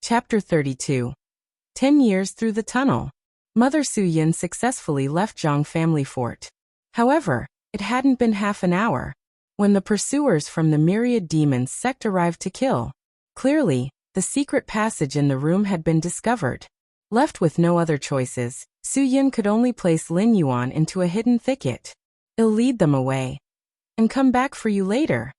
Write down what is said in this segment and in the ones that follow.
Chapter 32. 10 years through the tunnel. Mother Su Yin successfully left Zhang family fort. However, it hadn't been half an hour when the pursuers from the myriad demons sect arrived to kill. Clearly, the secret passage in the room had been discovered. Left with no other choices, Su Yin could only place Lin Yuan into a hidden thicket. "I'll lead them away and come back for you later."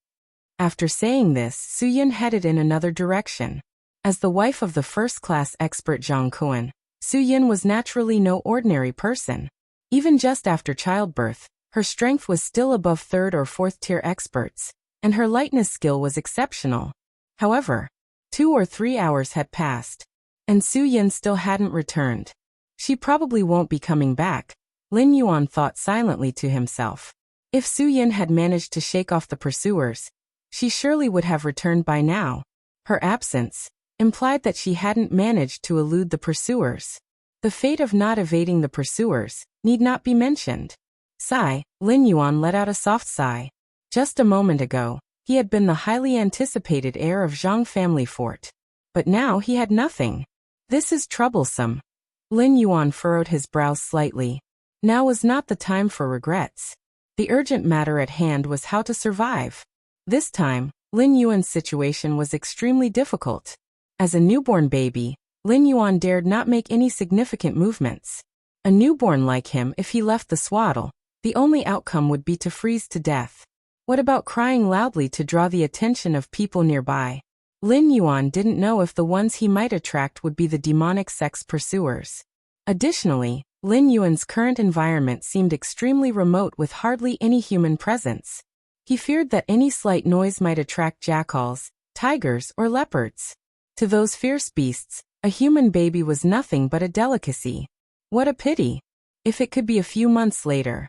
After saying this, Su Yin headed in another direction. As the wife of the first-class expert Zhang Kuan, Su Yin was naturally no ordinary person. Even just after childbirth, her strength was still above 3rd or 4th tier experts, and her lightness skill was exceptional. However, 2 or 3 hours had passed, and Su Yin still hadn't returned. She probably won't be coming back, Lin Yuan thought silently to himself. If Su Yin had managed to shake off the pursuers, she surely would have returned by now. Her absence implied that she hadn't managed to elude the pursuers. The fate of not evading the pursuers need not be mentioned. Sigh, Lin Yuan let out a soft sigh. Just a moment ago, he had been the highly anticipated heir of Zhang family fort. But now he had nothing. This is troublesome. Lin Yuan furrowed his brows slightly. Now was not the time for regrets. The urgent matter at hand was how to survive. This time, Lin Yuan's situation was extremely difficult. As a newborn baby, Lin Yuan dared not make any significant movements. A newborn like him, if he left the swaddle, the only outcome would be to freeze to death. What about crying loudly to draw the attention of people nearby? Lin Yuan didn't know if the ones he might attract would be the demonic sex pursuers. Additionally, Lin Yuan's current environment seemed extremely remote with hardly any human presence. He feared that any slight noise might attract jackals, tigers, or leopards. To those fierce beasts, a human baby was nothing but a delicacy. What a pity. If it could be a few months later.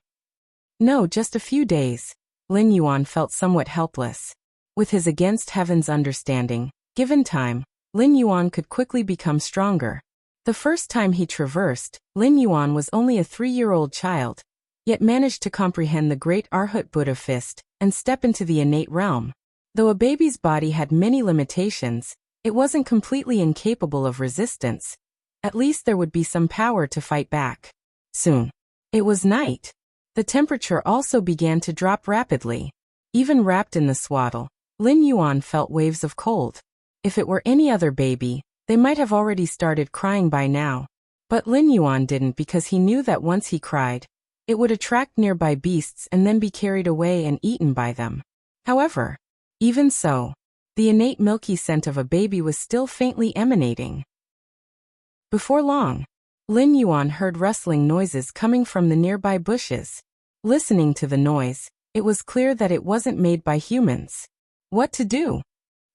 No, just a few days. Lin Yuan felt somewhat helpless. With his against heaven's understanding, given time, Lin Yuan could quickly become stronger. The first time he traversed, Lin Yuan was only a 3-year-old child, yet managed to comprehend the great Arhat Buddha fist and step into the innate realm. Though a baby's body had many limitations, it wasn't completely incapable of resistance. At least there would be some power to fight back. Soon. It was night. The temperature also began to drop rapidly. Even wrapped in the swaddle, Lin Yuan felt waves of cold. If it were any other baby, they might have already started crying by now. But Lin Yuan didn't, because he knew that once he cried, it would attract nearby beasts and then be carried away and eaten by them. However, even so, the innate milky scent of a baby was still faintly emanating. Before long, Lin Yuan heard rustling noises coming from the nearby bushes. Listening to the noise, it was clear that it wasn't made by humans. What to do?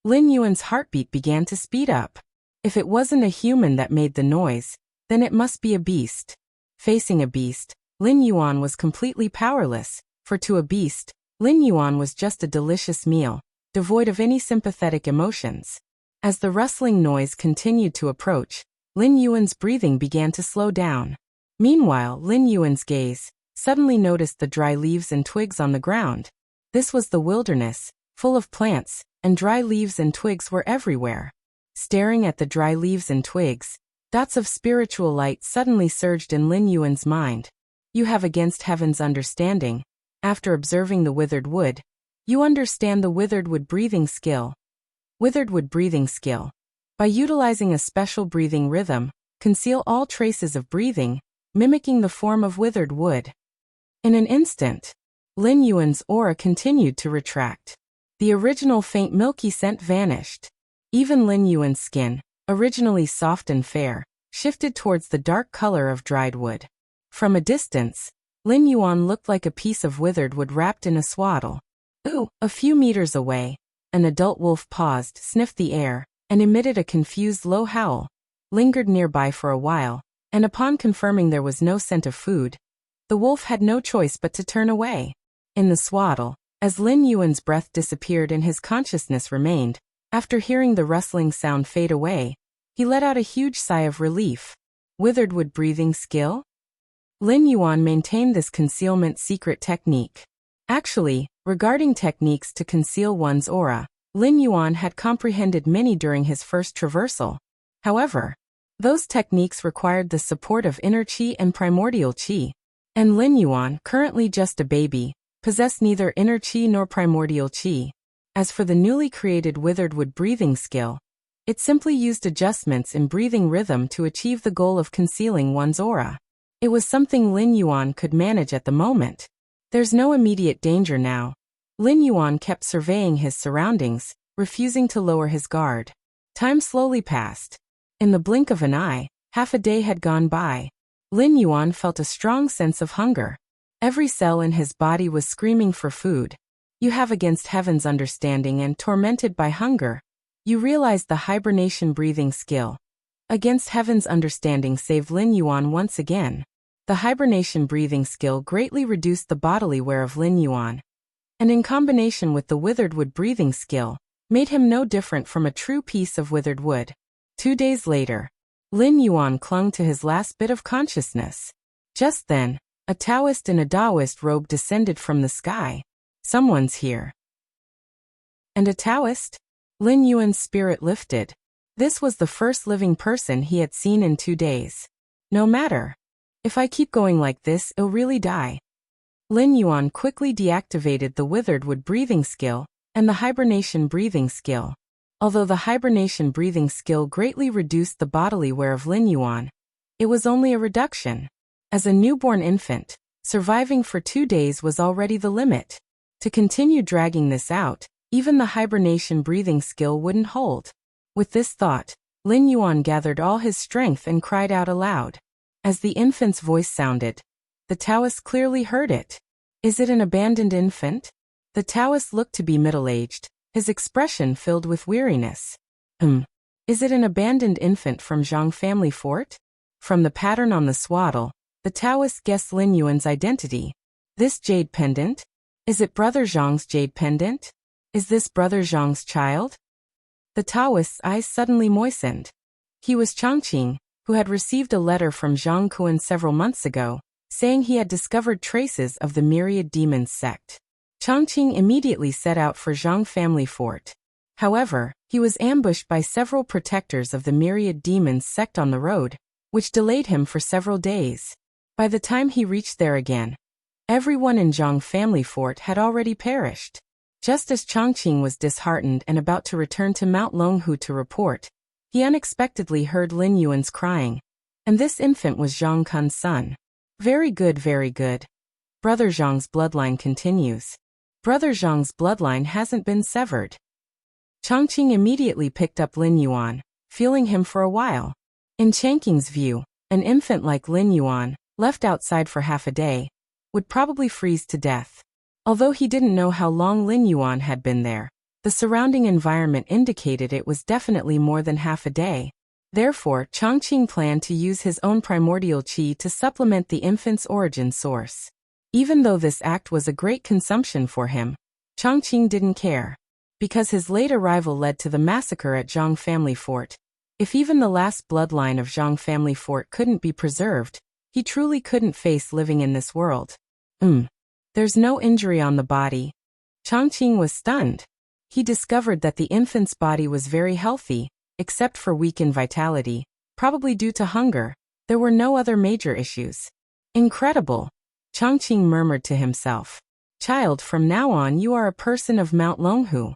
Lin Yuan's heartbeat began to speed up. If it wasn't a human that made the noise, then it must be a beast. Facing a beast, Lin Yuan was completely powerless, for to a beast, Lin Yuan was just a delicious meal, devoid of any sympathetic emotions. As the rustling noise continued to approach, Lin Yuan's breathing began to slow down. Meanwhile, Lin Yuan's gaze suddenly noticed the dry leaves and twigs on the ground. This was the wilderness, full of plants, and dry leaves and twigs were everywhere. Staring at the dry leaves and twigs, dots of spiritual light suddenly surged in Lin Yuan's mind. You have against heaven's understanding. After observing the withered wood, you understand the withered wood breathing skill. Withered wood breathing skill. By utilizing a special breathing rhythm, conceal all traces of breathing, mimicking the form of withered wood. In an instant, Lin Yuan's aura continued to retract. The original faint milky scent vanished. Even Lin Yuan's skin, originally soft and fair, shifted towards the dark color of dried wood. From a distance, Lin Yuan looked like a piece of withered wood wrapped in a swaddle. Ooh! A few meters away, an adult wolf paused, sniffed the air, and emitted a confused low howl, lingered nearby for a while, and upon confirming there was no scent of food, the wolf had no choice but to turn away. In the swaddle, as Lin Yuan's breath disappeared and his consciousness remained, after hearing the rustling sound fade away, he let out a huge sigh of relief. Withered wood breathing skill? Lin Yuan maintained this concealment secret technique. Actually, regarding techniques to conceal one's aura, Lin Yuan had comprehended many during his first traversal. However, those techniques required the support of inner qi and primordial qi, and Lin Yuan, currently just a baby, possessed neither inner qi nor primordial qi. As for the newly created withered wood breathing skill, it simply used adjustments in breathing rhythm to achieve the goal of concealing one's aura. It was something Lin Yuan could manage at the moment. There's no immediate danger now. Lin Yuan kept surveying his surroundings, refusing to lower his guard. Time slowly passed. In the blink of an eye, half a day had gone by. Lin Yuan felt a strong sense of hunger. Every cell in his body was screaming for food. You have against heaven's understanding and tormented by hunger. You realized the hibernation breathing skill. Against heaven's understanding saved Lin Yuan once again. The hibernation breathing skill greatly reduced the bodily wear of Lin Yuan, and in combination with the withered wood breathing skill, made him no different from a true piece of withered wood. 2 days later, Lin Yuan clung to his last bit of consciousness. Just then, a Taoist in a Daoist robe descended from the sky. Someone's here. And a Taoist? Lin Yuan's spirit lifted. This was the first living person he had seen in 2 days. No matter. If I keep going like this, I'll really die. Lin Yuan quickly deactivated the withered wood breathing skill and the hibernation breathing skill. Although the hibernation breathing skill greatly reduced the bodily wear of Lin Yuan, it was only a reduction. As a newborn infant, surviving for 2 days was already the limit. To continue dragging this out, even the hibernation breathing skill wouldn't hold. With this thought, Lin Yuan gathered all his strength and cried out aloud. As the infant's voice sounded, the Taoist clearly heard it. Is it an abandoned infant? The Taoist looked to be middle-aged, his expression filled with weariness. Is it an abandoned infant from Zhang family fort? From the pattern on the swaddle, the Taoist guessed Lin Yuan's identity. This jade pendant? Is it Brother Zhang's jade pendant? Is this Brother Zhang's child? The Taoist's eyes suddenly moistened. He was Changqing, who had received a letter from Zhang Kuan several months ago, saying he had discovered traces of the Myriad Demons sect. Changqing immediately set out for Zhang family fort. However, he was ambushed by several protectors of the Myriad Demons sect on the road, which delayed him for several days. By the time he reached there again, everyone in Zhang family fort had already perished. Just as Changqing was disheartened and about to return to Mount Longhu to report, he unexpectedly heard Lin Yuan's crying. And this infant was Zhang Kun's son. Very good, very good. Brother Zhang's bloodline continues. Brother Zhang's bloodline hasn't been severed. Changqing immediately picked up Lin Yuan, feeling him for a while. In Changqing's view, an infant like Lin Yuan, left outside for half a day, would probably freeze to death. Although he didn't know how long Lin Yuan had been there, the surrounding environment indicated it was definitely more than half a day. Therefore, Changqing planned to use his own primordial qi to supplement the infant's origin source. Even though this act was a great consumption for him, Changqing didn't care. Because his late arrival led to the massacre at Zhang family fort. If even the last bloodline of Zhang family fort couldn't be preserved, he truly couldn't face living in this world. There's no injury on the body. Changqing was stunned. He discovered that the infant's body was very healthy, except for weakened vitality, probably due to hunger. There were no other major issues. Incredible. Changqing murmured to himself. Child, from now on you are a person of Mount Longhu.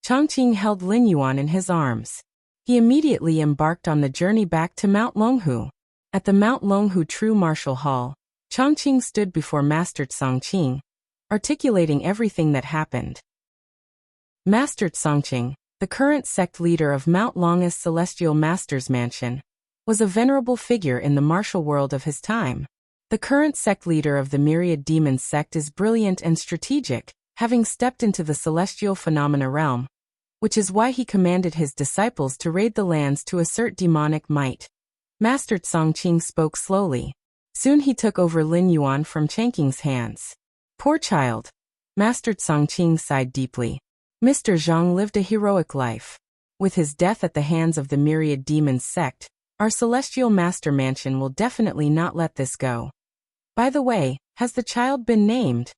Changqing held Lin Yuan in his arms. He immediately embarked on the journey back to Mount Longhu. At the Mount Longhu True Martial Hall, Changqing stood before Master Tsongqing, articulating everything that happened. Master Tsongqing, the current sect leader of Mount Long's Celestial Master's Mansion, was a venerable figure in the martial world of his time. The current sect leader of the Myriad Demons sect is brilliant and strategic, having stepped into the celestial phenomena realm, which is why he commanded his disciples to raid the lands to assert demonic might. Master Tsongqing spoke slowly. Soon he took over Lin Yuan from Changqing's hands. Poor child. Master Tsongqing sighed deeply. Mr. Zhang lived a heroic life. With his death at the hands of the Myriad Demons sect, our Celestial Master Mansion will definitely not let this go. By the way, has the child been named?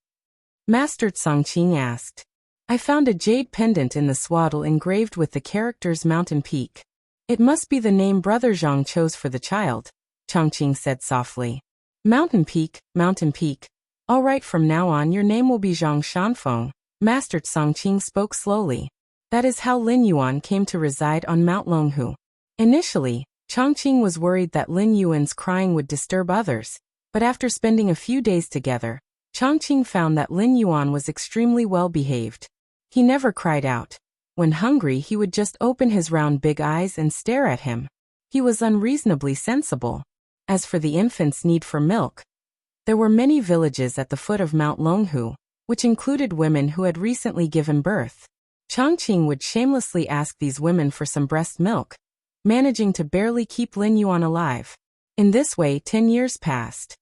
Master Tsongqing asked. I found a jade pendant in the swaddle engraved with the characters Mountain Peak. It must be the name Brother Zhang chose for the child, Chongqing said softly. Mountain Peak, Mountain Peak. All right, from now on your name will be Zhang Shanfeng, Master Chongqing spoke slowly. That is how Lin Yuan came to reside on Mount Longhu. Initially, Chongqing was worried that Lin Yuan's crying would disturb others, but after spending a few days together, Chongqing found that Lin Yuan was extremely well behaved. He never cried out. When hungry, he would just open his round big eyes and stare at him. He was unreasonably sensible. As for the infant's need for milk, there were many villages at the foot of Mount Longhu, which included women who had recently given birth. Chongqing would shamelessly ask these women for some breast milk, managing to barely keep Lin Yuan alive. In this way, 10 years passed.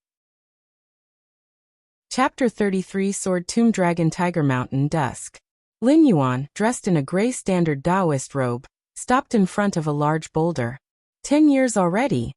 Chapter 33 Sword Tomb Dragon Tiger Mountain Dusk. Lin Yuan, dressed in a gray standard Taoist robe, stopped in front of a large boulder. 10 years already?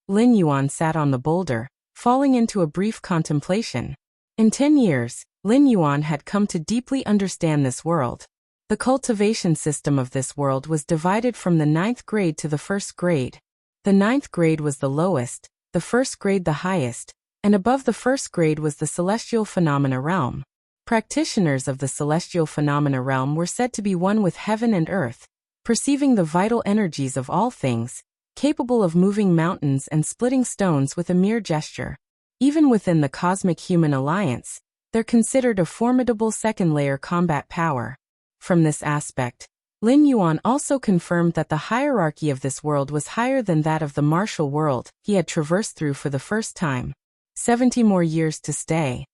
Lin Yuan sat on the boulder, falling into a brief contemplation. In 10 years, Lin Yuan had come to deeply understand this world. The cultivation system of this world was divided from the 9th grade to the 1st grade. The 9th grade was the lowest, the 1st grade the highest, and above the 1st grade was the celestial phenomena realm. Practitioners of the celestial phenomena realm were said to be one with heaven and earth, perceiving the vital energies of all things, capable of moving mountains and splitting stones with a mere gesture. Even within the Cosmic Human Alliance, they're considered a formidable second-layer combat power. From this aspect, Lin Yuan also confirmed that the hierarchy of this world was higher than that of the martial world he had traversed through for the first time. 70 more years to stay.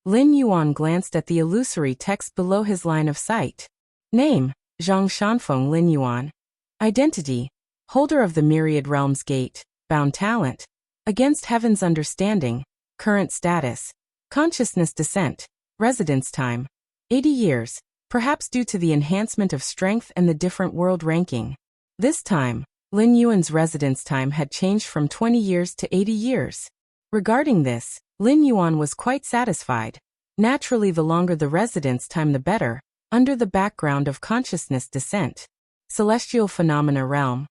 Lin Yuan glanced at the illusory text below his line of sight. Name, Zhang Shanfeng Lin Yuan. Identity, holder of the Myriad Realms Gate, bound talent. Against heaven's understanding, current status, consciousness descent, residence time. 80 years, perhaps due to the enhancement of strength and the different world ranking. This time, Lin Yuan's residence time had changed from 20 years to 80 years. Regarding this, Lin Yuan was quite satisfied. Naturally, the longer the residence time the better, under the background of consciousness descent. Celestial phenomena realm.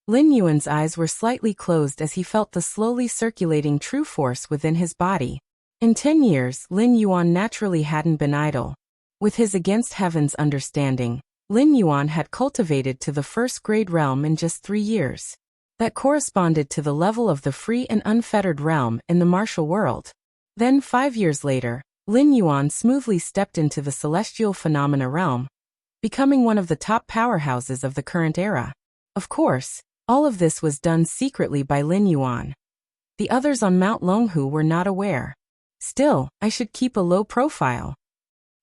Lin Yuan's eyes were slightly closed as he felt the slowly circulating true force within his body. In 10 years, Lin Yuan naturally hadn't been idle. With his against heaven's understanding, Lin Yuan had cultivated to the 1st grade realm in just 3 years. That corresponded to the level of the free and unfettered realm in the martial world. Then 5 years later, Lin Yuan smoothly stepped into the celestial phenomena realm, becoming one of the top powerhouses of the current era. Of course, all of this was done secretly by Lin Yuan. The others on Mount Longhu were not aware. Still, I should keep a low profile.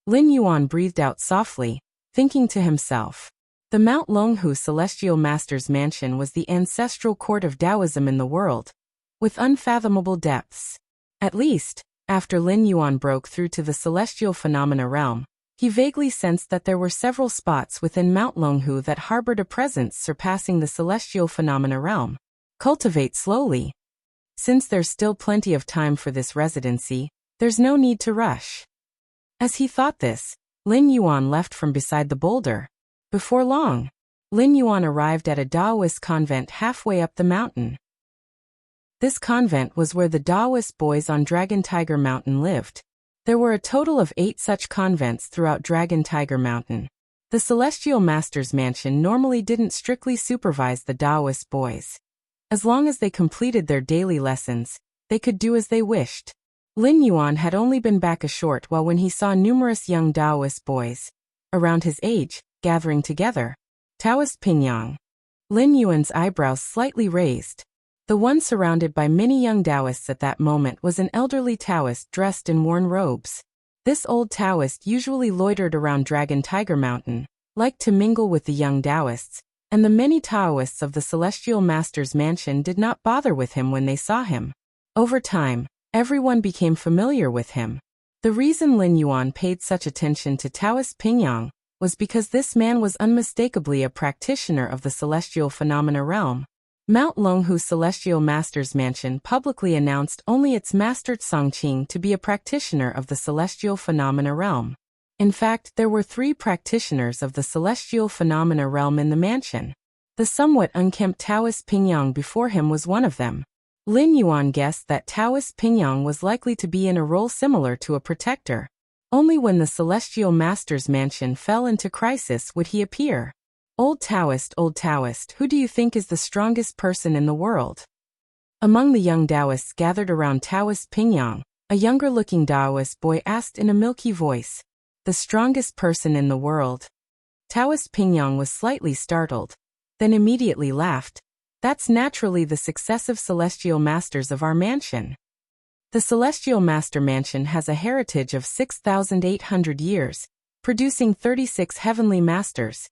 Lin Yuan breathed out softly, thinking to himself. The Mount Longhu Celestial Master's Mansion was the ancestral court of Taoism in the world, with unfathomable depths. At least, after Lin Yuan broke through to the celestial phenomena realm, he vaguely sensed that there were several spots within Mount Longhu that harbored a presence surpassing the celestial phenomena realm. Cultivate slowly. Since there's still plenty of time for this residency, there's no need to rush. As he thought this, Lin Yuan left from beside the boulder. Before long, Lin Yuan arrived at a Taoist convent halfway up the mountain. This convent was where the Taoist boys on Dragon Tiger Mountain lived. There were a total of 8 such convents throughout Dragon Tiger Mountain. The Celestial Master's Mansion normally didn't strictly supervise the Taoist boys. As long as they completed their daily lessons, they could do as they wished. Lin Yuan had only been back a short while when he saw numerous young Taoist boys, around his age, gathering together. Taoist Pingyang. Lin Yuan's eyebrows slightly raised. The one surrounded by many young Taoists at that moment was an elderly Taoist dressed in worn robes. This old Taoist usually loitered around Dragon Tiger Mountain, liked to mingle with the young Taoists, and the many Taoists of the Celestial Master's Mansion did not bother with him when they saw him. Over time, everyone became familiar with him. The reason Lin Yuan paid such attention to Taoist Pingyang was because this man was unmistakably a practitioner of the celestial phenomena realm. Mount Longhu Celestial Master's Mansion publicly announced only its master Chongqing to be a practitioner of the celestial phenomena realm. In fact, there were 3 practitioners of the celestial phenomena realm in the mansion. The somewhat unkempt Taoist Pingyang before him was one of them. Lin Yuan guessed that Taoist Pingyang was likely to be in a role similar to a protector. Only when the Celestial Master's mansion fell into crisis would he appear. Old Taoist, who do you think is the strongest person in the world? Among the young Taoists gathered around Taoist Pingyang, a younger-looking Taoist boy asked in a milky voice. The strongest person in the world? Taoist Pingyang was slightly startled, then immediately laughed. That's naturally the successive Celestial Masters of our mansion. The Celestial Master Mansion has a heritage of 6,800 years, producing 36 Heavenly Masters,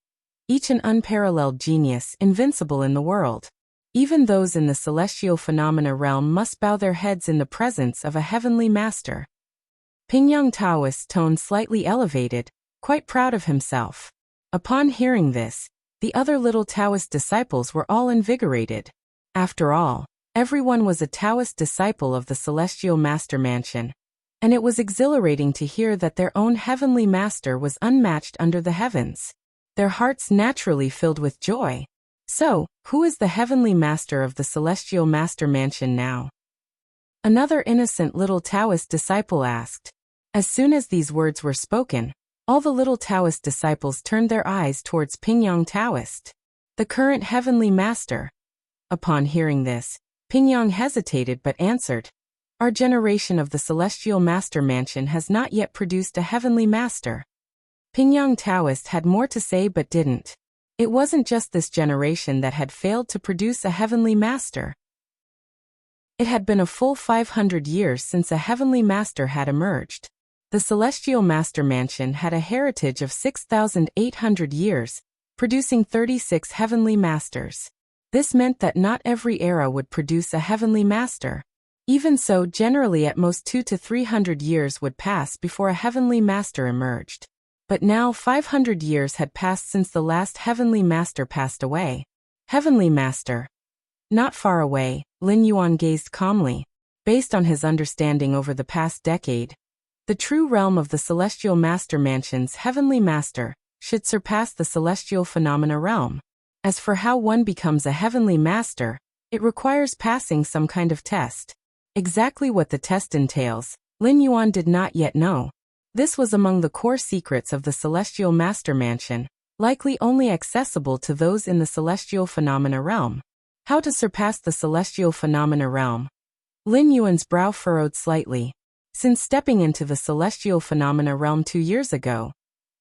each an unparalleled genius, invincible in the world. Even those in the celestial phenomena realm must bow their heads in the presence of a Heavenly Master. Pingyang Taoist's tone slightly elevated, quite proud of himself. Upon hearing this, the other little Taoist disciples were all invigorated. After all, everyone was a Taoist disciple of the Celestial Master Mansion, and it was exhilarating to hear that their own Heavenly Master was unmatched under the heavens. Their hearts naturally filled with joy. So, who is the Heavenly Master of the Celestial Master Mansion now? Another innocent little Taoist disciple asked. As soon as these words were spoken, all the little Taoist disciples turned their eyes towards Pingyang Taoist, the current Heavenly Master. Upon hearing this, Pingyang hesitated but answered, Our generation of the Celestial Master Mansion has not yet produced a Heavenly Master. Pingyang Taoist had more to say but didn't. It wasn't just this generation that had failed to produce a Heavenly Master. It had been a full 500 years since a Heavenly Master had emerged. The Celestial Master Mansion had a heritage of 6,800 years, producing 36 Heavenly Masters. This meant that not every era would produce a Heavenly Master. Even so, generally at most 200 to 300 years would pass before a Heavenly Master emerged. But now 500 years had passed since the last Heavenly Master passed away. Heavenly Master. Not far away, Lin Yuan gazed calmly. Based on his understanding over the past decade, the true realm of the Celestial Master Mansion's Heavenly Master should surpass the Celestial Phenomena realm. As for how one becomes a Heavenly Master, it requires passing some kind of test. Exactly what the test entails, Lin Yuan did not yet know. This was among the core secrets of the Celestial Master Mansion, likely only accessible to those in the Celestial Phenomena realm. How to surpass the Celestial Phenomena realm? Lin Yuan's brow furrowed slightly. Since stepping into the Celestial Phenomena realm 2 years ago,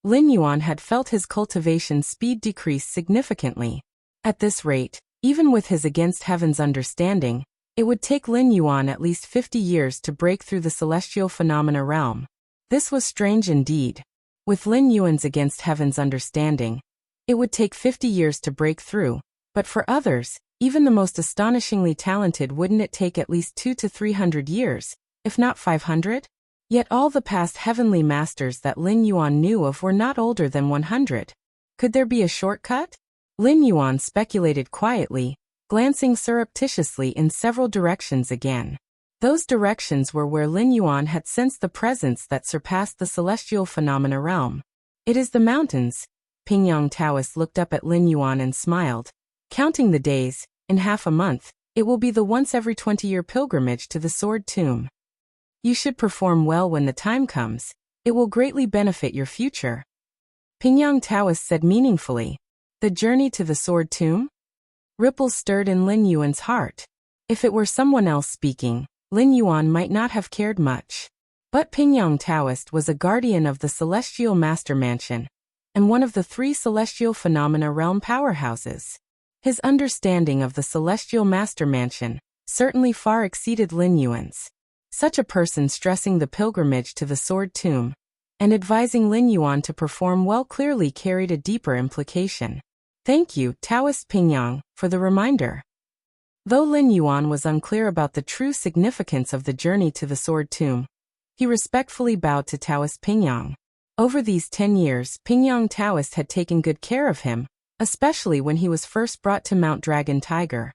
Lin Yuan had felt his cultivation speed decrease significantly. At this rate, even with his against heaven's understanding, it would take Lin Yuan at least 50 years to break through the Celestial Phenomena realm. This was strange indeed. With Lin Yuan's against heaven's understanding, it would take 50 years to break through, but for others, even the most astonishingly talented, wouldn't it take at least 200 to 300 years, if not 500? Yet all the past Heavenly Masters that Lin Yuan knew of were not older than 100. Could there be a shortcut? Lin Yuan speculated quietly, glancing surreptitiously in several directions again. Those directions were where Lin Yuan had sensed the presence that surpassed the Celestial Phenomena realm. It is the mountains. Pingyang Taoist looked up at Lin Yuan and smiled. Counting the days, in half a month, it will be the once every 20-year pilgrimage to the Sword Tomb. You should perform well when the time comes. It will greatly benefit your future. Pingyang Taoist said meaningfully. The journey to the Sword Tomb? Ripples stirred in Lin Yuan's heart. If it were someone else speaking, Lin Yuan might not have cared much. But Pingyang Taoist was a guardian of the Celestial Master Mansion, and one of the 3 Celestial Phenomena realm powerhouses. His understanding of the Celestial Master Mansion certainly far exceeded Lin Yuan's. Such a person stressing the pilgrimage to the Sword Tomb and advising Lin Yuan to perform well clearly carried a deeper implication. Thank you, Taoist Pingyang, for the reminder. Though Lin Yuan was unclear about the true significance of the journey to the Sword Tomb, he respectfully bowed to Taoist Pingyang. Over these 10 years, Pingyang Taoist had taken good care of him, especially when he was first brought to Mount Dragon Tiger.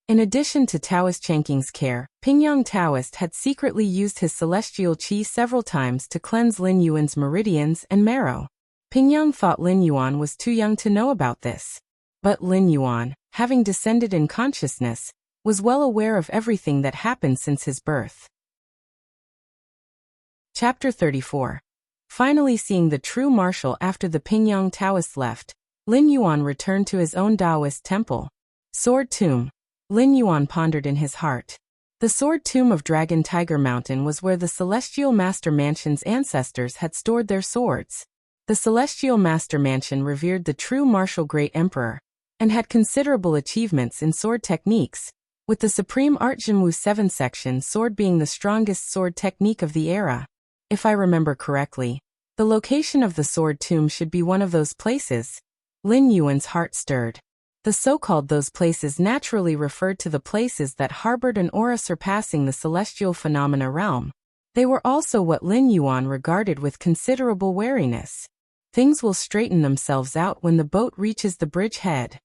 In addition to Taoist Changqing's care, Pingyang Taoist had secretly used his celestial qi several times to cleanse Lin Yuan's meridians and marrow. Pingyang thought Lin Yuan was too young to know about this. But Lin Yuan, having descended in consciousness, was well aware of everything that happened since his birth. Chapter 34. Finally seeing the true martial after the Pingyang Taoist left, Lin Yuan returned to his own Taoist temple. Sword Tomb. Lin Yuan pondered in his heart. The Sword Tomb of Dragon Tiger Mountain was where the Celestial Master Mansion's ancestors had stored their swords. The Celestial Master Mansion revered the true martial great emperor, and had considerable achievements in sword techniques, with the supreme art Jinwu 7 section sword being the strongest sword technique of the era. If I remember correctly, the location of the Sword Tomb should be one of those places. Lin Yuan's heart stirred. The so-called those places naturally referred to the places that harbored an aura surpassing the celestial phenomena realm. They were also what Lin Yuan regarded with considerable wariness. Things will straighten themselves out when the boat reaches the bridge head.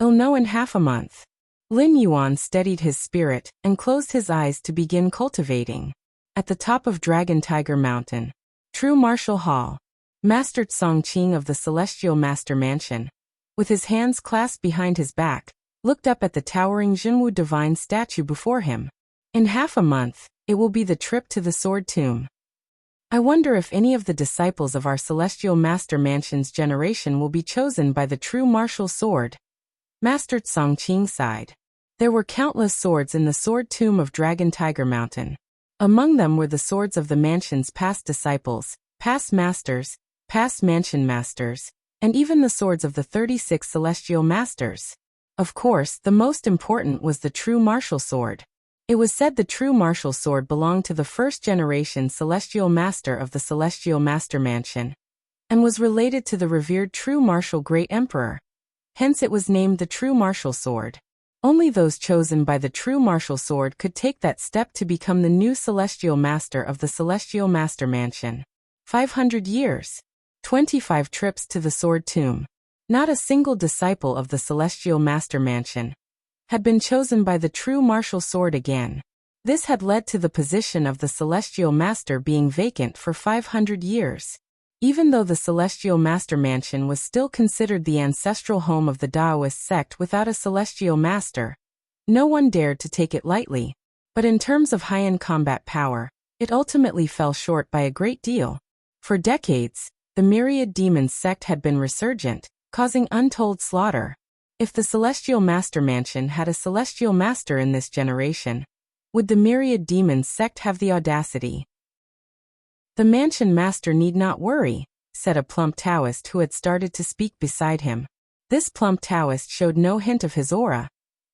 Oh no, in half a month. Lin Yuan steadied his spirit and closed his eyes to begin cultivating. At the top of Dragon Tiger Mountain, True Martial Hall, Master Tsongqing of the Celestial Master Mansion, with his hands clasped behind his back, looked up at the towering Jinwu divine statue before him. In half a month, it will be the trip to the Sword Tomb. I wonder if any of the disciples of our Celestial Master Mansion's generation will be chosen by the true martial sword. Master Tsongqing sighed. There were countless swords in the Sword Tomb of Dragon Tiger Mountain. Among them were the swords of the mansion's past disciples, past masters, past mansion masters, and even the swords of the 36 celestial masters. Of course, the most important was the true martial sword. It was said the true martial sword belonged to the first generation celestial master of the Celestial Master Mansion, and was related to the revered true martial great emperor. Hence it was named the true martial sword. Only those chosen by the true martial sword could take that step to become the new celestial master of the Celestial Master Mansion. 500 years. 25 trips to the Sword Tomb. Not a single disciple of the Celestial Master Mansion had been chosen by the true martial sword again. This had led to the position of the Celestial Master being vacant for 500 years. Even though the Celestial Master Mansion was still considered the ancestral home of the Taoist sect without a Celestial Master, no one dared to take it lightly. But in terms of high-end combat power, it ultimately fell short by a great deal. For decades, the Myriad Demons sect had been resurgent, causing untold slaughter. If the Celestial Master Mansion had a Celestial Master in this generation, would the Myriad Demons sect have the audacity? The Mansion Master need not worry, said a plump Taoist who had started to speak beside him. This plump Taoist showed no hint of his aura,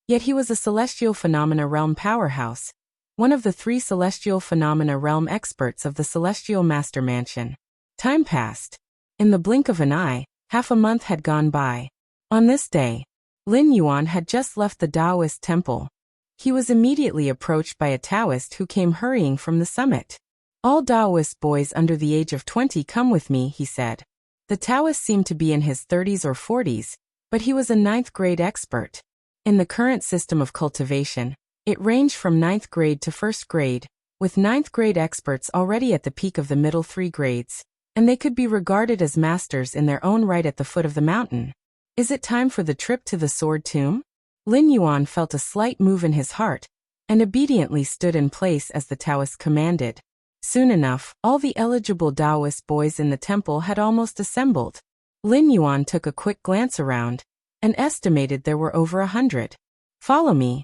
yet he was a Celestial Phenomena Realm powerhouse, one of the 3 Celestial Phenomena Realm experts of the Celestial Master Mansion. Time passed. In the blink of an eye, half a month had gone by. On this day, Lin Yuan had just left the Taoist temple. He was immediately approached by a Taoist who came hurrying from the summit. All Taoist boys under the age of 20 come with me, he said. The Taoist seemed to be in his 30s or 40s, but he was a 9th grade expert. In the current system of cultivation, it ranged from 9th grade to 1st grade, with 9th grade experts already at the peak of the middle 3 grades. And they could be regarded as masters in their own right at the foot of the mountain. Is it time for the trip to the Sword Tomb? Lin Yuan felt a slight move in his heart, and obediently stood in place as the Taoist commanded. Soon enough, all the eligible Taoist boys in the temple had almost assembled. Lin Yuan took a quick glance around, and estimated there were over 100. Follow me.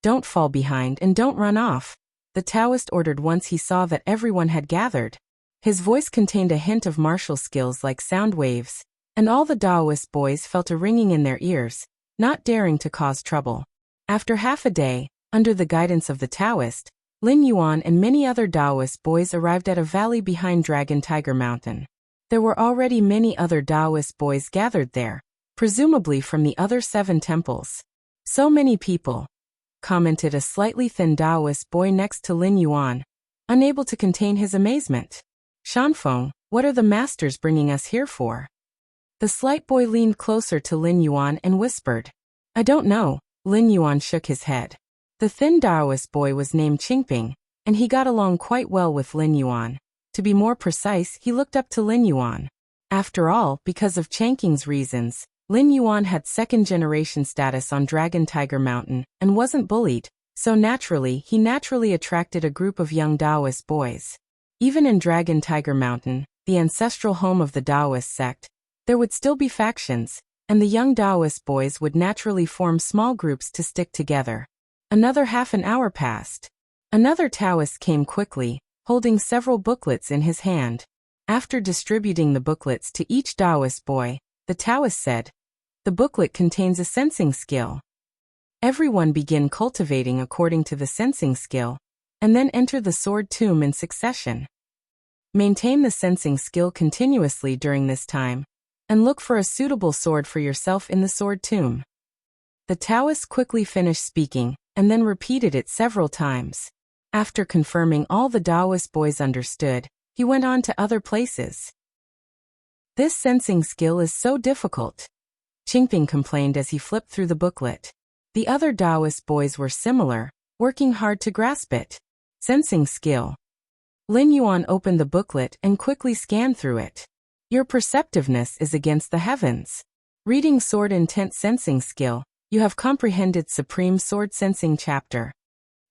Don't fall behind and don't run off, the Taoist ordered once he saw that everyone had gathered. His voice contained a hint of martial skills like sound waves, and all the Taoist boys felt a ringing in their ears, not daring to cause trouble. After half a day, under the guidance of the Taoist, Lin Yuan and many other Taoist boys arrived at a valley behind Dragon Tiger Mountain. There were already many other Taoist boys gathered there, presumably from the other 7 temples. So many people, commented a slightly thin Taoist boy next to Lin Yuan, unable to contain his amazement. Shanfeng, what are the masters bringing us here for? The slight boy leaned closer to Lin Yuan and whispered. I don't know, Lin Yuan shook his head. The thin Taoist boy was named Qingping, and he got along quite well with Lin Yuan. To be more precise, he looked up to Lin Yuan. After all, because of Changqing's reasons, Lin Yuan had second-generation status on Dragon Tiger Mountain and wasn't bullied, so he naturally attracted a group of young Taoist boys. Even in Dragon Tiger Mountain, the ancestral home of the Taoist sect, there would still be factions, and the young Taoist boys would naturally form small groups to stick together. Another half an hour passed. Another Taoist came quickly, holding several booklets in his hand. After distributing the booklets to each Taoist boy, the Taoist said, "The booklet contains a sensing skill. Everyone begin cultivating according to the sensing skill, and then enter the sword tomb in succession. Maintain the sensing skill continuously during this time, and look for a suitable sword for yourself in the sword tomb." The Taoist quickly finished speaking, and then repeated it several times. After confirming all the Taoist boys understood, he went on to other places. "This sensing skill is so difficult," Qingping complained as he flipped through the booklet. The other Taoist boys were similar, working hard to grasp it. Sensing skill. Lin Yuan opened the booklet and quickly scanned through it. "Your perceptiveness is against the heavens. Reading Sword Intent Sensing Skill, you have comprehended Supreme Sword Sensing Chapter."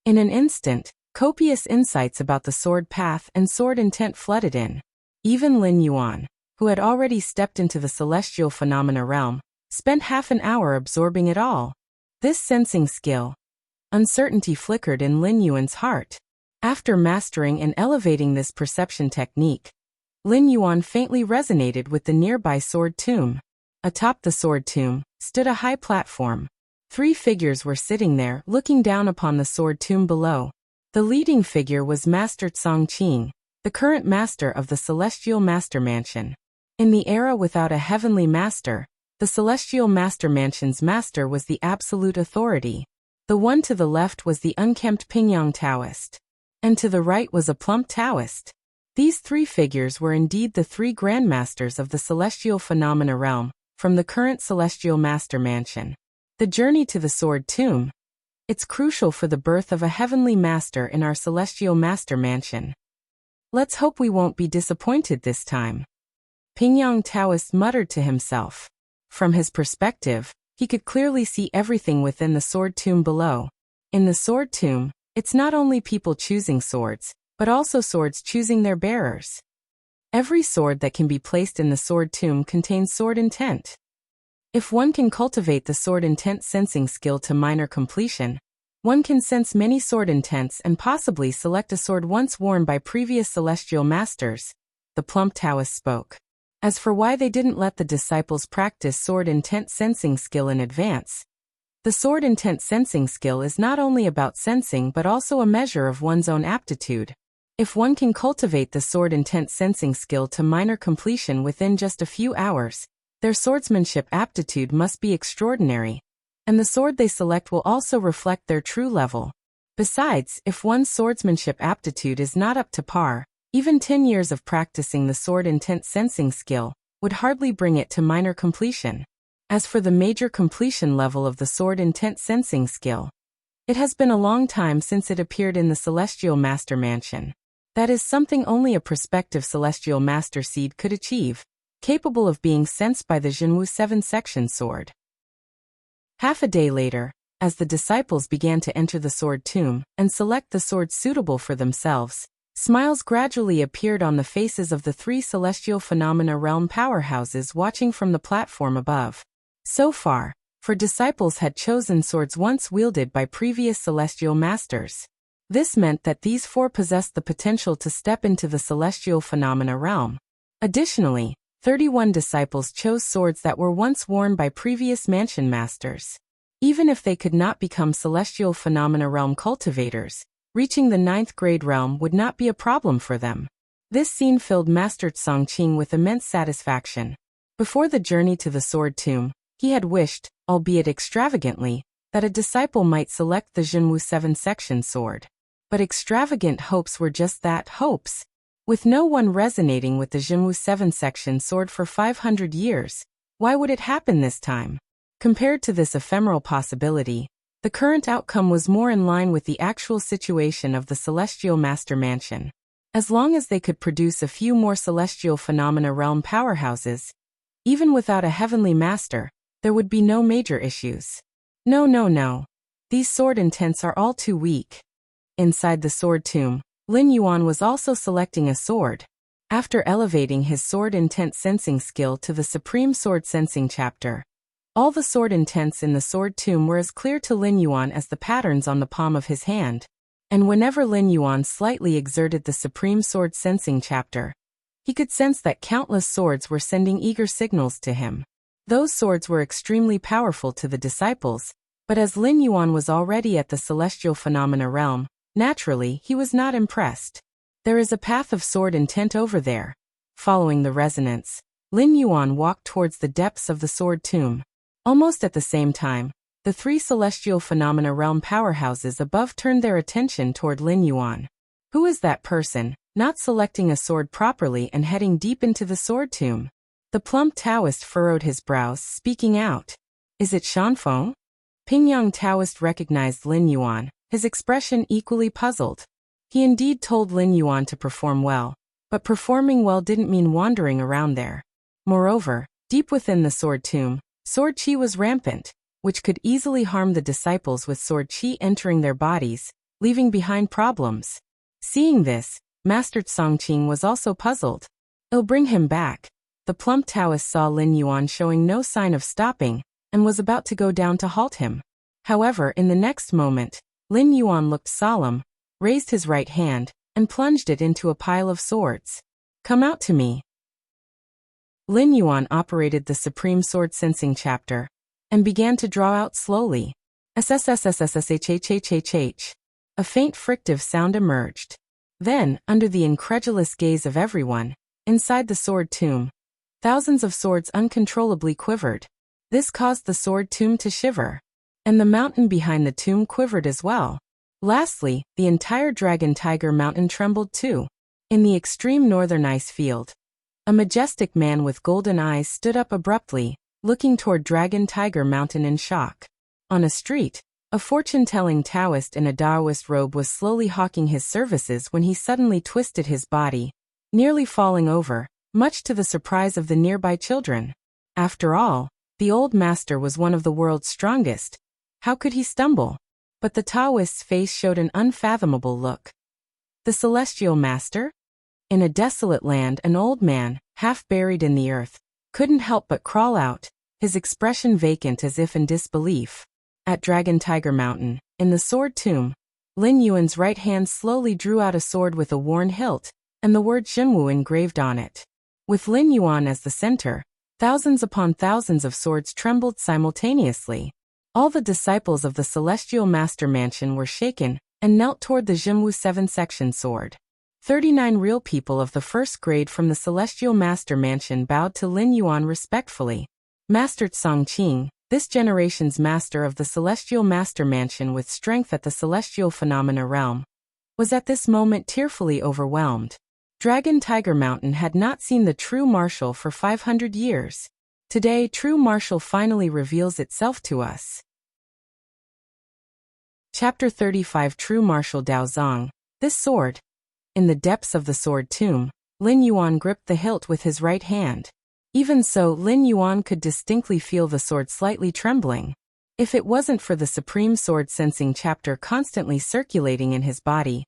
In an instant, copious insights about the sword path and sword intent flooded in. Even Lin Yuan, who had already stepped into the celestial phenomena realm, spent half an hour absorbing it all. This sensing skill. Uncertainty flickered in Lin Yuan's heart. After mastering and elevating this perception technique, Lin Yuan faintly resonated with the nearby sword tomb. Atop the sword tomb stood a high platform. 3 figures were sitting there, looking down upon the sword tomb below. The leading figure was Master Tsongqing, the current master of the Celestial Master Mansion. In the era without a heavenly master, the Celestial Master Mansion's master was the absolute authority. The one to the left was the unkempt Pingyang Taoist, and to the right was a plump Taoist. These 3 figures were indeed the 3 grandmasters of the celestial phenomena realm, from the current Celestial Master Mansion. The journey to the Sword Tomb. It's crucial for the birth of a heavenly master in our Celestial Master Mansion. Let's hope we won't be disappointed this time. Pingyang Taoist muttered to himself. From his perspective, he could clearly see everything within the Sword Tomb below. In the Sword Tomb, it's not only people choosing swords, but also swords choosing their bearers. Every sword that can be placed in the Sword Tomb contains sword intent. If one can cultivate the sword intent sensing skill to minor completion, one can sense many sword intents and possibly select a sword once worn by previous celestial masters, the plump Taoist spoke. As for why they didn't let the disciples practice sword intent sensing skill in advance, the sword intent sensing skill is not only about sensing but also a measure of one's own aptitude. If one can cultivate the sword intent sensing skill to minor completion within just a few hours, their swordsmanship aptitude must be extraordinary, and the sword they select will also reflect their true level. Besides, if one's swordsmanship aptitude is not up to par, even 10 years of practicing the sword intent sensing skill would hardly bring it to minor completion. As for the major completion level of the sword intent sensing skill, it has been a long time since it appeared in the Celestial Master Mansion. That is something only a prospective Celestial Master Seed could achieve, capable of being sensed by the Jinwu 7-section sword. Half a day later, as the disciples began to enter the Sword Tomb and select the sword suitable for themselves, smiles gradually appeared on the faces of the 3 celestial phenomena realm powerhouses watching from the platform above. So far, 4 disciples had chosen swords once wielded by previous celestial masters. This meant that these 4 possessed the potential to step into the celestial phenomena realm. Additionally, 31 disciples chose swords that were once worn by previous mansion masters. Even if they could not become celestial phenomena realm cultivators, reaching the 9th grade realm would not be a problem for them. This scene filled Master Tsongqing with immense satisfaction. Before the journey to the Sword Tomb, he had wished, albeit extravagantly, that a disciple might select the Jinwu 7-section sword. But extravagant hopes were just that, hopes. With no one resonating with the Jinwu 7-section sword for 500 years, why would it happen this time? Compared to this ephemeral possibility, the current outcome was more in line with the actual situation of the Celestial Master Mansion. As long as they could produce a few more celestial phenomena realm powerhouses, even without a heavenly master, there would be no major issues. No. These sword intents are all too weak. Inside the sword tomb, Lin Yuan was also selecting a sword. After elevating his sword intent sensing skill to the Supreme Sword Sensing chapter, all the sword intents in the sword tomb were as clear to Lin Yuan as the patterns on the palm of his hand. And whenever Lin Yuan slightly exerted the Supreme Sword Sensing chapter, he could sense that countless swords were sending eager signals to him. Those swords were extremely powerful to the disciples, but as Lin Yuan was already at the celestial phenomena realm, naturally he was not impressed. There is a path of sword intent over there. Following the resonance, Lin Yuan walked towards the depths of the sword tomb. Almost at the same time, the three celestial phenomena realm powerhouses above turned their attention toward Lin Yuan. Who is that person, not selecting a sword properly and heading deep into the sword tomb? The plump Taoist furrowed his brows, speaking out. Is it Shanfeng? Pingyang Taoist recognized Lin Yuan, his expression equally puzzled. He indeed told Lin Yuan to perform well, but performing well didn't mean wandering around there. Moreover, deep within the sword tomb, sword qi was rampant, which could easily harm the disciples with sword qi entering their bodies, leaving behind problems. Seeing this, Master Songqing was also puzzled. It'll bring him back. The plump Taoist saw Lin Yuan showing no sign of stopping, and was about to go down to halt him. However, in the next moment, Lin Yuan looked solemn, raised his right hand, and plunged it into a pile of swords. Come out to me. Lin Yuan operated the Supreme Sword Sensing chapter, and began to draw out slowly. SSSSSSHHHHH. A faint frictive sound emerged. Then, under the incredulous gaze of everyone, inside the sword tomb, thousands of swords uncontrollably quivered. This caused the sword tomb to shiver. And the mountain behind the tomb quivered as well. Lastly, the entire Dragon Tiger Mountain trembled too. In the extreme northern ice field, a majestic man with golden eyes stood up abruptly, looking toward Dragon Tiger Mountain in shock. On a street, a fortune-telling Taoist in a Daoist robe was slowly hawking his services when he suddenly twisted his body, nearly falling over, much to the surprise of the nearby children. After all, the old master was one of the world's strongest. How could he stumble? But the Taoist's face showed an unfathomable look. The celestial master? In a desolate land, an old man, half buried in the earth, couldn't help but crawl out, his expression vacant as if in disbelief. At Dragon Tiger Mountain, in the sword tomb, Lin Yuan's right hand slowly drew out a sword with a worn hilt, and the word Xinwu engraved on it. With Lin Yuan as the center, thousands upon thousands of swords trembled simultaneously. All the disciples of the Celestial Master Mansion were shaken, and knelt toward the Xinwu 7-section sword. 39 real people of the first grade from the Celestial Master Mansion bowed to Lin Yuan respectfully. Master Songqing, this generation's master of the Celestial Master Mansion with strength at the Celestial Phenomena Realm, was at this moment tearfully overwhelmed. Dragon Tiger Mountain had not seen the true martial for 500 years. Today, true martial finally reveals itself to us. Chapter 35 True Martial Daozong. This sword. In the depths of the sword tomb, Lin Yuan gripped the hilt with his right hand. Even so, Lin Yuan could distinctly feel the sword slightly trembling. If it wasn't for the Supreme Sword Sensing chapter constantly circulating in his body,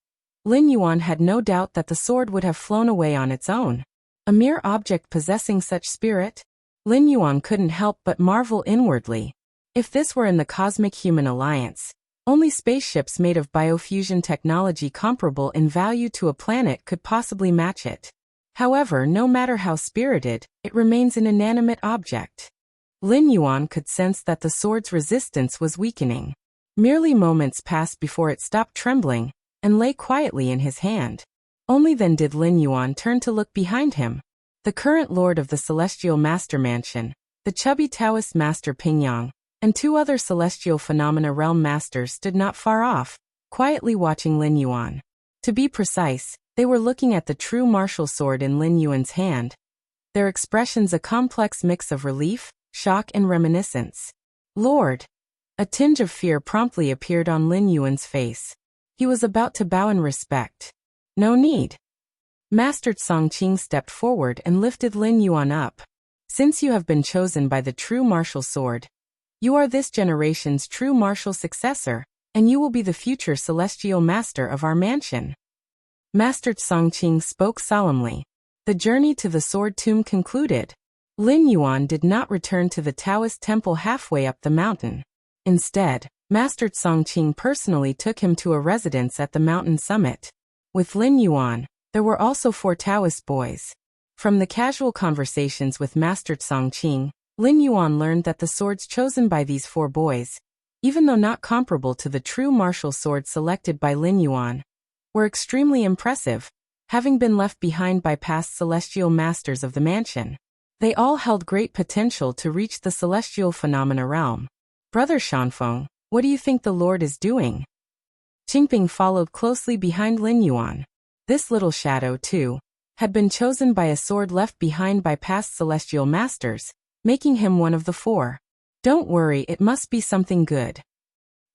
Lin Yuan had no doubt that the sword would have flown away on its own. A mere object possessing such spirit? Lin Yuan couldn't help but marvel inwardly. If this were in the Cosmic Human Alliance, only spaceships made of biofusion technology comparable in value to a planet could possibly match it. However, no matter how spirited, it remains an inanimate object. Lin Yuan could sense that the sword's resistance was weakening. Merely moments passed before it stopped trembling, and lay quietly in his hand. Only then did Lin Yuan turn to look behind him. The current lord of the Celestial Master Mansion, the chubby Taoist Master Pingyang, and two other Celestial Phenomena Realm Masters stood not far off, quietly watching Lin Yuan. To be precise, they were looking at the true martial sword in Lin Yuan's hand. Their expressions a complex mix of relief, shock and reminiscence. Lord! A tinge of fear promptly appeared on Lin Yuan's face. He was about to bow in respect. No need. Master Songqing stepped forward and lifted Lin Yuan up. Since you have been chosen by the true martial sword, you are this generation's true martial successor, and you will be the future celestial master of our mansion. Master Songqing spoke solemnly. The journey to the sword tomb concluded. Lin Yuan did not return to the Taoist temple halfway up the mountain. Instead, Master Songqing personally took him to a residence at the mountain summit. With Lin Yuan, there were also 4 Taoist boys. From the casual conversations with Master Songqing, Lin Yuan learned that the swords chosen by these 4 boys, even though not comparable to the true martial sword selected by Lin Yuan, were extremely impressive, having been left behind by past celestial masters of the mansion. They all held great potential to reach the celestial phenomena realm. Brother Shanfeng, what do you think the Lord is doing? Qingping followed closely behind Lin Yuan. This little shadow, too, had been chosen by a sword left behind by past celestial masters, making him one of the 4. Don't worry, it must be something good.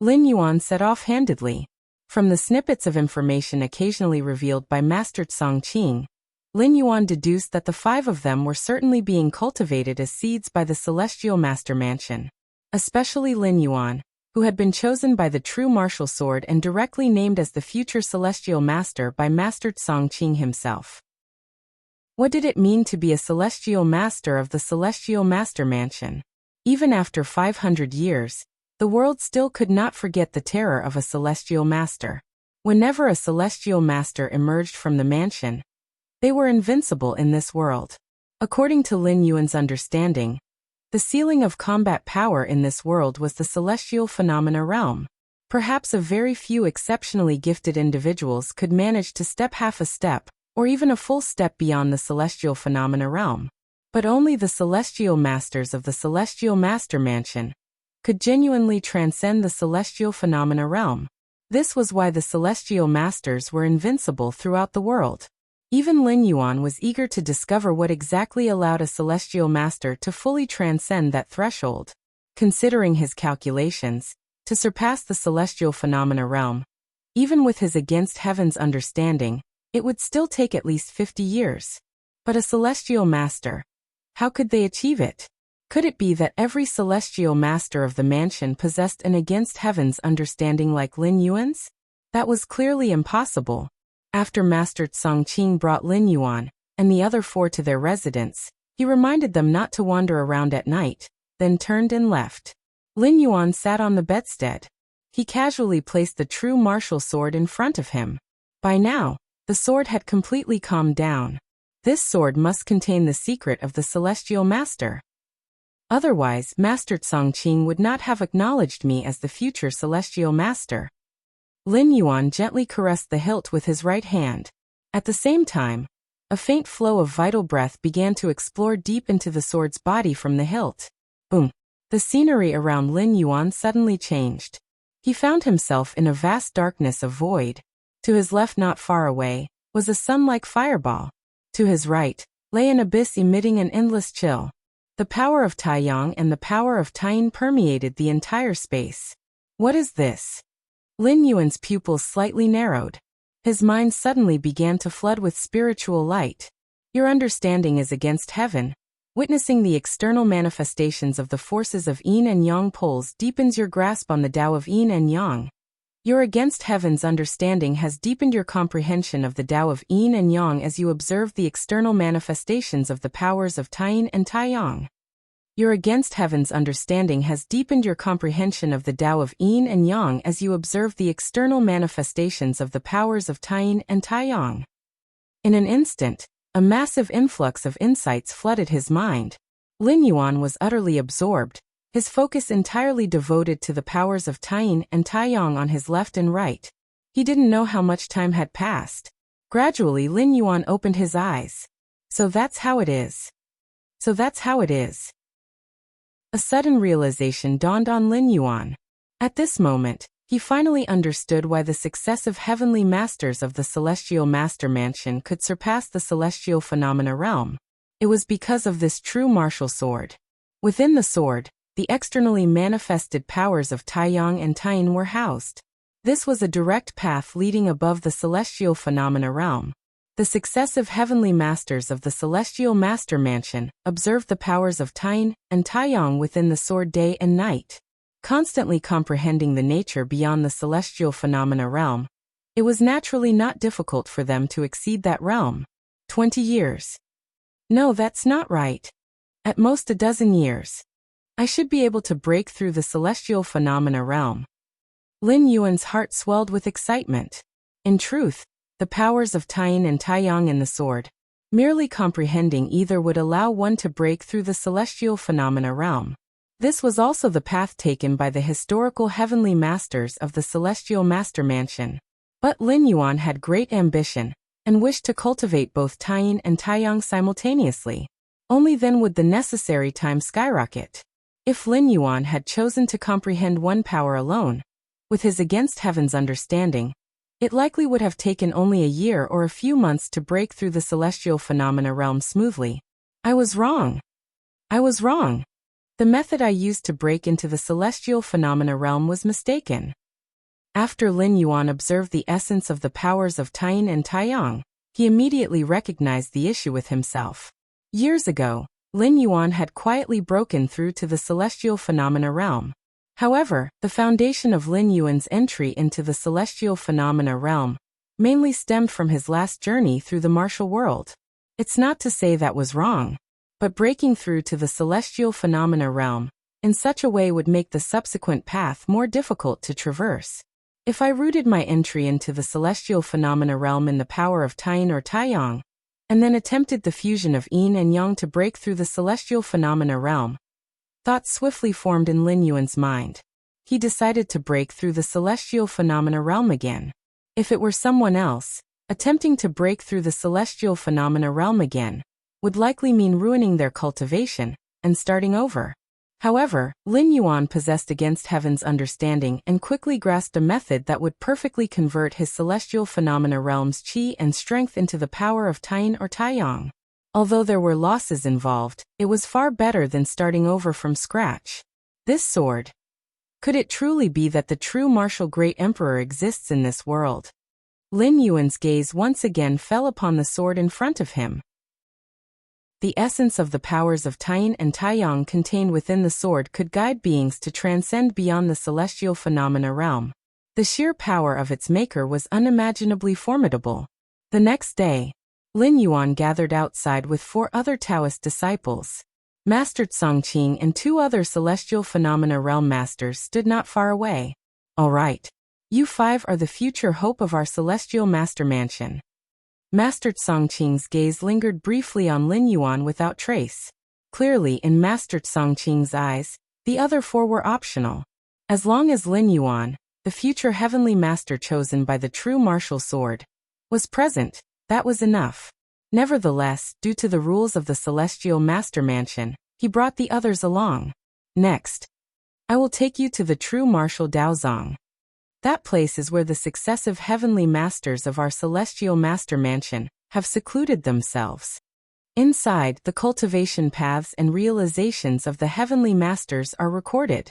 Lin Yuan said offhandedly. From the snippets of information occasionally revealed by Master Songqing, Lin Yuan deduced that the 5 of them were certainly being cultivated as seeds by the celestial master mansion. Especially Lin Yuan, who had been chosen by the true martial sword and directly named as the future celestial master by Master Songqing himself. What did it mean to be a celestial master of the celestial master mansion? Even after 500 years, the world still could not forget the terror of a celestial master. Whenever a celestial master emerged from the mansion, they were invincible in this world. According to Lin Yuan's understanding, the ceiling of combat power in this world was the celestial phenomena realm. Perhaps a very few exceptionally gifted individuals could manage to step half a step, or even a full step beyond the celestial phenomena realm. But only the celestial masters of the celestial master mansion could genuinely transcend the celestial phenomena realm. This was why the celestial masters were invincible throughout the world. Even Lin Yuan was eager to discover what exactly allowed a celestial master to fully transcend that threshold. Considering his calculations, to surpass the celestial phenomena realm, even with his against heaven's understanding, it would still take at least 50 years. But a celestial master, how could they achieve it? Could it be that every celestial master of the mansion possessed an against heaven's understanding like Lin Yuan's? That was clearly impossible. After Master Songqing brought Lin Yuan and the other 4 to their residence, he reminded them not to wander around at night, then turned and left. Lin Yuan sat on the bedstead. He casually placed the true martial sword in front of him. By now, the sword had completely calmed down. This sword must contain the secret of the celestial master. Otherwise, Master Songqing would not have acknowledged me as the future celestial master. Lin Yuan gently caressed the hilt with his right hand. At the same time, a faint flow of vital breath began to explore deep into the sword's body from the hilt. Boom! The scenery around Lin Yuan suddenly changed. He found himself in a vast darkness of void. To his left, not far away, was a sun-like fireball. To his right, lay an abyss emitting an endless chill. The power of Taiyang and the power of Taiyin permeated the entire space. What is this? Lin Yuan's pupils slightly narrowed. His mind suddenly began to flood with spiritual light. Your understanding is against heaven. Witnessing the external manifestations of the forces of yin and yang poles deepens your grasp on the Tao of yin and yang. Your against heaven's understanding has deepened your comprehension of the Tao of yin and yang as you observe the external manifestations of the powers of Taiyin and Taiyang. Your against heaven's understanding has deepened your comprehension of the Tao of yin and yang as you observe the external manifestations of the powers of Taiyin and Taiyang. In an instant, a massive influx of insights flooded his mind. Lin Yuan was utterly absorbed, his focus entirely devoted to the powers of Taiyin and Taiyang on his left and right. He didn't know how much time had passed. Gradually, Lin Yuan opened his eyes. So that's how it is. A sudden realization dawned on Lin Yuan. At this moment, he finally understood why the successive heavenly masters of the celestial master mansion could surpass the celestial phenomena realm. It was because of this true martial sword. Within the sword, the externally manifested powers of Taiyang and Taiyin were housed. This was a direct path leading above the celestial phenomena realm. The successive heavenly masters of the celestial master mansion observed the powers of Taiying and Taiyang within the sword day and night, constantly comprehending the nature beyond the celestial phenomena realm. It was naturally not difficult for them to exceed that realm. 20 years. No, that's not right. At most a dozen years. I should be able to break through the celestial phenomena realm. Lin Yuan's heart swelled with excitement. In truth, the powers of Taiying and Taiyang in the sword, merely comprehending either would allow one to break through the celestial phenomena realm. This was also the path taken by the historical heavenly masters of the celestial master mansion. But Lin Yuan had great ambition and wished to cultivate both Taiying and Taiyang simultaneously. Only then would the necessary time skyrocket. If Lin Yuan had chosen to comprehend one power alone, with his against heaven's understanding, it likely would have taken only a year or a few months to break through the celestial phenomena realm smoothly. I was wrong. I was wrong. The method I used to break into the celestial phenomena realm was mistaken. After Lin Yuan observed the essence of the powers of Taiying and Taiyang, he immediately recognized the issue with himself. Years ago, Lin Yuan had quietly broken through to the celestial phenomena realm. However, the foundation of Lin Yuan's entry into the celestial phenomena realm mainly stemmed from his last journey through the martial world. It's not to say that was wrong, but breaking through to the celestial phenomena realm in such a way would make the subsequent path more difficult to traverse. If I rooted my entry into the celestial phenomena realm in the power of Taiying or Taiyang, and then attempted the fusion of yin and yang to break through the celestial phenomena realm, thoughts swiftly formed in Lin Yuan's mind. He decided to break through the celestial phenomena realm again. If it were someone else, attempting to break through the celestial phenomena realm again would likely mean ruining their cultivation and starting over. However, Lin Yuan possessed against heaven's understanding and quickly grasped a method that would perfectly convert his celestial phenomena realm's qi and strength into the power of Taiying or Taiyang. Although there were losses involved, it was far better than starting over from scratch. This sword. Could it truly be that the true martial great emperor exists in this world? Lin Yuan's gaze once again fell upon the sword in front of him. The essence of the powers of Taiying and Taiyang contained within the sword could guide beings to transcend beyond the celestial phenomena realm. The sheer power of its maker was unimaginably formidable. The next day, Lin Yuan gathered outside with 4 other Taoist disciples. Master Songqing and 2 other celestial phenomena realm masters stood not far away. All right. You 5 are the future hope of our celestial master mansion. Master Songqing's gaze lingered briefly on Lin Yuan without trace. Clearly, in Master Songqing's eyes, the other 4 were optional. As long as Lin Yuan, the future heavenly master chosen by the true martial sword, was present, that was enough. Nevertheless, due to the rules of the celestial master mansion, he brought the others along. Next, I will take you to the true martial Daozong. That place is where the successive heavenly masters of our celestial master mansion have secluded themselves. Inside, the cultivation paths and realizations of the heavenly masters are recorded.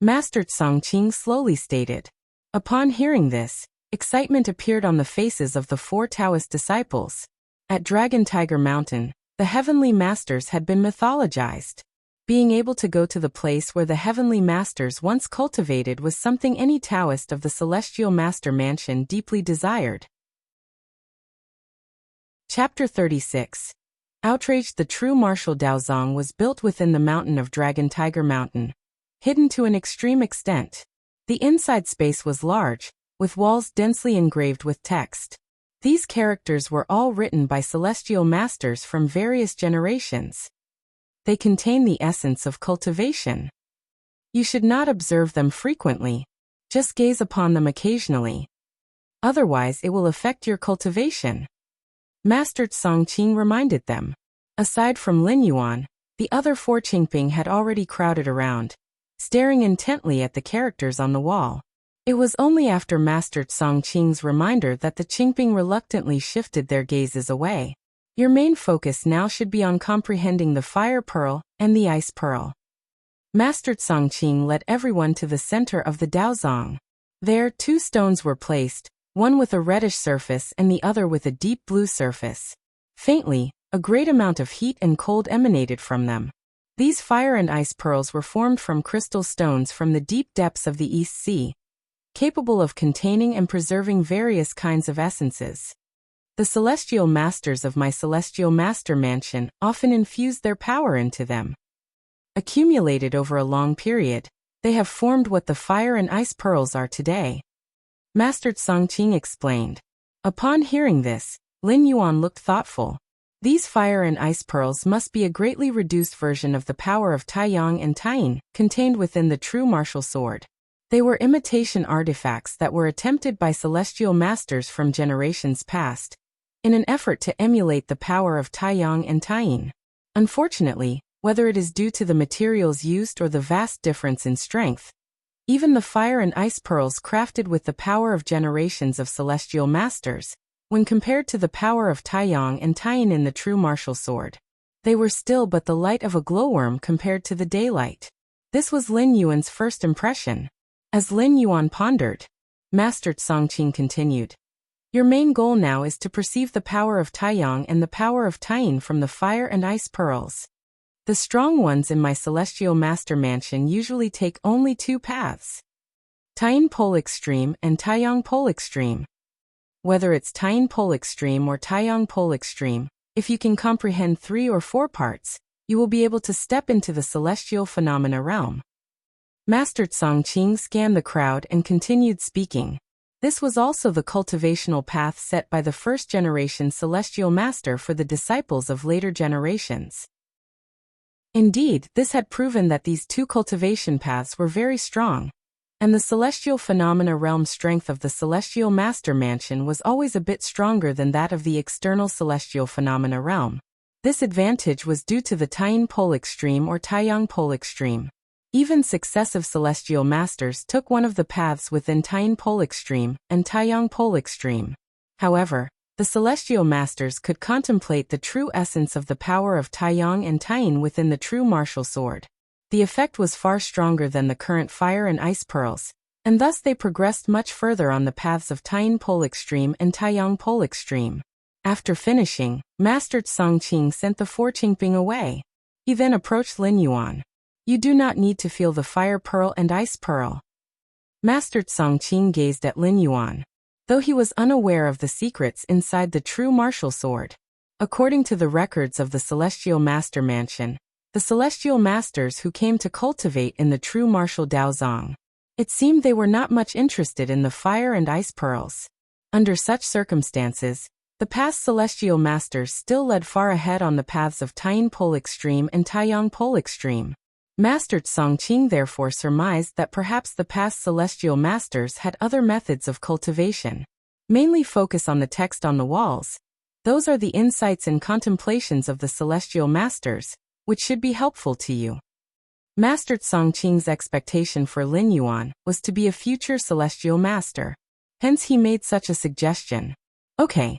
Master Songqing slowly stated. Upon hearing this, excitement appeared on the faces of the 4 Taoist disciples. At Dragon Tiger Mountain, the heavenly masters had been mythologized. Being able to go to the place where the heavenly masters once cultivated was something any Taoist of the celestial master mansion deeply desired. Chapter 36. Outraged. The true martial Daozong was built within the mountain of Dragon Tiger Mountain, hidden to an extreme extent. The inside space was large, with walls densely engraved with text. These characters were all written by celestial masters from various generations. They contain the essence of cultivation. You should not observe them frequently. Just gaze upon them occasionally. Otherwise it will affect your cultivation. Master Songqing reminded them. Aside from Lin Yuan, the other 4 Qingping had already crowded around, staring intently at the characters on the wall. It was only after Master Songqing's reminder that the Qingping reluctantly shifted their gazes away. Your main focus now should be on comprehending the fire pearl and the ice pearl. Master Songqing led everyone to the center of the Daozong. There, 2 stones were placed, one with a reddish surface and the other with a deep blue surface. Faintly, a great amount of heat and cold emanated from them. These fire and ice pearls were formed from crystal stones from the deep depths of the East Sea, capable of containing and preserving various kinds of essences. The celestial masters of my celestial master mansion often infused their power into them. Accumulated over a long period, they have formed what the fire and ice pearls are today. Master Songqing explained. Upon hearing this, Lin Yuan looked thoughtful. These fire and ice pearls must be a greatly reduced version of the power of Taiyang and Taiyin, contained within the true martial sword. They were imitation artifacts that were attempted by celestial masters from generations past, in an effort to emulate the power of Taiyang and Taiyin. Unfortunately, whether it is due to the materials used or the vast difference in strength, even the fire and ice pearls crafted with the power of generations of celestial masters, when compared to the power of Taiyang and Taiyin in the true martial sword, they were still but the light of a glowworm compared to the daylight. This was Lin Yuan's first impression. As Lin Yuan pondered, Master Songqing continued. Your main goal now is to perceive the power of Taiyang and the power of Taiyin from the fire and ice pearls. The strong ones in my celestial master mansion usually take only two paths. Taiyin Pole Extreme and Taiyang Pole Extreme. Whether it's Taiyin Pole Extreme or Taiyang Pole Extreme, if you can comprehend 3 or 4 parts, you will be able to step into the celestial phenomena realm. Master Songqing scanned the crowd and continued speaking. This was also the cultivational path set by the first-generation celestial master for the disciples of later generations. Indeed, this had proven that these two cultivation paths were very strong, and the celestial phenomena realm strength of the celestial master mansion was always a bit stronger than that of the external celestial phenomena realm. This advantage was due to the Taiyin Pole Extreme or Taiyang Pole Extreme. Even successive celestial masters took one of the paths within Taiyin Pole Extreme and Taiyang Pole Extreme. However, the celestial masters could contemplate the true essence of the power of Taiyang and Taiyin within the true martial sword. The effect was far stronger than the current fire and ice pearls, and thus they progressed much further on the paths of Taiyin Pole Extreme and Taiyang Pole Extreme. After finishing, Master Songqing sent the Forqingping away. He then approached Lin Yuan. You do not need to feel the fire pearl and ice pearl. Master Songqing gazed at Lin Yuan, though he was unaware of the secrets inside the true martial sword. According to the records of the Celestial Master Mansion, the Celestial Masters who came to cultivate in the true martial Daozong, it seemed they were not much interested in the fire and ice pearls. Under such circumstances, the past Celestial Masters still led far ahead on the paths of Taiyin Pole Extreme and Taiyang Pole Extreme. Master Songqing therefore surmised that perhaps the past celestial masters had other methods of cultivation. Mainly focus on the text on the walls. Those are the insights and contemplations of the celestial masters, which should be helpful to you. Master Songqing's expectation for Lin Yuan was to be a future celestial master. Hence he made such a suggestion. Okay.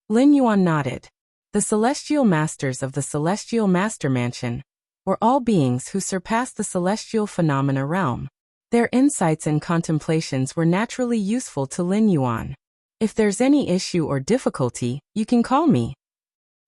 Lin Yuan nodded. The celestial masters of the Celestial Master Mansion were all beings who surpassed the celestial phenomena realm. Their insights and contemplations were naturally useful to Lin Yuan. If there's any issue or difficulty, you can call me.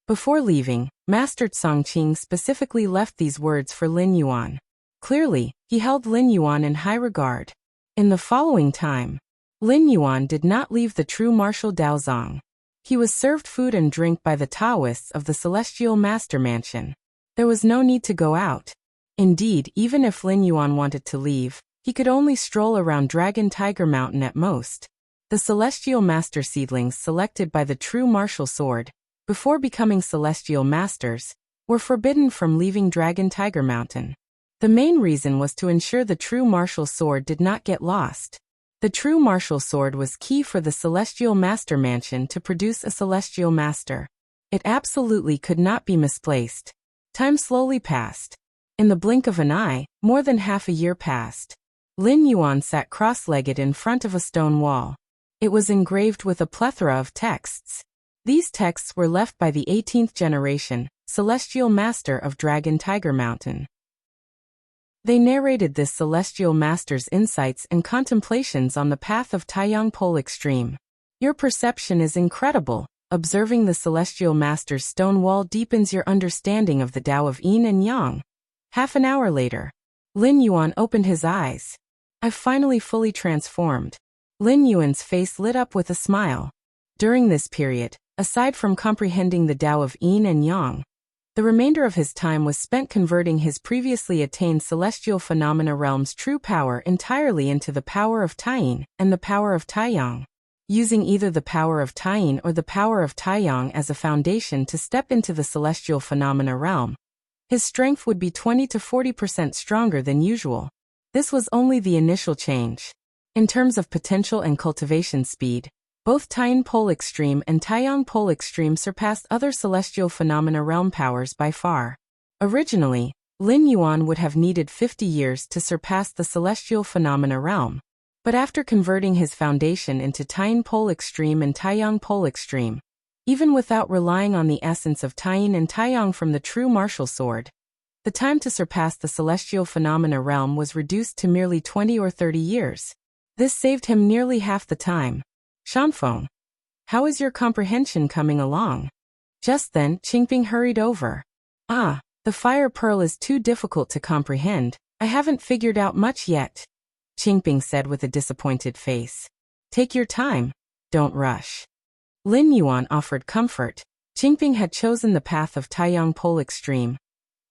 Before leaving, Master Songqing specifically left these words for Lin Yuan. Clearly, he held Lin Yuan in high regard. In the following time, Lin Yuan did not leave the true martial Daozong. He was served food and drink by the Taoists of the Celestial Master Mansion. There was no need to go out. Indeed, even if Lin Yuan wanted to leave, he could only stroll around Dragon Tiger Mountain at most. The celestial master seedlings selected by the true martial sword, before becoming celestial masters, were forbidden from leaving Dragon Tiger Mountain. The main reason was to ensure the true martial sword did not get lost. The true martial sword was key for the Celestial Master Mansion to produce a celestial master. It absolutely could not be misplaced. Time slowly passed. In the blink of an eye, more than half a year passed. Lin Yuan sat cross-legged in front of a stone wall. It was engraved with a plethora of texts. These texts were left by the 18th generation, Celestial Master of Dragon Tiger Mountain. They narrated this Celestial Master's insights and contemplations on the path of Taiyang Pole Extreme. Your perception is incredible. Observing the celestial master's stone wall deepens your understanding of the Tao of Yin and Yang. Half an hour later, Lin Yuan opened his eyes. I've finally fully transformed. Lin Yuan's face lit up with a smile. During this period, aside from comprehending the Tao of Yin and Yang, the remainder of his time was spent converting his previously attained celestial phenomena realm's true power entirely into the power of Taiyin and the power of Taiyang. Using either the power of Taiyin or the power of Taiyang as a foundation to step into the celestial phenomena realm, his strength would be 20 to 40% stronger than usual. This was only the initial change. In terms of potential and cultivation speed, both Taiyin Pole Extreme and Taiyang Pole Extreme surpassed other celestial phenomena realm powers by far. Originally, Lin Yuan would have needed 50 years to surpass the celestial phenomena realm. But after converting his foundation into Taiyin Pole Extreme and Taiyang Pole Extreme, even without relying on the essence of Taiyin and Taiyang from the true martial sword, the time to surpass the celestial phenomena realm was reduced to merely 20 or 30 years. This saved him nearly half the time. Shanfeng, how is your comprehension coming along? Just then, Qingping hurried over. Ah, the fire pearl is too difficult to comprehend. I haven't figured out much yet, Qingping said with a disappointed face. Take your time. Don't rush. Lin Yuan offered comfort. Qingping had chosen the path of Taiyang Pole Extreme,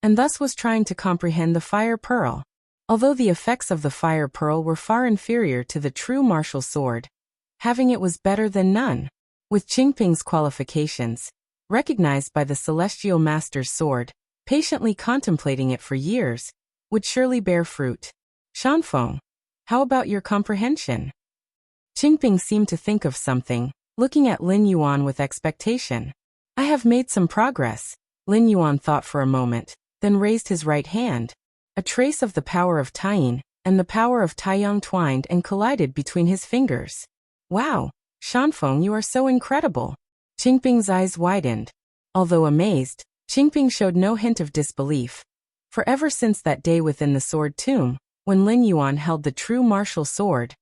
and thus was trying to comprehend the fire pearl. Although the effects of the fire pearl were far inferior to the true martial sword, having it was better than none. With Qingping's qualifications, recognized by the celestial master's sword, patiently contemplating it for years, would surely bear fruit. Shanfeng, how about your comprehension? Qingping seemed to think of something, looking at Lin Yuan with expectation. I have made some progress. Lin Yuan thought for a moment, then raised his right hand. A trace of the power of Taiyin and the power of Taiyang twined and collided between his fingers. Wow, Shanfeng, you are so incredible. Qingping's eyes widened. Although amazed, Qingping showed no hint of disbelief. For ever since that day within the sword tomb, when Lin Yuan held the true martial sword,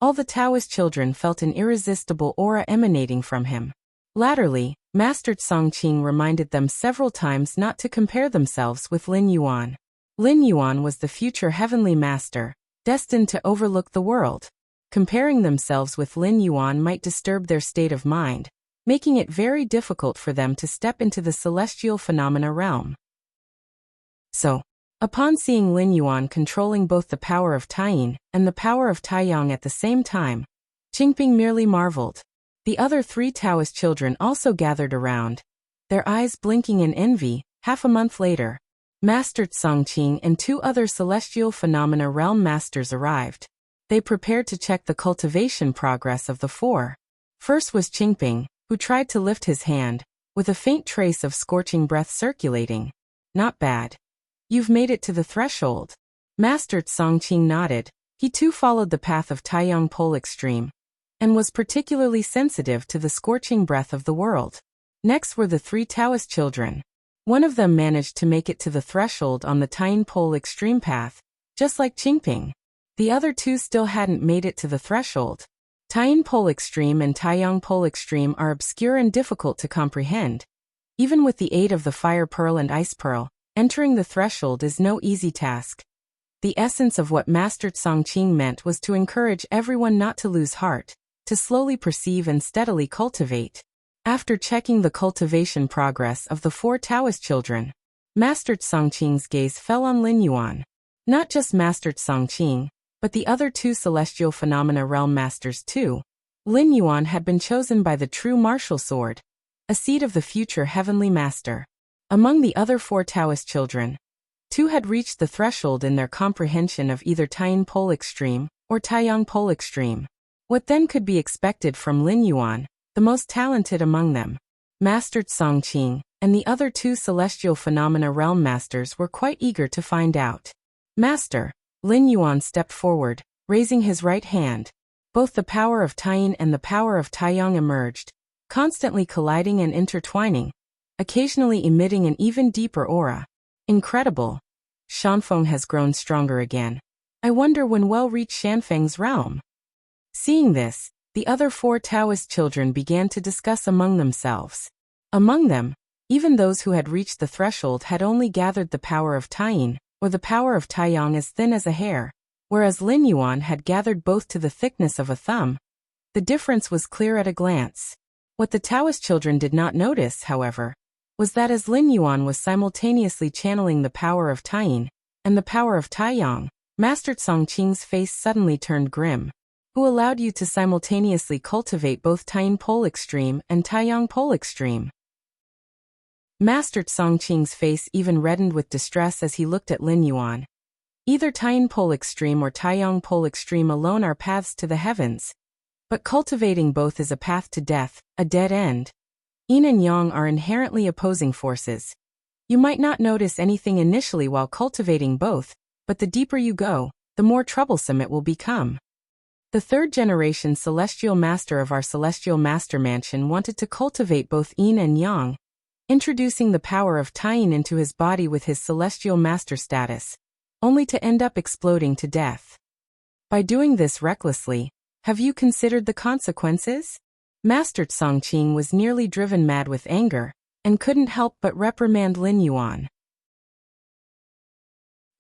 all the Taoist children felt an irresistible aura emanating from him. Latterly, Master Songqing reminded them several times not to compare themselves with Lin Yuan. Lin Yuan was the future heavenly master, destined to overlook the world. Comparing themselves with Lin Yuan might disturb their state of mind, making it very difficult for them to step into the celestial phenomena realm. So, upon seeing Lin Yuan controlling both the power of Taiyin and the power of Taiyang at the same time, Qingping merely marveled. The other three Taoist children also gathered around, their eyes blinking in envy. Half a month later, Master Songqing and two other celestial phenomena realm masters arrived. They prepared to check the cultivation progress of the four. First was Qingping, who tried to lift his hand, with a faint trace of scorching breath circulating. Not bad. You've made it to the threshold. Master Songqing nodded. He too followed the path of Taiyang Pole Extreme, and was particularly sensitive to the scorching breath of the world. Next were the three Taoist children. One of them managed to make it to the threshold on the Taiyin Pole Extreme path, just like Qingping. The other two still hadn't made it to the threshold. Taiyin Pole Extreme and Taiyang Pole Extreme are obscure and difficult to comprehend. Even with the aid of the Fire Pearl and Ice Pearl, entering the threshold is no easy task. The essence of what Master Songqing meant was to encourage everyone not to lose heart, to slowly perceive and steadily cultivate. After checking the cultivation progress of the four Taoist children, Master Songqing's gaze fell on Lin Yuan. Not just Master Songqing, but the other two celestial phenomena realm masters too. Lin Yuan had been chosen by the true martial sword, a seed of the future heavenly master. Among the other four Taoist children, two had reached the threshold in their comprehension of either Taiyin Pole Extreme or Taiyang Pole Extreme. What then could be expected from Lin Yuan, the most talented among them? Master Songqing and the other two celestial phenomena realm masters were quite eager to find out. Master, Lin Yuan stepped forward, raising his right hand. Both the power of Taiyin and the power of Taiyang emerged, constantly colliding and intertwining, occasionally emitting an even deeper aura. Incredible. Shanfeng has grown stronger again. I wonder when we'll reach Shanfeng's realm. Seeing this, the other 4 Taoist children began to discuss among themselves. Among them, even those who had reached the threshold had only gathered the power of Taiyin, or the power of Taiyang as thin as a hair, whereas Lin Yuan had gathered both to the thickness of a thumb. The difference was clear at a glance. What the Taoist children did not notice, however, was that as Lin Yuan was simultaneously channeling the power of Taiyin and the power of Taiyang, Master Songqing's face suddenly turned grim. Who allowed you to simultaneously cultivate both Taiyin pole extreme and Taiyang pole extreme? Master Songqing's face even reddened with distress as he looked at Lin Yuan. Either Taiyin pole extreme or Taiyang pole extreme alone are paths to the heavens. But cultivating both is a path to death, a dead end. Yin and Yang are inherently opposing forces. You might not notice anything initially while cultivating both, but the deeper you go, the more troublesome it will become. The 3rd generation celestial master of our celestial master mansion wanted to cultivate both Yin and Yang, introducing the power of Taiyin into his body with his celestial master status, only to end up exploding to death. By doing this recklessly, have you considered the consequences? Master Songqing was nearly driven mad with anger, and couldn't help but reprimand Lin Yuan.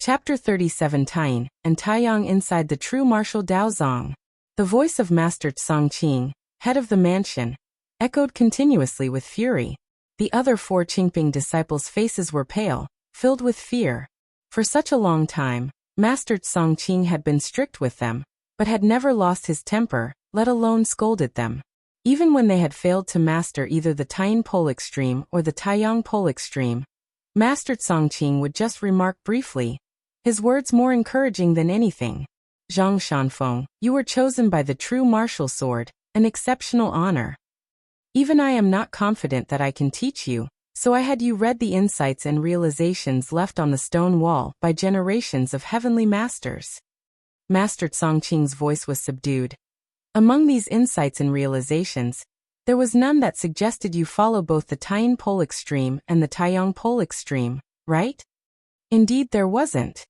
Chapter 37 Taiyin and Taiyang inside the true martial Daozong. The voice of Master Songqing, head of the mansion, echoed continuously with fury. The other 4 Qingping disciples' faces were pale, filled with fear. For such a long time, Master Songqing had been strict with them, but had never lost his temper, let alone scolded them. Even when they had failed to master either the Taiyin pole extreme or the Taiyang pole extreme, Master Songqing would just remark briefly, his words more encouraging than anything. Zhang Shanfeng, you were chosen by the true martial sword, an exceptional honor. Even I am not confident that I can teach you, so I had you read the insights and realizations left on the stone wall by generations of heavenly masters. Master Songqing's voice was subdued. Among these insights and realizations, there was none that suggested you follow both the Taiyin pole extreme and the Taiyang pole extreme, right? Indeed there wasn't.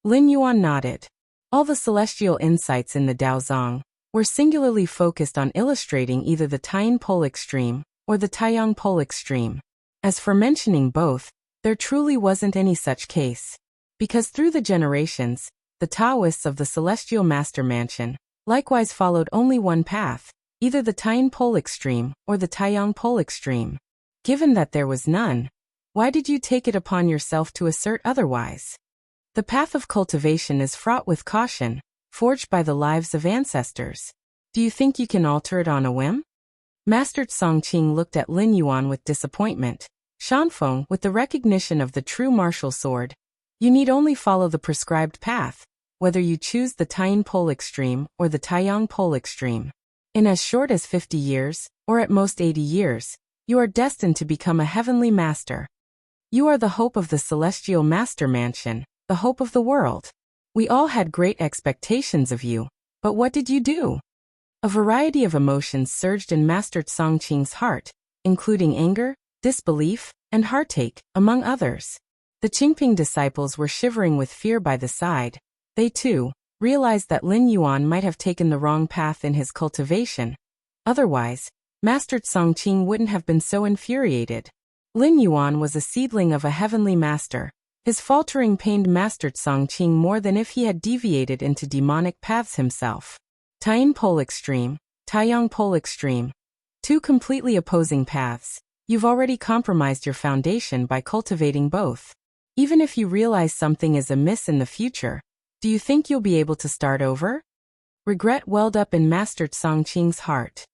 Lin Yuan nodded. All the celestial insights in the Daozong were singularly focused on illustrating either the Taiyin pole extreme or the Taiyang pole extreme. As for mentioning both, there truly wasn't any such case. Because through the generations, the Taoists of the Celestial Master Mansion likewise followed only one path, either the Taiyin pole extreme or the Taiyang pole extreme. Given that there was none, why did you take it upon yourself to assert otherwise? The path of cultivation is fraught with caution, forged by the lives of ancestors. Do you think you can alter it on a whim? Master Songqing looked at Lin Yuan with disappointment. Shanfeng, with the recognition of the true martial sword, you need only follow the prescribed path, whether you choose the Taiyin pole extreme or the Taiyang pole extreme. In as short as 50 years, or at most 80 years, you are destined to become a heavenly master. You are the hope of the celestial master mansion, the hope of the world. We all had great expectations of you, but what did you do? A variety of emotions surged in Master Songqing's heart, including anger, disbelief, and heartache, among others. The Qingping disciples were shivering with fear by the side. They, too, realized that Lin Yuan might have taken the wrong path in his cultivation. Otherwise, Master Songqing wouldn't have been so infuriated. Lin Yuan was a seedling of a heavenly master. His faltering pained Master Songqing more than if he had deviated into demonic paths himself. Taiyin pole extreme, Taiyang pole extreme. 2 completely opposing paths. You've already compromised your foundation by cultivating both. Even if you realize something is amiss in the future, do you think you'll be able to start over? Regret welled up in Master Songqing's heart.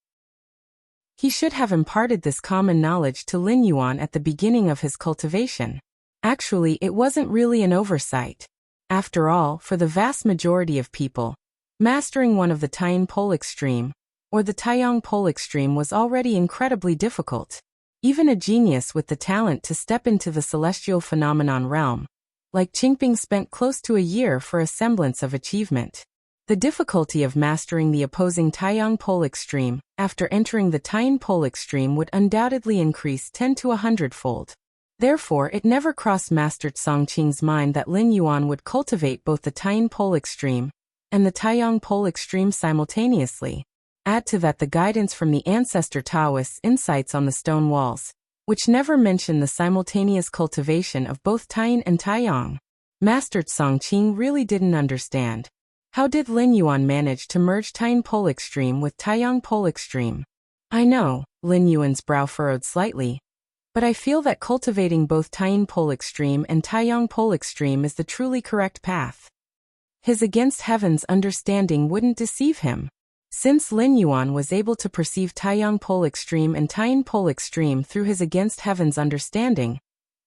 He should have imparted this common knowledge to Lin Yuan at the beginning of his cultivation. Actually, it wasn't really an oversight. After all, for the vast majority of people, mastering one of the Taiyin pole extreme or the Taiyang pole extreme was already incredibly difficult. Even a genius with the talent to step into the celestial phenomenon realm, like Qingping, spent close to a year for a semblance of achievement. The difficulty of mastering the opposing Taiyang pole extreme after entering the Taiyin pole extreme would undoubtedly increase 10 to 100-fold. Therefore, it never crossed Master Songqing's mind that Lin Yuan would cultivate both the Taiyin pole extreme and the Taiyang pole extreme simultaneously. Add to that the guidance from the ancestor Taoists' insights on the stone walls, which never mention the simultaneous cultivation of both Taiyin and Taiyang. Master Songqing really didn't understand. How did Lin Yuan manage to merge Taiyin pole extreme with Taiyang pole extreme? I know, Lin Yuan's brow furrowed slightly, but I feel that cultivating both Taiyin pole extreme and Taiyang pole extreme is the truly correct path. His against heaven's understanding wouldn't deceive him. Since Lin Yuan was able to perceive Taiyang pole extreme and Taiyin pole extreme through his against heaven's understanding,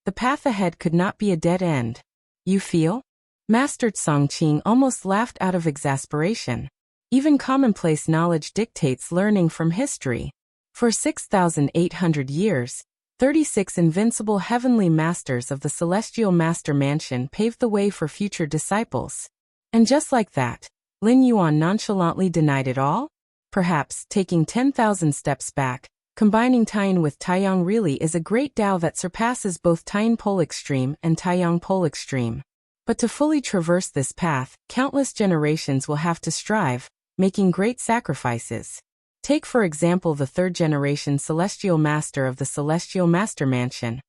the path ahead could not be a dead end. You feel? Master Songqing almost laughed out of exasperation. Even commonplace knowledge dictates learning from history. For 6,800 years, 36 invincible heavenly masters of the celestial master mansion paved the way for future disciples. And just like that, Lin Yuan nonchalantly denied it all? Perhaps, taking 10,000 steps back, combining Taiyin with Taiyang really is a great Tao that surpasses both Taiyin pole extreme and Taiyang pole extreme. But to fully traverse this path, countless generations will have to strive, making great sacrifices. Take for example the third-generation celestial master of the celestial master mansion,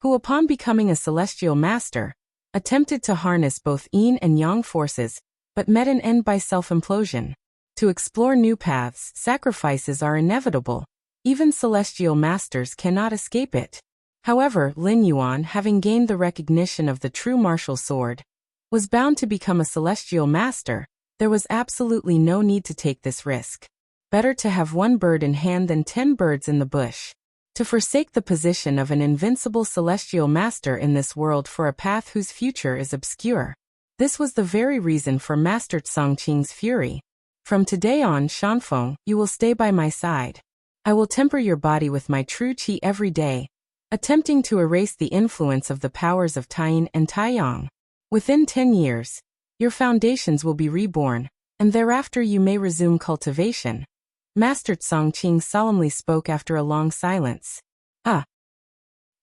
who upon becoming a celestial master, attempted to harness both yin and yang forces, but met an end by self-implosion. To explore new paths, sacrifices are inevitable. Even celestial masters cannot escape it. However, Lin Yuan, having gained the recognition of the true martial sword, was bound to become a celestial master. There was absolutely no need to take this risk. Better to have one bird in hand than 10 birds in the bush. To forsake the position of an invincible celestial master in this world for a path whose future is obscure. This was the very reason for Master Songqing's fury. From today on, Shanfeng, you will stay by my side. I will temper your body with my true qi every day, attempting to erase the influence of the powers of Taiyin and Taiyang. Within 10 years, your foundations will be reborn, and thereafter you may resume cultivation. Master Songqing solemnly spoke after a long silence. Ah!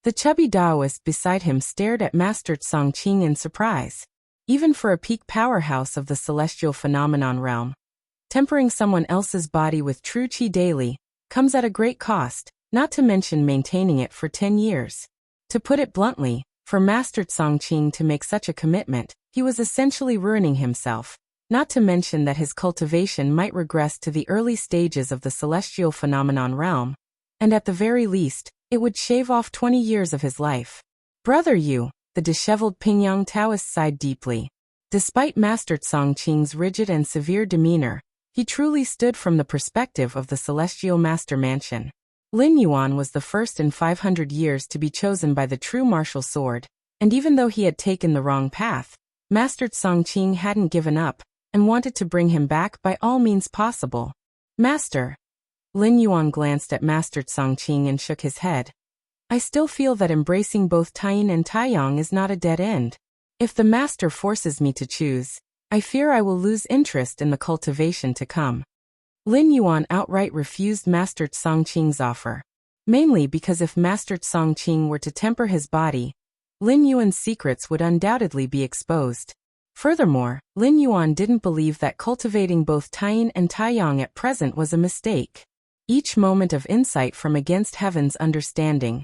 The chubby Taoist beside him stared at Master Songqing in surprise. Even for a peak powerhouse of the celestial phenomenon realm, tempering someone else's body with true qi daily comes at a great cost, not to mention maintaining it for 10 years. To put it bluntly, for Master Songqing to make such a commitment, he was essentially ruining himself. Not to mention that his cultivation might regress to the early stages of the celestial phenomenon realm, and at the very least, it would shave off 20 years of his life. Brother you, the disheveled Pingyang Taoist sighed deeply. Despite Master Songqing's rigid and severe demeanor, he truly stood from the perspective of the celestial master mansion. Lin Yuan was the first in 500 years to be chosen by the true martial sword, and even though he had taken the wrong path, Master Songqing hadn't given up, and wanted to bring him back by all means possible. Master. Lin Yuan glanced at Master Songqing and shook his head. I still feel that embracing both Taiyin and Taiyang is not a dead end. If the master forces me to choose, I fear I will lose interest in the cultivation to come. Lin Yuan outright refused Master Songqing's offer. Mainly because if Master Songqing were to temper his body, Lin Yuan's secrets would undoubtedly be exposed. Furthermore, Lin Yuan didn't believe that cultivating both Taiyin and Taiyang at present was a mistake. Each moment of insight from against heaven's understanding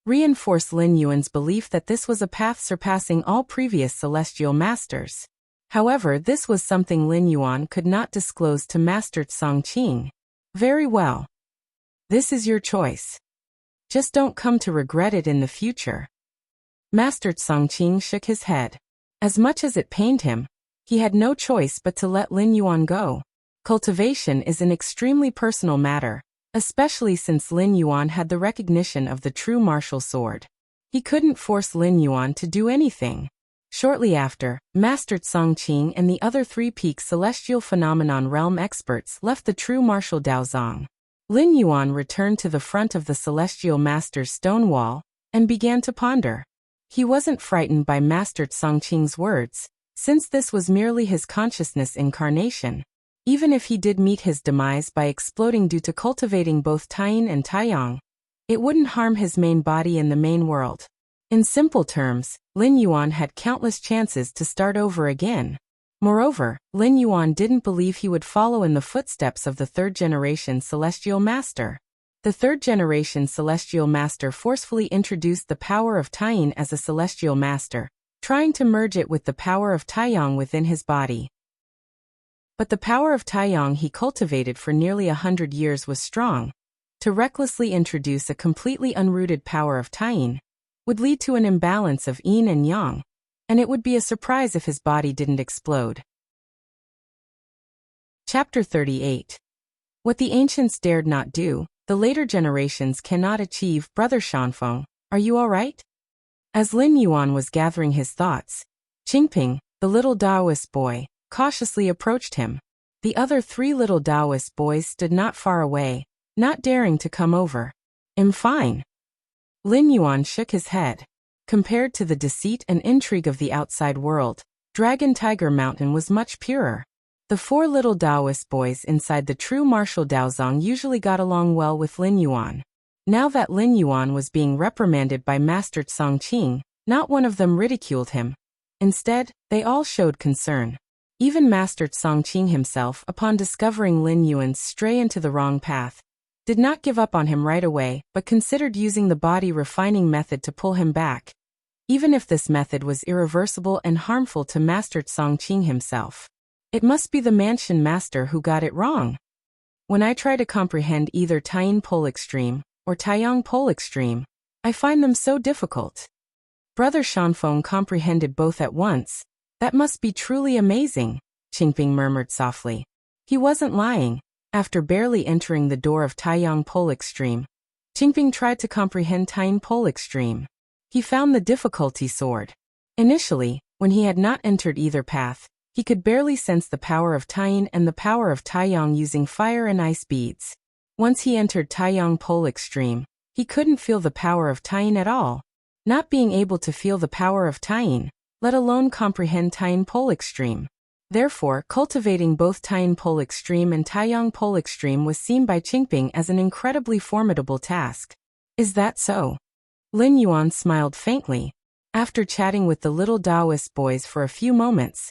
reinforced Lin Yuan's belief that this was a path surpassing all previous celestial masters. However, this was something Lin Yuan could not disclose to Master Songqing. Very well. This is your choice. Just don't come to regret it in the future. Master Songqing shook his head. As much as it pained him, he had no choice but to let Lin Yuan go. Cultivation is an extremely personal matter, especially since Lin Yuan had the recognition of the true martial sword. He couldn't force Lin Yuan to do anything. Shortly after, Master Songqing and the other three-peak celestial phenomenon realm experts left the true martial Daozong. Lin Yuan returned to the front of the celestial master's stone wall and began to ponder. He wasn't frightened by Master Songqing's words, since this was merely his consciousness incarnation. Even if he did meet his demise by exploding due to cultivating both Taiyin and Taiyang, it wouldn't harm his main body in the main world. In simple terms, Lin Yuan had countless chances to start over again. Moreover, Lin Yuan didn't believe he would follow in the footsteps of the third-generation Celestial Master. The third-generation Celestial Master forcefully introduced the power of Taiyin as a Celestial Master, trying to merge it with the power of Taiyang within his body. But the power of Taiyang he cultivated for nearly 100 years was strong. To recklessly introduce a completely unrooted power of Taiyin would lead to an imbalance of yin and yang, and it would be a surprise if his body didn't explode. Chapter 38. What the ancients dared not do, the later generations cannot achieve. Brother Shanfeng, are you all right? As Lin Yuan was gathering his thoughts, Qingping, the little Taoist boy, cautiously approached him. The other 3 little Taoist boys stood not far away, not daring to come over. I'm fine. Lin Yuan shook his head. Compared to the deceit and intrigue of the outside world, Dragon Tiger Mountain was much purer. The 4 little Taoist boys inside the true martial Daozong usually got along well with Lin Yuan. Now that Lin Yuan was being reprimanded by Master Tsongqing, not one of them ridiculed him. Instead, they all showed concern. Even Master Tsongqing himself, upon discovering Lin Yuan's stray into the wrong path, did not give up on him right away, but considered using the body refining method to pull him back, even if this method was irreversible and harmful to Master Tsongqing himself. It must be the Mansion Master who got it wrong. When I try to comprehend either Taiyin Pole Extreme or Taiyang Pole Extreme, I find them so difficult. Brother Shanfeng comprehended both at once. That must be truly amazing, Qingping murmured softly. He wasn't lying. After barely entering the door of Taiyang Pole Extreme, Qingping tried to comprehend Taiyin Pole Extreme. He found the difficulty soared. Initially, when he had not entered either path, he could barely sense the power of Taiyin and the power of Taiyang using fire and ice beads. Once he entered Taiyang Pole Extreme, he couldn't feel the power of Taiyin at all. Not being able to feel the power of Taiyin, let alone comprehend Taiyin Pole Extreme. Therefore, cultivating both Taiyin Pole Extreme and Taiyang Pole Extreme was seen by Qingping as an incredibly formidable task. Is that so? Lin Yuan smiled faintly. After chatting with the little Taoist boys for a few moments,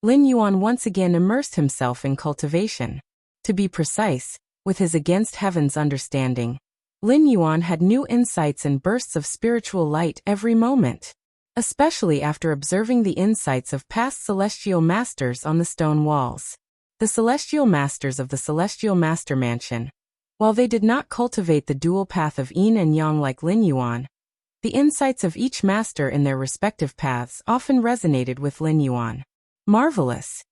Lin Yuan once again immersed himself in cultivation. To be precise, with his against heaven's understanding, Lin Yuan had new insights and bursts of spiritual light every moment, especially after observing the insights of past celestial masters on the stone walls. The celestial masters of the Celestial Master Mansion, while they did not cultivate the dual path of yin and yang like Lin Yuan, the insights of each master in their respective paths often resonated with Lin Yuan. Marvelous.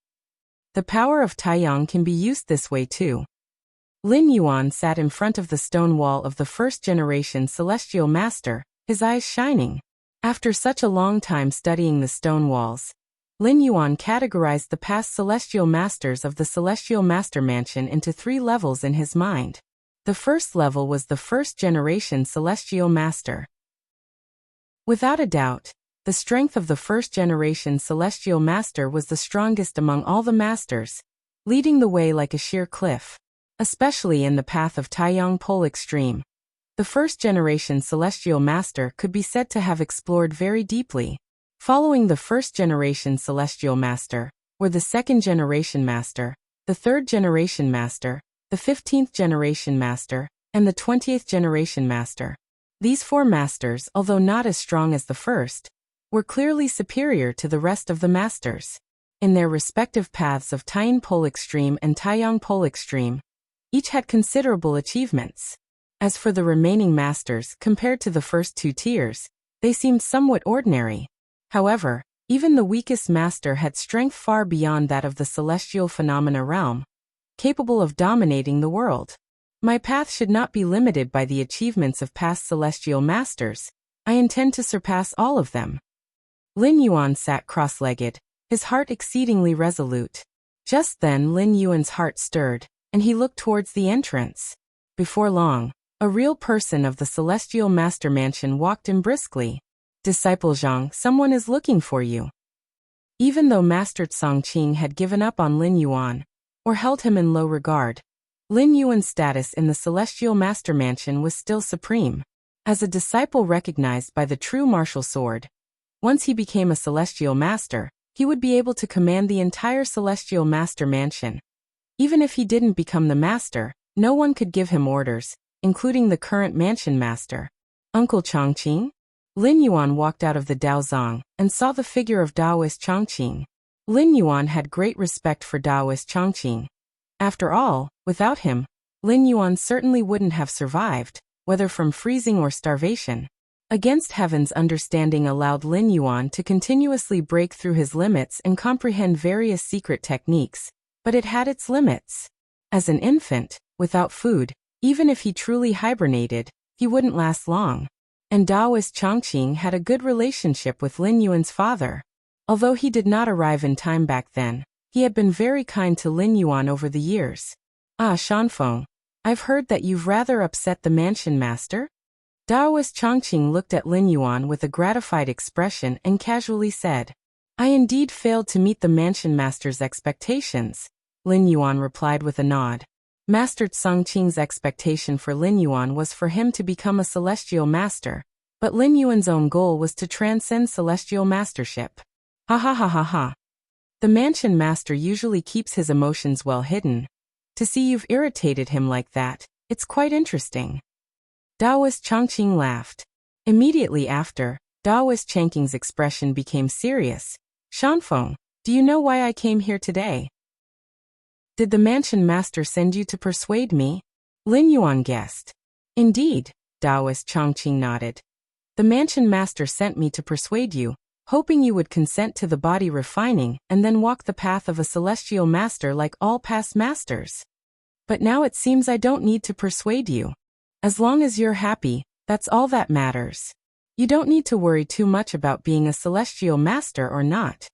The power of Taiyang can be used this way too. Lin Yuan sat in front of the stone wall of the first-generation Celestial Master, his eyes shining. After such a long time studying the stone walls, Lin Yuan categorized the past Celestial Masters of the Celestial Master Mansion into 3 levels in his mind. The first level was the first-generation Celestial Master. Without a doubt, the strength of the first-generation Celestial Master was the strongest among all the masters, leading the way like a sheer cliff, especially in the path of Taiyang Pole Extreme. The first-generation Celestial Master could be said to have explored very deeply. Following the first-generation Celestial Master were the second-generation Master, the third-generation Master, the 15th-generation Master, and the 20th-generation Master. These 4 masters, although not as strong as the first, were clearly superior to the rest of the masters. In their respective paths of Taiyin Pole Extreme and Taiyang Pole Extreme, each had considerable achievements. As for the remaining masters, compared to the first 2 tiers, they seemed somewhat ordinary. However, even the weakest master had strength far beyond that of the celestial phenomena realm, capable of dominating the world. My path should not be limited by the achievements of past celestial masters. I intend to surpass all of them. Lin Yuan sat cross-legged, his heart exceedingly resolute. Just then Lin Yuan's heart stirred, and he looked towards the entrance. Before long, a real person of the Celestial Master Mansion walked in briskly. Disciple Zhang, someone is looking for you. Even though Master Tsongqing had given up on Lin Yuan, or held him in low regard, Lin Yuan's status in the Celestial Master Mansion was still supreme. As a disciple recognized by the true martial sword, once he became a Celestial Master, he would be able to command the entire Celestial Master Mansion. Even if he didn't become the master, no one could give him orders, including the current mansion master. Uncle Chongqing? Lin Yuan walked out of the Daozong and saw the figure of Daoist Chongqing. Lin Yuan had great respect for Daoist Chongqing. After all, without him, Lin Yuan certainly wouldn't have survived, whether from freezing or starvation. Against Heaven's understanding allowed Lin Yuan to continuously break through his limits and comprehend various secret techniques, but it had its limits. As an infant, without food, even if he truly hibernated, he wouldn't last long. And Daoist Chongqing had a good relationship with Lin Yuan's father. Although he did not arrive in time back then, he had been very kind to Lin Yuan over the years. Ah, Shanfeng, I've heard that you've rather upset the mansion master? Daoist Chongqing looked at Lin Yuan with a gratified expression and casually said, I indeed failed to meet the mansion master's expectations. Lin Yuan replied with a nod. Master Chongqing's expectation for Lin Yuan was for him to become a celestial master, but Lin Yuan's own goal was to transcend celestial mastership. Ha ha ha ha ha. The mansion master usually keeps his emotions well hidden. To see you've irritated him like that, it's quite interesting. Daoist Chongqing laughed. Immediately after, Daoist Chongqing's expression became serious. Shanfeng, do you know why I came here today? Did the mansion master send you to persuade me? Lin Yuan guessed. Indeed, Daoist Chongqing nodded. The mansion master sent me to persuade you, hoping you would consent to the body refining and then walk the path of a celestial master like all past masters. But now it seems I don't need to persuade you. As long as you're happy, that's all that matters. You don't need to worry too much about being a celestial master or not.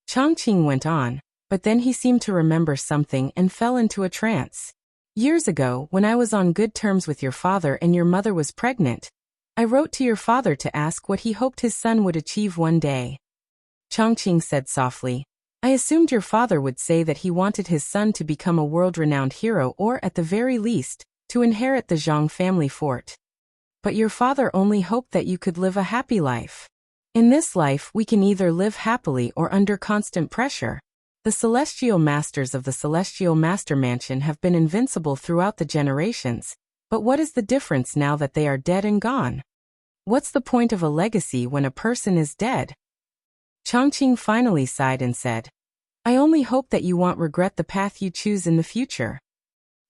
Chongqing went on, but then he seemed to remember something and fell into a trance. Years ago, when I was on good terms with your father and your mother was pregnant, I wrote to your father to ask what he hoped his son would achieve one day. Chongqing said softly, I assumed your father would say that he wanted his son to become a world-renowned hero or, at the very least, to inherit the Zhang family fort. But your father only hoped that you could live a happy life. In this life we can either live happily or under constant pressure. The celestial masters of the Celestial Master Mansion have been invincible throughout the generations, but what is the difference now that they are dead and gone? What's the point of a legacy when a person is dead? Chongqing finally sighed and said, I only hope that you won't regret the path you choose in the future.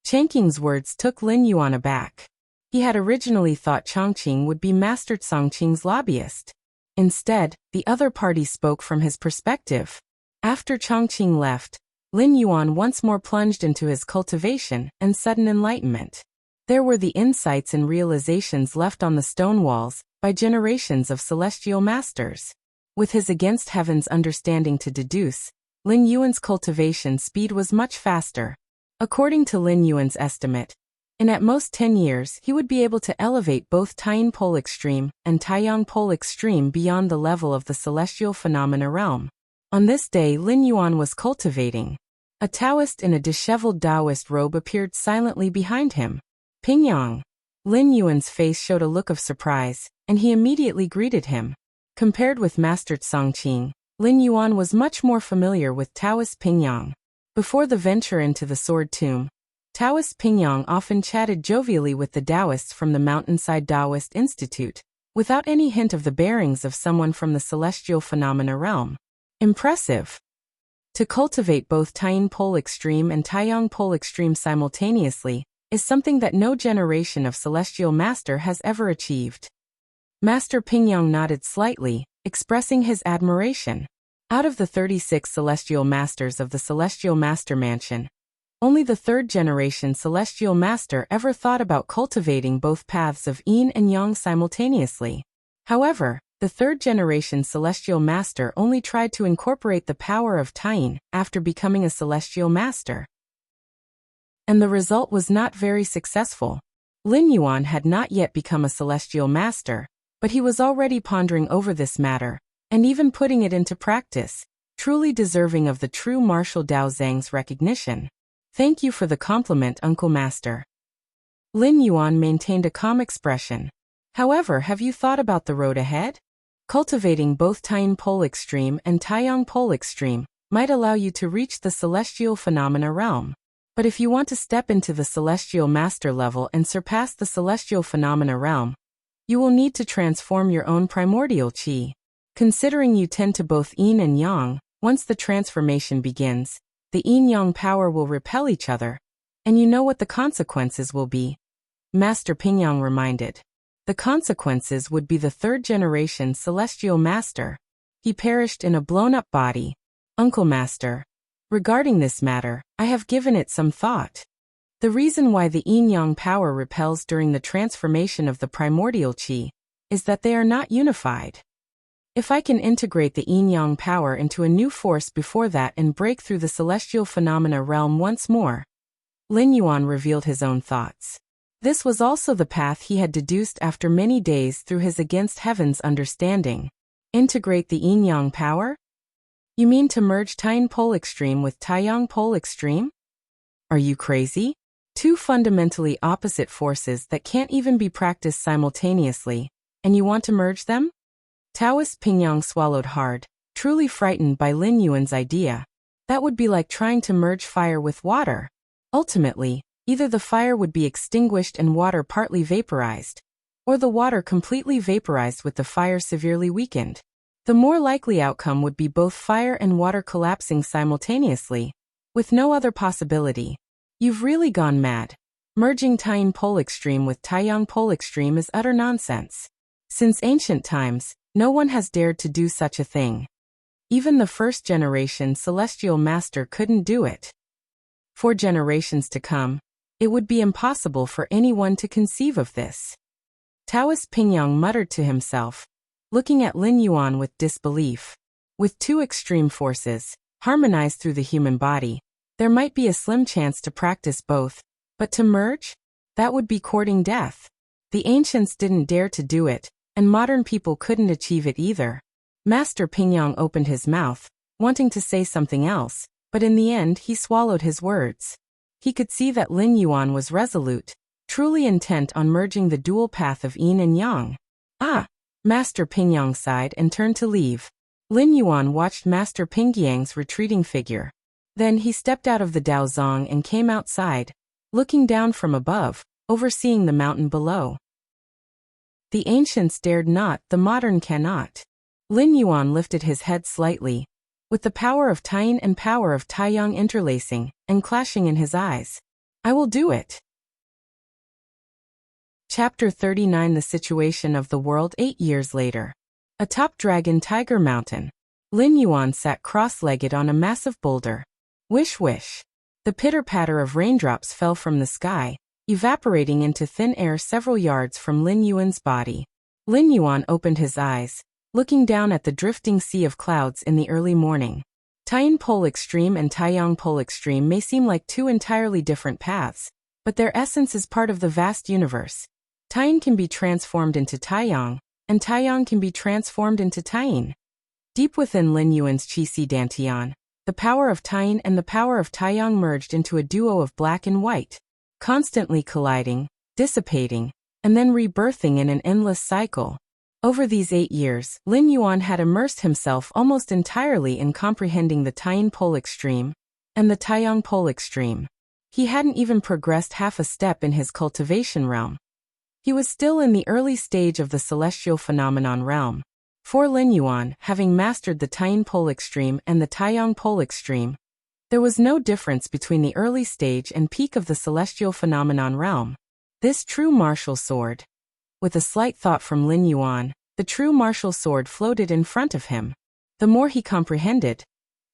Chongqing's words took Lin Yuan aback. He had originally thought Chongqing would be Master Chongqing's lobbyist. Instead, the other party spoke from his perspective. After Chongqing left, Lin Yuan once more plunged into his cultivation and sudden enlightenment. There were the insights and realizations left on the stone walls by generations of celestial masters. With his against heaven's understanding to deduce, Lin Yuan's cultivation speed was much faster. According to Lin Yuan's estimate, in at most 10 years he would be able to elevate both Taiyin Pole Extreme and Taiyang Pole Extreme beyond the level of the celestial phenomena realm. On this day Lin Yuan was cultivating. A Taoist in a disheveled Taoist robe appeared silently behind him. Pingyang. Lin Yuan's face showed a look of surprise, and he immediately greeted him. Compared with Master Chongqing, Lin Yuan was much more familiar with Taoist Pingyang. Before the venture into the Sword Tomb, Taoist Pingyang often chatted jovially with the Taoists from the Mountainside Taoist Institute, without any hint of the bearings of someone from the celestial phenomena realm. Impressive. To cultivate both Taiyin Pole Extreme and Taiyang Pole Extreme simultaneously is something that no generation of celestial master has ever achieved. Master Pingyang nodded slightly, expressing his admiration. Out of the 36 celestial masters of the Celestial Master Mansion, only the third-generation celestial master ever thought about cultivating both paths of yin and yang simultaneously. However, the third-generation celestial master only tried to incorporate the power of Taiyin after becoming a celestial master. And the result was not very successful. Lin Yuan had not yet become a celestial master, but he was already pondering over this matter, and even putting it into practice, truly deserving of the true Martial Dao Zhang's recognition. Thank you for the compliment, Uncle Master. Lin Yuan maintained a calm expression. However, have you thought about the road ahead? Cultivating both Taiyin pole extreme and Taiyang pole extreme might allow you to reach the celestial phenomena realm. But if you want to step into the celestial master level and surpass the celestial phenomena realm, you will need to transform your own primordial qi. Considering you tend to both yin and yang, once the transformation begins, the yin-yang power will repel each other, and you know what the consequences will be. Master Pingyang reminded. The consequences would be the third-generation celestial master. He perished in a blown-up body. Uncle Master, regarding this matter, I have given it some thought. The reason why the yin-yang power repels during the transformation of the primordial qi is that they are not unified. If I can integrate the yin-yang power into a new force before that and break through the celestial phenomena realm once more. Lin Yuan revealed his own thoughts. This was also the path he had deduced after many days through his against heaven's understanding. Integrate the yin-yang power? You mean to merge Taiyin pole extreme with Taiyang pole extreme? Are you crazy? Two fundamentally opposite forces that can't even be practiced simultaneously, and you want to merge them? Taoist Pingyang swallowed hard, truly frightened by Lin Yuan's idea. That would be like trying to merge fire with water. Ultimately, either the fire would be extinguished and water partly vaporized, or the water completely vaporized with the fire severely weakened. The more likely outcome would be both fire and water collapsing simultaneously, with no other possibility. You've really gone mad. Merging Taiyin pole extreme with Taiyang pole extreme is utter nonsense. Since ancient times, no one has dared to do such a thing. Even the first-generation celestial master couldn't do it. For generations to come, it would be impossible for anyone to conceive of this. Taoist Pingyang muttered to himself, looking at Lin Yuan with disbelief. With two extreme forces, harmonized through the human body, there might be a slim chance to practice both, but to merge? That would be courting death. The ancients didn't dare to do it, and modern people couldn't achieve it either. Master Pingyang opened his mouth, wanting to say something else, but in the end he swallowed his words. He could see that Lin Yuan was resolute, truly intent on merging the dual path of yin and yang. Ah! Master Pingyang sighed and turned to leave. Lin Yuan watched Master Pingyang's retreating figure. Then he stepped out of the Daozong and came outside, looking down from above, overseeing the mountain below. The ancients dared not, the modern cannot. Lin Yuan lifted his head slightly, with the power of Taiyin and power of Taiyang interlacing and clashing in his eyes. I will do it. Chapter 39 The Situation of the World 8 years later. Atop Dragon Tiger Mountain, Lin Yuan sat cross-legged on a massive boulder. Wish wish. The pitter-patter of raindrops fell from the sky, evaporating into thin air several yards from Lin Yuan's body. Lin Yuan opened his eyes, looking down at the drifting sea of clouds in the early morning. Taiyin pole extreme and Taiyang pole extreme may seem like two entirely different paths, but their essence is part of the vast universe. Taiyin can be transformed into Taiyang, and Taiyang can be transformed into Taiyin. Deep within Lin Yuan's Qi Dantian, the power of Taiyin and the power of Taiyang merged into a duo of black and white, constantly colliding, dissipating, and then rebirthing in an endless cycle. Over these 8 years, Lin Yuan had immersed himself almost entirely in comprehending the Taiyin pole extreme and the Taiyang pole extreme. He hadn't even progressed half a step in his cultivation realm. He was still in the early stage of the celestial phenomenon realm. For Lin Yuan, having mastered the Taiyin pole extreme and the Taiyang pole extreme, there was no difference between the early stage and peak of the celestial phenomenon realm. This true martial sword. With a slight thought from Lin Yuan, the true martial sword floated in front of him. The more he comprehended,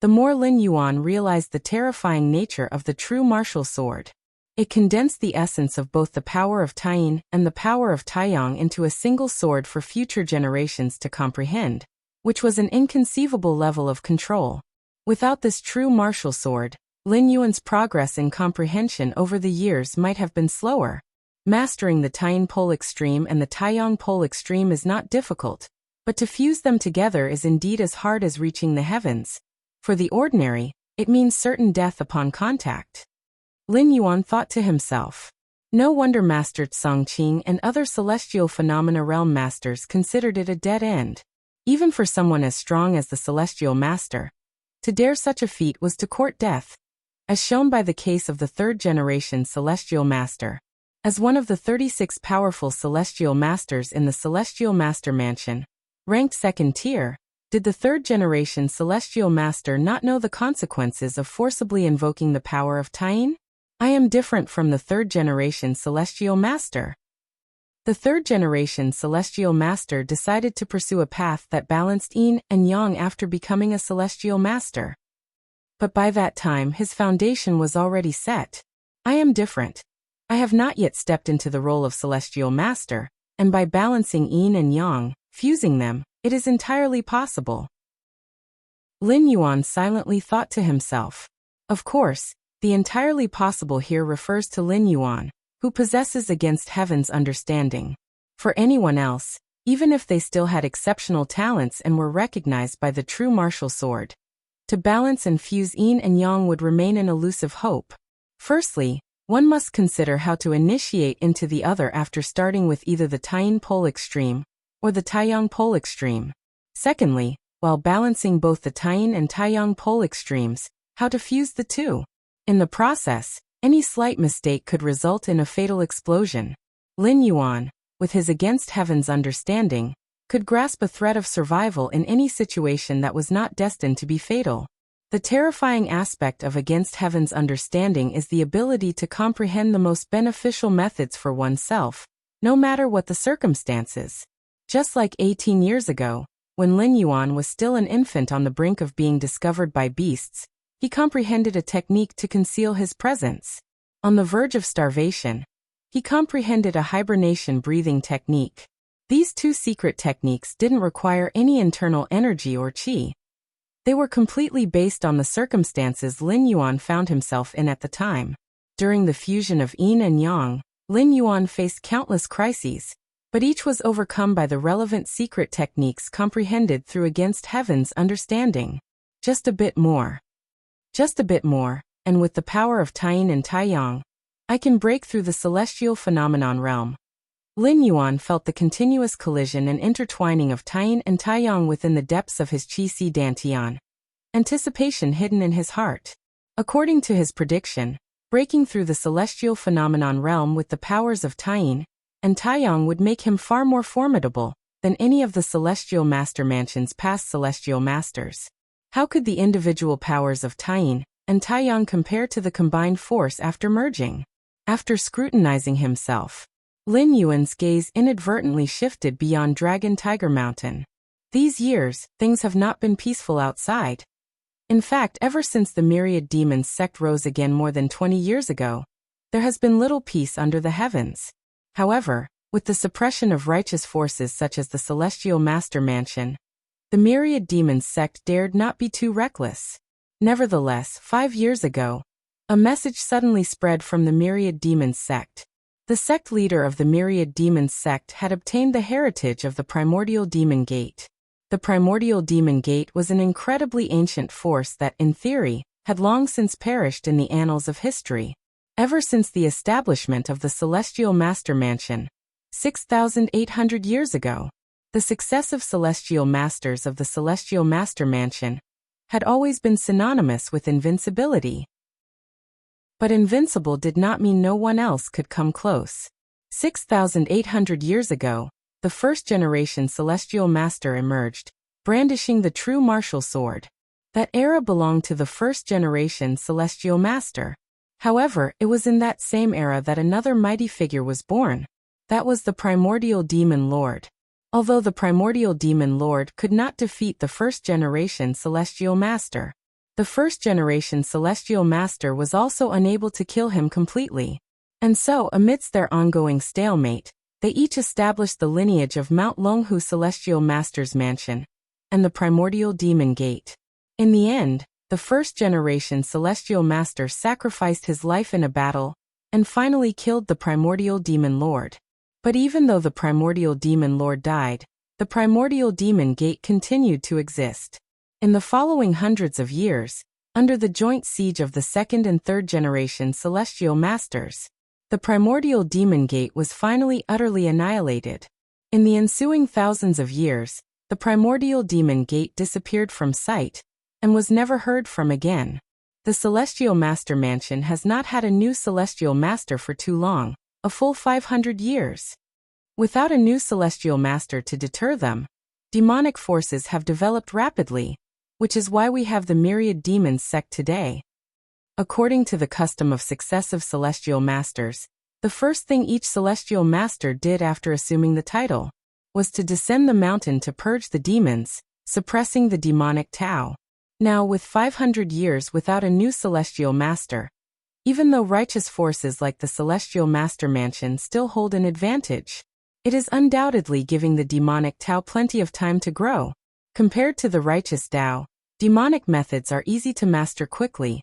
the more Lin Yuan realized the terrifying nature of the true martial sword. It condensed the essence of both the power of Taiyin and the power of Taiyang into a single sword for future generations to comprehend, which was an inconceivable level of control. Without this true martial sword, Lin Yuan's progress in comprehension over the years might have been slower. Mastering the Taiyin pole extreme and the Taiyang pole extreme is not difficult, but to fuse them together is indeed as hard as reaching the heavens. For the ordinary, it means certain death upon contact. Lin Yuan thought to himself. No wonder Master Tsang Qing and other celestial phenomena realm masters considered it a dead end. Even for someone as strong as the Celestial Master, to dare such a feat was to court death, as shown by the case of the third-generation Celestial Master. As one of the 36 powerful Celestial Masters in the Celestial Master Mansion, ranked second tier, did the third-generation Celestial Master not know the consequences of forcibly invoking the power of Tying? I am different from the third-generation Celestial Master. The third-generation Celestial Master decided to pursue a path that balanced yin and yang after becoming a Celestial Master. But by that time his foundation was already set. I am different. I have not yet stepped into the role of Celestial Master, and by balancing yin and yang, fusing them, it is entirely possible. Lin Yuan silently thought to himself. Of course, the entirely possible here refers to Lin Yuan, who possesses against heaven's understanding. For anyone else, even if they still had exceptional talents and were recognized by the true martial sword, to balance and fuse yin and yang would remain an elusive hope. Firstly, one must consider how to initiate into the other after starting with either the Taiyin pole extreme or the Taiyang pole extreme. Secondly, while balancing both the Taiyin and Taiyang pole extremes, how to fuse the two. In the process, any slight mistake could result in a fatal explosion. Lin Yuan, with his against heaven's understanding, could grasp a threat of survival in any situation that was not destined to be fatal. The terrifying aspect of against heaven's understanding is the ability to comprehend the most beneficial methods for oneself, no matter what the circumstances. Just like 18 years ago, when Lin Yuan was still an infant on the brink of being discovered by beasts, he comprehended a technique to conceal his presence. On the verge of starvation, he comprehended a hibernation breathing technique. These two secret techniques didn't require any internal energy or qi. They were completely based on the circumstances Lin Yuan found himself in at the time. During the fusion of yin and yang, Lin Yuan faced countless crises, but each was overcome by the relevant secret techniques comprehended through against heaven's understanding. Just a bit more. Just a bit more, and with the power of Taiyin and Taiyang, I can break through the celestial phenomenon realm. Lin Yuan felt the continuous collision and intertwining of Taiyin and Taiyang within the depths of his Qi Dantian. Anticipation hidden in his heart. According to his prediction, breaking through the celestial phenomenon realm with the powers of Taiyin and Taiyang would make him far more formidable than any of the Celestial Master Mansion's past Celestial Masters. How could the individual powers of Taiyin and Taiyang compare to the combined force after merging? After scrutinizing himself, Lin Yuan's gaze inadvertently shifted beyond Dragon Tiger Mountain. These years, things have not been peaceful outside. In fact, ever since the Myriad Demons sect rose again more than 20 years ago, there has been little peace under the heavens. However, with the suppression of righteous forces such as the Celestial Master Mansion, the Myriad Demons sect dared not be too reckless. Nevertheless, 5 years ago, a message suddenly spread from the Myriad Demons sect. The sect leader of the Myriad Demons sect had obtained the heritage of the Primordial Demon Gate. The Primordial Demon Gate was an incredibly ancient force that, in theory, had long since perished in the annals of history. Ever since the establishment of the Celestial Master Mansion, 6,800 years ago, the successive Celestial Masters of the Celestial Master Mansion had always been synonymous with invincibility. But invincible did not mean no one else could come close. 6,800 years ago, the first-generation Celestial Master emerged, brandishing the true martial sword. That era belonged to the first-generation Celestial Master. However, it was in that same era that another mighty figure was born. That was the Primordial Demon Lord. Although the Primordial Demon Lord could not defeat the first-generation Celestial Master, the first-generation Celestial Master was also unable to kill him completely. And so, amidst their ongoing stalemate, they each established the lineage of Mount Longhu Celestial Master's Mansion and the Primordial Demon Gate. In the end, the first-generation Celestial Master sacrificed his life in a battle and finally killed the Primordial Demon Lord. But even though the Primordial Demon Lord died, the Primordial Demon Gate continued to exist. In the following hundreds of years, under the joint siege of the second and third generation Celestial Masters, the Primordial Demon Gate was finally utterly annihilated. In the ensuing thousands of years, the primordial demon gate disappeared from sight and was never heard from again. The Celestial Master Mansion has not had a new Celestial Master for too long, a full 500 years. Without a new Celestial Master to deter them, demonic forces have developed rapidly, which is why we have the myriad demons sect today. According to the custom of successive Celestial Masters, the first thing each Celestial Master did after assuming the title was to descend the mountain to purge the demons, suppressing the demonic Tao. Now, with 500 years without a new Celestial Master, even though righteous forces like the Celestial Master Mansion still hold an advantage, it is undoubtedly giving the demonic Tao plenty of time to grow. Compared to the righteous Tao, demonic methods are easy to master quickly,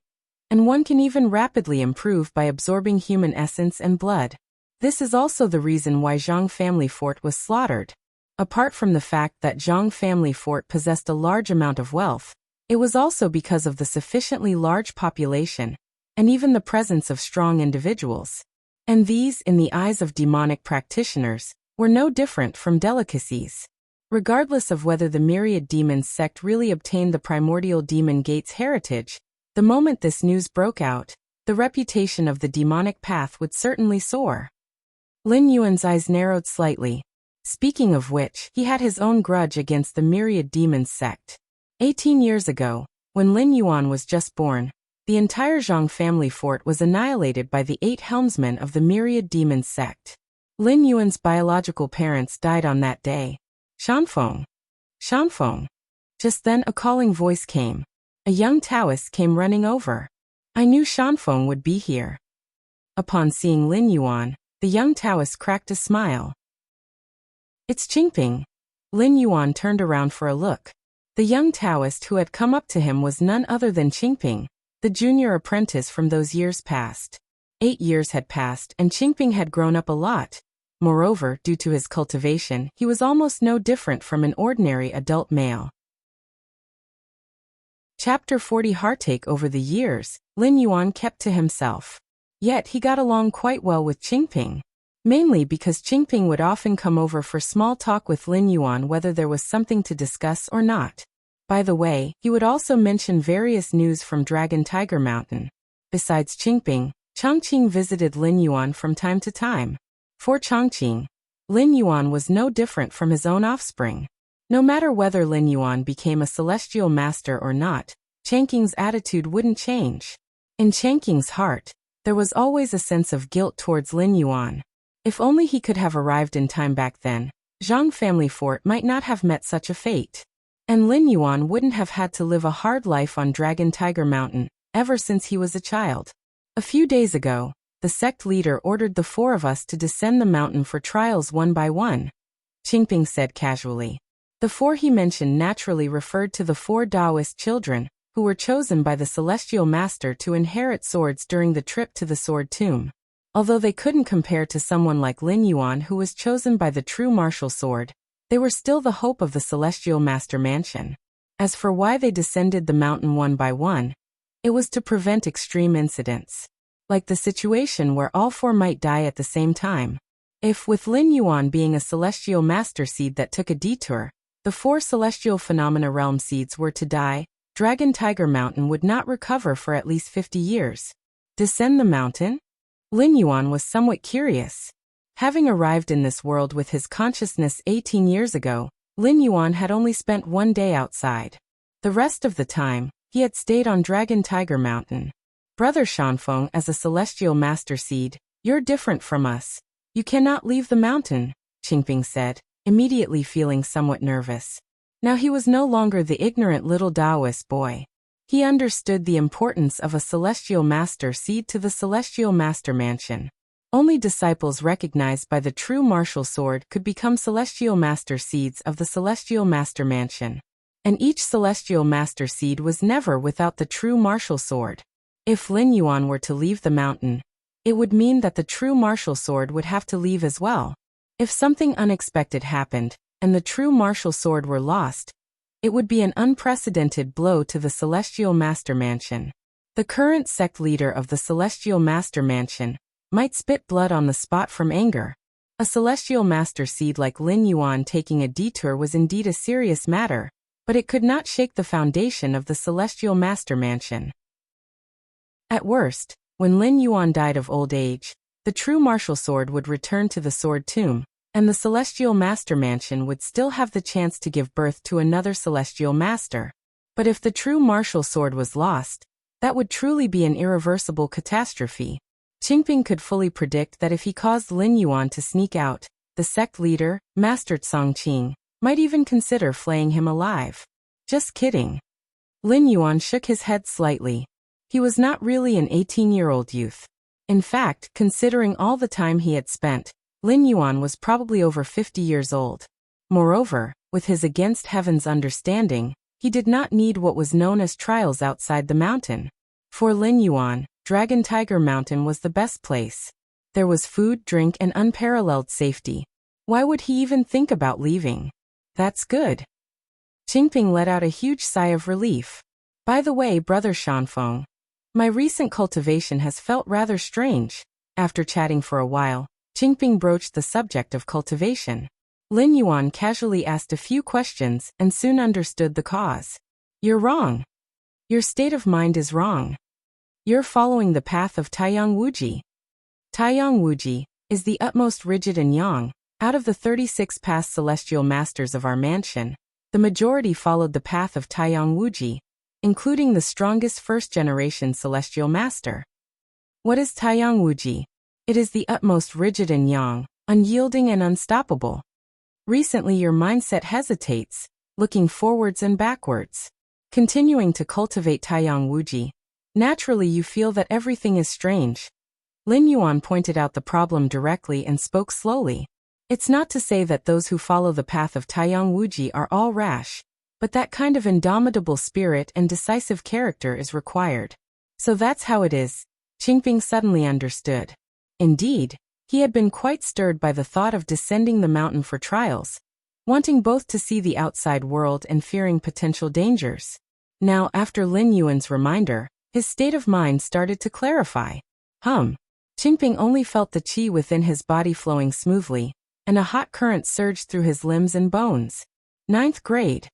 and one can even rapidly improve by absorbing human essence and blood. This is also the reason why Zhang family fort was slaughtered. Apart from the fact that Zhang family fort possessed a large amount of wealth, it was also because of the sufficiently large population, and even the presence of strong individuals. And these, in the eyes of demonic practitioners, were no different from delicacies. Regardless of whether the myriad demons sect really obtained the primordial demon gate's heritage, the moment this news broke out, the reputation of the demonic path would certainly soar. Lin Yuan's eyes narrowed slightly. Speaking of which, he had his own grudge against the myriad demons sect. 18 years ago, when Lin Yuan was just born, the entire Zhang family fort was annihilated by the 8 helmsmen of the myriad demons sect. Lin Yuan's biological parents died on that day. Shanfeng. Shanfeng. Just then a calling voice came. A young Taoist came running over. I knew Shanfeng would be here. Upon seeing Lin Yuan, the young Taoist cracked a smile. It's Qingping. Lin Yuan turned around for a look. The young Taoist who had come up to him was none other than Qingping, the junior apprentice from those years past. 8 years had passed and Qingping had grown up a lot. Moreover, due to his cultivation, he was almost no different from an ordinary adult male. Chapter 40. Heartache. Over the years, Lin Yuan kept to himself. Yet he got along quite well with Qingping. Mainly because Qingping would often come over for small talk with Lin Yuan whether there was something to discuss or not. By the way, he would also mention various news from Dragon Tiger Mountain. Besides Qingping, Chongqing visited Lin Yuan from time to time. For Chongqing, Lin Yuan was no different from his own offspring. No matter whether Lin Yuan became a celestial master or not, Chongqing's attitude wouldn't change. In Chongqing's heart, there was always a sense of guilt towards Lin Yuan. If only he could have arrived in time back then, Zhang family fort might not have met such a fate. And Lin Yuan wouldn't have had to live a hard life on Dragon Tiger Mountain, ever since he was a child. A few days ago, the sect leader ordered the 4 of us to descend the mountain for trials one by one, Qingping said casually. The 4 he mentioned naturally referred to the 4 Taoist children, who were chosen by the Celestial Master to inherit swords during the trip to the Sword Tomb. Although they couldn't compare to someone like Lin Yuan who was chosen by the true martial sword, they were still the hope of the Celestial Master Mansion. As for why they descended the mountain one by one, it was to prevent extreme incidents. Like the situation where all 4 might die at the same time. If, with Lin Yuan being a Celestial Master seed that took a detour, the 4 Celestial Phenomena Realm seeds were to die, Dragon Tiger Mountain would not recover for at least 50 years. Descend the mountain? Lin Yuan was somewhat curious. Having arrived in this world with his consciousness 18 years ago, Lin Yuan had only spent 1 day outside. The rest of the time, he had stayed on Dragon Tiger Mountain. Brother Shanfeng, as a Celestial Master Seed, you're different from us. You cannot leave the mountain, Qingping said, immediately feeling somewhat nervous. Now he was no longer the ignorant little Taoist boy. He understood the importance of a Celestial Master Seed to the Celestial Master Mansion. Only disciples recognized by the true martial sword could become Celestial Master Seeds of the Celestial Master Mansion. And each Celestial Master Seed was never without the true martial sword. If Lin Yuan were to leave the mountain, it would mean that the true martial sword would have to leave as well. If something unexpected happened, and the true martial sword were lost, it would be an unprecedented blow to the Celestial Master Mansion. The current sect leader of the Celestial Master Mansion might spit blood on the spot from anger. A celestial master seed like Lin Yuan taking a detour was indeed a serious matter, but it could not shake the foundation of the celestial master mansion. At worst, when Lin Yuan died of old age, the true martial sword would return to the sword tomb, and the celestial master mansion would still have the chance to give birth to another celestial master. But if the true martial sword was lost, that would truly be an irreversible catastrophe. Qingping could fully predict that if he caused Lin Yuan to sneak out, the sect leader, Master Tsongqing, might even consider flaying him alive. Just kidding. Lin Yuan shook his head slightly. He was not really an 18-year-old youth. In fact, considering all the time he had spent, Lin Yuan was probably over 50 years old. Moreover, with his against heaven's understanding, he did not need what was known as trials outside the mountain. For Lin Yuan, Dragon Tiger Mountain was the best place. There was food, drink, and unparalleled safety. Why would he even think about leaving? That's good. Qingping let out a huge sigh of relief. By the way, Brother Shanfeng, my recent cultivation has felt rather strange. After chatting for a while, Qingping broached the subject of cultivation. Lin Yuan casually asked a few questions and soon understood the cause. You're wrong. Your state of mind is wrong. You're following the path of Taiyang Wuji. Taiyang Wuji is the utmost rigid and yang. Out of the 36 past celestial masters of our mansion, the majority followed the path of Taiyang Wuji, including the strongest first-generation celestial master. What is Taiyang Wuji? It is the utmost rigid and yang, unyielding and unstoppable. Recently your mindset hesitates, looking forwards and backwards. Continuing to cultivate Taiyang Wuji, naturally you feel that everything is strange. Lin Yuan pointed out the problem directly and spoke slowly. It's not to say that those who follow the path of Taiyang Wuji are all rash, but that kind of indomitable spirit and decisive character is required. So that's how it is. Qingping suddenly understood. Indeed, he had been quite stirred by the thought of descending the mountain for trials, wanting both to see the outside world and fearing potential dangers. Now, after Lin Yuan's reminder, his state of mind started to clarify. Qingping only felt the qi within his body flowing smoothly, and a hot current surged through his limbs and bones. 9th grade.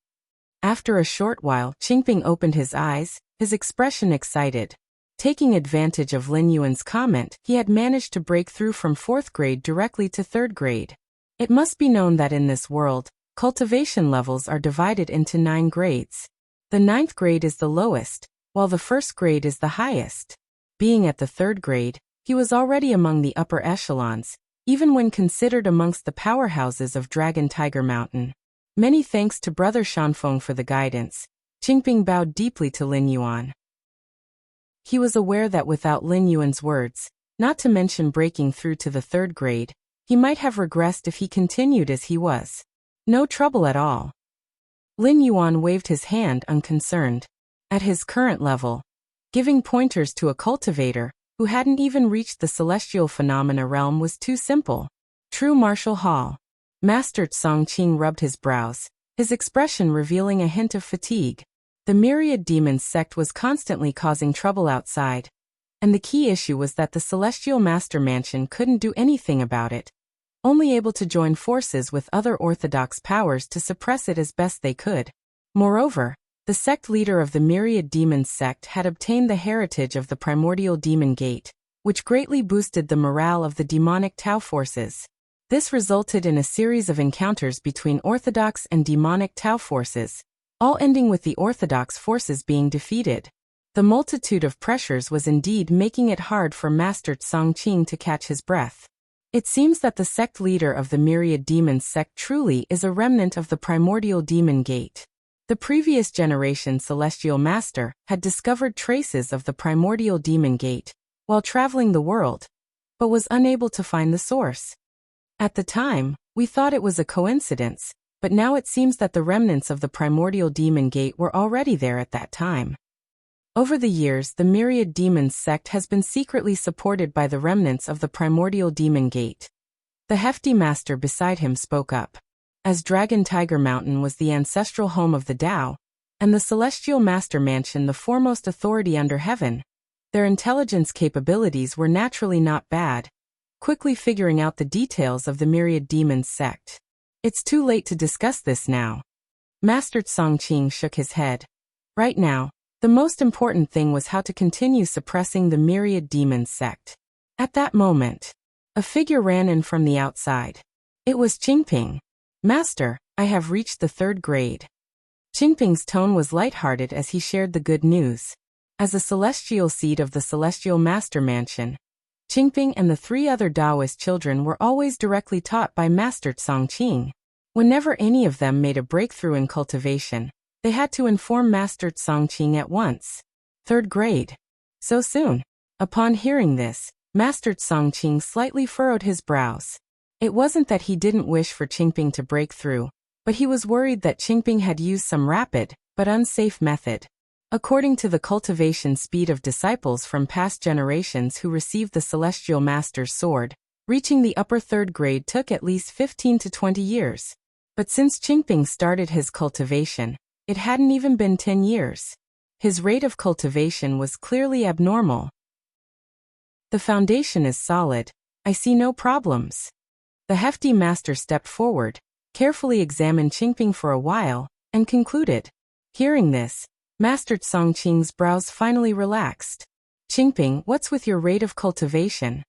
After a short while, Qingping opened his eyes, his expression excited. Taking advantage of Lin Yuan's comment, he had managed to break through from 4th grade directly to 3rd grade. It must be known that in this world, cultivation levels are divided into 9 grades. The 9th grade is the lowest, while the 1st grade is the highest. Being at the 3rd grade, he was already among the upper echelons, even when considered amongst the powerhouses of Dragon Tiger Mountain. Many thanks to Brother Shanfeng for the guidance. Qingping bowed deeply to Lin Yuan. He was aware that without Lin Yuan's words, not to mention breaking through to the 3rd grade, he might have regressed if he continued as he was. No trouble at all. Lin Yuan waved his hand unconcerned. At his current level, giving pointers to a cultivator who hadn't even reached the celestial phenomena realm was too simple. True martial hall. Master Tsongqing rubbed his brows, his expression revealing a hint of fatigue. The myriad demons sect was constantly causing trouble outside, and the key issue was that the celestial master mansion couldn't do anything about it, only able to join forces with other orthodox powers to suppress it as best they could. Moreover, the sect leader of the myriad demons sect had obtained the heritage of the primordial demon gate, which greatly boosted the morale of the demonic Tao forces. This resulted in a series of encounters between orthodox and demonic Tao forces, all ending with the orthodox forces being defeated. The multitude of pressures was indeed making it hard for Master Tsongqing to catch his breath. It seems that the sect leader of the myriad demons sect truly is a remnant of the primordial demon gate. The previous generation celestial master had discovered traces of the primordial demon gate while traveling the world, but was unable to find the source. At the time, we thought it was a coincidence, but now it seems that the remnants of the primordial demon gate were already there at that time. Over the years, the myriad demons sect has been secretly supported by the remnants of the primordial demon gate. The hefty master beside him spoke up. As Dragon Tiger Mountain was the ancestral home of the Tao, and the celestial master mansion the foremost authority under heaven, their intelligence capabilities were naturally not bad. quickly figuring out the details of the myriad demons sect. It's too late to discuss this now. Master Songqing shook his head. Right now, the most important thing was how to continue suppressing the myriad demons sect. At that moment, a figure ran in from the outside. It was Qingping. Master, I have reached the 3rd grade. Qingping's tone was lighthearted as he shared the good news. As a celestial seed of the Celestial Master Mansion, Qingping and the 3 other Taoist children were always directly taught by Master Songqing. Whenever any of them made a breakthrough in cultivation, they had to inform Master Songqing at once. 3rd grade. So soon. Upon hearing this, Master Songqing slightly furrowed his brows. It wasn't that he didn't wish for Qingping to break through, but he was worried that Qingping had used some rapid, but unsafe method. According to the cultivation speed of disciples from past generations who received the Celestial Master's sword, reaching the upper 3rd grade took at least 15 to 20 years. But since Qingping started his cultivation, it hadn't even been 10 years. His rate of cultivation was clearly abnormal. The foundation is solid. I see no problems. The hefty master stepped forward, carefully examined Qingping for a while, and concluded. Hearing this, Master Songqing's brows finally relaxed. Qingping, what's with your rate of cultivation?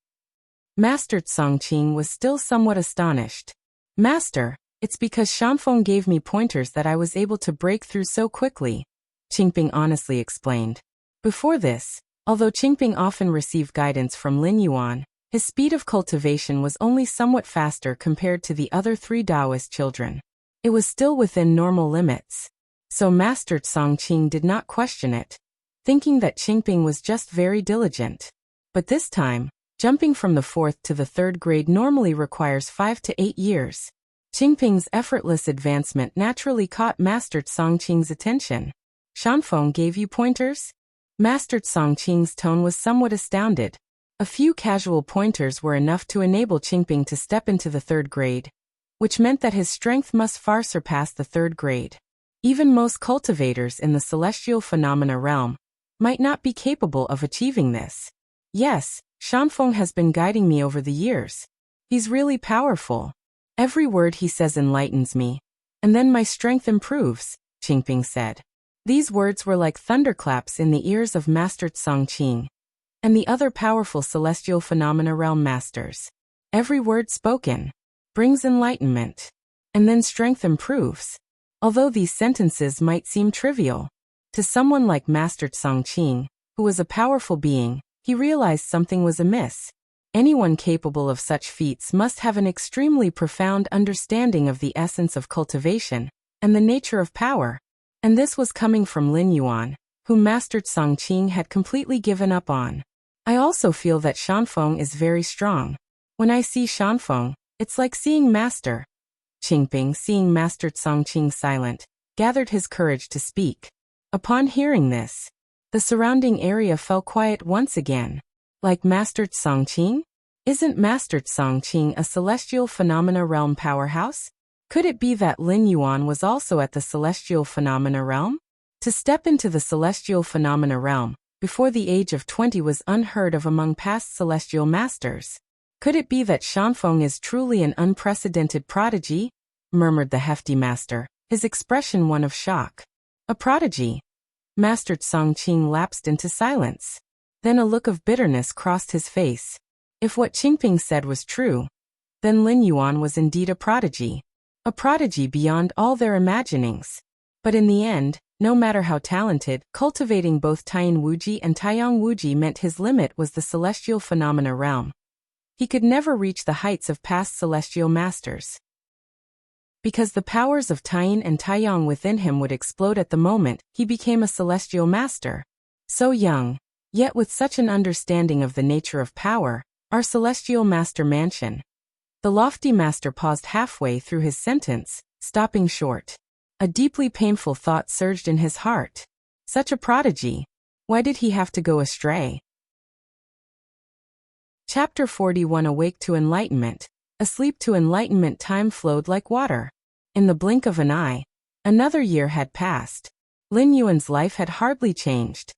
Master Songqing was still somewhat astonished. Master, it's because Shanfeng gave me pointers that I was able to break through so quickly, Qingping honestly explained. Before this, although Qingping often received guidance from Lin Yuan, his speed of cultivation was only somewhat faster compared to the other 3 Taoist children. It was still within normal limits. So Master Songqing did not question it, thinking that Qingping was just very diligent. But this time, jumping from the 4th to the 3rd grade normally requires 5 to 8 years. Qingping's effortless advancement naturally caught Master Songqing's attention. Shanfeng gave you pointers? Master Songqing's tone was somewhat astounded. A few casual pointers were enough to enable Qingping to step into the 3rd grade, which meant that his strength must far surpass the 3rd grade. Even most cultivators in the celestial phenomena realm might not be capable of achieving this. Yes, Shanfeng has been guiding me over the years. He's really powerful. Every word he says enlightens me, and then my strength improves, Qingping said. These words were like thunderclaps in the ears of Master Songqing and the other powerful celestial phenomena realm masters. Every word spoken brings enlightenment, and then strength improves. Although these sentences might seem trivial, to someone like Master Songqing, who was a powerful being, he realized something was amiss. Anyone capable of such feats must have an extremely profound understanding of the essence of cultivation and the nature of power. And this was coming from Lin Yuan, whom Master Songqing had completely given up on. I also feel that Shanfeng is very strong. When I see Shanfeng, it's like seeing Master. Qingping, seeing Master Songqing silent, gathered his courage to speak. Upon hearing this, the surrounding area fell quiet once again. Like Master Songqing? Isn't Master Songqing a celestial phenomena realm powerhouse? Could it be that Lin Yuan was also at the celestial phenomena realm? To step into the celestial phenomena realm before the age of 20 was unheard of among past celestial masters. Could it be that Shanfeng is truly an unprecedented prodigy? Murmured the hefty master, his expression one of shock. A prodigy? Master Songqing lapsed into silence. Then a look of bitterness crossed his face. If what Qingping said was true, then Lin Yuan was indeed a prodigy beyond all their imaginings. But in the end, no matter how talented, cultivating both Taiyan Wuji and Taiyang Wuji meant his limit was the celestial phenomena realm. He could never reach the heights of past celestial masters, because the powers of Taiyan and Taiyang within him would explode at the moment he became a celestial master. So young, yet with such an understanding of the nature of power, our celestial master mansion. The lofty master paused halfway through his sentence, stopping short. A deeply painful thought surged in his heart. Such a prodigy. Why did he have to go astray? Chapter 41. Awake to enlightenment. Asleep to enlightenment. Time flowed like water. In the blink of an eye, another year had passed. Lin Yuan's life had hardly changed.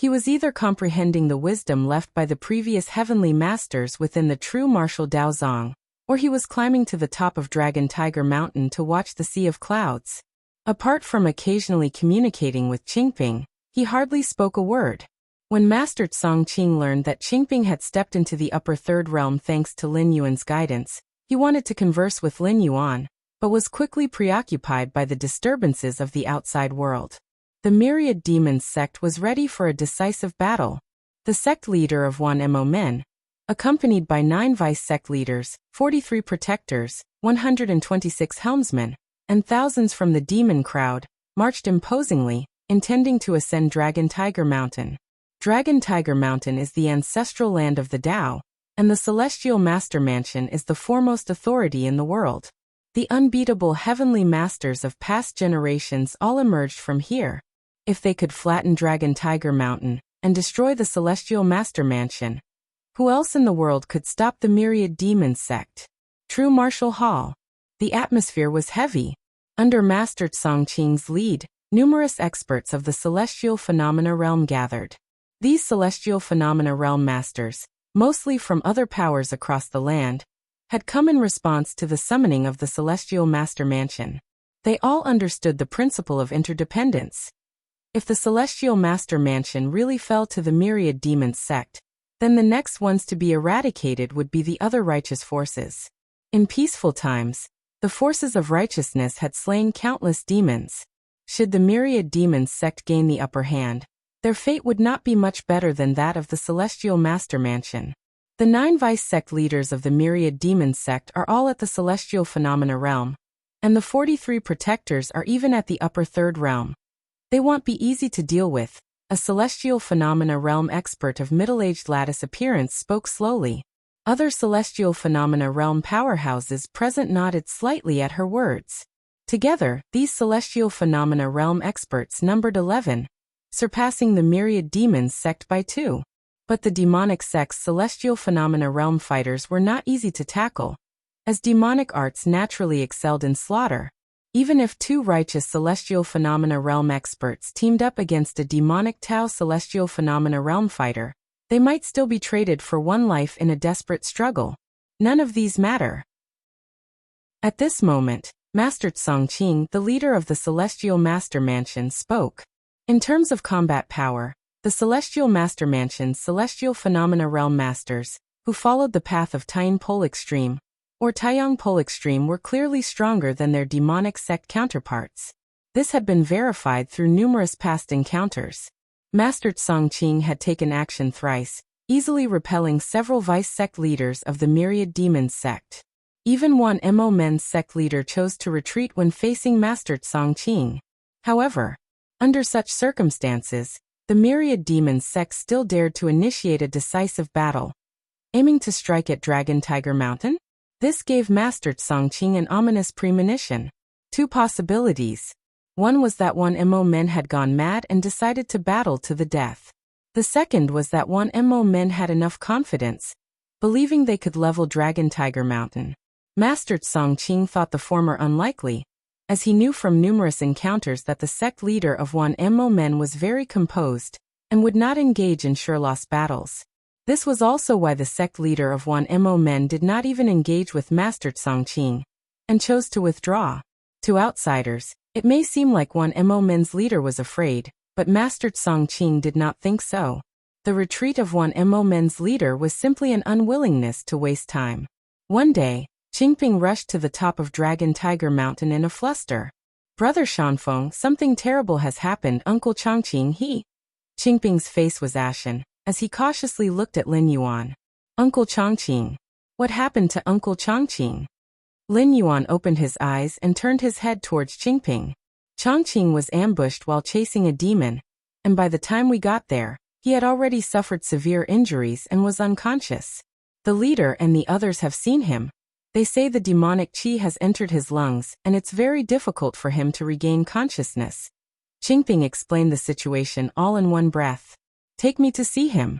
He was either comprehending the wisdom left by the previous heavenly masters within the true martial Daozong, or he was climbing to the top of Dragon Tiger Mountain to watch the sea of clouds. Apart from occasionally communicating with Qingping, he hardly spoke a word. When Master Songqing learned that Qingping had stepped into the upper third realm thanks to Lin Yuan's guidance, he wanted to converse with Lin Yuan, but was quickly preoccupied by the disturbances of the outside world. The Myriad Demons sect was ready for a decisive battle. The sect leader of Wan Mo Men, accompanied by 9 vice sect leaders, 43 protectors, 126 helmsmen, and thousands from the demon crowd, marched imposingly, intending to ascend Dragon Tiger Mountain. Dragon Tiger Mountain is the ancestral land of the Tao, and the Celestial Master Mansion is the foremost authority in the world. The unbeatable heavenly masters of past generations all emerged from here. If they could flatten Dragon Tiger Mountain and destroy the Celestial Master Mansion, who else in the world could stop the Myriad Demons sect? True Martial Hall. The atmosphere was heavy. Under Master Songqing's lead, numerous experts of the Celestial Phenomena Realm gathered. These Celestial Phenomena Realm masters, mostly from other powers across the land, had come in response to the summoning of the Celestial Master Mansion. They all understood the principle of interdependence. If the Celestial Master Mansion really fell to the Myriad Demons sect, then the next ones to be eradicated would be the other righteous forces. In peaceful times, the forces of righteousness had slain countless demons. Should the Myriad Demons sect gain the upper hand, their fate would not be much better than that of the Celestial Master Mansion. The 9 vice sect leaders of the Myriad Demons sect are all at the Celestial Phenomena Realm, and the 43 protectors are even at the upper third realm. They won't be easy to deal with. A Celestial Phenomena Realm expert of middle-aged lattice appearance spoke slowly. Other Celestial Phenomena Realm powerhouses present nodded slightly at her words. Together, these Celestial Phenomena Realm experts numbered 11, surpassing the Myriad Demons sect by 2. But the demonic sect's Celestial Phenomena Realm fighters were not easy to tackle, as demonic arts naturally excelled in slaughter. Even if 2 righteous Celestial Phenomena Realm experts teamed up against a demonic Tao Celestial Phenomena Realm fighter, they might still be traded for 1 life in a desperate struggle. None of these matter. At this moment, Master Songqing, the leader of the Celestial Master Mansion, spoke. In terms of combat power, the Celestial Master Mansion's Celestial Phenomena Realm masters, who followed the path of Taiyang Pole Extreme, or Taiyang Pole Extreme, were clearly stronger than their demonic sect counterparts. This had been verified through numerous past encounters. Master Songqing had taken action thrice, easily repelling several vice sect leaders of the Myriad Demons sect. Even Wan Mo Men's sect leader chose to retreat when facing Master Songqing. However, under such circumstances, the Myriad Demons sect still dared to initiate a decisive battle, aiming to strike at Dragon Tiger Mountain. This gave Master Songqing an ominous premonition. 2 possibilities. One was that Wan Mo Men had gone mad and decided to battle to the death. The second was that Wan Mo Men had enough confidence, believing they could level Dragon Tiger Mountain. Master Songqing thought the former unlikely, as he knew from numerous encounters that the sect leader of Wan Mo Men was very composed and would not engage in sure-loss battles. This was also why the sect leader of Wan Mo Men did not even engage with Master Songqing, and chose to withdraw. To outsiders, it may seem like Wan Mo Men's leader was afraid, but Master Songqing did not think so. The retreat of Wan Mo Men's leader was simply an unwillingness to waste time. One day, Qingping rushed to the top of Dragon Tiger Mountain in a fluster. "Brother Shanfeng, something terrible has happened, Uncle Chongqing." Qingping's face was ashen, as he cautiously looked at Lin Yuan. "Uncle Chongqing. What happened to Uncle Chongqing?" Lin Yuan opened his eyes and turned his head towards Qingping. Chongqing was ambushed while chasing a demon, and by the time we got there, he had already suffered severe injuries and was unconscious. The leader and the others have seen him. They say the demonic qi has entered his lungs, and it's very difficult for him to regain consciousness. Qingping explained the situation all in one breath. "Take me to see him,"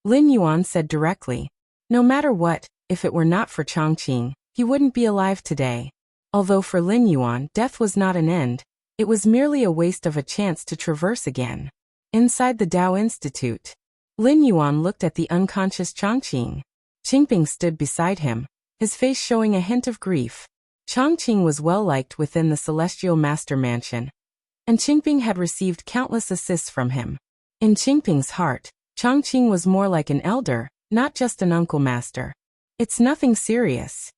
Lin Yuan said directly. No matter what, if it were not for Chongqing, he wouldn't be alive today. Although for Lin Yuan death was not an end, it was merely a waste of a chance to traverse again. Inside the Tao Institute, Lin Yuan looked at the unconscious Chongqing. Qingping stood beside him, his face showing a hint of grief. Chongqing was well liked within the Celestial Master Mansion, and Qingping had received countless assists from him. In Qingping's heart, Chongqing was more like an elder, not just an uncle master. It's nothing serious.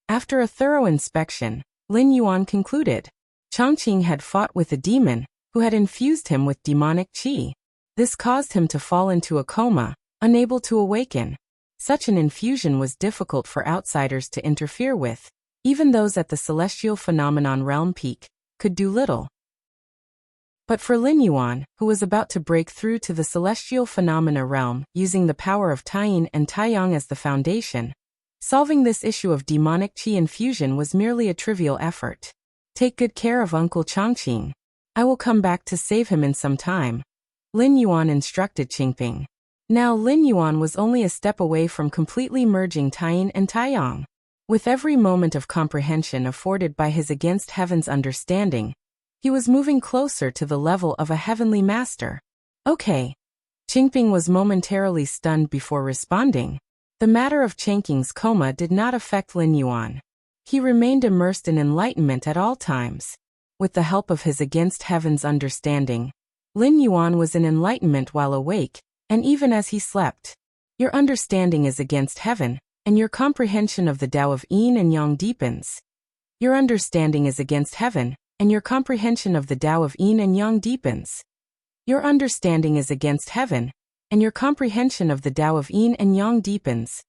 After a thorough inspection, Lin Yuan concluded. Chongqing had fought with a demon, who had infused him with demonic qi. This caused him to fall into a coma, unable to awaken. Such an infusion was difficult for outsiders to interfere with. Even those at the celestial phenomenon realm peak could do little. But for Lin Yuan, who was about to break through to the celestial phenomena realm using the power of Taiyin and Taiyang as the foundation, solving this issue of demonic qi infusion was merely a trivial effort. Take good care of Uncle Chongqing. I will come back to save him in some time, Lin Yuan instructed Qingping. Now Lin Yuan was only a step away from completely merging Taiyin and Taiyang. With every moment of comprehension afforded by his against heaven's understanding, he was moving closer to the level of a heavenly master. Okay. Qingping was momentarily stunned before responding. The matter of Chengqing's coma did not affect Lin Yuan. He remained immersed in enlightenment at all times. With the help of his against heaven's understanding, Lin Yuan was in enlightenment while awake, and even as he slept. Your understanding is against heaven, and your comprehension of the Tao of Yin and Yang deepens. Your understanding is against heaven, and your comprehension of the Tao of Yin and Yang deepens. Your understanding is against heaven, and your comprehension of the Tao of Yin and Yang deepens.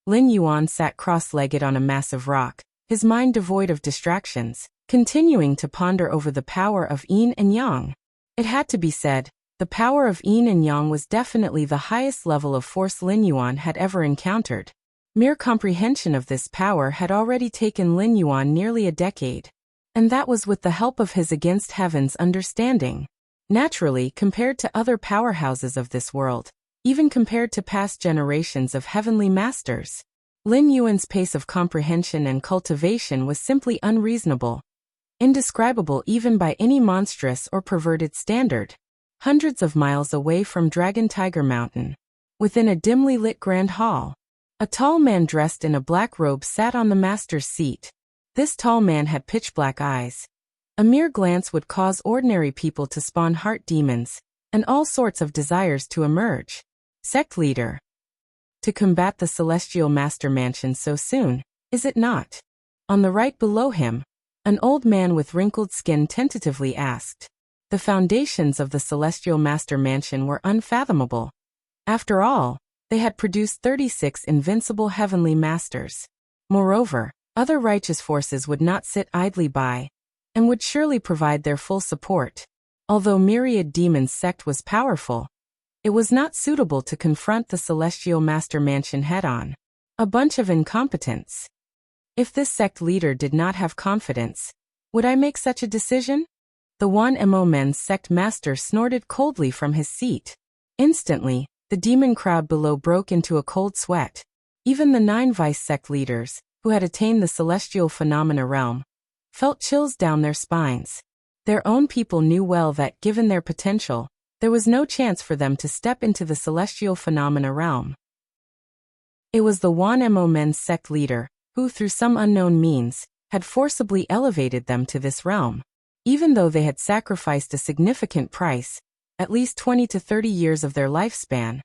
Lin Yuan sat cross-legged on a massive rock, his mind devoid of distractions, continuing to ponder over the power of Yin and Yang. It had to be said, the power of Yin and Yang was definitely the highest level of force Lin Yuan had ever encountered. Mere comprehension of this power had already taken Lin Yuan nearly a decade. And that was with the help of his against heaven's understanding. Naturally, compared to other powerhouses of this world, even compared to past generations of heavenly masters, Lin Yuan's pace of comprehension and cultivation was simply unreasonable, indescribable even by any monstrous or perverted standard. Hundreds of miles away from Dragon Tiger Mountain, within a dimly lit grand hall, a tall man dressed in a black robe sat on the master's seat. This tall man had pitch-black eyes. A mere glance would cause ordinary people to spawn heart demons, and all sorts of desires to emerge. Sect leader. To combat the Celestial Master Mansion so soon, is it not? On the right below him, an old man with wrinkled skin tentatively asked. The foundations of the Celestial Master Mansion were unfathomable. After all, they had produced 36 invincible heavenly masters. Moreover, other righteous forces would not sit idly by, and would surely provide their full support. Although Myriad Demon's sect was powerful, it was not suitable to confront the Celestial Master Mansion head-on. A bunch of incompetents. If this sect leader did not have confidence, would I make such a decision? The Wan Mo Men's sect master snorted coldly from his seat. Instantly, the demon crowd below broke into a cold sweat. Even the 9 vice sect leaders, who had attained the celestial phenomena realm, felt chills down their spines. Their own people knew well that, given their potential, there was no chance for them to step into the celestial phenomena realm. It was the Wan Mo Men's sect leader, who through some unknown means, had forcibly elevated them to this realm. Even though they had sacrificed a significant price, at least 20 to 30 years of their lifespan,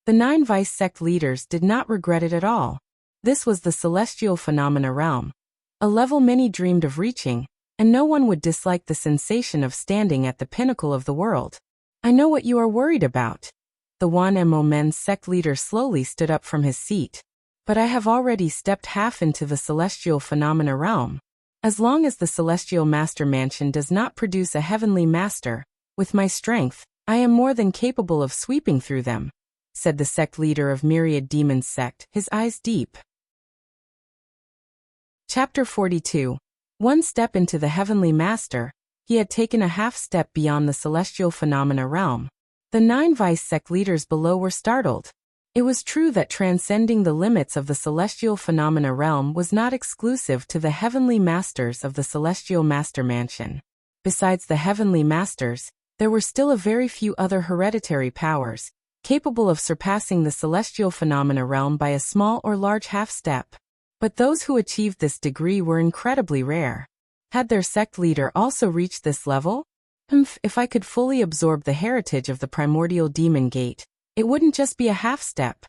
the 9 vice sect leaders did not regret it at all. This was the celestial phenomena realm, a level many dreamed of reaching, and no one would dislike the sensation of standing at the pinnacle of the world. I know what you are worried about. The Wan Mo Men's sect leader slowly stood up from his seat. But I have already stepped half into the celestial phenomena realm. As long as the Celestial Master Mansion does not produce a heavenly master, with my strength, I am more than capable of sweeping through them, said the sect leader of Myriad Demon's sect, his eyes deep. Chapter 42. One step into the heavenly master, he had taken a half step beyond the celestial phenomena realm. The 9 vice sect leaders below were startled. It was true that transcending the limits of the celestial phenomena realm was not exclusive to the heavenly masters of the Celestial Master Mansion. Besides the heavenly masters, there were still a very few other hereditary powers, capable of surpassing the celestial phenomena realm by a small or large half-step. But those who achieved this degree were incredibly rare. Had their sect leader also reached this level? If I could fully absorb the heritage of the primordial demon gate, it wouldn't just be a half-step.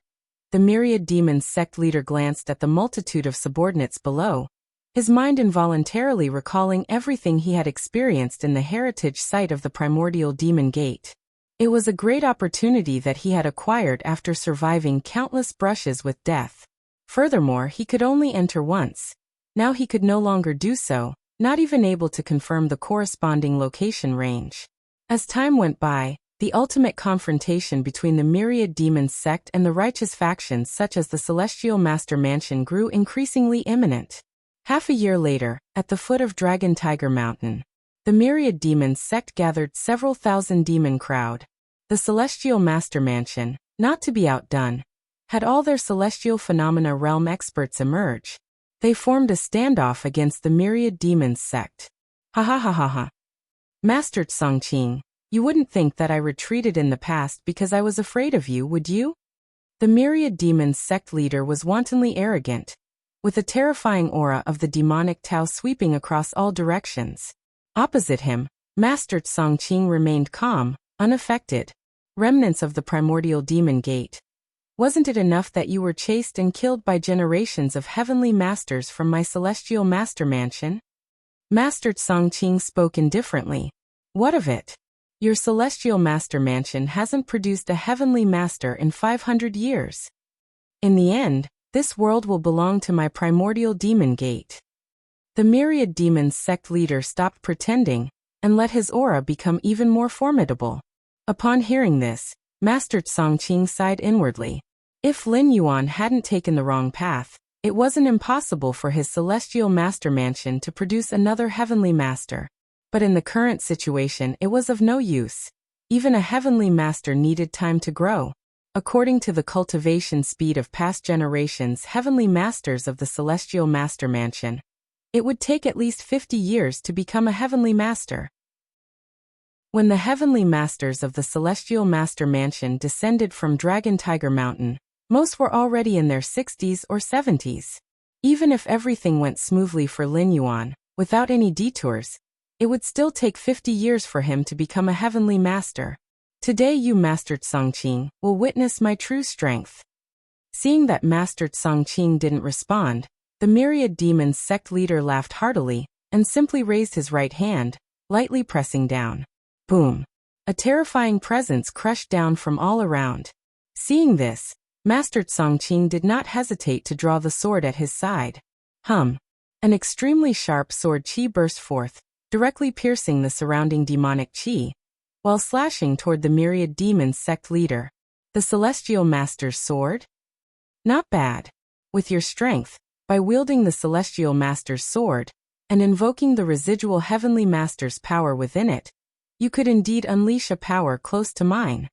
The myriad demon's sect leader glanced at the multitude of subordinates below, his mind involuntarily recalling everything he had experienced in the heritage site of the primordial demon gate. It was a great opportunity that he had acquired after surviving countless brushes with death. Furthermore, he could only enter once. Now he could no longer do so, not even able to confirm the corresponding location range. As time went by, the ultimate confrontation between the myriad demons sect and the righteous factions such as the Celestial Master Mansion grew increasingly imminent. Half a year later, at the foot of Dragon Tiger Mountain, the myriad demons sect gathered several thousand demon crowd. The Celestial Master Mansion, not to be outdone, had all their celestial phenomena realm experts emerge. They formed a standoff against the myriad demons sect. Ha ha ha ha ha. Master Tsongqing, you wouldn't think that I retreated in the past because I was afraid of you, would you? The myriad demons sect leader was wantonly arrogant, with a terrifying aura of the demonic Tao sweeping across all directions. Opposite him, Master Tsongqing remained calm, unaffected. Remnants of the primordial demon gate. Wasn't it enough that you were chased and killed by generations of heavenly masters from my celestial master mansion? Master Tsongqing spoke indifferently. What of it? Your celestial master mansion hasn't produced a heavenly master in 500 years. In the end, this world will belong to my primordial demon gate. The myriad demons sect leader stopped pretending and let his aura become even more formidable. Upon hearing this, Master Tsongqing sighed inwardly. If Lin Yuan hadn't taken the wrong path, it wasn't impossible for his celestial master mansion to produce another heavenly master. But in the current situation it was of no use. Even a heavenly master needed time to grow. According to the cultivation speed of past generations heavenly masters of the celestial master mansion, it would take at least 50 years to become a heavenly master. When the heavenly masters of the celestial master mansion descended from Dragon Tiger Mountain, most were already in their 60s or 70s. Even if everything went smoothly for Lin Yuan, without any detours, it would still take 50 years for him to become a heavenly master. Today you, Master Tsongqing, will witness my true strength. Seeing that Master Tsongqing didn't respond, the myriad demons sect leader laughed heartily and simply raised his right hand, lightly pressing down. Boom! A terrifying presence crushed down from all around. Seeing this, Master Tsongqing did not hesitate to draw the sword at his side. An extremely sharp sword chi burst forth, directly piercing the surrounding demonic chi, while slashing toward the myriad demon sect leader. The Celestial Master's sword? Not bad. With your strength, by wielding the Celestial Master's sword, and invoking the residual Heavenly Master's power within it, you could indeed unleash a power close to mine.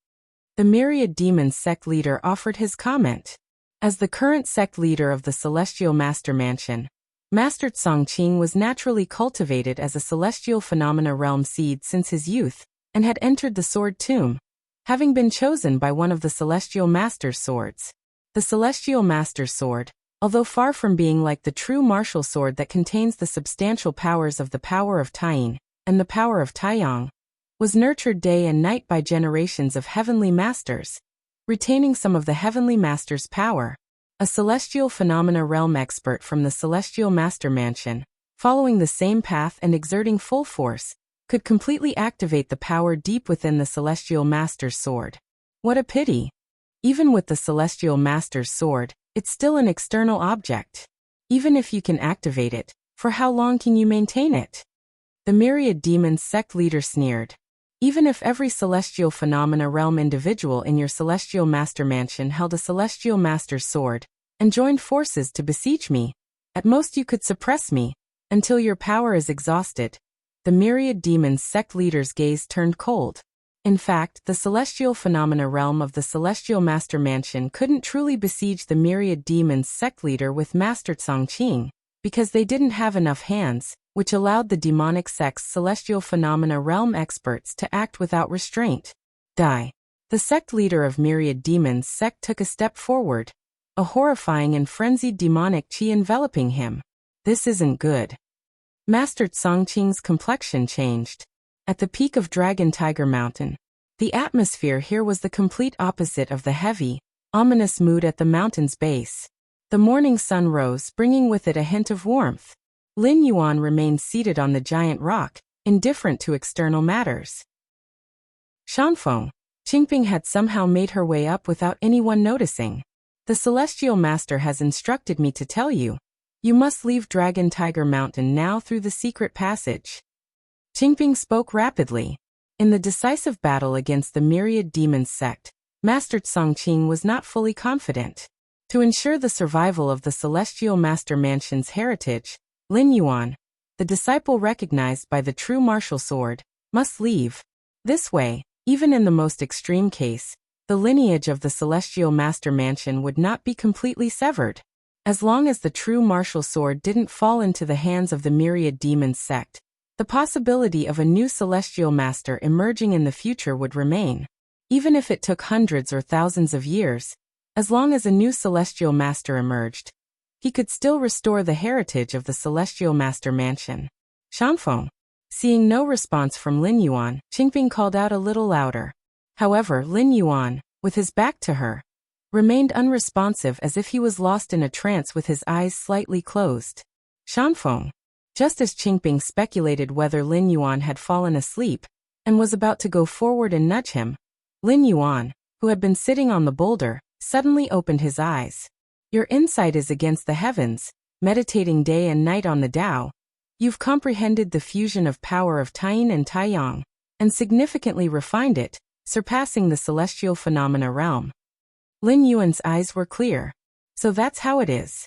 The myriad demon sect leader offered his comment. As the current sect leader of the Celestial Master Mansion, Master Tsongqing was naturally cultivated as a celestial phenomena realm seed since his youth, and had entered the sword tomb, having been chosen by one of the Celestial Master's swords. The Celestial Master's sword, although far from being like the true martial sword that contains the substantial powers of the power of Taiying and the power of Taiyang, was nurtured day and night by generations of heavenly masters, retaining some of the heavenly master's power. A celestial phenomena realm expert from the Celestial Master Mansion, following the same path and exerting full force, could completely activate the power deep within the Celestial Master's sword. What a pity! Even with the Celestial Master's sword, it's still an external object. Even if you can activate it, for how long can you maintain it? The myriad demon sect leader sneered. Even if every celestial phenomena realm individual in your Celestial Master Mansion held a Celestial Master's sword, and joined forces to besiege me, at most you could suppress me, until your power is exhausted. The myriad demon sect leader's gaze turned cold. In fact, the celestial phenomena realm of the Celestial Master Mansion couldn't truly besiege the myriad demons sect leader with Master Tsongqing, because they didn't have enough hands, which allowed the demonic sect's celestial phenomena realm experts to act without restraint. Die. The sect leader of Myriad Demons sect took a step forward, a horrifying and frenzied demonic chi enveloping him. This isn't good. Master Songqing's complexion changed. At the peak of Dragon Tiger Mountain, the atmosphere here was the complete opposite of the heavy, ominous mood at the mountain's base. The morning sun rose, bringing with it a hint of warmth. Lin Yuan remained seated on the giant rock, indifferent to external matters. Shanfeng, Qingping had somehow made her way up without anyone noticing. The Celestial Master has instructed me to tell you. You must leave Dragon Tiger Mountain now through the secret passage. Qingping spoke rapidly. In the decisive battle against the Myriad Demons sect, Master Songqing was not fully confident. To ensure the survival of the Celestial Master Mansion's heritage, Lin Yuan, the disciple recognized by the true martial sword, must leave. This way, even in the most extreme case, the lineage of the Celestial Master Mansion would not be completely severed. As long as the true martial sword didn't fall into the hands of the Myriad Demons sect, the possibility of a new Celestial Master emerging in the future would remain. Even if it took hundreds or thousands of years, as long as a new Celestial Master emerged, he could still restore the heritage of the Celestial Master Mansion. Shanfeng. Seeing no response from Lin Yuan, Qingping called out a little louder. However, Lin Yuan, with his back to her, remained unresponsive as if he was lost in a trance with his eyes slightly closed. Shanfeng. Just as Qingping speculated whether Lin Yuan had fallen asleep and was about to go forward and nudge him, Lin Yuan, who had been sitting on the boulder, suddenly opened his eyes. Your insight is against the heavens, meditating day and night on the Tao. You've comprehended the fusion of power of Taiyin and Taiyang, and significantly refined it, surpassing the celestial phenomena realm. Lin Yuan's eyes were clear. So that's how it is.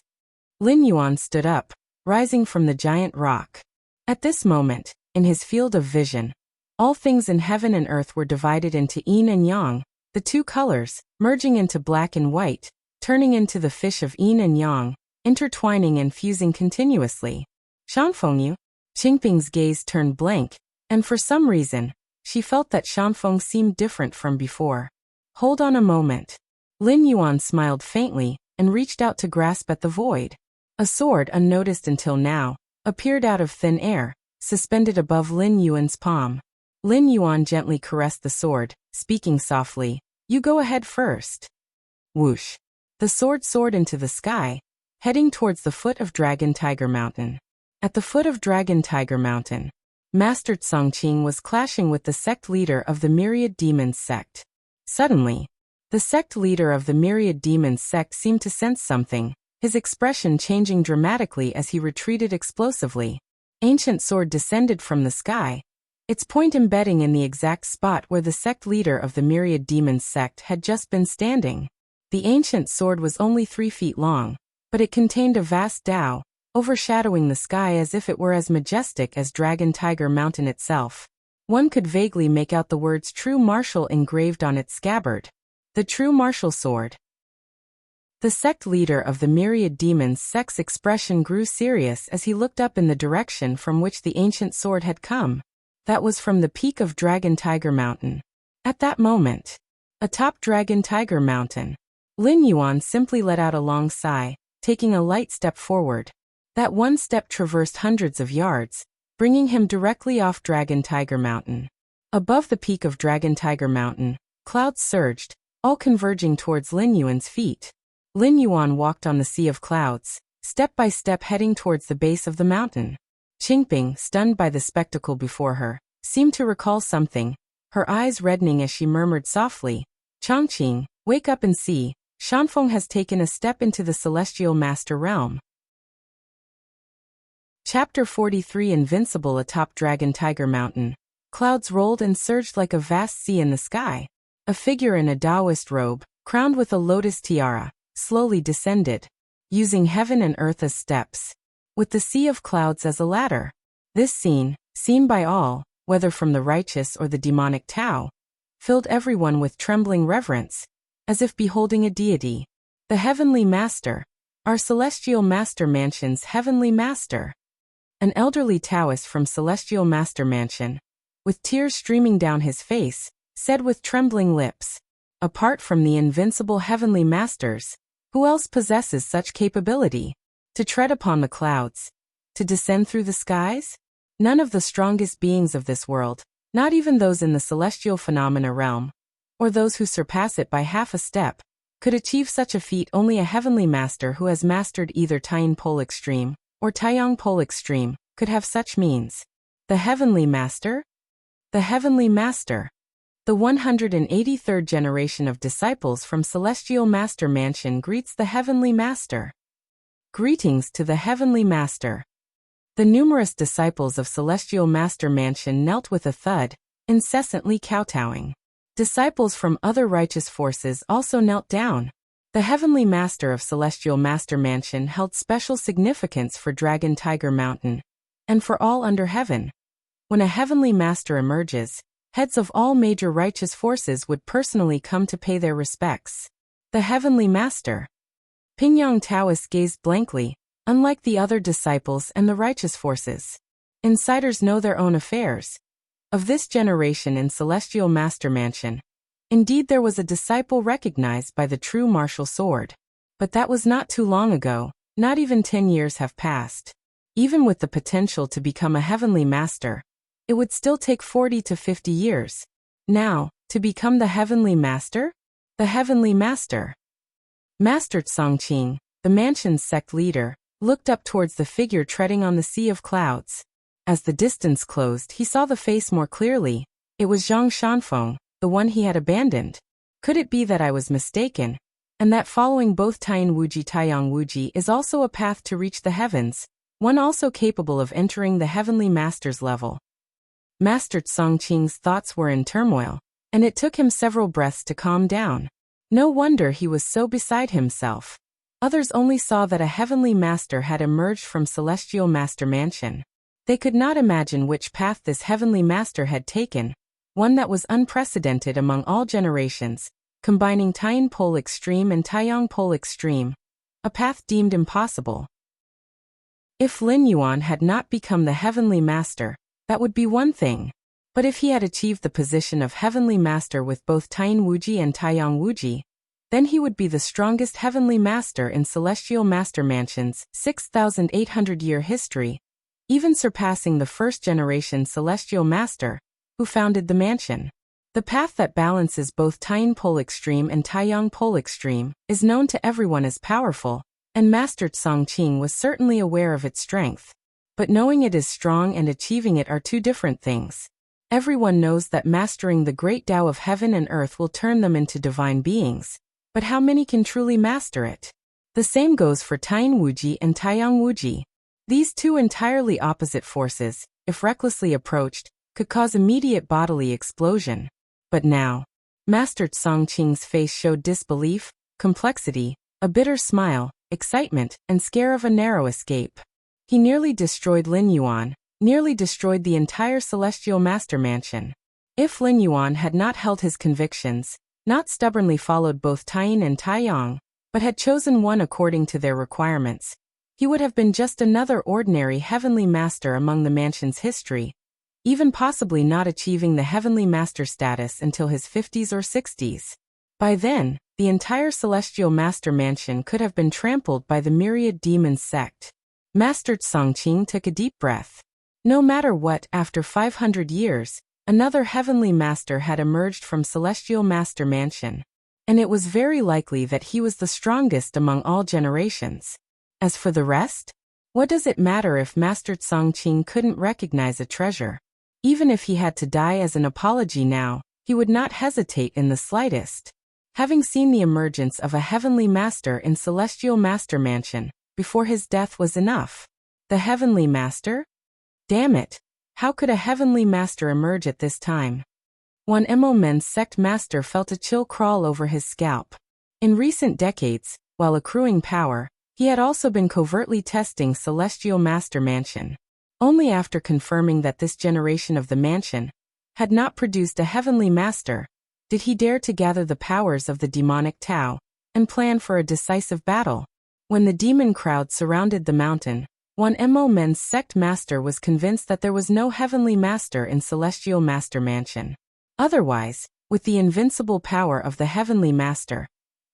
Lin Yuan stood up, rising from the giant rock. At this moment, in his field of vision, all things in heaven and earth were divided into yin and yang, the two colors, merging into black and white, turning into the fish of yin and yang, intertwining and fusing continuously. Shanfeng. Qingping's gaze turned blank, and for some reason, she felt that Shanfeng seemed different from before. Hold on a moment. Lin Yuan smiled faintly and reached out to grasp at the void. A sword unnoticed until now appeared out of thin air, suspended above Lin Yuan's palm. Lin Yuan gently caressed the sword, speaking softly, "You go ahead first." Whoosh. The sword soared into the sky, heading towards the foot of Dragon Tiger Mountain. At the foot of Dragon Tiger Mountain, Master Songqing was clashing with the sect leader of the Myriad Demons sect. Suddenly, the sect leader of the Myriad Demons sect seemed to sense something, his expression changing dramatically as he retreated explosively. Ancient sword descended from the sky, its point embedding in the exact spot where the sect leader of the Myriad Demons sect had just been standing. The ancient sword was only 3 feet long, but it contained a vast Tao, overshadowing the sky as if it were as majestic as Dragon Tiger Mountain itself. One could vaguely make out the words True Martial engraved on its scabbard. The True Martial Sword. The sect leader of the Myriad Demons sect's expression grew serious as he looked up in the direction from which the ancient sword had come. That was from the peak of Dragon Tiger Mountain. At that moment, atop Dragon Tiger Mountain, Lin Yuan simply let out a long sigh, taking a light step forward. That one step traversed hundreds of yards, bringing him directly off Dragon Tiger Mountain. Above the peak of Dragon Tiger Mountain, clouds surged, all converging towards Lin Yuan's feet. Lin Yuan walked on the sea of clouds, step by step heading towards the base of the mountain. Qingping, stunned by the spectacle before her, seemed to recall something, her eyes reddening as she murmured softly, "Chongqing, wake up and see, Shanfeng has taken a step into the Celestial Master Realm." Chapter 43. Invincible. Atop Dragon Tiger Mountain, clouds rolled and surged like a vast sea in the sky. A figure in a Taoist robe, crowned with a lotus tiara, slowly descended, using heaven and earth as steps, with the sea of clouds as a ladder. This scene, seen by all, whether from the righteous or the demonic Tao, filled everyone with trembling reverence, as if beholding a deity. The Heavenly Master, Our Celestial Master Mansion's Heavenly Master. An elderly Taoist from Celestial Master Mansion, with tears streaming down his face, said with trembling lips, "Apart from the invincible Heavenly Masters, who else possesses such capability? To tread upon the clouds? To descend through the skies? None of the strongest beings of this world, not even those in the celestial phenomena realm, or those who surpass it by half a step, could achieve such a feat. Only a Heavenly Master who has mastered either Taiyin Pole Extreme or Taiyang Pole Extreme could have such means. The Heavenly Master? The Heavenly Master. The 183rd generation of disciples from Celestial Master Mansion greets the Heavenly Master. Greetings to the Heavenly Master. The numerous disciples of Celestial Master Mansion knelt with a thud, incessantly kowtowing. Disciples from other righteous forces also knelt down. The Heavenly Master of Celestial Master Mansion held special significance for Dragon Tiger Mountain, and for all under heaven. When a Heavenly Master emerges, heads of all major righteous forces would personally come to pay their respects. The Heavenly Master. Pingyang Taoists gazed blankly, unlike the other disciples and the righteous forces. Insiders know their own affairs. Of this generation in Celestial Master Mansion, indeed there was a disciple recognized by the true martial sword. But that was not too long ago, not even 10 years have passed. Even with the potential to become a Heavenly Master, it would still take 40 to 50 years. Now, to become the Heavenly Master? The Heavenly Master. Master Tsongqing, the mansion's sect leader, looked up towards the figure treading on the sea of clouds. As the distance closed, he saw the face more clearly. It was Zhang Shanfeng, the one he had abandoned. Could it be that I was mistaken, and that following both Taiyin Wuji Taiyang Wuji is also a path to reach the heavens, one also capable of entering the Heavenly Master's level? Master Tsongqing's thoughts were in turmoil, and it took him several breaths to calm down. No wonder he was so beside himself. Others only saw that a Heavenly Master had emerged from Celestial Master Mansion. They could not imagine which path this Heavenly Master had taken, one that was unprecedented among all generations, combining Taiyin Pole Extreme and Taiyang Pole Extreme, a path deemed impossible. If Lin Yuan had not become the Heavenly Master, that would be one thing. But if he had achieved the position of Heavenly Master with both Taiyin Wuji and Taiyang Wuji, then he would be the strongest Heavenly Master in Celestial Master Mansion's 6,800-year history, even surpassing the first-generation Celestial Master, who founded the mansion. The path that balances both Taiyin Pole Extreme and Taiyang Pole Extreme is known to everyone as powerful, and Master Tsongqing was certainly aware of its strength. But knowing it is strong and achieving it are two different things. Everyone knows that mastering the great Tao of heaven and earth will turn them into divine beings, but how many can truly master it? The same goes for Taiyin Wuji and Taiyang Wuji. These two entirely opposite forces, if recklessly approached, could cause immediate bodily explosion. But now, Master Tsongqing's face showed disbelief, complexity, a bitter smile, excitement, and scare of a narrow escape. He nearly destroyed Lin Yuan, nearly destroyed the entire Celestial Master Mansion. If Lin Yuan had not held his convictions, not stubbornly followed both Taiyin and Taiyang, but had chosen one according to their requirements, he would have been just another ordinary Heavenly Master among the mansion's history, even possibly not achieving the Heavenly Master status until his 50s or 60s. By then, the entire Celestial Master Mansion could have been trampled by the myriad demons sect. Master Tsongqing took a deep breath. No matter what, after 500 years, another Heavenly Master had emerged from Celestial Master Mansion, and it was very likely that he was the strongest among all generations. As for the rest, what does it matter if Master Tsongqing couldn't recognize a treasure? Even if he had to die as an apology now, he would not hesitate in the slightest. Having seen the emergence of a Heavenly Master in Celestial Master Mansion, before his death was enough. The Heavenly Master? Damn it! How could a Heavenly Master emerge at this time? One Mo Men's sect master felt a chill crawl over his scalp. In recent decades, while accruing power, he had also been covertly testing Celestial Master Mansion. Only after confirming that this generation of the mansion had not produced a Heavenly Master, did he dare to gather the powers of the demonic Tao and plan for a decisive battle. When the demon crowd surrounded the mountain, one Mo Men's sect master was convinced that there was no heavenly master in Celestial Master Mansion. Otherwise, with the invincible power of the heavenly master,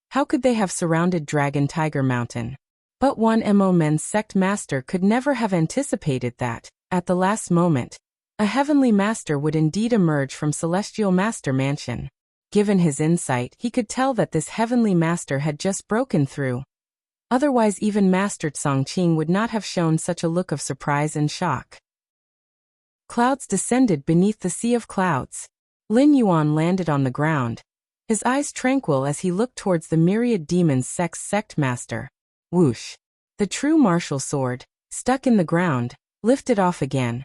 how could they have surrounded Dragon Tiger Mountain? But one Mo Men's sect master could never have anticipated that, at the last moment, a heavenly master would indeed emerge from Celestial Master Mansion. Given his insight, he could tell that this heavenly master had just broken through. Otherwise, even Master Tsongqing would not have shown such a look of surprise and shock. Clouds descended beneath the sea of clouds. Lin Yuan landed on the ground, his eyes tranquil as he looked towards the myriad demons' sect master. Whoosh! The true martial sword, stuck in the ground, lifted off again,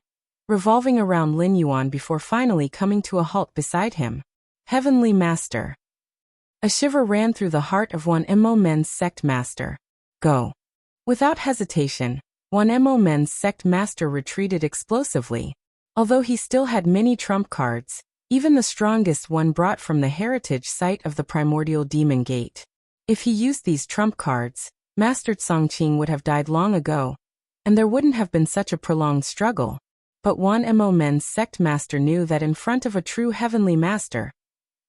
revolving around Lin Yuan before finally coming to a halt beside him. Heavenly Master. A shiver ran through the heart of one Mo Men's sect master. Go. Without hesitation, one Mo Men's sect master retreated explosively. Although he still had many trump cards, even the strongest one brought from the heritage site of the primordial demon gate. If he used these trump cards, Master Tsongqing would have died long ago, and there wouldn't have been such a prolonged struggle. But one Mo Men's sect master knew that in front of a true heavenly master,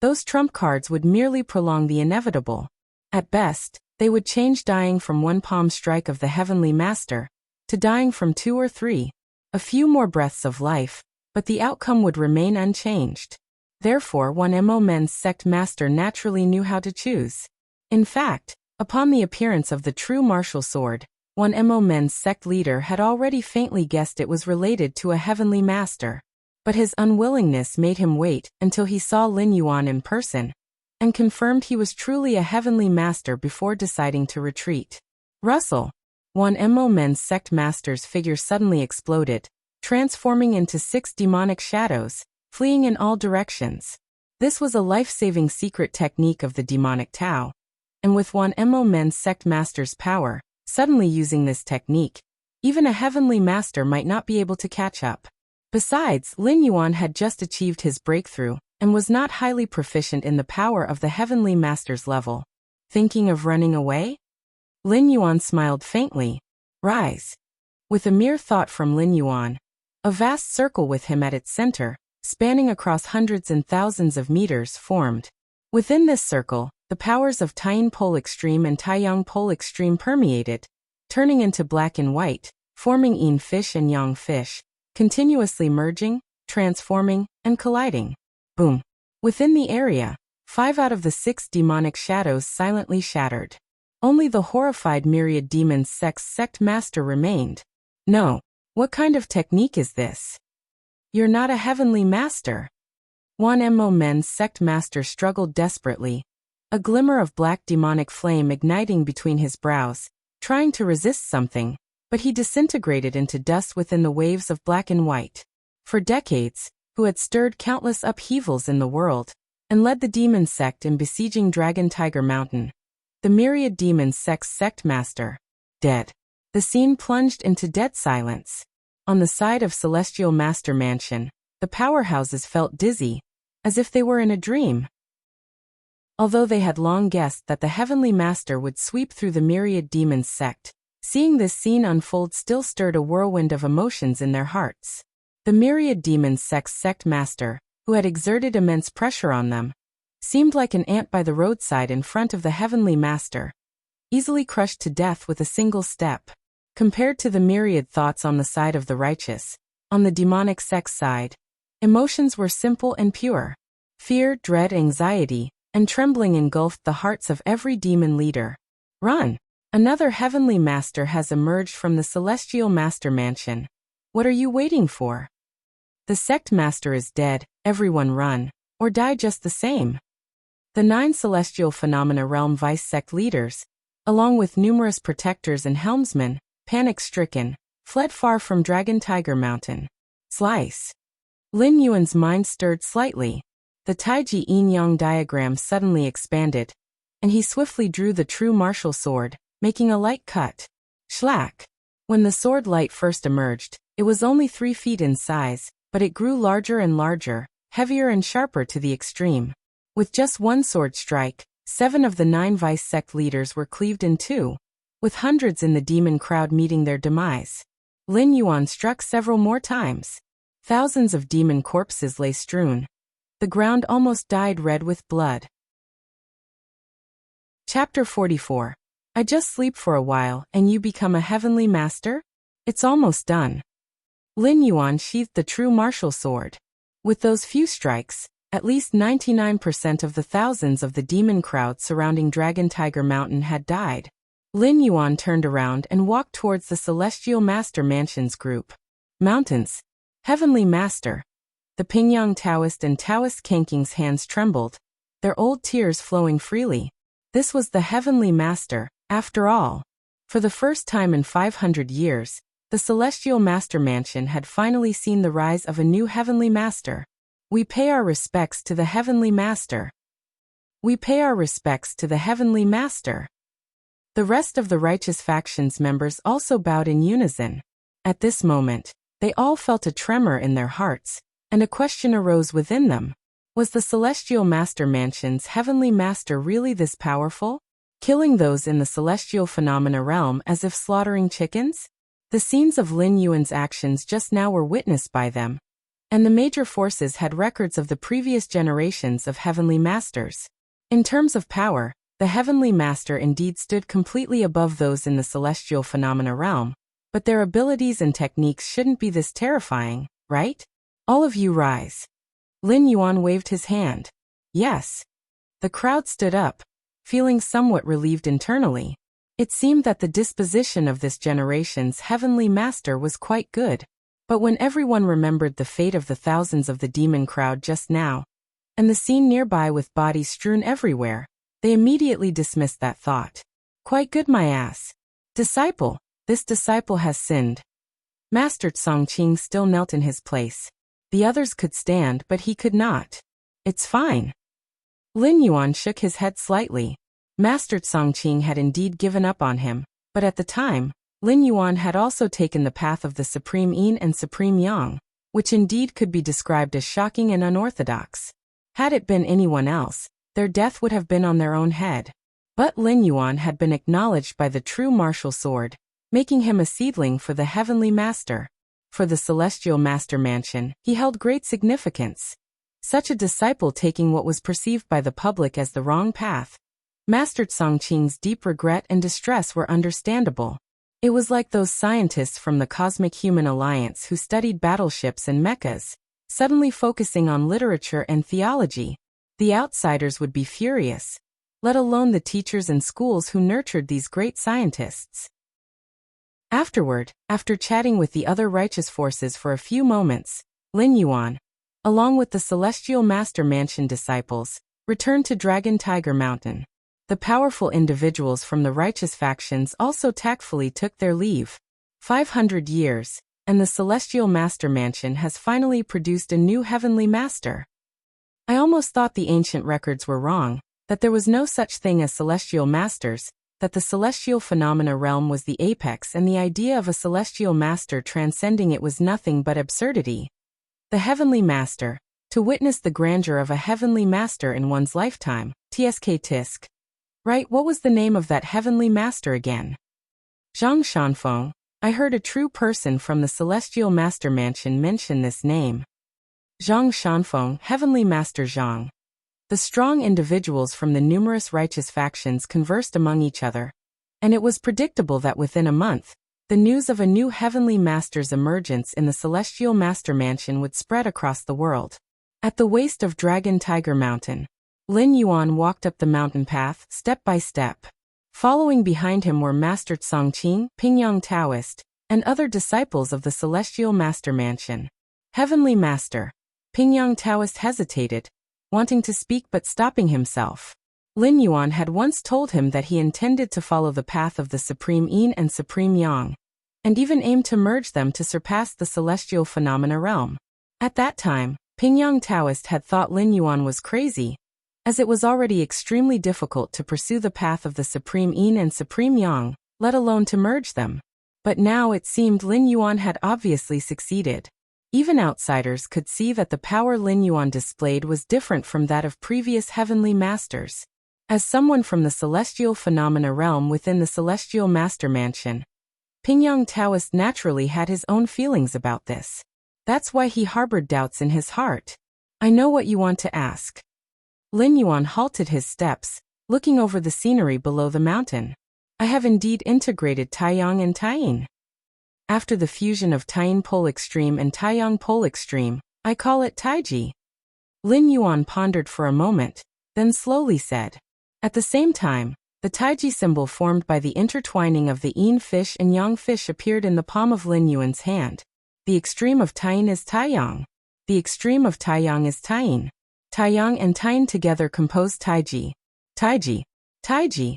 those trump cards would merely prolong the inevitable. At best, they would change dying from one palm strike of the heavenly master to dying from 2 or 3, a few more breaths of life, but the outcome would remain unchanged. Therefore, one Mo Men's sect master naturally knew how to choose. In fact, upon the appearance of the true martial sword, one Mo Men's sect leader had already faintly guessed it was related to a heavenly master. But his unwillingness made him wait until he saw Lin Yuan in person, and confirmed he was truly a heavenly master before deciding to retreat. Rustle! One Mo Men's sect master's figure suddenly exploded, transforming into 6 demonic shadows, fleeing in all directions. This was a life-saving secret technique of the demonic Tao, and with one Mo Men's sect master's power, suddenly using this technique, even a heavenly master might not be able to catch up. Besides, Lin Yuan had just achieved his breakthrough, and was not highly proficient in the power of the heavenly master's level. Thinking of running away? Lin Yuan smiled faintly. Rise. With a mere thought from Lin Yuan, a vast circle with him at its center, spanning across hundreds and thousands of meters, formed. Within this circle, the powers of Taiyin Pole Extreme and Taiyang Pole Extreme permeated, turning into black and white, forming Yin Fish and Yang Fish, continuously merging, transforming, and colliding. Boom. Within the area, 5 out of the 6 demonic shadows silently shattered. Only the horrified myriad demons' sect master remained. No. What kind of technique is this? You're not a heavenly master. One Mo Men's sect master struggled desperately, a glimmer of black demonic flame igniting between his brows, trying to resist something, but he disintegrated into dust within the waves of black and white. For decades, who had stirred countless upheavals in the world, and led the demon sect in besieging Dragon Tiger Mountain. The myriad demon sect master. Dead. The scene plunged into dead silence. On the side of Celestial Master Mansion, the powerhouses felt dizzy, as if they were in a dream. Although they had long guessed that the heavenly master would sweep through the myriad demon sect, seeing this scene unfold still stirred a whirlwind of emotions in their hearts. The myriad demon sect master, who had exerted immense pressure on them, seemed like an ant by the roadside in front of the heavenly master, easily crushed to death with a single step. Compared to the myriad thoughts on the side of the righteous, on the demonic sect side, emotions were simple and pure. Fear, dread, anxiety, and trembling engulfed the hearts of every demon leader. Run! Another heavenly master has emerged from the Celestial Master Mansion. What are you waiting for? The sect master is dead, everyone run, or die just the same. The 9 Celestial Phenomena Realm Vice Sect leaders, along with numerous protectors and helmsmen, panic-stricken, fled far from Dragon Tiger Mountain. Slice. Lin Yuan's mind stirred slightly. The Taiji Yin-Yang diagram suddenly expanded, and he swiftly drew the true martial sword, making a light cut. Schlack. When the sword light first emerged, it was only 3 feet in size, but it grew larger and larger, heavier and sharper to the extreme. With just one sword strike, 7 of the 9 vice sect leaders were cleaved in 2. with hundreds in the demon crowd meeting their demise. Lin Yuan struck several more times. Thousands of demon corpses lay strewn. The ground almost dyed red with blood. Chapter 44. I just sleep for a while and you become a heavenly master? It's almost done. Lin Yuan sheathed the true martial sword. With those few strikes, at least 99% of the thousands of the demon crowd surrounding Dragon Tiger Mountain had died. Lin Yuan turned around and walked towards the Celestial Master Mansion's group. Mountains. Heavenly Master. The Pingyang Taoist and Taoist Kanking's hands trembled, their old tears flowing freely. This was the Heavenly Master, after all. For the first time in 500 years, the Celestial Master Mansion had finally seen the rise of a new Heavenly Master. We pay our respects to the Heavenly Master. We pay our respects to the Heavenly Master. The rest of the righteous faction's members also bowed in unison. At this moment, they all felt a tremor in their hearts, and a question arose within them. Was the Celestial Master Mansion's Heavenly Master really this powerful? Killing those in the Celestial Phenomena realm as if slaughtering chickens? The scenes of Lin Yuan's actions just now were witnessed by them, and the major forces had records of the previous generations of Heavenly Masters. In terms of power, the Heavenly Master indeed stood completely above those in the Celestial Phenomena realm, but their abilities and techniques shouldn't be this terrifying, right? All of you rise. Lin Yuan waved his hand. Yes. The crowd stood up, feeling somewhat relieved internally. It seemed that the disposition of this generation's Heavenly Master was quite good. But when everyone remembered the fate of the thousands of the demon crowd just now, and the scene nearby with bodies strewn everywhere, they immediately dismissed that thought. Quite good, my ass. Disciple, this disciple has sinned. Master Tsongqing still knelt in his place. The others could stand, but he could not. It's fine. Lin Yuan shook his head slightly. Master Tsongqing had indeed given up on him, but at the time, Lin Yuan had also taken the path of the Supreme Yin and Supreme Yang, which indeed could be described as shocking and unorthodox. Had it been anyone else, their death would have been on their own head. But Lin Yuan had been acknowledged by the true martial sword, making him a seedling for the Heavenly Master. For the Celestial Master Mansion, he held great significance. Such a disciple taking what was perceived by the public as the wrong path. Master Tsongqing's deep regret and distress were understandable. It was like those scientists from the Cosmic Human Alliance who studied battleships and mechas, suddenly focusing on literature and theology. The outsiders would be furious, let alone the teachers and schools who nurtured these great scientists. Afterward, after chatting with the other righteous forces for a few moments, Lin Yuan, along with the Celestial Master Mansion disciples, returned to Dragon Tiger Mountain. The powerful individuals from the righteous factions also tactfully took their leave. 500 years, and the Celestial Master Mansion has finally produced a new Heavenly Master. I almost thought the ancient records were wrong, that there was no such thing as Celestial Masters, that the Celestial Phenomena realm was the apex and the idea of a Celestial Master transcending it was nothing but absurdity. The Heavenly Master, to witness the grandeur of a Heavenly Master in one's lifetime, tsk tisk. Right, what was the name of that Heavenly Master again? Zhang Shanfeng. I heard a true person from the Celestial Master Mansion mention this name. Zhang Shanfeng, Heavenly Master Zhang. The strong individuals from the numerous righteous factions conversed among each other, and it was predictable that within a month, the news of a new Heavenly Master's emergence in the Celestial Master Mansion would spread across the world. At the waist of Dragon Tiger Mountain, Lin Yuan walked up the mountain path step by step. Following behind him were Master Tsongqing, Pingyang Taoist, and other disciples of the Celestial Master Mansion. Heavenly Master. Pingyang Taoist hesitated, wanting to speak but stopping himself. Lin Yuan had once told him that he intended to follow the path of the Supreme Yin and Supreme Yang, and even aimed to merge them to surpass the Celestial Phenomena realm. At that time, Pingyang Taoist had thought Lin Yuan was crazy, as it was already extremely difficult to pursue the path of the Supreme Yin and Supreme Yang, let alone to merge them. But now it seemed Lin Yuan had obviously succeeded. Even outsiders could see that the power Lin Yuan displayed was different from that of previous Heavenly Masters. As someone from the celestial phenomena realm within the celestial master mansion, Pingyang Taoist naturally had his own feelings about this. That's why he harbored doubts in his heart. I know what you want to ask. Lin Yuan halted his steps, looking over the scenery below the mountain. I have indeed integrated Taiyang and Taiyin. After the fusion of Taiyin Pole Extreme and Taiyang Pole Extreme, I call it Taiji. Lin Yuan pondered for a moment, then slowly said. At the same time, the Taiji symbol formed by the intertwining of the yin fish and yang fish appeared in the palm of Lin Yuan's hand. The extreme of Taiyin is Taiyang. The extreme of Taiyang is Taiyin. Taiyang and Taiyin together compose Taiji. Taiji. Taiji.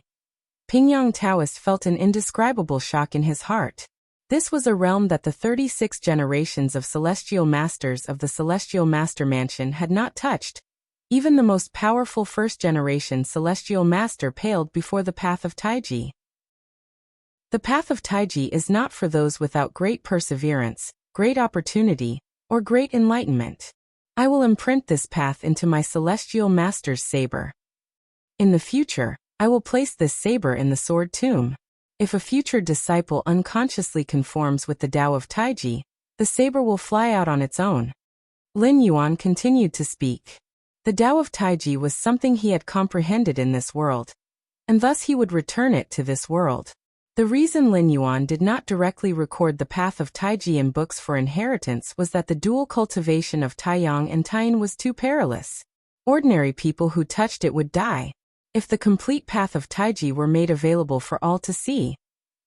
Pingyang Taoist felt an indescribable shock in his heart. This was a realm that the 36 generations of celestial masters of the celestial master mansion had not touched. Even the most powerful first-generation celestial master paled before the path of Taiji. The path of Taiji is not for those without great perseverance, great opportunity, or great enlightenment. I will imprint this path into my celestial master's saber. In the future, I will place this saber in the sword tomb. If a future disciple unconsciously conforms with the Tao of Taiji, the saber will fly out on its own. Lin Yuan continued to speak. The Tao of Taiji was something he had comprehended in this world, and thus he would return it to this world. The reason Lin Yuan did not directly record the path of Taiji in books for inheritance was that the dual cultivation of Taiyang and Taiyin was too perilous. Ordinary people who touched it would die. If the complete path of Taiji were made available for all to see,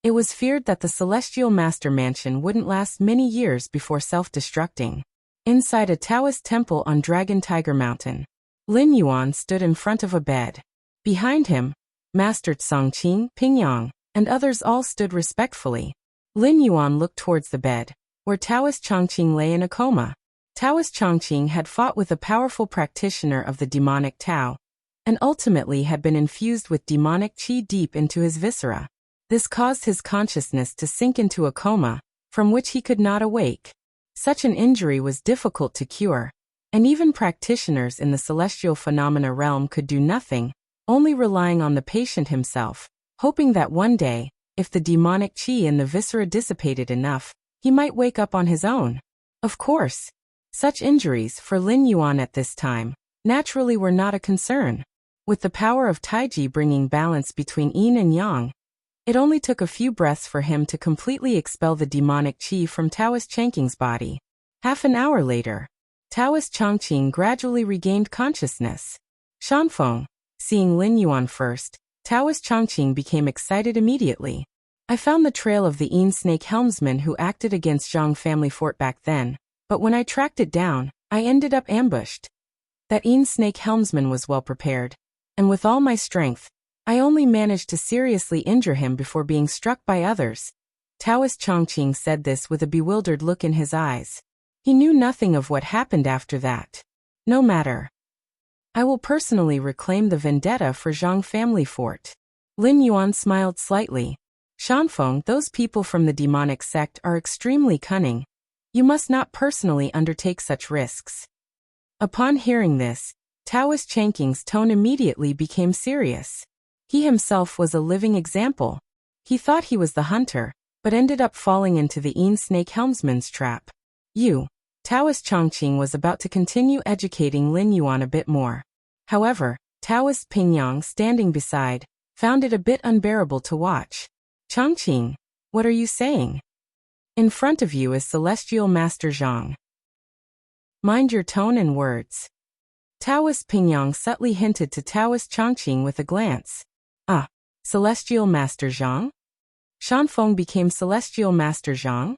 it was feared that the celestial master mansion wouldn't last many years before self-destructing. Inside a Taoist temple on Dragon Tiger Mountain, Lin Yuan stood in front of a bed. Behind him, Master Tsongqing, Pingyang, and others all stood respectfully. Lin Yuan looked towards the bed, where Taoist Chongqing lay in a coma. Taoist Chongqing had fought with a powerful practitioner of the demonic Tao, and ultimately had been infused with demonic qi deep into his viscera. This caused his consciousness to sink into a coma, from which he could not awake. Such an injury was difficult to cure, and even practitioners in the celestial phenomena realm could do nothing, only relying on the patient himself, hoping that one day, if the demonic qi in the viscera dissipated enough, he might wake up on his own. Of course, such injuries for Lin Yuan at this time naturally were not a concern. With the power of Taiji bringing balance between yin and yang, it only took a few breaths for him to completely expel the demonic qi from Taoist Chongqing's body. Half an hour later, Taoist Chongqing gradually regained consciousness. Shanfeng, seeing Lin Yuan first, Taoist Chongqing became excited immediately. I found the trail of the Yin Snake helmsman who acted against Zhang family fort back then, but when I tracked it down, I ended up ambushed. That Yin Snake helmsman was well prepared, and with all my strength, I only managed to seriously injure him before being struck by others. Taoist Chongqing said this with a bewildered look in his eyes. He knew nothing of what happened after that. No matter. I will personally reclaim the vendetta for Zhang family fort. Lin Yuan smiled slightly. Shanfeng, those people from the demonic sect are extremely cunning. You must not personally undertake such risks. Upon hearing this, Taoist Chongqing's tone immediately became serious. He himself was a living example. He thought he was the hunter, but ended up falling into the Yin Snake helmsman's trap. Taoist Chongqing was about to continue educating Lin Yuan a bit more. However, Taoist Pingyang, standing beside, found it a bit unbearable to watch. Chongqing, what are you saying? In front of you is Celestial Master Zhang. Mind your tone and words. Taoist Pingyang subtly hinted to Taoist Chongqing with a glance. Celestial Master Zhang? Shanfeng became Celestial Master Zhang?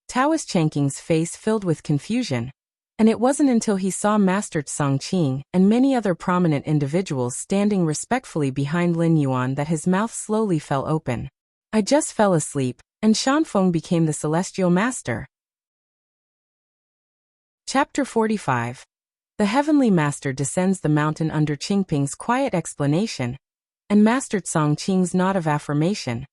Taoist Chongqing's face filled with confusion, and it wasn't until he saw Master Tsongqing and many other prominent individuals standing respectfully behind Lin Yuan that his mouth slowly fell open. I just fell asleep, and Shanfeng became the Celestial Master. Chapter 45. The Heavenly Master descends the mountain under Qingping's quiet explanation, and Master Tsongqing's nod of affirmation.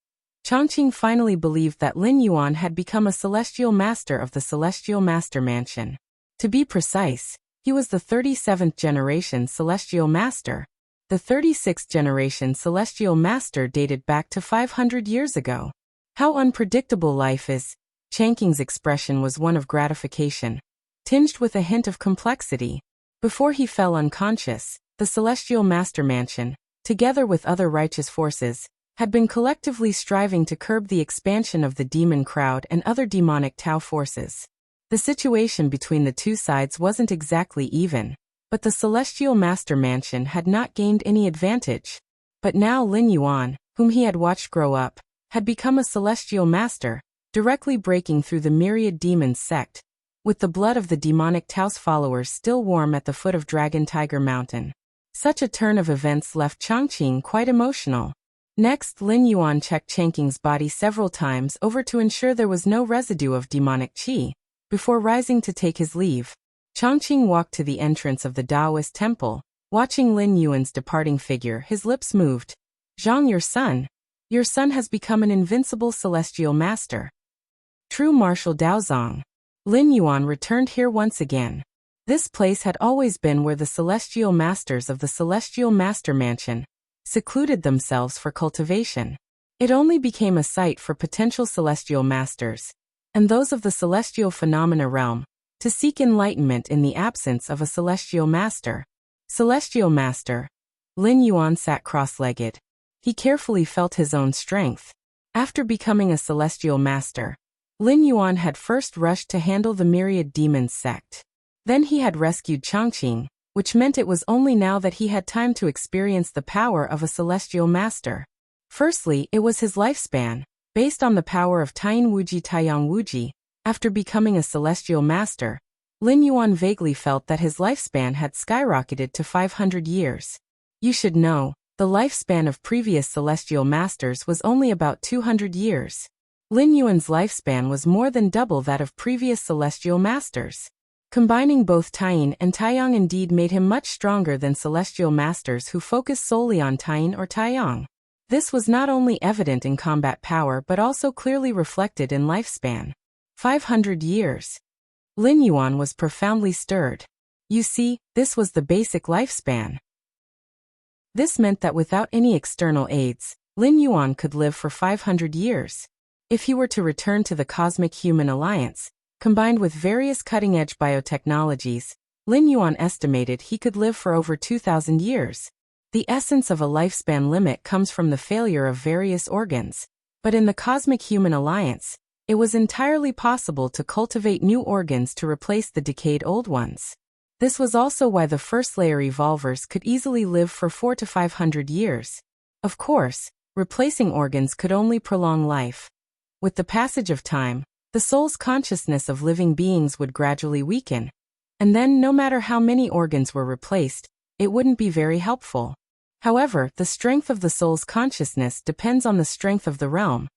Chongqing finally believed that Lin Yuan had become a celestial master of the celestial master mansion. To be precise, he was the 37th generation celestial master. The 36th generation celestial master dated back to 500 years ago. How unpredictable life is. Changqing's expression was one of gratification, tinged with a hint of complexity. Before he fell unconscious, the celestial master mansion, together with other righteous forces, had been collectively striving to curb the expansion of the demon crowd and other demonic Tao forces. The situation between the two sides wasn't exactly even, but the celestial master mansion had not gained any advantage. But now Lin Yuan, whom he had watched grow up, had become a celestial master, directly breaking through the myriad demons sect, with the blood of the demonic Tao's followers still warm at the foot of Dragon Tiger Mountain. Such a turn of events left Changqing quite emotional. Next, Lin Yuan checked Changqing's body several times over to ensure there was no residue of demonic qi, before rising to take his leave. Changqing walked to the entrance of the Taoist temple, watching Lin Yuan's departing figure. His lips moved. "Zhang, your son has become an invincible celestial master. True martial Daozong." Lin Yuan returned here once again. This place had always been where the celestial masters of the Celestial Master Mansion secluded themselves for cultivation. It only became a site for potential celestial masters, and those of the celestial phenomena realm, to seek enlightenment in the absence of a celestial master. Celestial master. Lin Yuan sat cross-legged. He carefully felt his own strength. After becoming a celestial master, Lin Yuan had first rushed to handle the myriad demons sect. Then he had rescued Changqing, which meant it was only now that he had time to experience the power of a celestial master. Firstly, it was his lifespan, based on the power of Taiyang Wuji. After becoming a celestial master, Lin Yuan vaguely felt that his lifespan had skyrocketed to 500 years. You should know, the lifespan of previous celestial masters was only about 200 years. Lin Yuan's lifespan was more than double that of previous celestial masters. Combining both Taiyang and Taiyang indeed made him much stronger than celestial masters who focus solely on Taiyang or Taiyang. This was not only evident in combat power but also clearly reflected in lifespan. 500 years. Lin Yuan was profoundly stirred. You see, this was the basic lifespan. This meant that without any external aids, Lin Yuan could live for 500 years. If he were to return to the Cosmic Human Alliance, combined with various cutting-edge biotechnologies, Lin Yuan estimated he could live for over 2,000 years. The essence of a lifespan limit comes from the failure of various organs, but in the Cosmic Human Alliance, it was entirely possible to cultivate new organs to replace the decayed old ones. This was also why the first-layer evolvers could easily live for 400 to 500 years. Of course, replacing organs could only prolong life. With the passage of time, the soul's consciousness of living beings would gradually weaken, and then no matter how many organs were replaced, it wouldn't be very helpful. However, the strength of the soul's consciousness depends on the strength of the realm.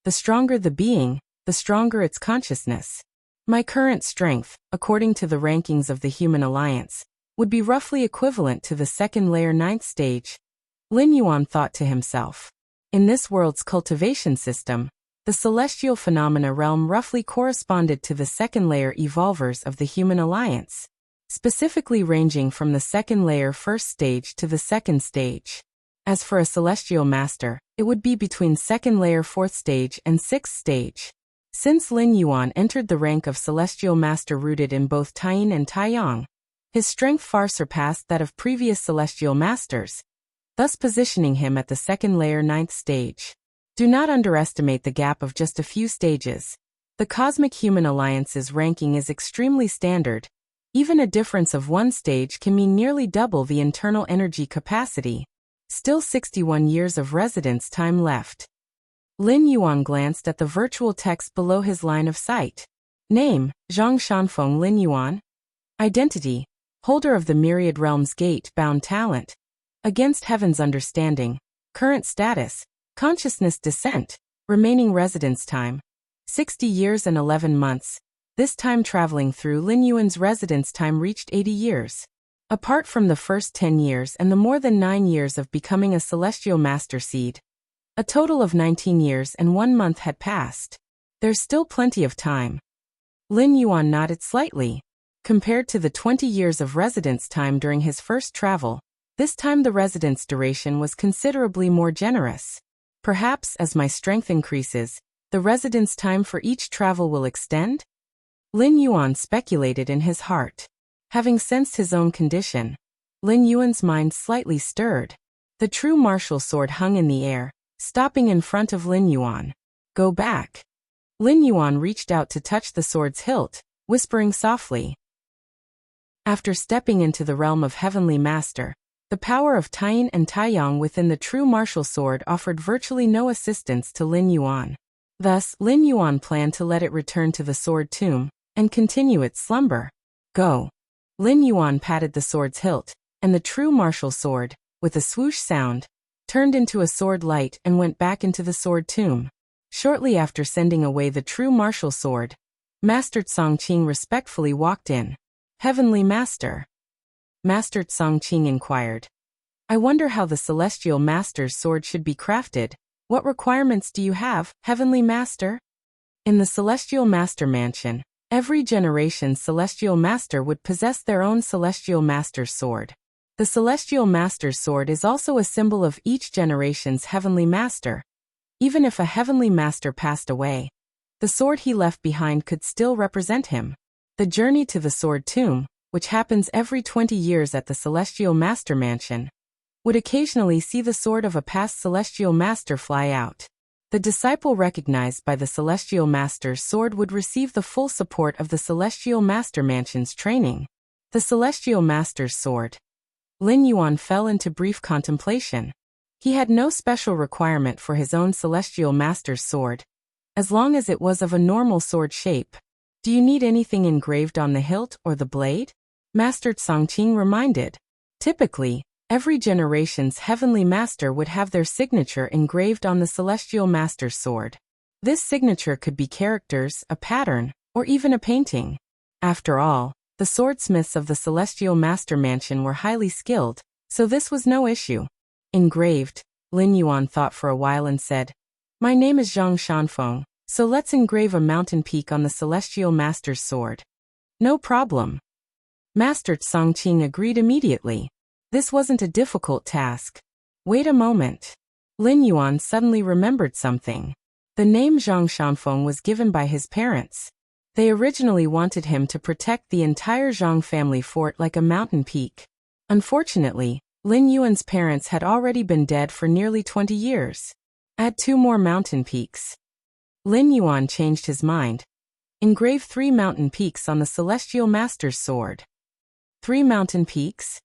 The stronger the being, the stronger its consciousness. My current strength, according to the rankings of the Human Alliance, would be roughly equivalent to the second layer 9th stage. Lin Yuan thought to himself. In this world's cultivation system, the celestial phenomena realm roughly corresponded to the second layer evolvers of the Human Alliance, specifically ranging from the second layer 1st stage to the 2nd stage. As for a celestial master, it would be between second layer 4th stage and 6th stage. Since Lin Yuan entered the rank of celestial master rooted in both Taiyang and Taiyang, his strength far surpassed that of previous celestial masters, thus positioning him at the second layer 9th stage. Do not underestimate the gap of just a few stages. The Cosmic Human Alliance's ranking is extremely standard. Even a difference of one stage can mean nearly double the internal energy capacity. Still 61 years of residence time left. Lin Yuan glanced at the virtual text below his line of sight. Name, Zhang Shanfeng Lin Yuan. Identity, holder of the Myriad Realms Gate-bound talent. Against Heaven's understanding. Current status, consciousness descent. Remaining residence time, 60 years and 11 months. This time traveling through Lin Yuan's residence time reached 80 years. Apart from the first 10 years and the more than 9 years of becoming a celestial master seed, a total of 19 years and 1 month had passed. There's still plenty of time. Lin Yuan nodded slightly. Compared to the 20 years of residence time during his first travel, This time the residence duration was considerably more generous. Perhaps, as my strength increases, the residence time for each travel will extend? Lin Yuan speculated in his heart. Having sensed his own condition, Lin Yuan's mind slightly stirred. The true martial sword hung in the air, stopping in front of Lin Yuan. Go back. Lin Yuan reached out to touch the sword's hilt, whispering softly. After stepping into the realm of Heavenly Master, the power of Taiyin and Taiyang within the true martial sword offered virtually no assistance to Lin Yuan. Thus, Lin Yuan planned to let it return to the sword tomb and continue its slumber. Go. Lin Yuan patted the sword's hilt, and the true martial sword, with a swoosh sound, turned into a sword light and went back into the sword tomb. Shortly after sending away the true martial sword, Master Tsongqing respectfully walked in. Heavenly Master. Master Tsongqing inquired. I wonder how the Celestial Master's sword should be crafted. What requirements do you have, Heavenly Master? In the Celestial Master Mansion, every generation's Celestial Master would possess their own Celestial Master's sword. The Celestial Master's sword is also a symbol of each generation's Heavenly Master. Even if a Heavenly Master passed away, the sword he left behind could still represent him. The journey to the Sword Tomb, which happens every 20 years at the Celestial Master Mansion, would occasionally see the sword of a past Celestial Master fly out. The disciple recognized by the Celestial Master's sword would receive the full support of the Celestial Master Mansion's training. The Celestial Master's sword. Lin Yuan fell into brief contemplation. He had no special requirement for his own Celestial Master's sword, as long as it was of a normal sword shape. Do you need anything engraved on the hilt or the blade? Master Tsongqing reminded. Typically, every generation's Heavenly Master would have their signature engraved on the Celestial Master's sword. This signature could be characters, a pattern, or even a painting. After all, the swordsmiths of the Celestial Master Mansion were highly skilled, so this was no issue. Engraved, Lin Yuan thought for a while and said, My name is Zhang Shanfeng, so let's engrave a mountain peak on the Celestial Master's sword. No problem. Master Tsongqing agreed immediately. This wasn't a difficult task. Wait a moment. Lin Yuan suddenly remembered something. The name Zhang Shanfeng was given by his parents. They originally wanted him to protect the entire Zhang family fort like a mountain peak. Unfortunately, Lin Yuan's parents had already been dead for nearly 20 years. Add 2 more mountain peaks. Lin Yuan changed his mind. Engrave 3 mountain peaks on the Celestial Master's sword. 3 mountain peaks?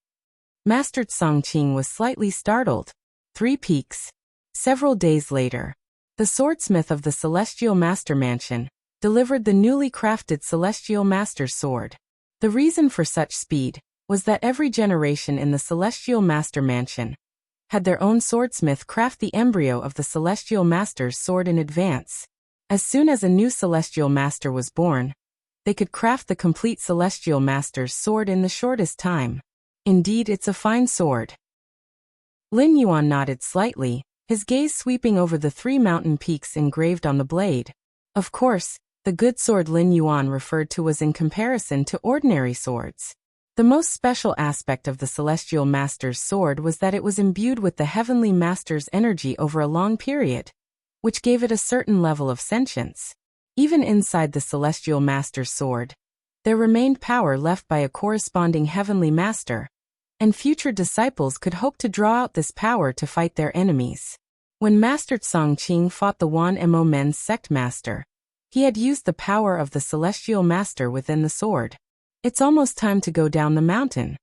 Master Tsongqing was slightly startled. 3 peaks. Several days later, the swordsmith of the Celestial Master Mansion delivered the newly crafted Celestial Master's sword. The reason for such speed was that every generation in the Celestial Master Mansion had their own swordsmith craft the embryo of the Celestial Master's sword in advance. As soon as a new Celestial Master was born, they could craft the complete Celestial Master's sword in the shortest time. Indeed, it's a fine sword. Lin Yuan nodded slightly, his gaze sweeping over the 3 mountain peaks engraved on the blade. Of course, the good sword Lin Yuan referred to was in comparison to ordinary swords. The most special aspect of the Celestial Master's sword was that it was imbued with the Heavenly Master's energy over a long period, which gave it a certain level of sentience. Even inside the Celestial Master's sword, there remained power left by a corresponding Heavenly Master, and future disciples could hope to draw out this power to fight their enemies. When Master Tsongqing fought the Wan Mo Men's sect master, he had used the power of the Celestial Master within the sword. It's almost time to go down the mountain.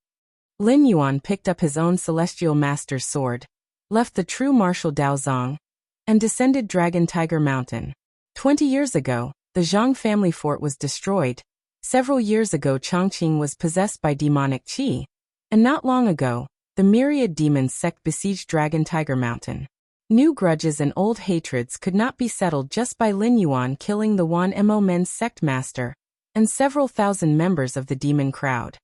Lin Yuan picked up his own Celestial Master's sword, left the true martial Daozong, and descended Dragon Tiger Mountain. 20 years ago, the Zhang family fort was destroyed. Several years ago, Chongqing was possessed by demonic qi. And not long ago, the myriad demons sect besieged Dragon Tiger Mountain. New grudges and old hatreds could not be settled just by Lin Yuan killing the Wan Mo Men's sect master and several thousand members of the demon crowd.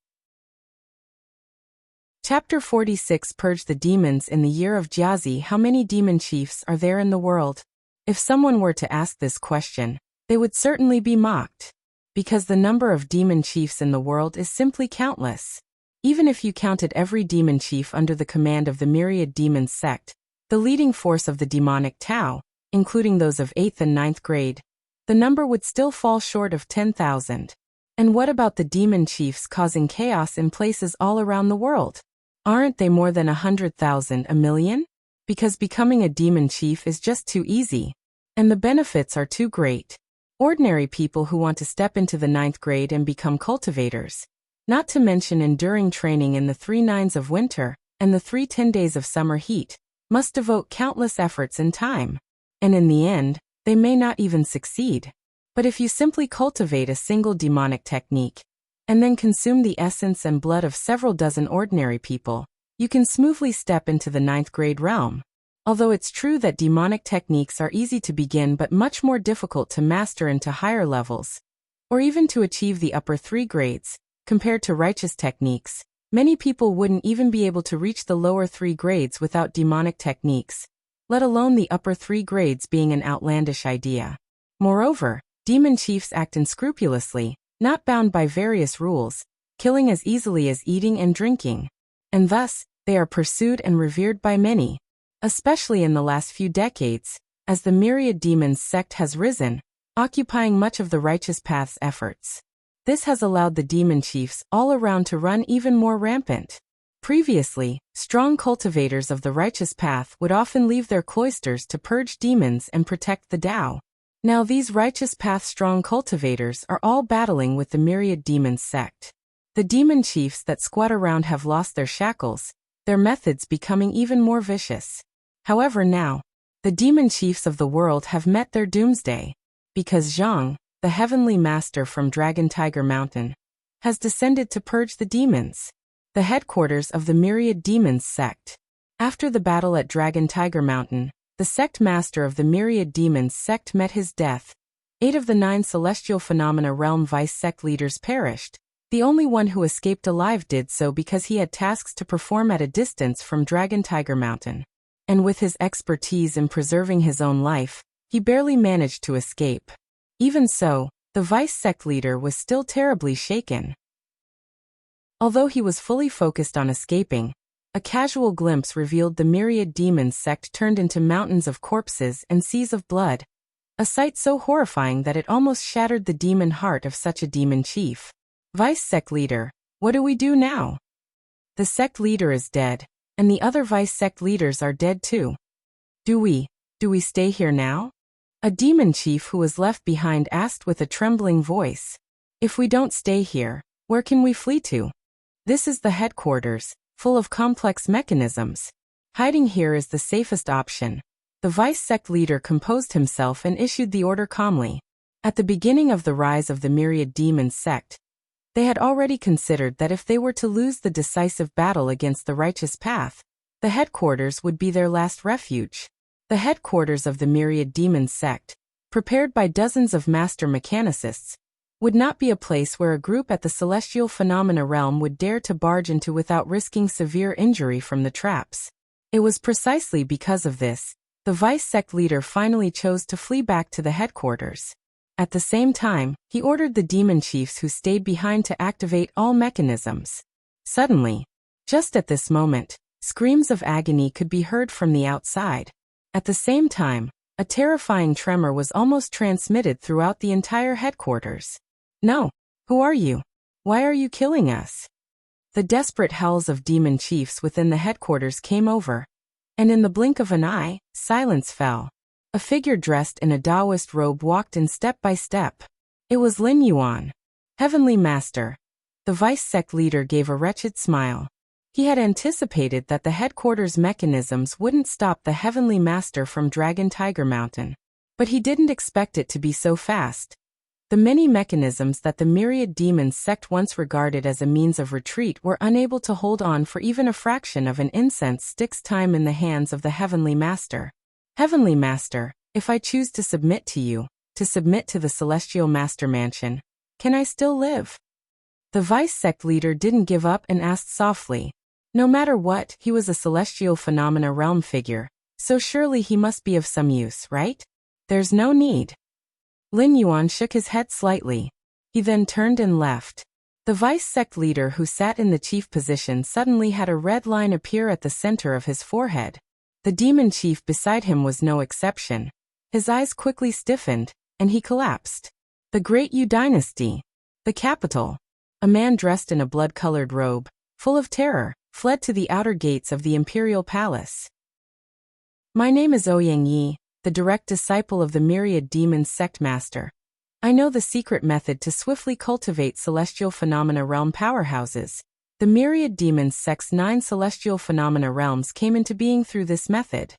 Chapter 46 Purge the Demons in the Year of Jiazi. How many demon chiefs are there in the world? If someone were to ask this question, they would certainly be mocked, because the number of demon chiefs in the world is simply countless. Even if you counted every demon chief under the command of the myriad demons sect, the leading force of the demonic Tao, including those of 8th and 9th grade, the number would still fall short of 10,000. And what about the demon chiefs causing chaos in places all around the world? Aren't they more than 100,000, a million? Because becoming a demon chief is just too easy. And the benefits are too great. Ordinary people who want to step into the 9th grade and become cultivators, not to mention enduring training in the 3 nines of winter and the 3 10 days of summer heat, must devote countless efforts and time. And in the end, they may not even succeed. But if you simply cultivate a single demonic technique, and then consume the essence and blood of several dozen ordinary people, you can smoothly step into the 9th grade realm. Although it's true that demonic techniques are easy to begin but much more difficult to master into higher levels, or even to achieve the upper 3 grades, compared to righteous techniques, many people wouldn't even be able to reach the lower 3 grades without demonic techniques, let alone the upper 3 grades being an outlandish idea. Moreover, demon chiefs act unscrupulously, not bound by various rules, killing as easily as eating and drinking. And thus, they are pursued and revered by many, especially in the last few decades, as the myriad demons sect has risen, occupying much of the righteous path's efforts. This has allowed the demon chiefs all around to run even more rampant. Previously, strong cultivators of the righteous path would often leave their cloisters to purge demons and protect the Tao. Now these righteous path strong cultivators are all battling with the myriad demons sect. The demon chiefs that squat around have lost their shackles, their methods becoming even more vicious. However now, the demon chiefs of the world have met their doomsday, because Zhang, the heavenly master from Dragon Tiger Mountain, has descended to purge the demons, the headquarters of the myriad demons sect. After the battle at Dragon Tiger Mountain, the sect master of the myriad demons sect met his death. 8 of the 9 celestial phenomena realm vice sect leaders perished. The only one who escaped alive did so because he had tasks to perform at a distance from Dragon Tiger Mountain. And with his expertise in preserving his own life, he barely managed to escape. Even so, the vice sect leader was still terribly shaken. Although he was fully focused on escaping, a casual glimpse revealed the myriad demons sect turned into mountains of corpses and seas of blood, a sight so horrifying that it almost shattered the demon heart of such a demon chief. Vice sect leader, what do we do now? The sect leader is dead, and the other vice sect leaders are dead too. Do we stay here now? A demon chief who was left behind asked with a trembling voice. If we don't stay here, where can we flee to? This is the headquarters, full of complex mechanisms. Hiding here is the safest option. The vice sect leader composed himself and issued the order calmly. At the beginning of the rise of the myriad demons sect, they had already considered that if they were to lose the decisive battle against the righteous path, the headquarters would be their last refuge. The headquarters of the myriad demons sect, prepared by dozens of master mechanicists, would not be a place where a group at the celestial phenomena realm would dare to barge into without risking severe injury from the traps. It was precisely because of this, the vice sect leader finally chose to flee back to the headquarters. At the same time, he ordered the demon chiefs who stayed behind to activate all mechanisms. Suddenly, just at this moment, screams of agony could be heard from the outside. At the same time, a terrifying tremor was almost transmitted throughout the entire headquarters. No, who are you? Why are you killing us? The desperate howls of demon chiefs within the headquarters came over, and in the blink of an eye, silence fell. A figure dressed in a Taoist robe walked in step by step. It was Lin Yuan, heavenly master. The vice sect leader gave a wretched smile. He had anticipated that the headquarters mechanisms wouldn't stop the heavenly master from Dragon Tiger Mountain. But he didn't expect it to be so fast. The many mechanisms that the myriad demons sect once regarded as a means of retreat were unable to hold on for even a fraction of an incense stick's time in the hands of the heavenly master. Heavenly master, if I choose to submit to you, to submit to the celestial master mansion, can I still live? The vice sect leader didn't give up and asked softly. No matter what, he was a celestial phenomena realm figure, so surely he must be of some use, right? There's no need. Lin Yuan shook his head slightly. He then turned and left. The vice sect leader who sat in the chief position suddenly had a red line appear at the center of his forehead. The demon chief beside him was no exception. His eyes quickly stiffened, and he collapsed. The Great Yu Dynasty. The capital. A man dressed in a blood-colored robe, full of terror, fled to the outer gates of the imperial palace. My name is Ouyang Yi, the direct disciple of the myriad demons sect master. I know the secret method to swiftly cultivate celestial phenomena realm powerhouses. The myriad demons sect's 9 celestial phenomena realms came into being through this method.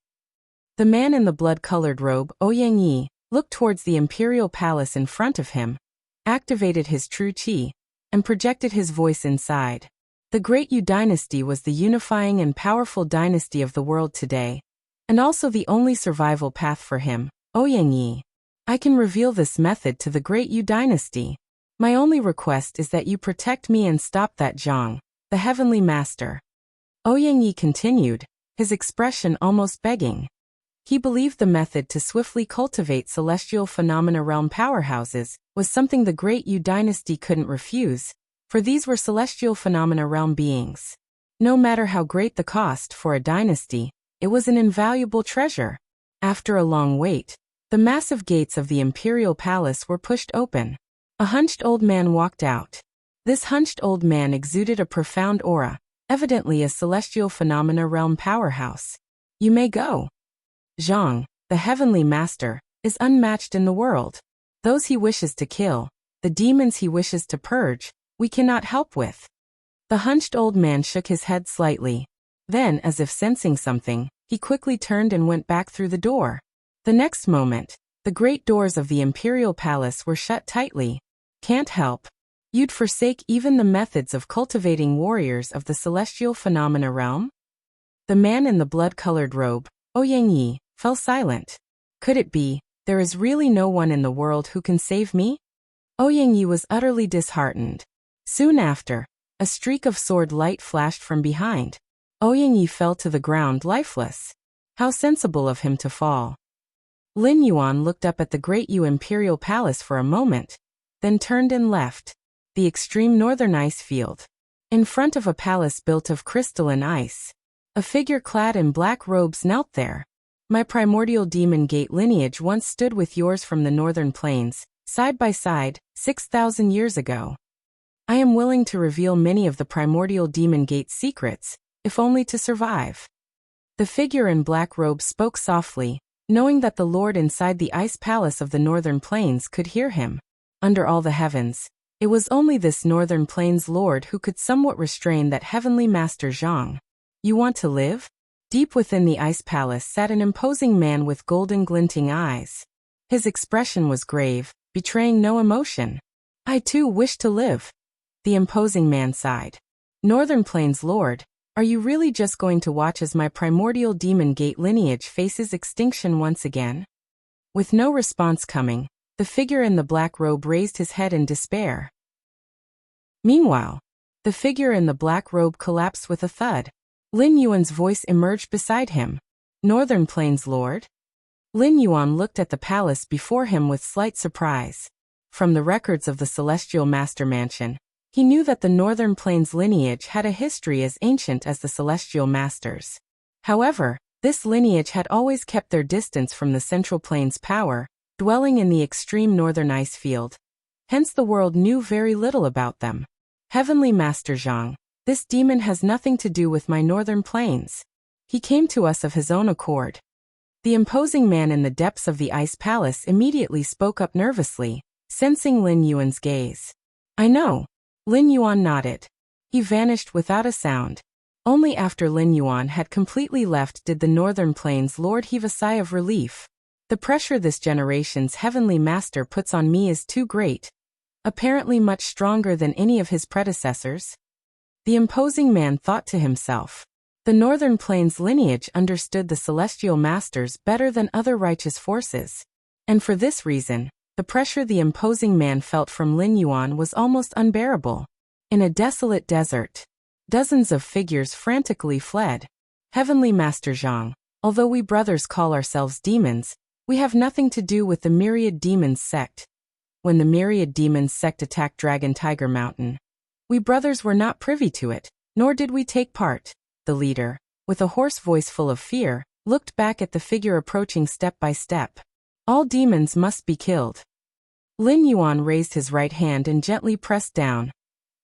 The man in the blood-colored robe, Ouyang Yi, looked towards the imperial palace in front of him, activated his true qi, and projected his voice inside. The Great Yu Dynasty was the unifying and powerful dynasty of the world today, and also the only survival path for him, Ouyang Yi. I can reveal this method to the Great Yu Dynasty. My only request is that you protect me and stop that Zhang, the heavenly master. Ouyang Yi continued, his expression almost begging. He believed the method to swiftly cultivate celestial phenomena realm powerhouses was something the Great Yu Dynasty couldn't refuse, for these were celestial phenomena realm beings. No matter how great the cost for a dynasty, it was an invaluable treasure. After a long wait, the massive gates of the imperial palace were pushed open. A hunched old man walked out. This hunched old man exuded a profound aura, evidently a celestial phenomena realm powerhouse. You may go. Zhang, the heavenly master, is unmatched in the world. Those he wishes to kill, the demons he wishes to purge, we cannot help with. The hunched old man shook his head slightly. Then, as if sensing something, he quickly turned and went back through the door. The next moment, the great doors of the imperial palace were shut tightly. Can't help. You'd forsake even the methods of cultivating warriors of the celestial phenomena realm? The man in the blood-colored robe, Ouyang Yi, fell silent. Could it be, there is really no one in the world who can save me? Ouyang Yi was utterly disheartened. Soon after, a streak of sword light flashed from behind. Ouyang Yi fell to the ground lifeless. How sensible of him to fall. Lin Yuan looked up at the Great Yu Imperial Palace for a moment, then turned and left. The extreme northern ice field. In front of a palace built of crystalline ice. A figure clad in black robes knelt there. My primordial demon gate lineage once stood with yours from the northern plains, side by side, 6,000 years ago. I am willing to reveal many of the primordial demon gate secrets, if only to survive. The figure in black robes spoke softly, knowing that the lord inside the ice palace of the northern plains could hear him. Under all the heavens, it was only this northern plains lord who could somewhat restrain that heavenly master Zhang. You want to live? Deep within the ice palace sat an imposing man with golden glinting eyes. His expression was grave, betraying no emotion. I too wish to live. The imposing man sighed. Northern Plains Lord, are you really just going to watch as my primordial demon gate lineage faces extinction once again? With no response coming, the figure in the black robe raised his head in despair. Meanwhile, the figure in the black robe collapsed with a thud. Lin Yuan's voice emerged beside him. Northern Plains Lord? Lin Yuan looked at the palace before him with slight surprise. From the records of the Celestial Master Mansion, he knew that the Northern Plains lineage had a history as ancient as the Celestial Masters. However, this lineage had always kept their distance from the Central Plains power, dwelling in the extreme northern ice field. Hence the world knew very little about them. Heavenly Master Zhang, this demon has nothing to do with my Northern Plains. He came to us of his own accord. The imposing man in the depths of the ice palace immediately spoke up nervously, sensing Lin Yuan's gaze. I know. Lin Yuan nodded. He vanished without a sound. Only after Lin Yuan had completely left did the Northern Plains Lord heave a sigh of relief. The pressure this generation's heavenly master puts on me is too great. Apparently much stronger than any of his predecessors. The imposing man thought to himself. The Northern Plains lineage understood the Celestial Masters better than other righteous forces. And for this reason, the pressure the imposing man felt from Lin Yuan was almost unbearable. In a desolate desert, dozens of figures frantically fled. Heavenly Master Zhang, although we brothers call ourselves demons, we have nothing to do with the Myriad Demons sect. When the Myriad Demons sect attacked Dragon Tiger Mountain, We brothers were not privy to it, nor did we take part. The leader, with a hoarse voice full of fear, looked back at the figure approaching step by step. All demons must be killed. Lin Yuan raised his right hand and gently pressed down.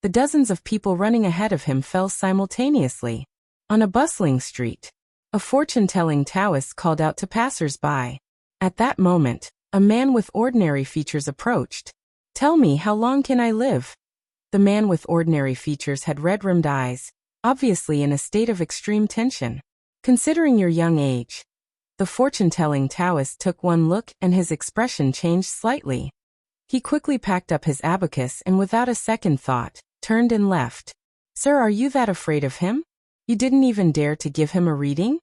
The dozens of people running ahead of him fell simultaneously. On a bustling street, a fortune-telling Taoist called out to passers-by. At that moment, a man with ordinary features approached. "Tell me, how long can I live?" The man with ordinary features had red-rimmed eyes, obviously in a state of extreme tension. "Considering your young age." The fortune-telling Taoist took one look and his expression changed slightly. He quickly packed up his abacus and without a second thought, turned and left. "Sir, are you that afraid of him? You didn't even dare to give him a reading?"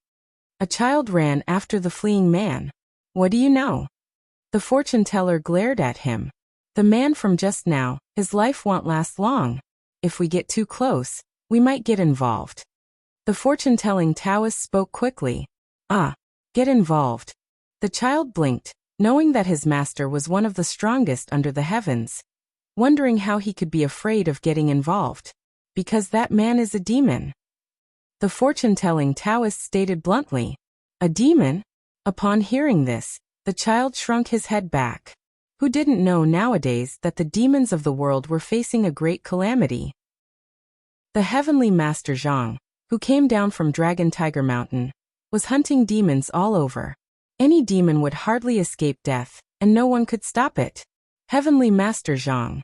A child ran after the fleeing man. "What do you know?" The fortune-teller glared at him. "The man from just now, his life won't last long. If we get too close, we might get involved." The fortune-telling Taoist spoke quickly. "Ah, get involved." The child blinked, knowing that his master was one of the strongest under the heavens, wondering how he could be afraid of getting involved. "Because that man is a demon." The fortune-telling Taoist stated bluntly. "A demon?" Upon hearing this, the child shrunk his head back. Who didn't know nowadays that the demons of the world were facing a great calamity? The heavenly master Zhang, who came down from Dragon Tiger Mountain, was hunting demons all over. Any demon would hardly escape death, and no one could stop it. Heavenly Master Zhang.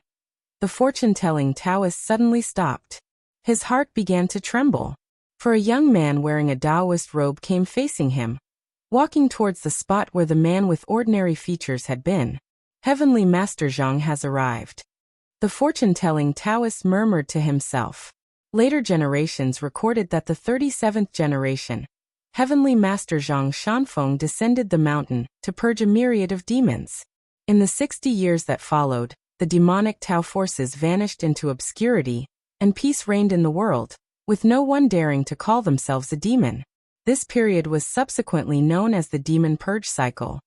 The fortune-telling Taoist suddenly stopped. His heart began to tremble. For a young man wearing a Taoist robe came facing him, walking towards the spot where the man with ordinary features had been. Heavenly Master Zhang has arrived. The fortune-telling Taoist murmured to himself. Later generations recorded that the 37th generation, Heavenly Master Zhang Shanfeng descended the mountain to purge a myriad of demons. In the 60 years that followed, the demonic Tao forces vanished into obscurity, and peace reigned in the world, with no one daring to call themselves a demon. This period was subsequently known as the Demon Purge Cycle.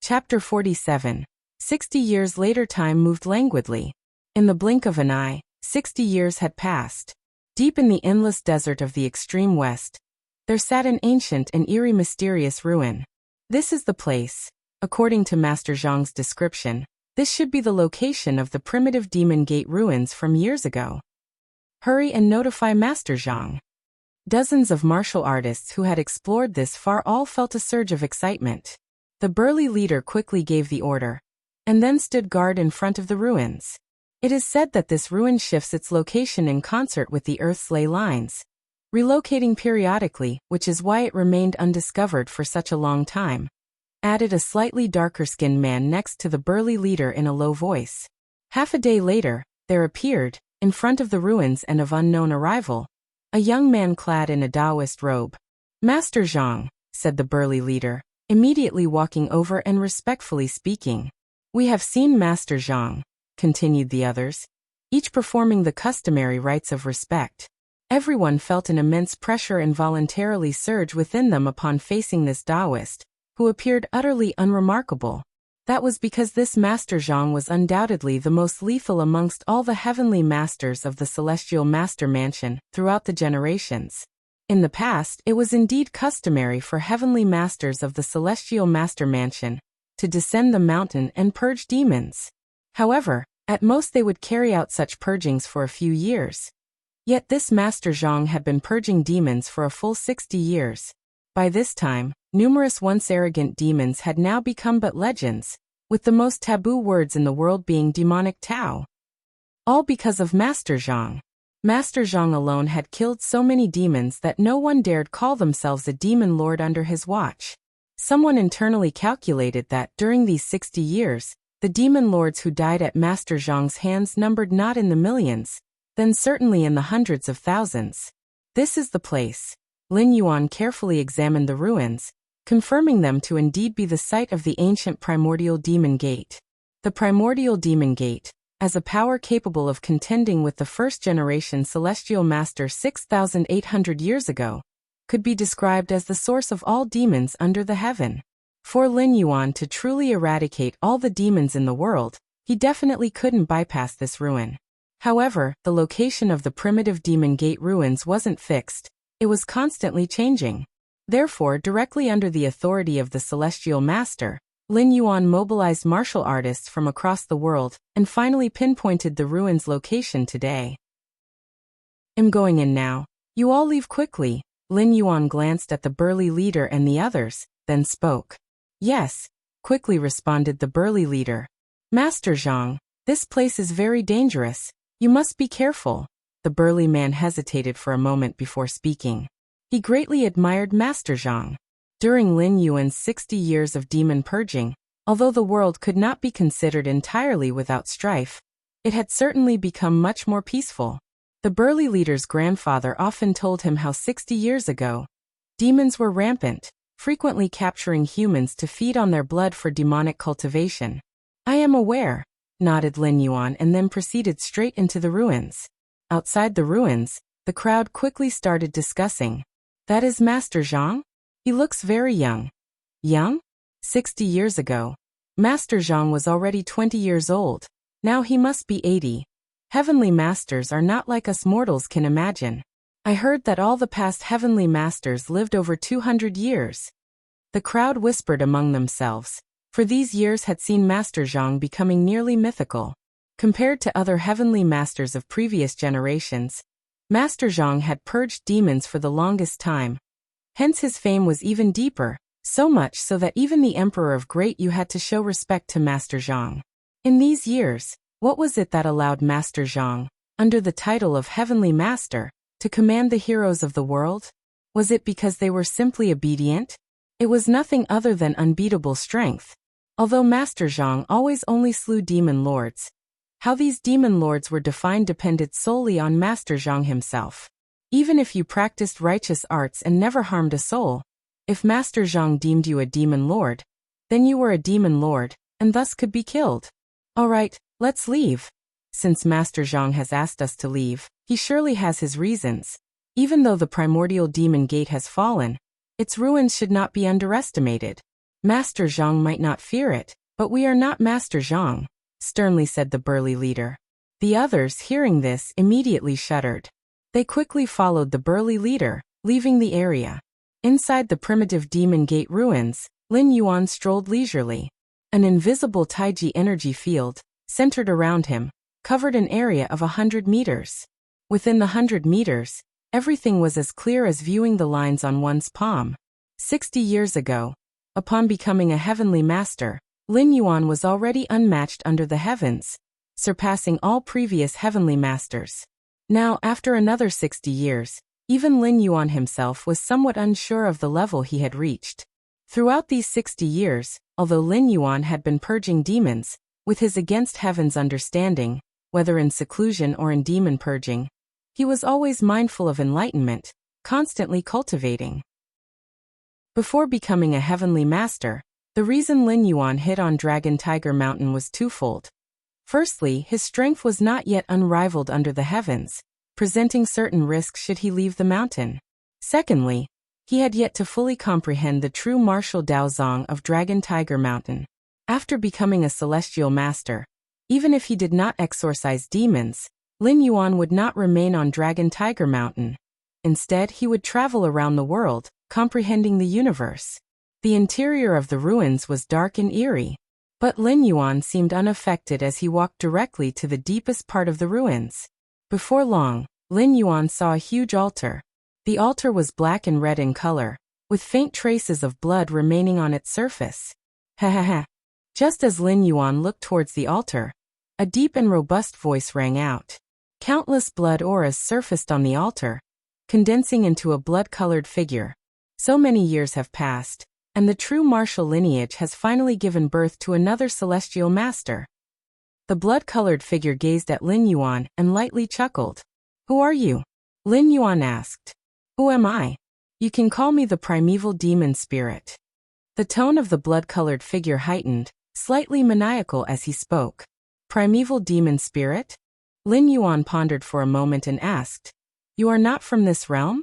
Chapter 47. 60 years later. Time moved languidly. In the blink of an eye, 60 years had passed. Deep in the endless desert of the extreme west, there sat an ancient and eerie mysterious ruin. This is the place. According to Master Zhang's description, this should be the location of the primitive Demon Gate ruins from years ago. Hurry and notify Master Zhang. Dozens of martial artists who had explored this far all felt a surge of excitement. The burly leader quickly gave the order, and then stood guard in front of the ruins. It is said that this ruin shifts its location in concert with the Earth's ley lines, relocating periodically, which is why it remained undiscovered for such a long time. Added a slightly darker-skinned man next to the burly leader in a low voice. Half a day later, there appeared, in front of the ruins and of unknown arrival, a young man clad in a Taoist robe. "Master Zhang," said the burly leader, immediately walking over and respectfully speaking. "We have seen Master Zhang," continued the others, each performing the customary rites of respect. Everyone felt an immense pressure involuntarily surge within them upon facing this Taoist, who appeared utterly unremarkable. That was because this Master Zhang was undoubtedly the most lethal amongst all the heavenly masters of the Celestial Master Mansion throughout the generations. In the past, it was indeed customary for heavenly masters of the Celestial Master Mansion to descend the mountain and purge demons. However, at most they would carry out such purgings for a few years. Yet this Master Zhang had been purging demons for a full 60 years. By this time, numerous once arrogant demons had now become but legends, with the most taboo words in the world being demonic Tao. All because of Master Zhang. Master Zhang alone had killed so many demons that no one dared call themselves a demon lord under his watch. Someone internally calculated that, during these 60 years, the demon lords who died at Master Zhang's hands numbered not in the millions, then certainly in the hundreds of thousands. This is the place. Lin Yuan carefully examined the ruins, confirming them to indeed be the site of the ancient primordial demon gate. The primordial demon gate, as a power capable of contending with the first-generation celestial master 6,800 years ago, could be described as the source of all demons under the heaven. For Lin Yuan to truly eradicate all the demons in the world, He definitely couldn't bypass this ruin. However, the location of the primitive Demon Gate ruins wasn't fixed, it was constantly changing. Therefore, directly under the authority of the Celestial Master, Lin Yuan mobilized martial artists from across the world and finally pinpointed the ruins' location today. "I'm going in now. You all leave quickly." Lin Yuan glanced at the burly leader and the others, then spoke. "Yes," quickly responded the burly leader. "Master Zhang, this place is very dangerous. You must be careful." The burly man hesitated for a moment before speaking. He greatly admired Master Zhang. During Lin Yuan's 60 years of demon purging, although the world could not be considered entirely without strife, it had certainly become much more peaceful. The burly leader's grandfather often told him how 60 years ago, demons were rampant, frequently capturing humans to feed on their blood for demonic cultivation. "I am aware," nodded Lin Yuan and then proceeded straight into the ruins. Outside the ruins, the crowd quickly started discussing. "That is Master Zhang? He looks very young." Young? 60 years ago, Master Zhang was already 20 years old. Now he must be 80. Heavenly masters are not like us mortals can imagine. I heard that all the past heavenly masters lived over 200 years. The crowd whispered among themselves, for these years had seen Master Zhang becoming nearly mythical. Compared to other heavenly masters of previous generations, Master Zhang had purged demons for the longest time. Hence his fame was even deeper, so much so that even the Emperor of Great Yu had to show respect to Master Zhang. In these years, what was it that allowed Master Zhang, under the title of Heavenly Master, to command the heroes of the world? Was it because they were simply obedient? It was nothing other than unbeatable strength. Although Master Zhang always only slew demon lords, how these demon lords were defined depended solely on Master Zhang himself. Even if you practiced righteous arts and never harmed a soul, if Master Zhang deemed you a demon lord, then you were a demon lord, and thus could be killed. "Alright, let's leave." Since Master Zhang has asked us to leave, he surely has his reasons. Even though the primordial demon gate has fallen, its ruins should not be underestimated. Master Zhang might not fear it, but we are not Master Zhang, sternly said the burly leader. The others, hearing this, immediately shuddered. They quickly followed the burly leader, leaving the area. Inside the primitive demon gate ruins, Lin Yuan strolled leisurely. An invisible Taiji energy field, centered around him, covered an area of 100 meters. Within the 100 meters, everything was as clear as viewing the lines on one's palm. 60 years ago, upon becoming a heavenly master, Lin Yuan was already unmatched under the heavens, surpassing all previous heavenly masters. Now, after another 60 years, even Lin Yuan himself was somewhat unsure of the level he had reached. Throughout these 60 years, although Lin Yuan had been purging demons, with his against heavens understanding, whether in seclusion or in demon purging, he was always mindful of enlightenment, constantly cultivating. Before becoming a heavenly master, the reason Lin Yuan hit on Dragon Tiger Mountain was twofold. Firstly, his strength was not yet unrivaled under the heavens, presenting certain risks should he leave the mountain. Secondly, he had yet to fully comprehend the true martial Dao Zong of Dragon Tiger Mountain. After becoming a celestial master, even if he did not exorcise demons, Lin Yuan would not remain on Dragon Tiger Mountain. Instead, he would travel around the world, comprehending the universe. The interior of the ruins was dark and eerie, but Lin Yuan seemed unaffected as he walked directly to the deepest part of the ruins. Before long, Lin Yuan saw a huge altar. The altar was black and red in color, with faint traces of blood remaining on its surface. Ha ha ha. Just as Lin Yuan looked towards the altar, a deep and robust voice rang out. Countless blood auras surfaced on the altar, condensing into a blood-colored figure. So many years have passed, and the true martial lineage has finally given birth to another celestial master. The blood-colored figure gazed at Lin Yuan and lightly chuckled. "Who are you?" Lin Yuan asked. "Who am I? You can call me the primeval demon spirit." The tone of the blood-colored figure heightened, slightly maniacal as he spoke. "Primeval demon spirit?" Lin Yuan pondered for a moment and asked, "You are not from this realm?"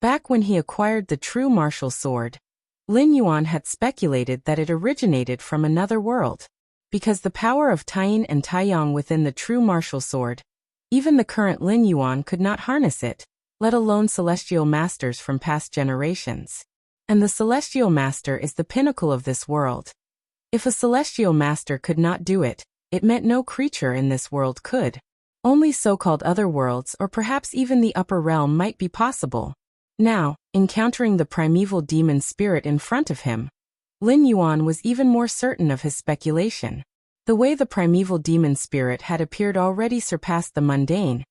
Back when he acquired the true martial sword, Lin Yuan had speculated that it originated from another world. Because the power of Taiyin and Taiyang within the true martial sword, even the current Lin Yuan could not harness it, let alone celestial masters from past generations. And the celestial master is the pinnacle of this world. If a celestial master could not do it, it meant no creature in this world could. Only so-called other worlds or perhaps even the upper realm might be possible. Now, encountering the primeval demon spirit in front of him, Lin Yuan was even more certain of his speculation. The way the primeval demon spirit had appeared already surpassed the mundane,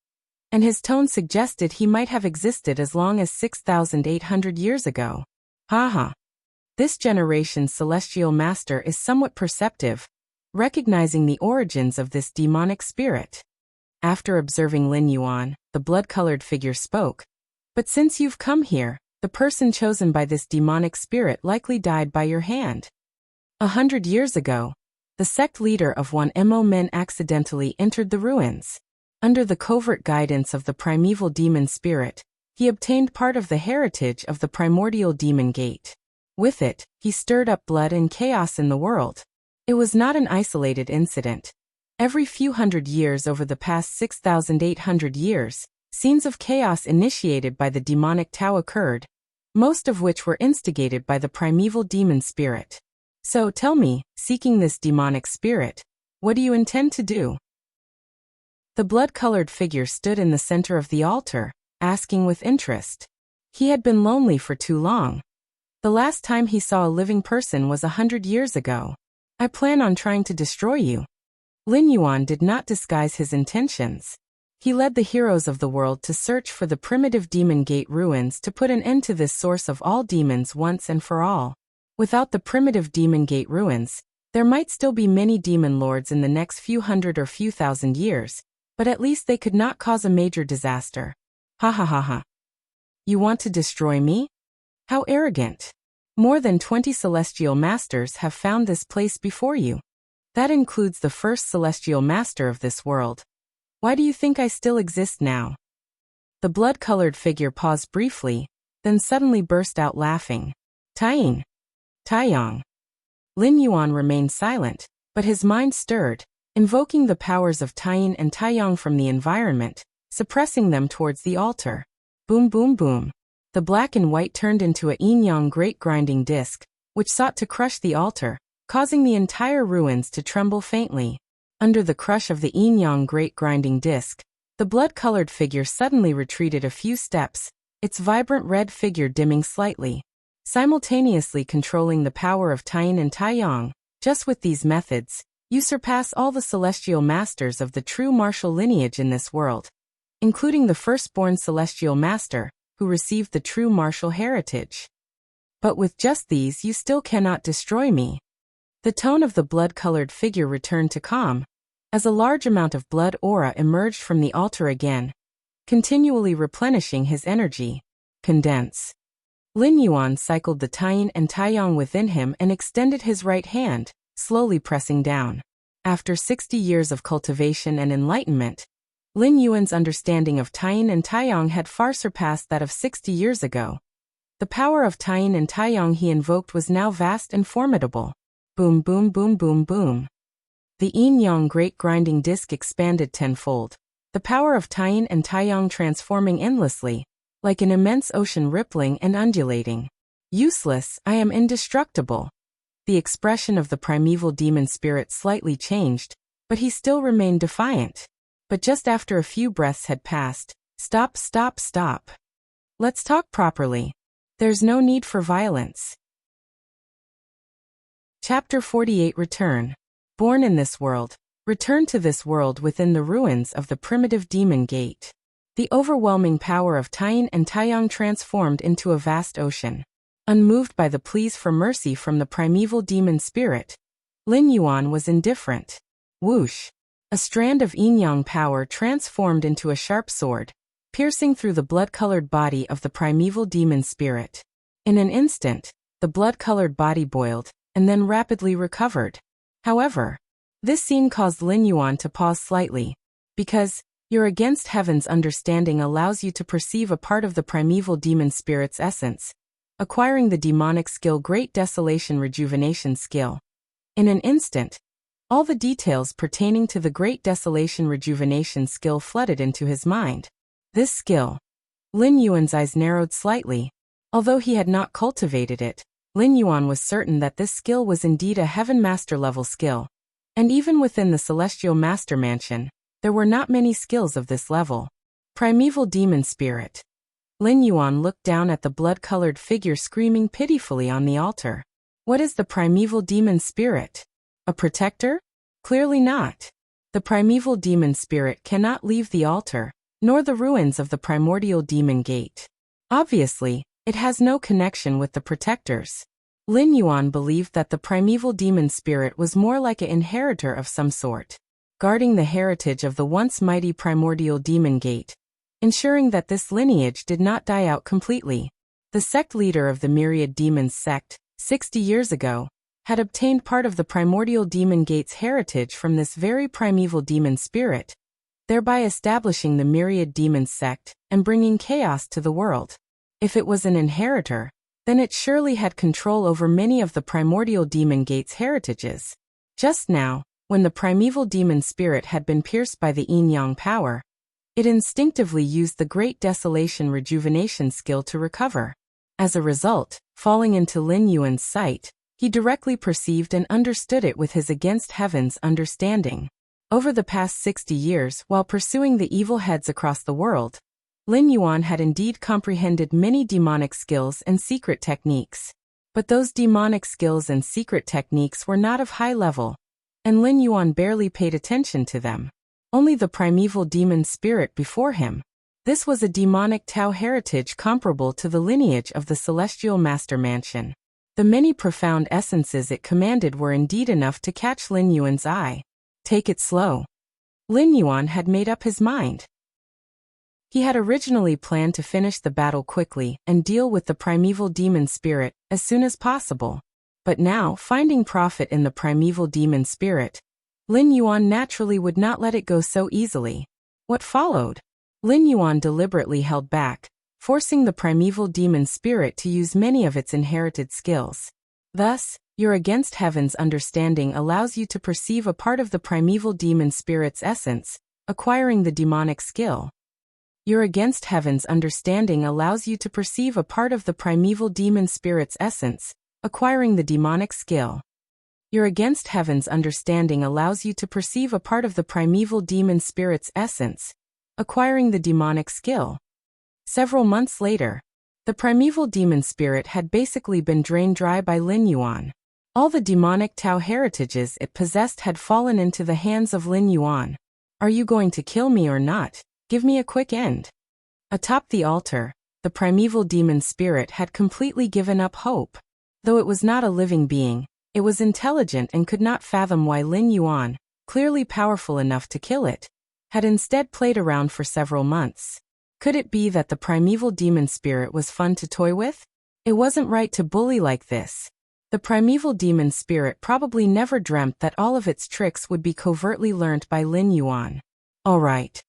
and his tone suggested he might have existed as long as 6,800 years ago. Haha. This generation's celestial master is somewhat perceptive, recognizing the origins of this demonic spirit. After observing Lin Yuan, the blood-colored figure spoke. But since you've come here, the person chosen by this demonic spirit likely died by your hand. 100 years ago, the sect leader of one Mo Men accidentally entered the ruins. Under the covert guidance of the primeval demon spirit, he obtained part of the heritage of the primordial demon gate. With it, he stirred up blood and chaos in the world. It was not an isolated incident. Every few hundred years over the past 6,800 years, scenes of chaos initiated by the demonic Tao occurred, most of which were instigated by the primeval demon spirit. So tell me, seeking this demonic spirit, what do you intend to do? The blood-colored figure stood in the center of the altar, asking with interest. He had been lonely for too long. The last time he saw a living person was 100 years ago. I plan on trying to destroy you. Lin Yuan did not disguise his intentions. He led the heroes of the world to search for the primitive demon gate ruins to put an end to this source of all demons once and for all. Without the primitive demon gate ruins, there might still be many demon lords in the next few hundred or few thousand years, but at least they could not cause a major disaster. Ha ha ha ha. You want to destroy me? How arrogant. More than 20 celestial masters have found this place before you. That includes the first celestial master of this world. Why do you think I still exist now? The blood-colored figure paused briefly, then suddenly burst out laughing. Taiyin. Taiyang. Lin Yuan remained silent, but his mind stirred, invoking the powers of Taiyin and Taiyang from the environment, suppressing them towards the altar. Boom boom boom. The black and white turned into a yin-yang great grinding disc, which sought to crush the altar, causing the entire ruins to tremble faintly. Under the crush of the yin-yang great grinding disc, the blood-colored figure suddenly retreated a few steps, its vibrant red figure dimming slightly. Simultaneously controlling the power of Taiyin and Taiyang, just with these methods, you surpass all the celestial masters of the true martial lineage in this world, including the firstborn celestial master, who received the true martial heritage. But with just these you still cannot destroy me. The tone of the blood-colored figure returned to calm, as a large amount of blood aura emerged from the altar again, continually replenishing his energy. Condense. Lin Yuan cycled the Taiyin and Taiyang within him and extended his right hand, slowly pressing down. After 60 years of cultivation and enlightenment, Lin Yuan's understanding of Taiyin and Taiyang had far surpassed that of 60 years ago. The power of Taiyin and Taiyang he invoked was now vast and formidable. Boom boom boom boom boom. The yin-yang great grinding disc expanded tenfold, the power of Taiyin and Taiyang transforming endlessly, like an immense ocean rippling and undulating. Useless, I am indestructible. The expression of the primeval demon spirit slightly changed, but he still remained defiant. But just after a few breaths had passed, stop stop stop. Let's talk properly. There's no need for violence. Chapter 48 Return. Born in this world, return to this world within the ruins of the primitive demon gate. The overwhelming power of Taiyin and Taiyang transformed into a vast ocean. Unmoved by the pleas for mercy from the primeval demon spirit, Lin Yuan was indifferent. Whoosh! A strand of yin-yang power transformed into a sharp sword, piercing through the blood-colored body of the primeval demon spirit. In an instant, the blood-colored body boiled, and then rapidly recovered. However, this scene caused Lin Yuan to pause slightly, because your against heaven's understanding allows you to perceive a part of the primeval demon spirit's essence, acquiring the demonic skill Great Desolation Rejuvenation skill. In an instant, All the details pertaining to the Great Desolation Rejuvenation skill flooded into his mind. This skill. Lin Yuan's eyes narrowed slightly. Although he had not cultivated it, Lin Yuan was certain that this skill was indeed a Heaven Master level skill. And even within the Celestial Master Mansion, there were not many skills of this level. Primeval Demon Spirit. Lin Yuan looked down at the blood-colored figure screaming pitifully on the altar. What is the Primeval Demon Spirit? A protector? Clearly not. The Primeval Demon Spirit cannot leave the altar, nor the ruins of the Primordial Demon Gate. Obviously, it has no connection with the protectors. Lin Yuan believed that the Primeval Demon Spirit was more like an inheritor of some sort, guarding the heritage of the once mighty Primordial Demon Gate, ensuring that this lineage did not die out completely. The sect leader of the Myriad Demons sect, 60 years ago, had obtained part of the Primordial Demon Gate's heritage from this very primeval demon spirit, thereby establishing the Myriad Demons sect and bringing chaos to the world. If it was an inheritor, then it surely had control over many of the Primordial Demon Gate's heritages. Just now, when the primeval demon spirit had been pierced by the yin-yang power, it instinctively used the Great Desolation Rejuvenation skill to recover. As a result, falling into Lin Yuan's sight, he directly perceived and understood it with his against heaven's understanding. Over the past 60 years, while pursuing the evil heads across the world, Lin Yuan had indeed comprehended many demonic skills and secret techniques. But those demonic skills and secret techniques were not of high level, and Lin Yuan barely paid attention to them. Only the primeval demon spirit before him. This was a demonic Tao heritage comparable to the lineage of the Celestial Master Mansion. The many profound essences it commanded were indeed enough to catch Lin Yuan's eye. Take it slow. Lin Yuan had made up his mind. He had originally planned to finish the battle quickly and deal with the primeval demon spirit as soon as possible. But now, finding profit in the primeval demon spirit, Lin Yuan naturally would not let it go so easily. What followed? Lin Yuan deliberately held back, forcing the primeval demon spirit to use many of its inherited skills. Thus, your against heaven's understanding allows you to perceive a part of the primeval demon spirit's essence, acquiring the demonic skill. Your against heaven's understanding allows you to perceive a part of the primeval demon spirit's essence, acquiring the demonic skill. Your against heaven's understanding allows you to perceive a part of the primeval demon spirit's essence, acquiring the demonic skill. Several months later, the primeval demon spirit had basically been drained dry by Lin Yuan. All the demonic Tao heritages it possessed had fallen into the hands of Lin Yuan. Are you going to kill me or not? Give me a quick end. Atop the altar, the primeval demon spirit had completely given up hope. Though it was not a living being, it was intelligent and could not fathom why Lin Yuan, clearly powerful enough to kill it, had instead played around for several months. Could it be that the primeval demon spirit was fun to toy with? It wasn't right to bully like this. The primeval demon spirit probably never dreamt that all of its tricks would be covertly learnt by Lin Yuan. All right.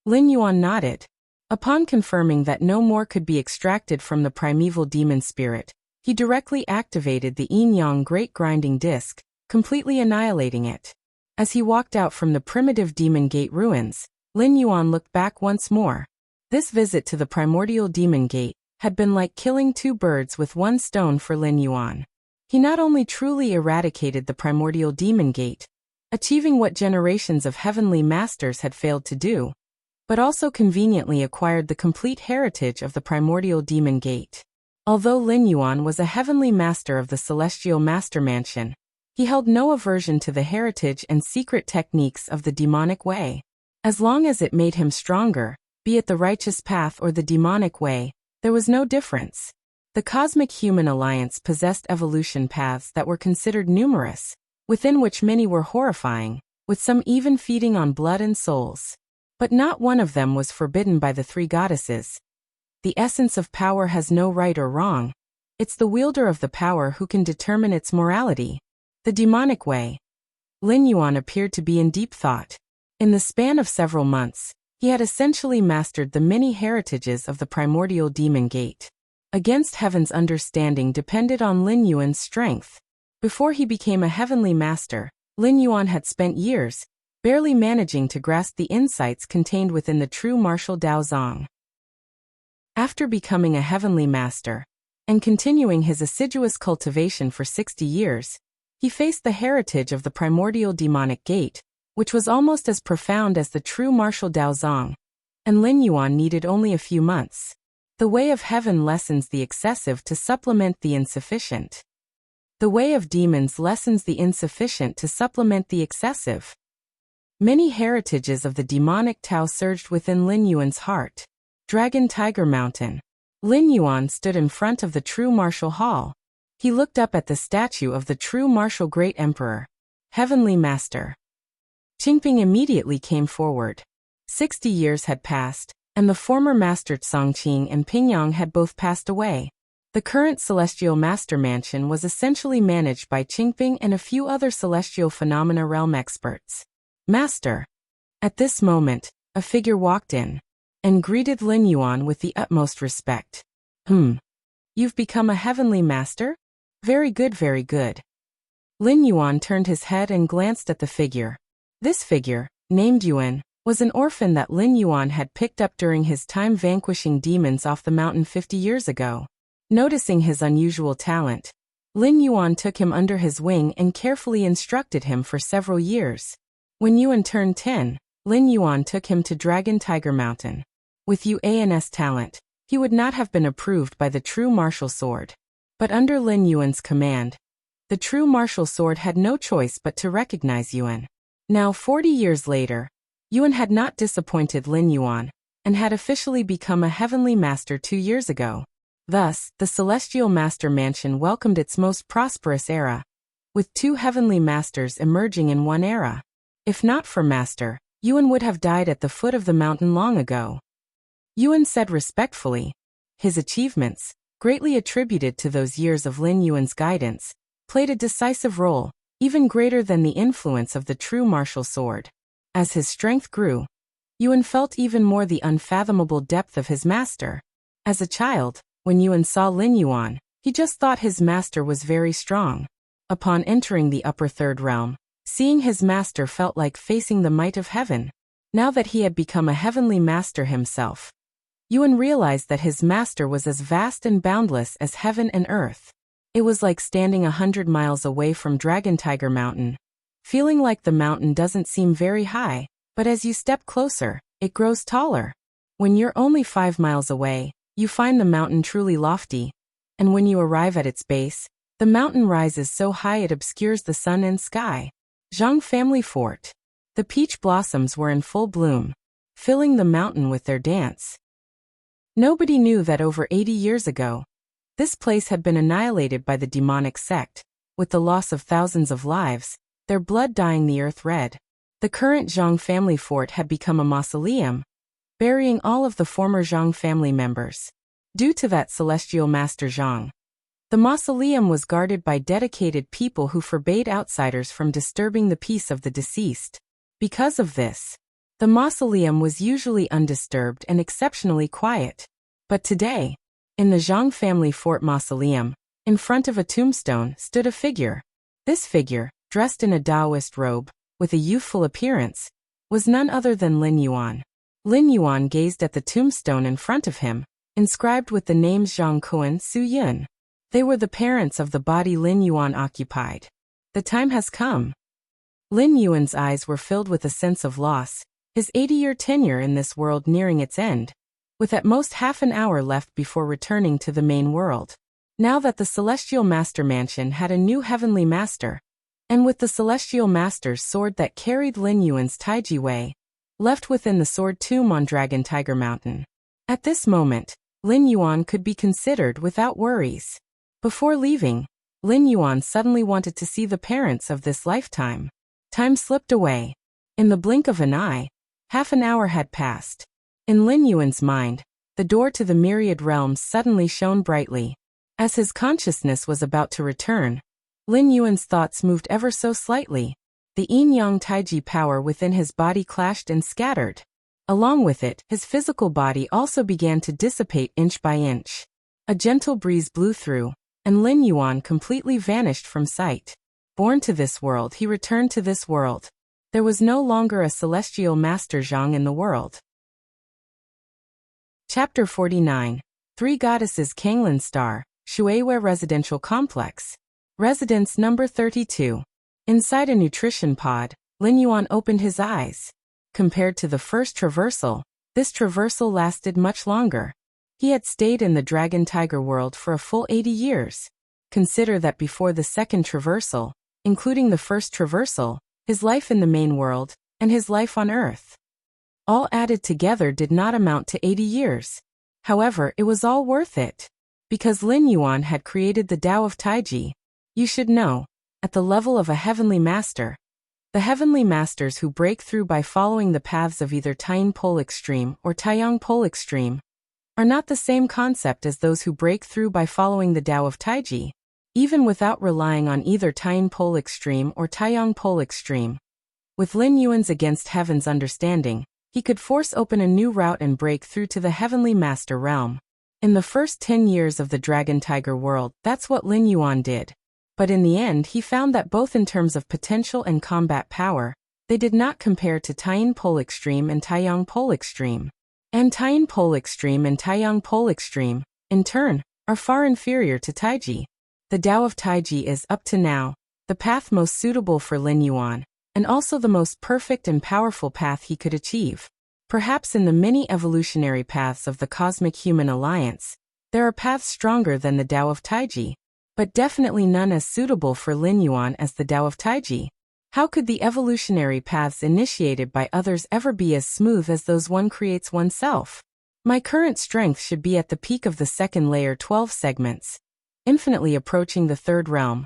Lin Yuan nodded. Upon confirming that no more could be extracted from the primeval demon spirit, he directly activated the yin-yang great grinding disc, completely annihilating it. As he walked out from the primitive demon gate ruins, Lin Yuan looked back once more. This visit to the primordial demon gate had been like killing two birds with one stone for Lin Yuan. He not only truly eradicated the primordial demon gate, achieving what generations of heavenly masters had failed to do, but also conveniently acquired the complete heritage of the primordial demon gate. Although Lin Yuan was a heavenly master of the Celestial Master Mansion, he held no aversion to the heritage and secret techniques of the demonic way. As long as it made him stronger, be it the righteous path or the demonic way, there was no difference. The Cosmic Human Alliance possessed evolution paths that were considered numerous, within which many were horrifying, with some even feeding on blood and souls. But not one of them was forbidden by the three goddesses. The essence of power has no right or wrong. It's the wielder of the power who can determine its morality. The demonic way. Lin Yuan appeared to be in deep thought. In the span of several months, he had essentially mastered the many heritages of the primordial demon gate. Against heaven's understanding depended on Lin Yuan's strength. Before he became a heavenly master, Lin Yuan had spent years, barely managing to grasp the insights contained within the true martial Dao Zong. After becoming a heavenly master, and continuing his assiduous cultivation for 60 years, he faced the heritage of the primordial demonic gate, which was almost as profound as the true martial Dao Zong, and Lin Yuan needed only a few months. The way of heaven lessens the excessive to supplement the insufficient. The way of demons lessens the insufficient to supplement the excessive. Many heritages of the demonic Tao surged within Lin Yuan's heart. Dragon Tiger Mountain. Lin Yuan stood in front of the true martial hall. He looked up at the statue of the true martial great emperor, heavenly master. Qingping immediately came forward. 60 years had passed, and the former master Songqing and Pingyang had both passed away. The current celestial master mansion was essentially managed by Qingping and a few other celestial phenomena realm experts. Master. At this moment, a figure walked in and greeted Lin Yuan with the utmost respect. You've become a heavenly master? Very good, very good. Lin Yuan turned his head and glanced at the figure. This figure, named Yuan, was an orphan that Lin Yuan had picked up during his time vanquishing demons off the mountain 50 years ago. Noticing his unusual talent, Lin Yuan took him under his wing and carefully instructed him for several years. When Yuan turned 10, Lin Yuan took him to Dragon Tiger Mountain. With Yuan's talent, he would not have been approved by the true martial sword. But under Lin Yuan's command, the true martial sword had no choice but to recognize Yuan. Now 40 years later, Yuan had not disappointed Lin Yuan, and had officially become a heavenly master 2 years ago. Thus, the Celestial Master Mansion welcomed its most prosperous era, with 2 heavenly masters emerging in one era. If not for Master, Yuan would have died at the foot of the mountain long ago. Yuan said respectfully. His achievements, greatly attributed to those years of Lin Yuan's guidance, played a decisive role, even greater than the influence of the true martial sword. As his strength grew, Yuan felt even more the unfathomable depth of his master. As a child, when Yuan saw Lin Yuan, he just thought his master was very strong. Upon entering the upper third realm, seeing his master felt like facing the might of heaven. Now that he had become a heavenly master himself, Yuan realized that his master was as vast and boundless as heaven and earth. It was like standing 100 miles away from Dragon Tiger Mountain, feeling like the mountain doesn't seem very high, but as you step closer, it grows taller. When you're only 5 miles away, you find the mountain truly lofty, and when you arrive at its base, the mountain rises so high it obscures the sun and sky. Zhang Family Fort. The peach blossoms were in full bloom, filling the mountain with their dance. Nobody knew that over 80 years ago, this place had been annihilated by the demonic sect, with the loss of thousands of lives, their blood dyeing the earth red. The current Zhang family fort had become a mausoleum, burying all of the former Zhang family members. Due to that celestial master Zhang, the mausoleum was guarded by dedicated people who forbade outsiders from disturbing the peace of the deceased. Because of this, the mausoleum was usually undisturbed and exceptionally quiet. But today, in the Zhang family fort mausoleum, in front of a tombstone stood a figure. This figure, dressed in a Taoist robe, with a youthful appearance, was none other than Lin Yuan. Lin Yuan gazed at the tombstone in front of him, inscribed with the names Zhang Kuan Su Yun. They were the parents of the body Lin Yuan occupied. The time has come. Lin Yuan's eyes were filled with a sense of loss, his 80-year tenure in this world nearing its end, with at most half an hour left before returning to the main world. Now that the Celestial Master Mansion had a new heavenly master, and with the Celestial Master's sword that carried Lin Yuan's Taiji Wei, left within the sword tomb on Dragon Tiger Mountain. At this moment, Lin Yuan could be considered without worries. Before leaving, Lin Yuan suddenly wanted to see the parents of this lifetime. Time slipped away. In the blink of an eye, half an hour had passed. In Lin Yuan's mind, the door to the myriad realms suddenly shone brightly. As his consciousness was about to return, Lin Yuan's thoughts moved ever so slightly. The yin-yang taiji power within his body clashed and scattered. Along with it, his physical body also began to dissipate inch by inch. A gentle breeze blew through, and Lin Yuan completely vanished from sight. Born to this world, he returned to this world. There was no longer a celestial master Zhang in the world. Chapter 49. Three Goddesses Kanglin Star, Shuiwei Residential Complex. Residence number 32. Inside a nutrition pod, Lin Yuan opened his eyes. Compared to the first traversal, this traversal lasted much longer. He had stayed in the Dragon Tiger world for a full 80 years. Consider that before the second traversal, including the first traversal, his life in the main world, and his life on Earth, all added together did not amount to 80 years. However, it was all worth it. Because Lin Yuan had created the Tao of Taiji. You should know, at the level of a heavenly master, the heavenly masters who break through by following the paths of either Taiyin Pole Extreme or Taiyang Pole Extreme are not the same concept as those who break through by following the Tao of Taiji, even without relying on either Taiyin Pole Extreme or Taiyang Pole Extreme. With Lin Yuan's against heaven's understanding, he could force open a new route and break through to the heavenly master realm. In the first 10 years of the Dragon Tiger world, that's what Lin Yuan did. But in the end he found that both in terms of potential and combat power, they did not compare to Taiyin Pole Extreme and Taiyang Pole Extreme. And Taiyin Pole Extreme and Taiyang Pole Extreme, in turn, are far inferior to Taiji. The Tao of Taiji is, up to now, the path most suitable for Lin Yuan, and also the most perfect and powerful path he could achieve. Perhaps in the many evolutionary paths of the Cosmic Human Alliance, there are paths stronger than the Tao of Taiji, but definitely none as suitable for Lin Yuan as the Tao of Taiji. How could the evolutionary paths initiated by others ever be as smooth as those one creates oneself? My current strength should be at the peak of the second layer 12 segments, infinitely approaching the third realm.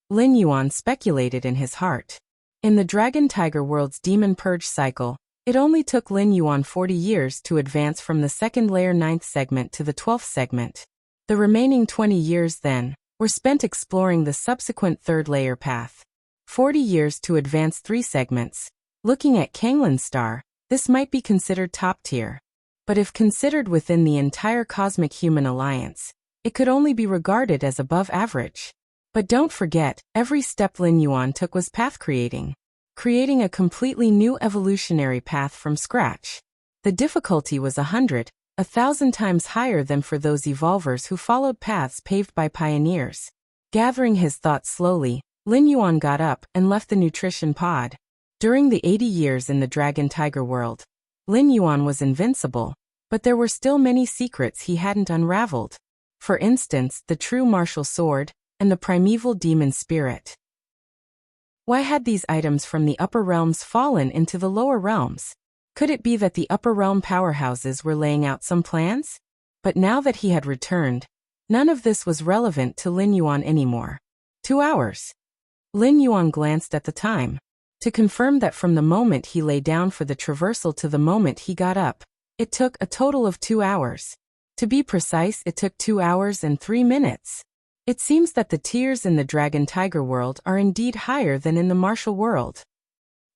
Lin Yuan speculated in his heart. In the Dragon Tiger world's demon purge cycle, it only took Lin Yuan 40 years to advance from the second layer 9th segment to the 12th segment. The remaining 20 years, then, were spent exploring the subsequent third layer path. 40 years to advance 3 segments. Looking at Kanglin Star, this might be considered top tier. But if considered within the entire Cosmic Human Alliance, it could only be regarded as above average. But don't forget, every step Lin Yuan took was path creating. Creating a completely new evolutionary path from scratch. The difficulty was 100, 1,000 times higher than for those evolvers who followed paths paved by pioneers. Gathering his thoughts slowly, Lin Yuan got up and left the nutrition pod. During the 80 years in the Dragon Tiger world, Lin Yuan was invincible, but there were still many secrets he hadn't unraveled. For instance, the true martial sword, and the primeval demon spirit. Why had these items from the upper realms fallen into the lower realms? Could it be that the upper realm powerhouses were laying out some plans? But now that he had returned, none of this was relevant to Lin Yuan anymore. 2 hours. Lin Yuan glanced at the time. To confirm that from the moment he lay down for the traversal to the moment he got up, it took a total of 2 hours. To be precise, it took 2 hours and 3 minutes. It seems that the tiers in the Dragon Tiger world are indeed higher than in the martial world.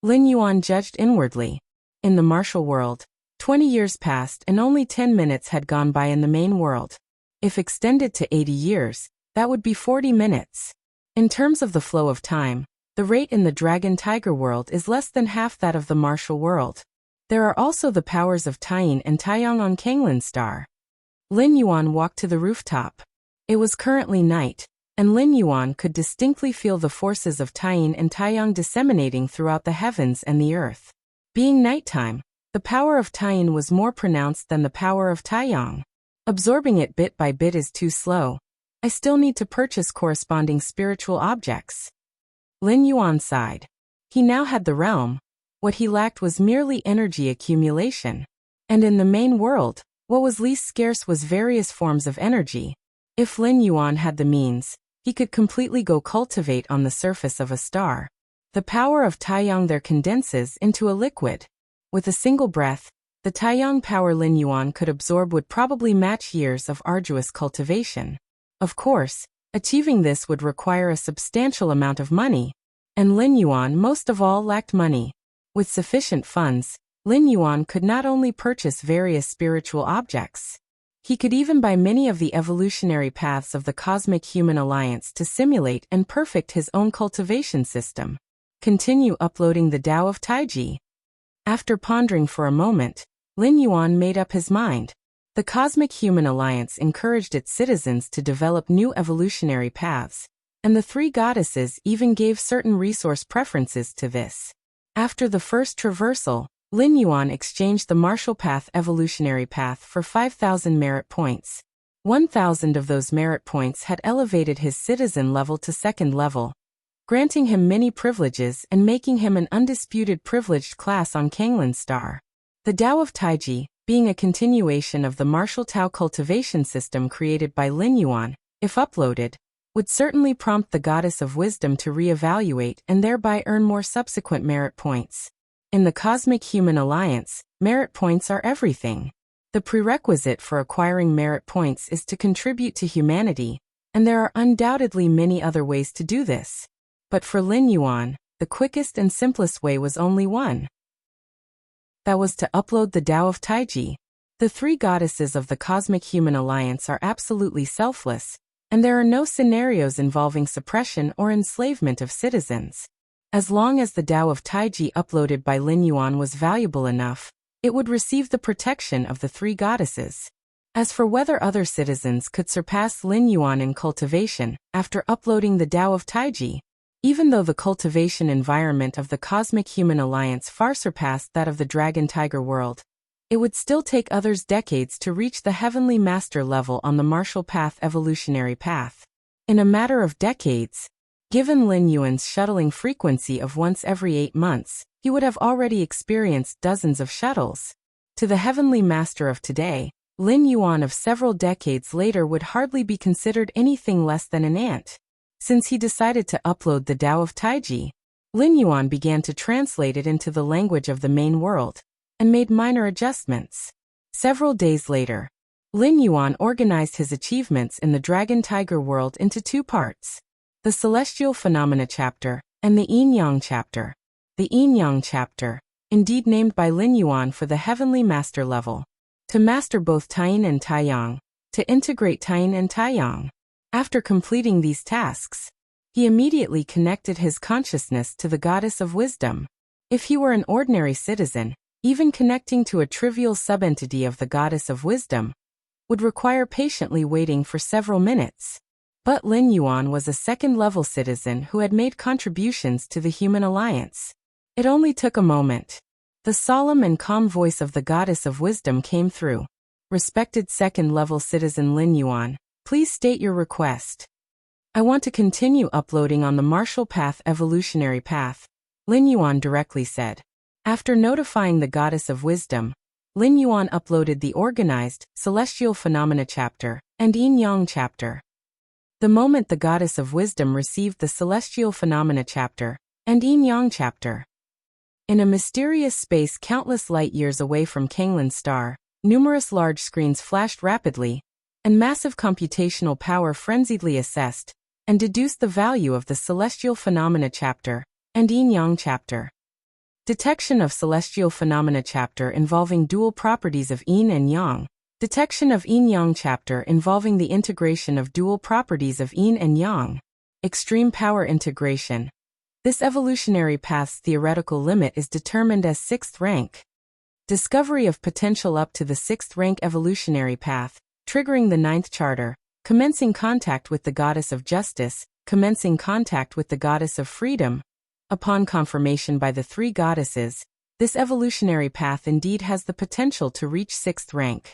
Lin Yuan judged inwardly. In the martial world, 20 years passed and only 10 minutes had gone by in the main world. If extended to 80 years, that would be 40 minutes. In terms of the flow of time, the rate in the Dragon Tiger world is less than half that of the martial world. There are also the powers of Taiyin and Taiyang on Kanglin Star. Lin Yuan walked to the rooftop. It was currently night, and Lin Yuan could distinctly feel the forces of Taiyin and Taiyang disseminating throughout the heavens and the earth. Being nighttime, the power of Taiyin was more pronounced than the power of Taiyang. Absorbing it bit by bit is too slow. I still need to purchase corresponding spiritual objects. Lin Yuan sighed. He now had the realm. What he lacked was merely energy accumulation. And in the main world, what was least scarce was various forms of energy. If Lin Yuan had the means, he could completely go cultivate on the surface of a star. The power of Taiyang there condenses into a liquid. With a single breath, the Taiyang power Lin Yuan could absorb would probably match years of arduous cultivation. Of course, achieving this would require a substantial amount of money, and Lin Yuan most of all lacked money. With sufficient funds, Lin Yuan could not only purchase various spiritual objects. He could even buy many of the evolutionary paths of the cosmic human alliance to simulate and perfect his own cultivation system. Continue uploading the Tao of Taiji. After pondering for a moment, Lin Yuan made up his mind. The Cosmic Human Alliance encouraged its citizens to develop new evolutionary paths, and the three goddesses even gave certain resource preferences to this. After the first traversal, Lin Yuan exchanged the martial path evolutionary path for 5,000 merit points. 1,000 of those merit points had elevated his citizen level to second level, granting him many privileges and making him an undisputed privileged class on Kanglan Star. The Tao of Taiji, being a continuation of the martial Tao cultivation system created by Lin Yuan, if uploaded, would certainly prompt the Goddess of Wisdom to reevaluate and thereby earn more subsequent merit points. In the Cosmic Human Alliance, merit points are everything. The prerequisite for acquiring merit points is to contribute to humanity, and there are undoubtedly many other ways to do this. But for Lin Yuan, the quickest and simplest way was only one. That was to upload the Tao of Taiji. The three goddesses of the Cosmic Human Alliance are absolutely selfless, and there are no scenarios involving suppression or enslavement of citizens. As long as the Tao of Taiji uploaded by Lin Yuan was valuable enough, it would receive the protection of the three goddesses. As for whether other citizens could surpass Lin Yuan in cultivation after uploading the Tao of Taiji, even though the cultivation environment of the Cosmic Human Alliance far surpassed that of the Dragon Tiger world, it would still take others decades to reach the Heavenly Master level on the martial path evolutionary path. In a matter of decades, given Lin Yuan's shuttling frequency of once every 8 months, he would have already experienced dozens of shuttles. To the Heavenly Master of today, Lin Yuan of several decades later would hardly be considered anything less than an ant. Since he decided to upload the Tao of Taiji, Lin Yuan began to translate it into the language of the main world, and made minor adjustments. Several days later, Lin Yuan organized his achievements in the Dragon Tiger world into 2 parts. The Celestial Phenomena chapter, and the Yin-Yang chapter. The Yin-Yang chapter, indeed named by Lin Yuan for the Heavenly Master level. To master both Taiyin and Taiyang. To integrate Taiyin and Taiyang. After completing these tasks, he immediately connected his consciousness to the Goddess of Wisdom. If he were an ordinary citizen, even connecting to a trivial subentity of the Goddess of Wisdom would require patiently waiting for several minutes. But Lin Yuan was a second-level citizen who had made contributions to the Human Alliance. It only took a moment. The solemn and calm voice of the Goddess of Wisdom came through. Respected second-level citizen Lin Yuan, please state your request. I want to continue uploading on the martial path evolutionary path, Lin Yuan directly said. After notifying the Goddess of Wisdom, Lin Yuan uploaded the organized Celestial Phenomena chapter and Yin-Yang chapter. The moment the Goddess of Wisdom received the Celestial Phenomena chapter and Yin-Yang chapter, in a mysterious space countless light years away from Kanglan Star, numerous large screens flashed rapidly, and massive computational power frenziedly assessed and deduced the value of the Celestial Phenomena chapter and Yin-Yang chapter. Detection of Celestial Phenomena chapter involving dual properties of Yin and Yang. Detection of Yin-Yang chapter involving the integration of dual properties of Yin and Yang. Extreme power integration. This evolutionary path's theoretical limit is determined as 6th rank. Discovery of potential up to the 6th rank evolutionary path, triggering the 9th charter, commencing contact with the Goddess of Justice, commencing contact with the Goddess of Freedom. Upon confirmation by the 3 goddesses, this evolutionary path indeed has the potential to reach 6th rank.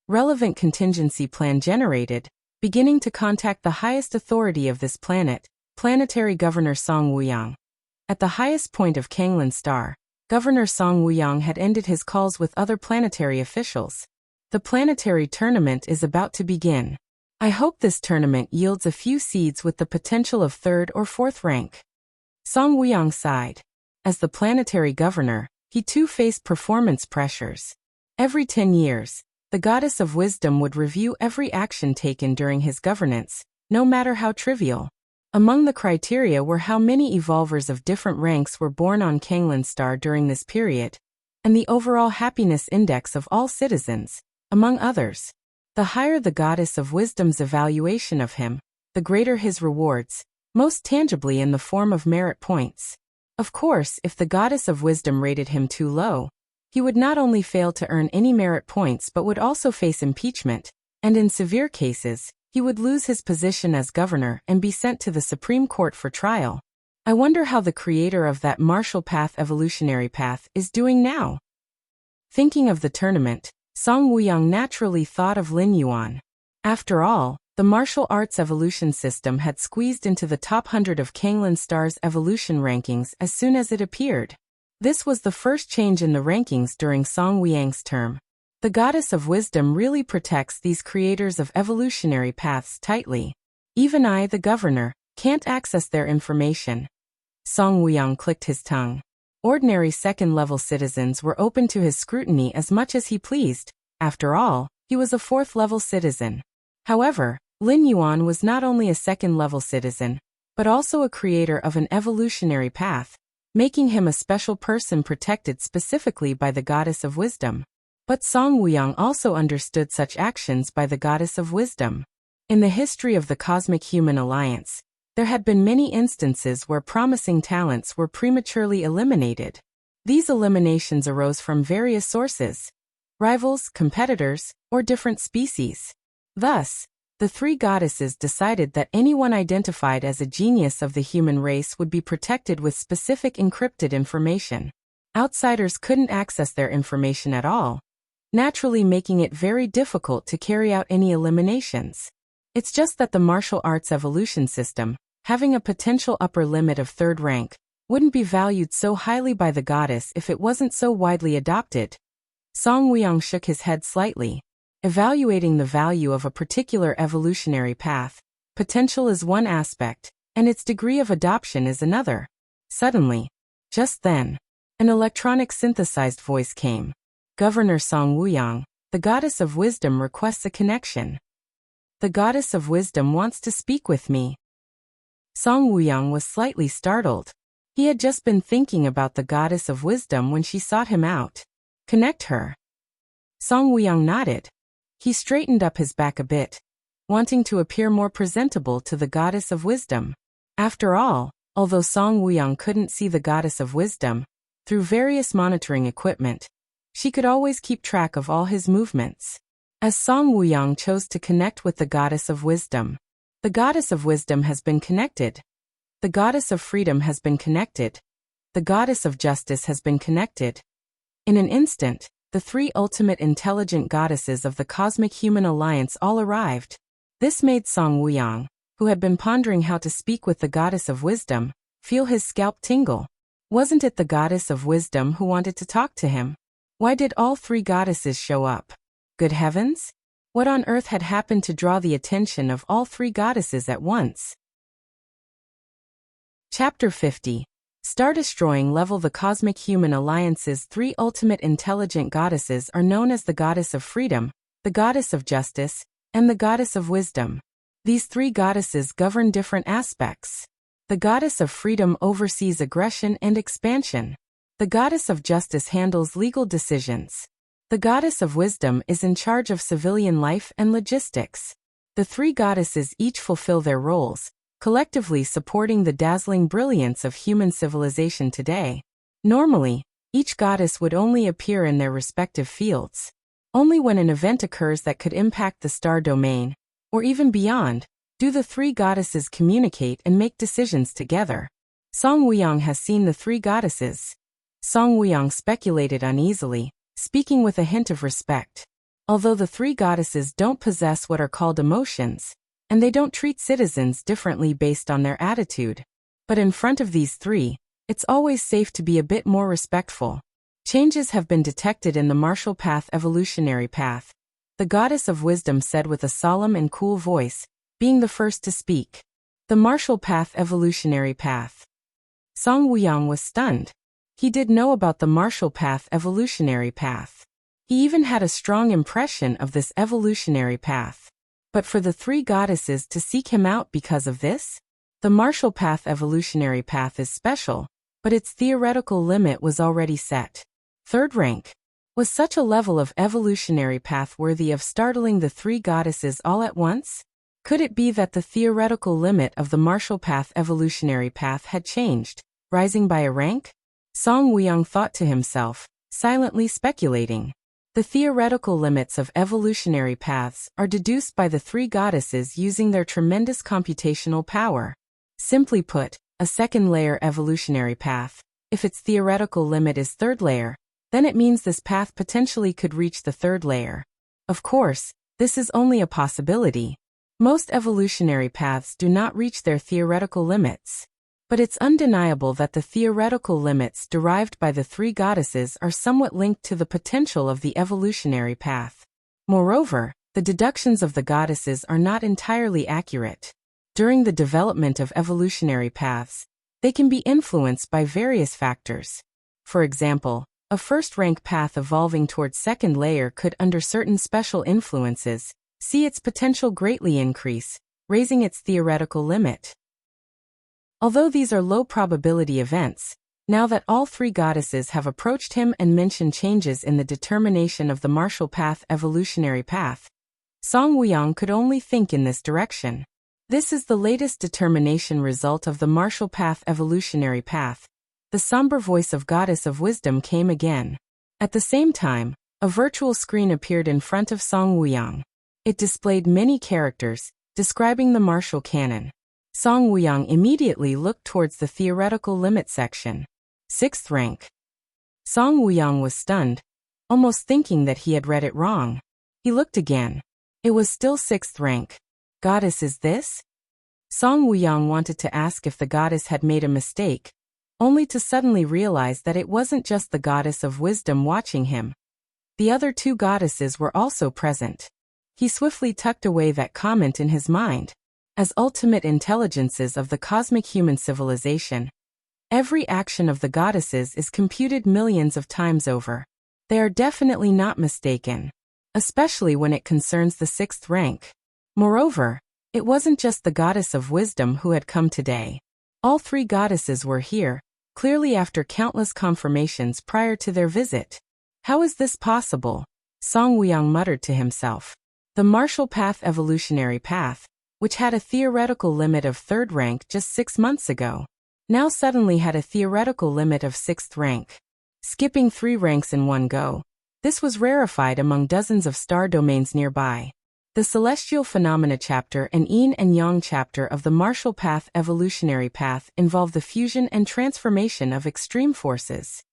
Relevant contingency plan generated, beginning to contact the highest authority of this planet, Planetary Governor Song Wuyang. At the highest point of Kanglan Star, Governor Song Wuyang had ended his calls with other planetary officials. The planetary tournament is about to begin. I hope this tournament yields a few seeds with the potential of 3rd or 4th rank. Song Wuyang sighed. As the planetary governor, he too faced performance pressures. Every 10 years, the Goddess of Wisdom would review every action taken during his governance, no matter how trivial. Among the criteria were how many evolvers of different ranks were born on Kanglan Star during this period, and the overall happiness index of all citizens, among others. The higher the goddess of wisdom's evaluation of him, the greater his rewards, most tangibly in the form of merit points. Of course, if the goddess of wisdom rated him too low, he would not only fail to earn any merit points but would also face impeachment, and in severe cases, he would lose his position as governor and be sent to the Supreme Court for trial. I wonder how the creator of that martial path evolutionary path is doing now. Thinking of the tournament, Song Wuyang naturally thought of Lin Yuan. After all, the martial arts evolution system had squeezed into the top 100 of Kanglan Star's evolution rankings as soon as it appeared. This was the first change in the rankings during Song Wuyang's term. The goddess of wisdom really protects these creators of evolutionary paths tightly. Even I, the governor, can't access their information. Song Wuyang clicked his tongue. Ordinary second-level citizens were open to his scrutiny as much as he pleased. After all, he was a fourth-level citizen. However, Lin Yuan was not only a second-level citizen, but also a creator of an evolutionary path, making him a special person protected specifically by the goddess of wisdom. But Song Wuyang also understood such actions by the goddess of wisdom. In the history of the Cosmic Human Alliance, there had been many instances where promising talents were prematurely eliminated. These eliminations arose from various sources: rivals, competitors, or different species. Thus, the three goddesses decided that anyone identified as a genius of the human race would be protected with specific encrypted information. Outsiders couldn't access their information at all, naturally making it very difficult to carry out any eliminations. It's just that the martial arts evolution system, having a potential upper limit of third rank, wouldn't be valued so highly by the goddess if it wasn't so widely adopted. Song Wuyang shook his head slightly. Evaluating the value of a particular evolutionary path, potential is one aspect, and its degree of adoption is another. Suddenly, just then, an electronic synthesized voice came. Governor Song Wuyang, the goddess of wisdom requests a connection. The goddess of wisdom wants to speak with me. Song Wuyang was slightly startled. He had just been thinking about the goddess of wisdom when she sought him out. Connect her. Song Wuyang nodded. He straightened up his back a bit, wanting to appear more presentable to the goddess of wisdom. After all, although Song Wuyang couldn't see the goddess of wisdom, through various monitoring equipment, she could always keep track of all his movements. As Song Wuyang chose to connect with the goddess of wisdom, the goddess of wisdom has been connected. The goddess of freedom has been connected. The goddess of justice has been connected. In an instant, the three ultimate intelligent goddesses of the Cosmic Human Alliance all arrived. This made Song Wuyang, who had been pondering how to speak with the goddess of wisdom, feel his scalp tingle. Wasn't it the goddess of wisdom who wanted to talk to him? Why did all three goddesses show up? Good heavens! What on earth had happened to draw the attention of all three goddesses at once? Chapter 50. Star-destroying level. The Cosmic Human Alliance's three ultimate intelligent goddesses are known as the Goddess of Freedom, the Goddess of Justice, and the Goddess of Wisdom. These three goddesses govern different aspects. The Goddess of Freedom oversees aggression and expansion. The Goddess of Justice handles legal decisions. The Goddess of Wisdom is in charge of civilian life and logistics. The three goddesses each fulfill their roles, collectively supporting the dazzling brilliance of human civilization today. Normally, each goddess would only appear in their respective fields. Only when an event occurs that could impact the star domain, or even beyond, do the three goddesses communicate and make decisions together. Song Wuyang has seen the three goddesses. Song Wuyang speculated uneasily, speaking with a hint of respect. Although the three goddesses don't possess what are called emotions, and they don't treat citizens differently based on their attitude. But in front of these three, it's always safe to be a bit more respectful. Changes have been detected in the martial path evolutionary path, the goddess of wisdom said with a solemn and cool voice, being the first to speak. The martial path evolutionary path. Song Wuyang was stunned. He did know about the martial path evolutionary path. He even had a strong impression of this evolutionary path. But for the three goddesses to seek him out because of this? The martial path evolutionary path is special, but its theoretical limit was already set. Third rank. Was such a level of evolutionary path worthy of startling the three goddesses all at once? Could it be that the theoretical limit of the martial path evolutionary path had changed, rising by a rank? Song Wuyang thought to himself, silently speculating. The theoretical limits of evolutionary paths are deduced by the three goddesses using their tremendous computational power. Simply put, a second-layer evolutionary path, if its theoretical limit is third layer, then it means this path potentially could reach the third layer. Of course, this is only a possibility. Most evolutionary paths do not reach their theoretical limits. But it's undeniable that the theoretical limits derived by the three goddesses are somewhat linked to the potential of the evolutionary path. Moreover, the deductions of the goddesses are not entirely accurate. During the development of evolutionary paths, they can be influenced by various factors. For example, a first-rank path evolving towards second layer could, under certain special influences, see its potential greatly increase, raising its theoretical limit. Although these are low-probability events, now that all three goddesses have approached him and mentioned changes in the determination of the martial path evolutionary path, Song Wuyang could only think in this direction. This is the latest determination result of the martial path evolutionary path. The somber voice of Goddess of Wisdom came again. At the same time, a virtual screen appeared in front of Song Wuyang. It displayed many characters, describing the martial canon. Song Wuyang immediately looked towards the theoretical limit section. 6th rank. Song Wuyang was stunned, almost thinking that he had read it wrong. He looked again. It was still 6th rank. Goddess is this? Song Wuyang wanted to ask if the goddess had made a mistake, only to suddenly realize that it wasn't just the Goddess of Wisdom watching him. The other two goddesses were also present. He swiftly tucked away that comment in his mind. As ultimate intelligences of the cosmic human civilization, every action of the goddesses is computed millions of times over. They are definitely not mistaken, especially when it concerns the 6th rank. Moreover, it wasn't just the Goddess of Wisdom who had come today. All three goddesses were here, clearly after countless confirmations prior to their visit. How is this possible? Song Wuyang muttered to himself. The martial path evolutionary path, which had a theoretical limit of 3rd rank just 6 months ago, now suddenly had a theoretical limit of 6th rank. Skipping 3 ranks in one go. This was rarefied among dozens of star domains nearby. The Celestial Phenomena chapter and Yin and Yang chapter of the Martial Path evolutionary path involve the fusion and transformation of extreme forces.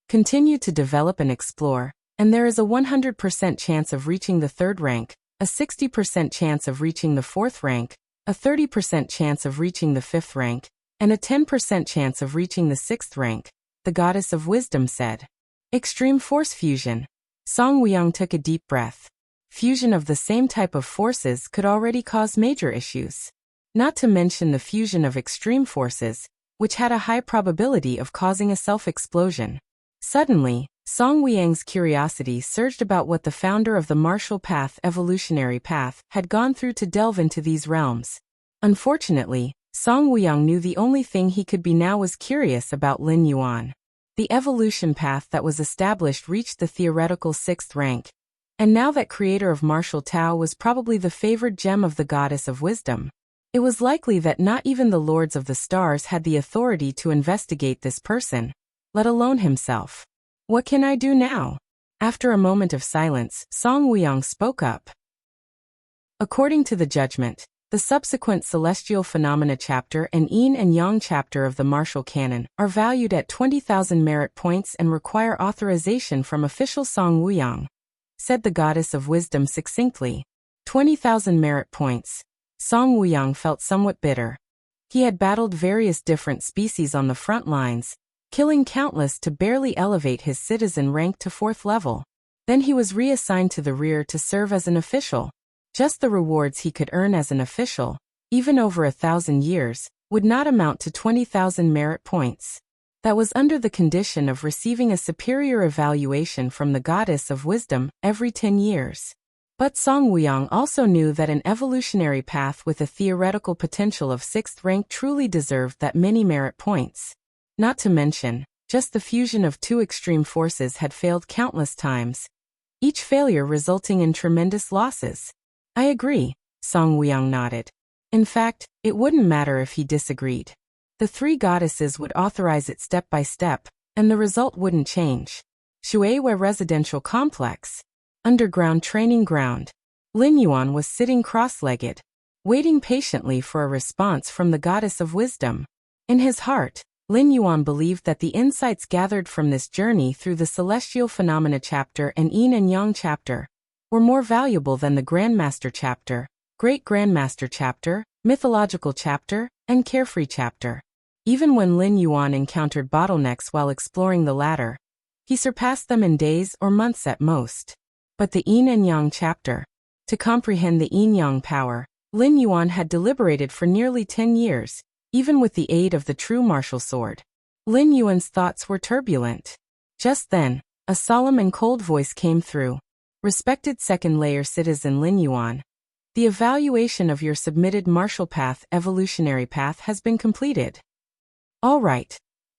Continue to develop and explore, and there is a 100% chance of reaching the 3rd rank, a 60% chance of reaching the 4th rank, a 30% chance of reaching the 5th rank, and a 10% chance of reaching the 6th rank, the Goddess of Wisdom said. Extreme force fusion. Song Wuyang took a deep breath. Fusion of the same type of forces could already cause major issues. Not to mention the fusion of extreme forces, which had a high probability of causing a self-explosion. Suddenly, Song Wuyang's curiosity surged about what the founder of the martial path evolutionary path had gone through to delve into these realms. Unfortunately, Song Wuyang knew the only thing he could be now was curious about Lin Yuan. The evolution path that was established reached the theoretical 6th rank, and now that creator of martial Tao was probably the favored gem of the Goddess of Wisdom. It was likely that not even the Lords of the Stars had the authority to investigate this person, let alone himself. What can I do now? After a moment of silence, Song Wuyang spoke up. According to the judgment, the subsequent Celestial Phenomena chapter and Yin and Yang chapter of the martial canon are valued at 20,000 merit points and require authorization from official Song Wuyang, said the Goddess of Wisdom succinctly. 20,000 merit points. Song Wuyang felt somewhat bitter. He had battled various different species on the front lines, killing countless to barely elevate his citizen rank to 4th level. Then he was reassigned to the rear to serve as an official. Just the rewards he could earn as an official, even over 1,000 years, would not amount to 20,000 merit points. That was under the condition of receiving a superior evaluation from the Goddess of Wisdom every 10 years. But Song Wuyang also knew that an evolutionary path with a theoretical potential of 6th rank truly deserved that many merit points. Not to mention, Just the fusion of two extreme forces had failed countless times, each failure resulting in tremendous losses. I agree, Song Weiyang nodded. In fact, it wouldn't matter if he disagreed. The three goddesses would authorize it step by step, and the result wouldn't change. Shuiwei Residential Complex. Underground Training Ground. Lin Yuan was sitting cross-legged, waiting patiently for a response from the goddess of wisdom. In his heart, Lin Yuan believed that the insights gathered from this journey through the Celestial Phenomena chapter and Yin and Yang chapter were more valuable than the Grandmaster chapter, Great Grandmaster chapter, Mythological chapter, and Carefree chapter. Even when Lin Yuan encountered bottlenecks while exploring the latter, he surpassed them in days or months at most. But the Yin and Yang chapter, to comprehend the Yin-Yang power, Lin Yuan had deliberated for nearly 10 years, even with the aid of the true martial sword. Lin Yuan's thoughts were turbulent. Just then, a solemn and cold voice came through. Respected second-layer citizen Lin Yuan, the evaluation of your submitted martial path evolutionary path has been completed. All right.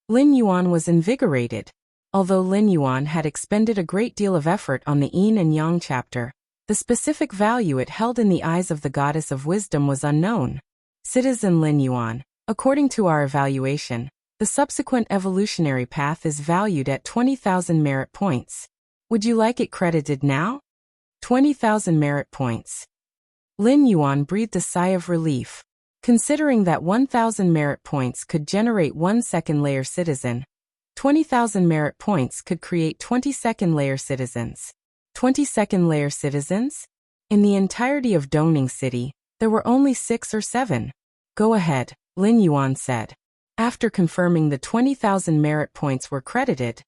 Lin Yuan was invigorated. Although Lin Yuan had expended a great deal of effort on the Yin and Yang chapter, the specific value it held in the eyes of the goddess of wisdom was unknown. Citizen Lin Yuan, according to our evaluation, the subsequent evolutionary path is valued at 20,000 merit points. Would you like it credited now? 20,000 merit points. Lin Yuan breathed a sigh of relief. Considering that 1,000 merit points could generate one second-layer citizen, 20,000 merit points could create 20 second-layer citizens. 20 second-layer citizens? In the entirety of Dongning City, there were only 6 or 7. Go ahead, Lin Yuan said. After confirming the 20,000 merit points were credited,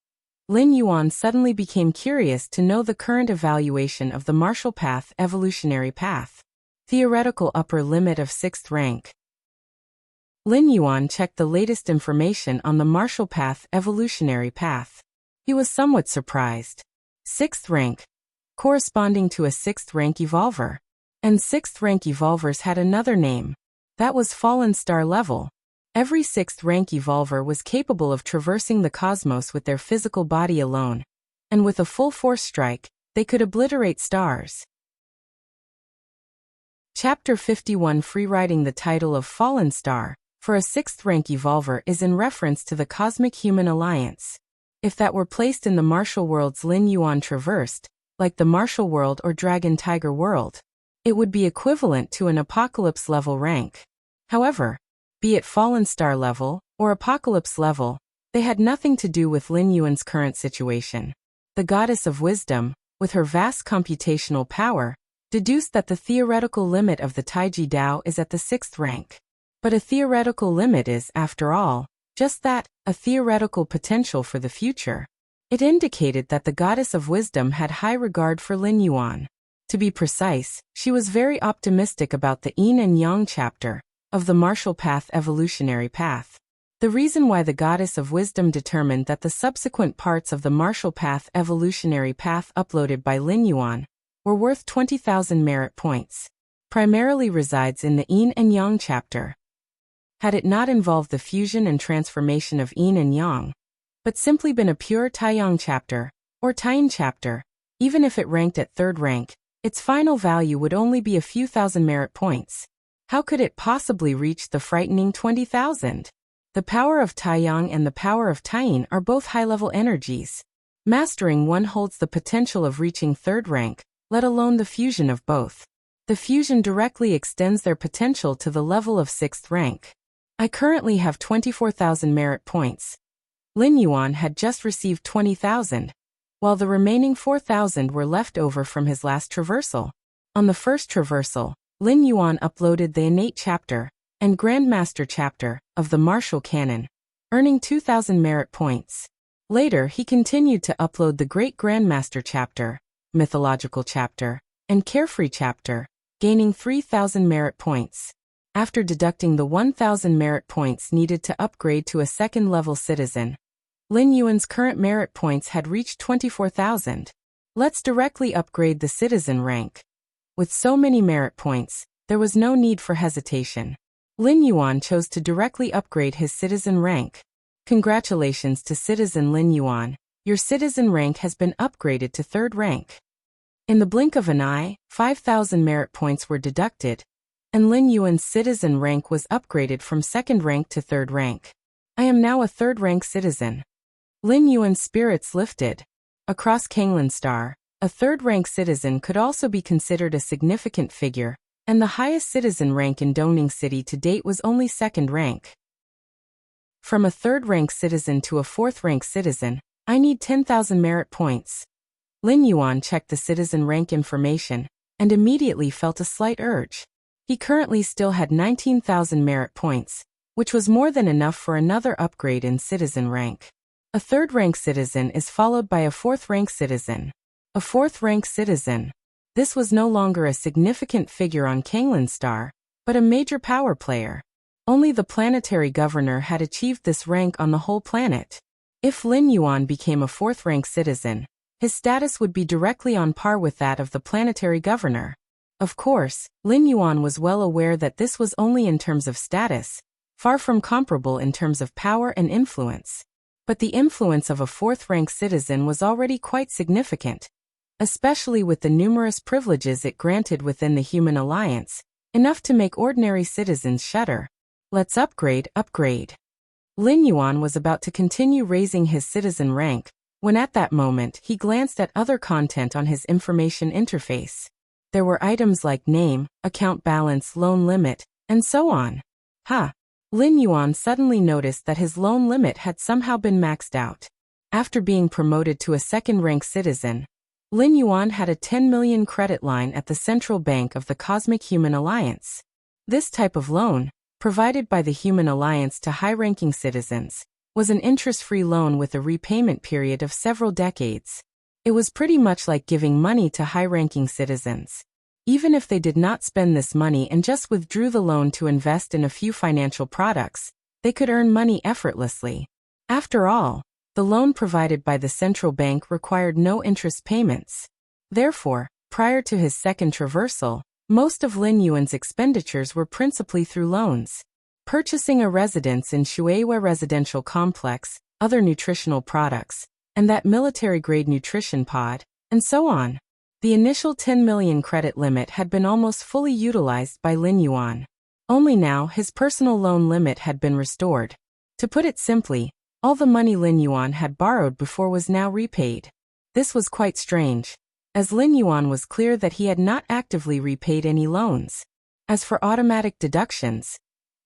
Lin Yuan suddenly became curious to know the current evaluation of the martial path evolutionary path. Theoretical upper limit of 6th rank. Lin Yuan checked the latest information on the martial path evolutionary path. He was somewhat surprised. 6th rank, corresponding to a 6th rank evolver. And 6th rank evolvers had another name. That was Fallen Star level. Every 6th rank evolver was capable of traversing the cosmos with their physical body alone. And with a full force strike, they could obliterate stars. Chapter 51 Freewriting. The title of Fallen Star for a 6th rank evolver is in reference to the Cosmic Human Alliance. If that were placed in the martial worlds Lin Yuan traversed, like the martial world or Dragon Tiger world, it would be equivalent to an Apocalypse level rank. However, be it Fallen Star level or Apocalypse level, they had nothing to do with Lin Yuan's current situation. The goddess of wisdom, with her vast computational power, deduced that the theoretical limit of the Taiji Dao is at the 6th rank. But a theoretical limit is, after all, just that, a theoretical potential for the future. It indicated that the goddess of wisdom had high regard for Lin Yuan. To be precise, she was very optimistic about the Yin and Yang chapter of the martial path evolutionary path. The reason why the goddess of wisdom determined that the subsequent parts of the martial path evolutionary path uploaded by Lin Yuan were worth 20,000 merit points, primarily resides in the Yin and Yang chapter. Had it not involved the fusion and transformation of Yin and Yang, but simply been a pure Taiyang chapter, or Taiyin chapter, even if it ranked at 3rd rank, its final value would only be a few thousand merit points. How could it possibly reach the frightening 20,000? The power of Taiyang and the power of Taiyin are both high-level energies. Mastering one holds the potential of reaching 3rd rank, let alone the fusion of both. The fusion directly extends their potential to the level of 6th rank. I currently have 24,000 merit points. Lin Yuan had just received 20,000, while the remaining 4,000 were left over from his last traversal. On the first traversal, Lin Yuan uploaded the innate chapter and Grandmaster chapter of the martial canon, earning 2,000 merit points. Later he continued to upload the Great Grandmaster chapter, Mythological chapter, and Carefree chapter, gaining 3,000 merit points. After deducting the 1,000 merit points needed to upgrade to a 2nd-level citizen, Lin Yuan's current merit points had reached 24,000. Let's directly upgrade the citizen rank. With so many merit points, there was no need for hesitation. Lin Yuan chose to directly upgrade his citizen rank. Congratulations to Citizen Lin Yuan. Your citizen rank has been upgraded to 3rd rank. In the blink of an eye, 5,000 merit points were deducted, and Lin Yuan's citizen rank was upgraded from 2nd rank to 3rd rank. I am now a 3rd rank citizen. Lin Yuan's spirits lifted. Across Kanglan Star, a 3rd rank citizen could also be considered a significant figure, and the highest citizen rank in Dongning City to date was only 2nd rank. From a 3rd rank citizen to a 4th rank citizen, I need 10,000 merit points. Lin Yuan checked the citizen rank information, and immediately felt a slight urge. He currently still had 19,000 merit points, which was more than enough for another upgrade in citizen rank. A 3rd rank citizen is followed by a 4th rank citizen. A 4th rank citizen. This was no longer a significant figure on Kanglan Star, but a major power player. Only the planetary governor had achieved this rank on the whole planet. If Lin Yuan became a 4th rank citizen, his status would be directly on par with that of the planetary governor. Of course, Lin Yuan was well aware that this was only in terms of status, far from comparable in terms of power and influence. But the influence of a 4th rank citizen was already quite significant, especially with the numerous privileges it granted within the human alliance, enough to make ordinary citizens shudder. Let's upgrade. Lin Yuan was about to continue raising his citizen rank, when at that moment he glanced at other content on his information interface. There were items like name, account balance, loan limit, and so on. Lin Yuan suddenly noticed that his loan limit had somehow been maxed out. After being promoted to a 2nd rank citizen, Lin Yuan had a 10 million credit line at the Central Bank of the Cosmic Human Alliance. This type of loan, provided by the Human Alliance to high-ranking citizens, was an interest-free loan with a repayment period of several decades. It was pretty much like giving money to high-ranking citizens. Even if they did not spend this money and just withdrew the loan to invest in a few financial products, they could earn money effortlessly. After all, the loan provided by the central bank required no interest payments. Therefore, prior to his 2nd traversal, most of Lin Yuan's expenditures were principally through loans. Purchasing a residence in Shueihua Residential Complex, other nutritional products, and that military-grade nutrition pod, and so on. The initial 10 million credit limit had been almost fully utilized by Lin Yuan. Only now his personal loan limit had been restored. To put it simply, all the money Lin Yuan had borrowed before was now repaid. This was quite strange, as Lin Yuan was clear that he had not actively repaid any loans. As for automatic deductions,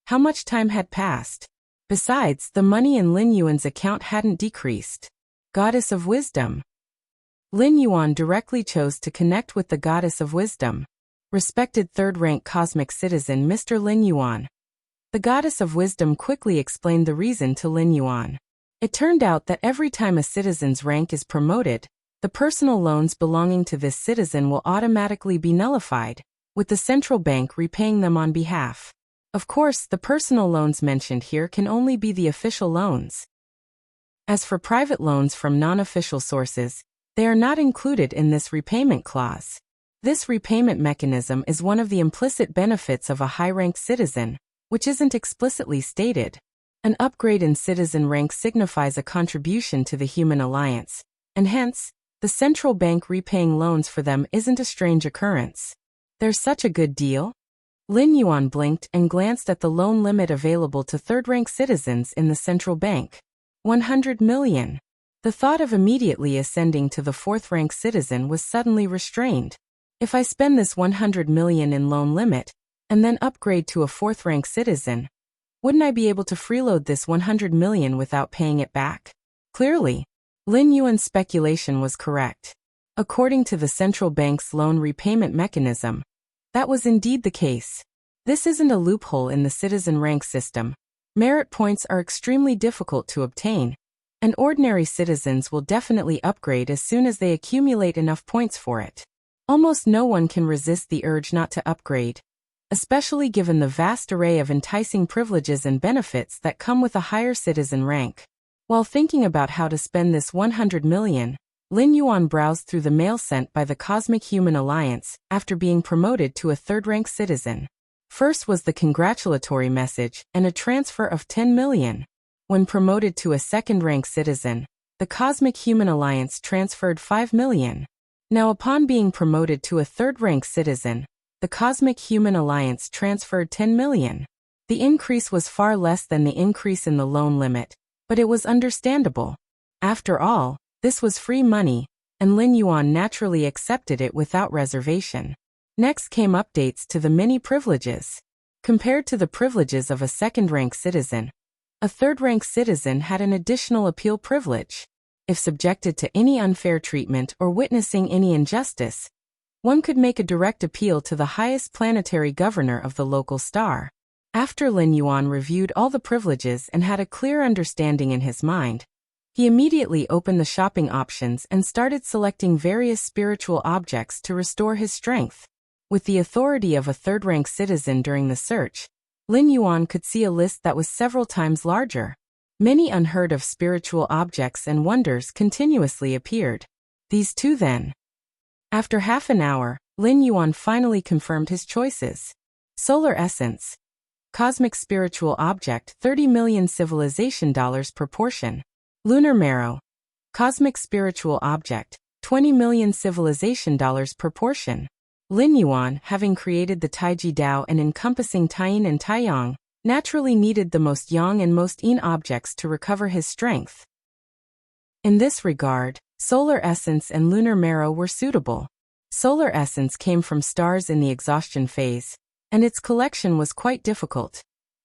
how much time had passed? Besides, the money in Lin Yuan's account hadn't decreased. Goddess of Wisdom. Lin Yuan directly chose to connect with the Goddess of Wisdom. Respected 3rd rank cosmic citizen Mr. Lin Yuan. The Goddess of Wisdom quickly explained the reason to Lin Yuan. It turned out that every time a citizen's rank is promoted, the personal loans belonging to this citizen will automatically be nullified, with the central bank repaying them on behalf. Of course, the personal loans mentioned here can only be the official loans. As for private loans from non-official sources, they are not included in this repayment clause. This repayment mechanism is one of the implicit benefits of a high-ranked citizen, which isn't explicitly stated. An upgrade in citizen rank signifies a contribution to the human alliance, and hence, the central bank repaying loans for them isn't a strange occurrence. There's such a good deal? Lin Yuan blinked and glanced at the loan limit available to 3rd-rank citizens in the central bank. 100 million. The thought of immediately ascending to the 4th-rank citizen was suddenly restrained. If I spend this 100 million in loan limit, and then upgrade to a 4th-rank citizen, wouldn't I be able to freeload this 100 million without paying it back? Clearly, Lin Yuan's speculation was correct. According to the central bank's loan repayment mechanism, that was indeed the case. This isn't a loophole in the citizen rank system. Merit points are extremely difficult to obtain, and ordinary citizens will definitely upgrade as soon as they accumulate enough points for it. Almost no one can resist the urge not to upgrade, especially given the vast array of enticing privileges and benefits that come with a higher citizen rank. While thinking about how to spend this 100 million, Lin Yuan browsed through the mail sent by the Cosmic Human Alliance after being promoted to a 3rd-rank citizen. First was the congratulatory message and a transfer of 10 million. When promoted to a second-rank citizen, the Cosmic Human Alliance transferred 5 million. Now upon being promoted to a third-rank citizen, the Cosmic Human Alliance transferred 10 million. The increase was far less than the increase in the loan limit, but it was understandable. After all, this was free money, and Lin Yuan naturally accepted it without reservation. Next came updates to the many privileges. Compared to the privileges of a second-rank citizen, a third-rank citizen had an additional appeal privilege. If subjected to any unfair treatment or witnessing any injustice, one could make a direct appeal to the highest planetary governor of the local star. After Lin Yuan reviewed all the privileges and had a clear understanding in his mind, he immediately opened the shopping options and started selecting various spiritual objects to restore his strength. With the authority of a third-rank citizen during the search, Lin Yuan could see a list that was several times larger. Many unheard-of spiritual objects and wonders continuously appeared. These too then. After half an hour, Lin Yuan finally confirmed his choices. Solar Essence. Cosmic Spiritual Object, 30 million civilization dollars per portion. Lunar Marrow. Cosmic Spiritual Object, 20 million civilization dollars per portion. Lin Yuan, having created the Taiji Dao and encompassing Taiyin and Taiyang, naturally needed the most yang and most yin objects to recover his strength. In this regard, Solar Essence and Lunar Marrow were suitable. Solar Essence came from stars in the exhaustion phase, and its collection was quite difficult.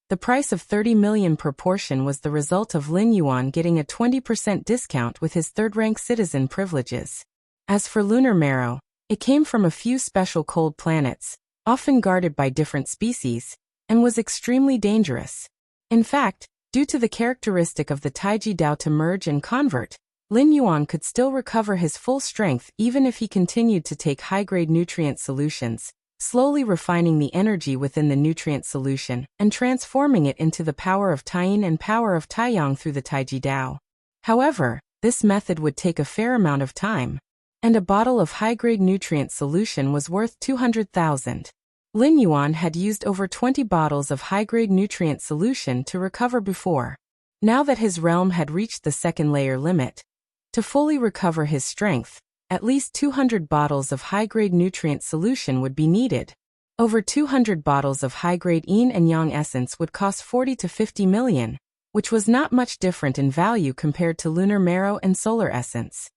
The price of 30 million per portion was the result of Lin Yuan getting a 20% discount with his third-rank citizen privileges. As for Lunar Marrow, it came from a few special cold planets, often guarded by different species, and was extremely dangerous. In fact, due to the characteristic of the Taiji Dao to merge and convert, Lin Yuan could still recover his full strength even if he continued to take high-grade nutrient solutions, slowly refining the energy within the nutrient solution and transforming it into the power of Taiyin and power of Taiyang through the Taiji Dao. However, this method would take a fair amount of time, and a bottle of high-grade nutrient solution was worth 200,000. Lin Yuan had used over 20 bottles of high-grade nutrient solution to recover before. Now that his realm had reached the second layer limit, to fully recover his strength, at least 200 bottles of high-grade nutrient solution would be needed. Over 200 bottles of high-grade yin and yang essence would cost 40 to 50 million, which was not much different in value compared to Lunar Marrow and Solar Essence.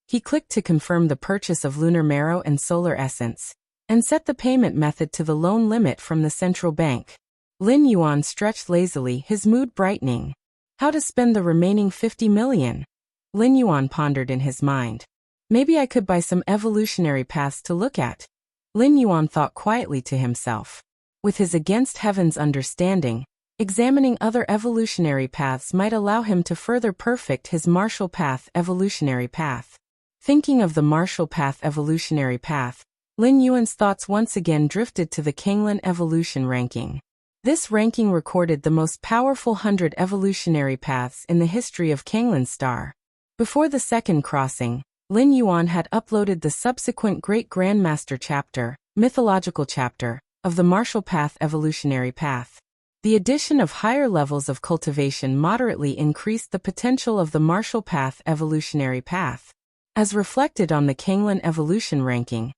He clicked to confirm the purchase of Lunar Marrow and Solar Essence, and set the payment method to the loan limit from the central bank. Lin Yuan stretched lazily, his mood brightening. How to spend the remaining 50 million? Lin Yuan pondered in his mind. Maybe I could buy some evolutionary paths to look at. Lin Yuan thought quietly to himself. With his against heaven's understanding, examining other evolutionary paths might allow him to further perfect his martial path evolutionary path. Thinking of the martial path evolutionary path, Lin Yuan's thoughts once again drifted to the Kanglan evolution ranking. This ranking recorded the most powerful 100 evolutionary paths in the history of Kanglan Star. Before the second crossing, Lin Yuan had uploaded the subsequent Great Grandmaster chapter, mythological chapter, of the martial path evolutionary path. The addition of higher levels of cultivation moderately increased the potential of the martial path evolutionary path. As reflected on the Kanglan evolution ranking,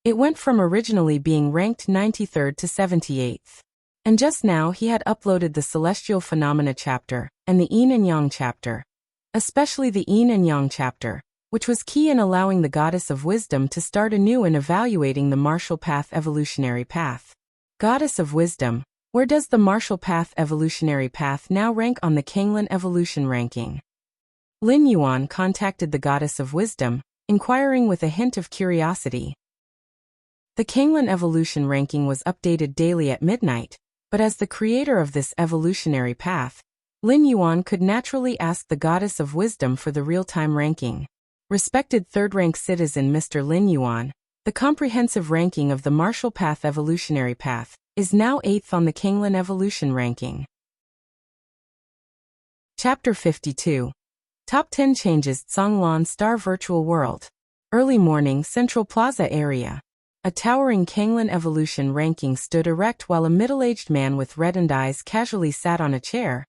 it went from originally being ranked 93rd to 78th. And just now he had uploaded the Celestial Phenomena chapter and the Yin and Yang chapter, especially the Yin and Yang chapter, which was key in allowing the Goddess of Wisdom to start anew in evaluating the martial path evolutionary path. Goddess of Wisdom, where does the martial path evolutionary path now rank on the Kanglan evolution ranking? Lin Yuan contacted the Goddess of Wisdom, inquiring with a hint of curiosity. The Kanglan evolution ranking was updated daily at midnight, but as the creator of this evolutionary path, Lin Yuan could naturally ask the Goddess of Wisdom for the real-time ranking. Respected third-rank citizen Mr. Lin Yuan, the comprehensive ranking of the martial path evolutionary path is now 8th on the Kanglan evolution ranking. Chapter 52. Top 10 Changes Zhonglan Star Virtual World. Early morning, Central Plaza area. A towering Kanglan evolution ranking stood erect while a middle-aged man with reddened eyes casually sat on a chair,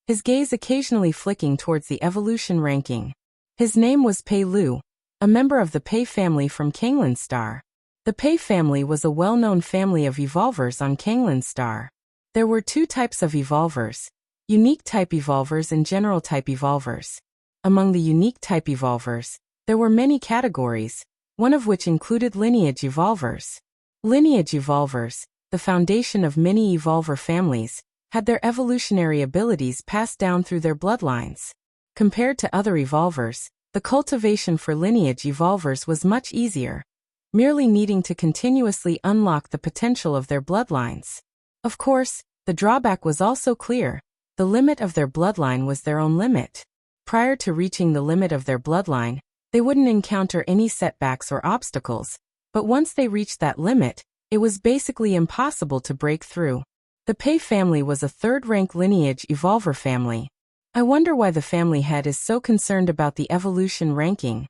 his gaze occasionally flicking towards the evolution ranking. His name was Pei Lu, a member of the Pei family from Kanglan Star. The Pei family was a well-known family of evolvers on Kanglan Star. There were two types of evolvers: unique type evolvers and general type evolvers. Among the unique type evolvers, there were many categories, one of which included lineage evolvers. Lineage evolvers, the foundation of many evolver families, had their evolutionary abilities passed down through their bloodlines. Compared to other evolvers, the cultivation for lineage evolvers was much easier, merely needing to continuously unlock the potential of their bloodlines. Of course, the drawback was also clear: the limit of their bloodline was their own limit. Prior to reaching the limit of their bloodline, they wouldn't encounter any setbacks or obstacles, but once they reached that limit, it was basically impossible to break through. The Pei family was a third-rank lineage evolver family. I wonder why the family head is so concerned about the evolution ranking.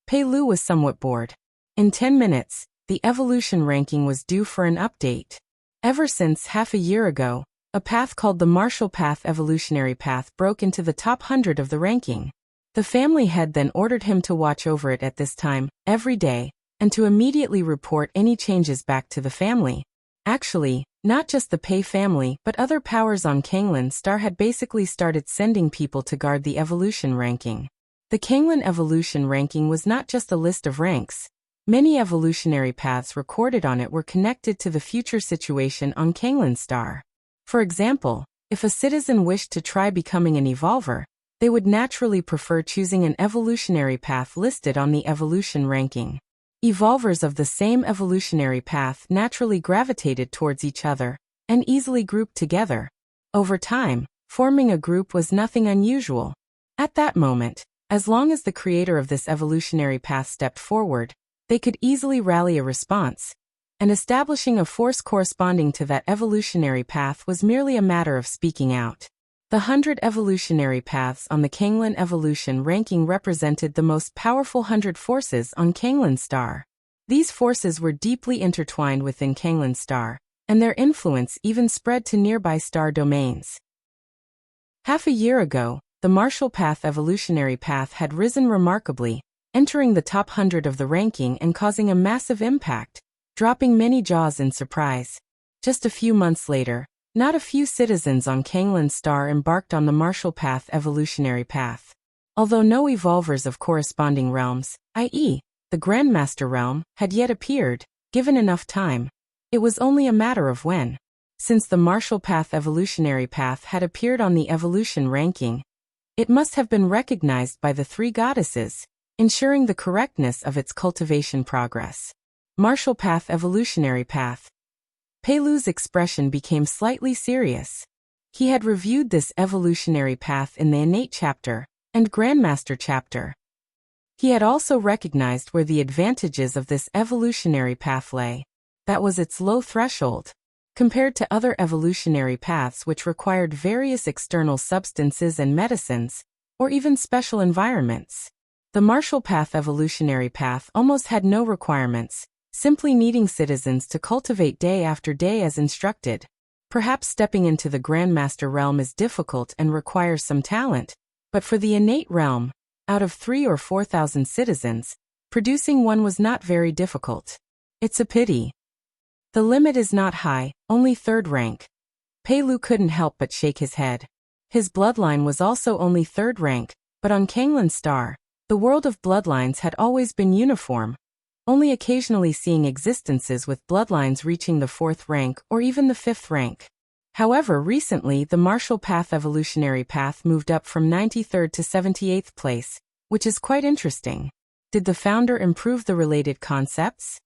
Pei Lu was somewhat bored. In 10 minutes, the evolution ranking was due for an update. Ever since half a year ago, a path called the Martial Path Evolutionary Path broke into the top 100 of the ranking. The family head then ordered him to watch over it at this time, every day, and to immediately report any changes back to the family. Actually, not just the Pei family but other powers on Kanglan Star had basically started sending people to guard the evolution ranking. The Kanglan evolution ranking was not just a list of ranks. Many evolutionary paths recorded on it were connected to the future situation on Kanglan Star. For example, if a citizen wished to try becoming an evolver, they would naturally prefer choosing an evolutionary path listed on the evolution ranking. Evolvers of the same evolutionary path naturally gravitated towards each other and easily grouped together. Over time, forming a group was nothing unusual. At that moment, as long as the creator of this evolutionary path stepped forward, they could easily rally a response, and establishing a force corresponding to that evolutionary path was merely a matter of speaking out. The 100 evolutionary paths on the Kanglan evolution ranking represented the most powerful 100 forces on Kanglan Star. These forces were deeply intertwined within Kanglan Star, and their influence even spread to nearby star domains. Half a year ago, the Martial Path evolutionary path had risen remarkably, entering the top 100 of the ranking and causing a massive impact, dropping many jaws in surprise. Just a few months later, not a few citizens on Kanglan Star embarked on the Martial Path evolutionary path. Although no evolvers of corresponding realms, i.e., the Grandmaster realm, had yet appeared, given enough time, it was only a matter of when. Since the Martial Path evolutionary path had appeared on the evolution ranking, it must have been recognized by the three goddesses, ensuring the correctness of its cultivation progress. Martial Path evolutionary path. Pei Lu's expression became slightly serious. He had reviewed this evolutionary path in the Innate chapter and Grandmaster chapter. He had also recognized where the advantages of this evolutionary path lay. That was its low threshold. Compared to other evolutionary paths which required various external substances and medicines, or even special environments, the Martial Path evolutionary path almost had no requirements, simply needing citizens to cultivate day after day as instructed. Perhaps stepping into the Grandmaster realm is difficult and requires some talent, but for the Innate realm, out of 3,000 or 4,000 citizens, producing one was not very difficult. It's a pity. The limit is not high, only third rank. Pei Lu couldn't help but shake his head. His bloodline was also only third rank, but on Kanglan Star, the world of bloodlines had always been uniform, only occasionally seeing existences with bloodlines reaching the 4th rank or even the 5th rank. However, recently the Martial Path evolutionary path moved up from 93rd to 78th place, which is quite interesting. Did the founder improve the related concepts?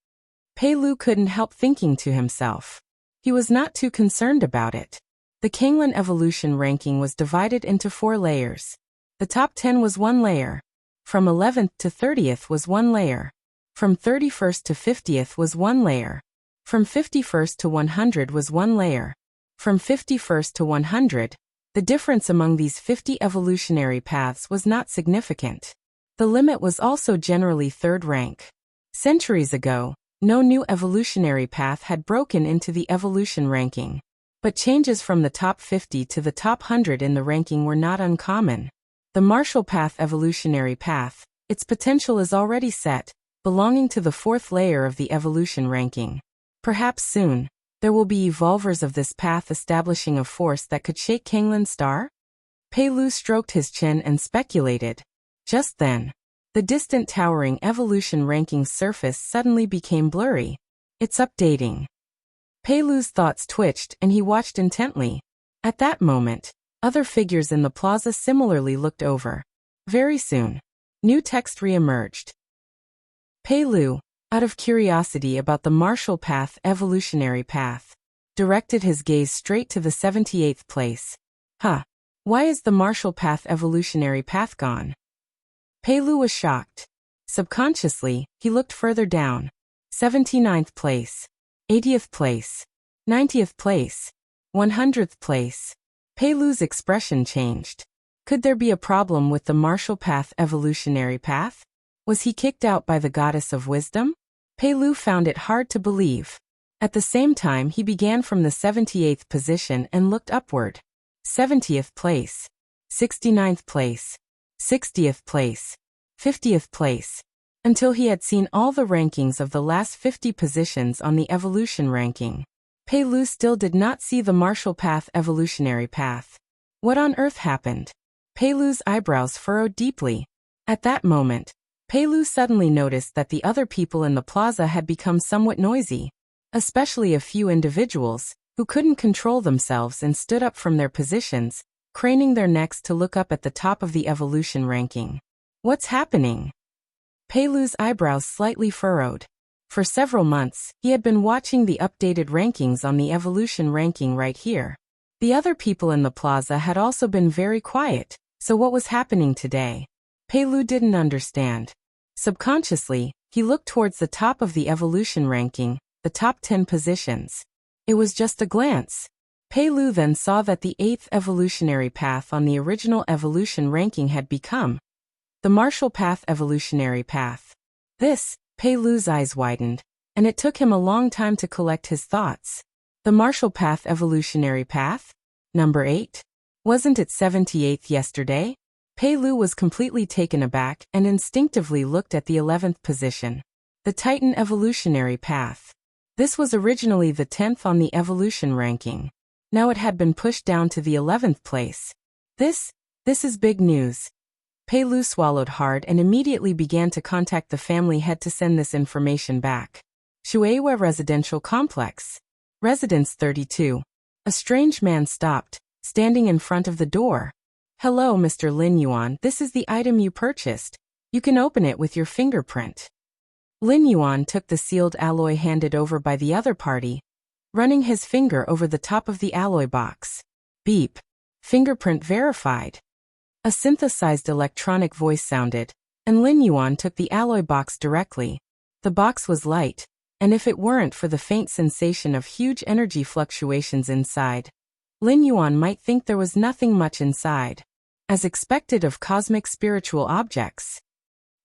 Pei Lu couldn't help thinking to himself. He was not too concerned about it. The Kanglan evolution ranking was divided into 4 layers. The top 10 was 1 layer. From 11th to 30th was 1 layer. From 31st to 50th was 1 layer. From 51st to 100 was 1 layer. From 51st to 100, the difference among these 50 evolutionary paths was not significant. The limit was also generally third rank. Centuries ago, no new evolutionary path had broken into the evolution ranking. But changes from the top 50 to the top 100 in the ranking were not uncommon. The martial path evolutionary path, its potential is already set, belonging to the fourth layer of the evolution ranking. Perhaps soon, there will be evolvers of this path establishing a force that could shake Kanglin's star? Pei Lu stroked his chin and speculated. Just then, the distant towering evolution ranking's surface suddenly became blurry. It's updating. Pei Lu's thoughts twitched and he watched intently. At that moment, other figures in the plaza similarly looked over. Very soon, new text re-emerged. Pei Lu, out of curiosity about the martial path evolutionary path, directed his gaze straight to the 78th place. Why is the martial path evolutionary path gone? Pei Lu was shocked. Subconsciously, he looked further down. 79th place. 80th place. 90th place. 100th place. Pei Lu's expression changed. Could there be a problem with the martial path evolutionary path? Was he kicked out by the goddess of wisdom? Pei Lu found it hard to believe. At the same time he began from the 78th position and looked upward. 70th place. 69th place. 60th place. 50th place. Until he had seen all the rankings of the last 50 positions on the evolution ranking. Pei Lu still did not see the martial path evolutionary path. What on earth happened? Pei Lu's eyebrows furrowed deeply. At that moment, Pei Lu suddenly noticed that the other people in the plaza had become somewhat noisy, especially a few individuals, who couldn't control themselves and stood up from their positions, craning their necks to look up at the top of the evolution ranking. What's happening? Pei Lu's eyebrows slightly furrowed. For several months, he had been watching the updated rankings on the evolution ranking right here. The other people in the plaza had also been very quiet, so what was happening today? Pei Lu didn't understand. Subconsciously, he looked towards the top of the evolution ranking, the top 10 positions. It was just a glance. Pei Lu then saw that the 8th evolutionary path on the original evolution ranking had become the martial path evolutionary path. This, Pei Lu's eyes widened, and it took him a long time to collect his thoughts. The martial path evolutionary path? Number 8? Wasn't it 78th yesterday? Pei Lu was completely taken aback and instinctively looked at the 11th position. The Titan evolutionary path. This was originally the 10th on the evolution ranking. Now it had been pushed down to the 11th place. This is big news. Pei Lu swallowed hard and immediately began to contact the family head to send this information back. Shueihua Residential Complex. Residence 32. A strange man stopped, standing in front of the door. Hello, Mr. Lin Yuan, this is the item you purchased. You can open it with your fingerprint. Lin Yuan took the sealed alloy handed over by the other party, running his finger over the top of the alloy box. Beep. Fingerprint verified. A synthesized electronic voice sounded, and Lin Yuan took the alloy box directly. The box was light, and if it weren't for the faint sensation of huge energy fluctuations inside, Lin Yuan might think there was nothing much inside. As expected of cosmic spiritual objects.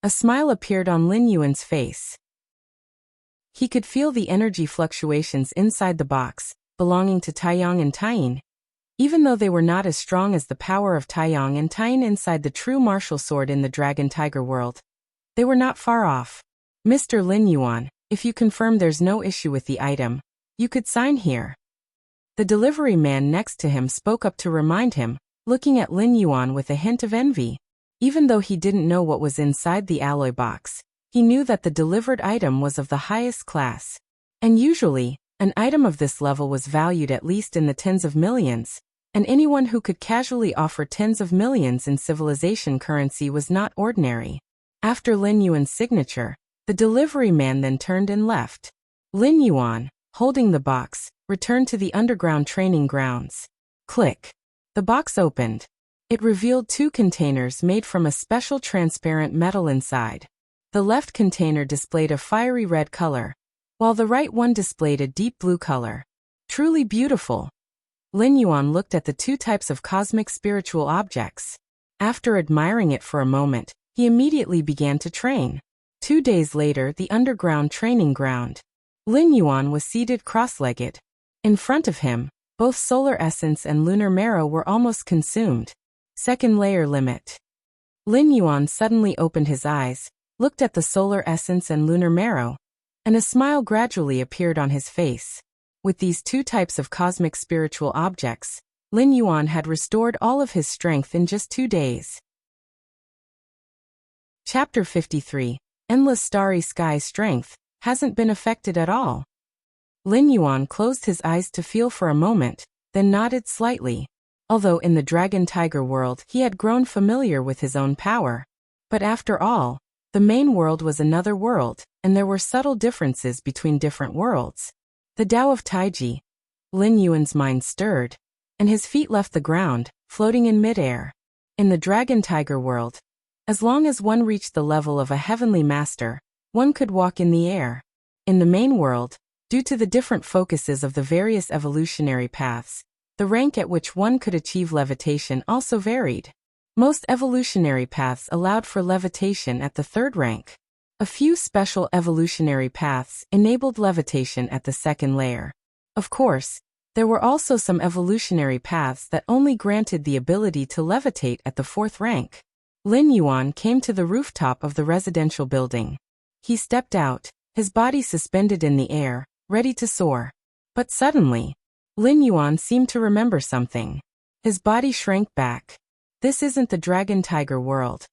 A smile appeared on Lin Yuan's face. He could feel the energy fluctuations inside the box, belonging to Taiyang and Taiyin. Even though they were not as strong as the power of Taiyang and Taiyin inside the true martial sword in the Dragon Tiger world, they were not far off. Mr. Lin Yuan, if you confirm there's no issue with the item, you could sign here. The delivery man next to him spoke up to remind him, looking at Lin Yuan with a hint of envy. Even though he didn't know what was inside the alloy box, he knew that the delivered item was of the highest class. And usually, an item of this level was valued at least in the tens of millions, and anyone who could casually offer tens of millions in civilization currency was not ordinary. After Lin Yuan's signature, the delivery man then turned and left. Lin Yuan, holding the box, returned to the underground training grounds. Click. The box opened. It revealed 2 containers made from a special transparent metal inside. The left container displayed a fiery red color, while the right one displayed a deep blue color. Truly beautiful. Lin Yuan looked at the 2 types of cosmic spiritual objects. After admiring it for a moment, he immediately began to train. 2 days later, the underground training ground. Lin Yuan was seated cross-legged. In front of him, Both solar essence and lunar marrow were almost consumed. Second layer limit. Lin Yuan suddenly opened his eyes, looked at the solar essence and lunar marrow, and a smile gradually appeared on his face. With these two types of cosmic spiritual objects, Lin Yuan had restored all of his strength in just 2 days. Chapter 53. Endless Starry Sky Strength hasn't been affected at all. Lin Yuan closed his eyes to feel for a moment, then nodded slightly. Although in the Dragon Tiger world he had grown familiar with his own power. But after all, the main world was another world, and there were subtle differences between different worlds. The Tao of Taiji. Lin Yuan's mind stirred, and his feet left the ground, floating in midair. In the Dragon Tiger world, as long as one reached the level of a heavenly master, one could walk in the air. In the main world, due to the different focuses of the various evolutionary paths, the rank at which one could achieve levitation also varied. Most evolutionary paths allowed for levitation at the 3rd rank. A few special evolutionary paths enabled levitation at the 2nd layer. Of course, there were also some evolutionary paths that only granted the ability to levitate at the 4th rank. Lin Yuan came to the rooftop of the residential building. He stepped out, his body suspended in the air, ready to soar. But suddenly, Lin Yuan seemed to remember something. His body shrank back. This isn't the Dragon Tiger world.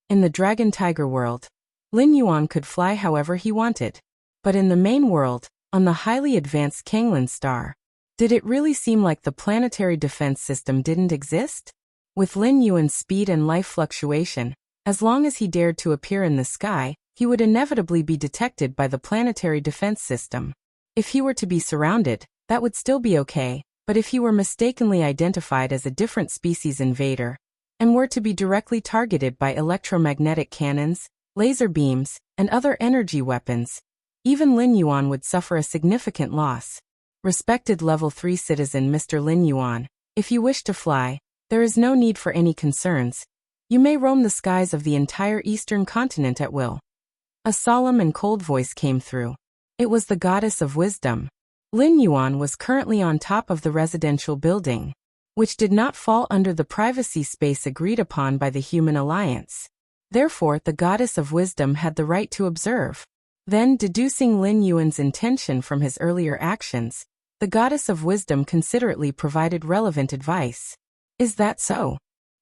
In the Dragon Tiger world, Lin Yuan could fly however he wanted. But in the main world, on the highly advanced Kanglan star, did it really seem like the planetary defense system didn't exist? With Lin Yuan's speed and life fluctuation, as long as he dared to appear in the sky, he would inevitably be detected by the planetary defense system. If he were to be surrounded, that would still be okay, but if he were mistakenly identified as a different species invader, and were to be directly targeted by electromagnetic cannons, laser beams, and other energy weapons, even Lin Yuan would suffer a significant loss. Respected Level 3 citizen Mr. Lin Yuan, if you wish to fly, there is no need for any concerns. You may roam the skies of the entire eastern continent at will. A solemn and cold voice came through. It was the goddess of wisdom. Lin Yuan was currently on top of the residential building, which did not fall under the privacy space agreed upon by the human alliance. Therefore, the goddess of wisdom had the right to observe. Then, deducing Lin Yuan's intention from his earlier actions, the goddess of wisdom considerately provided relevant advice. Is that so?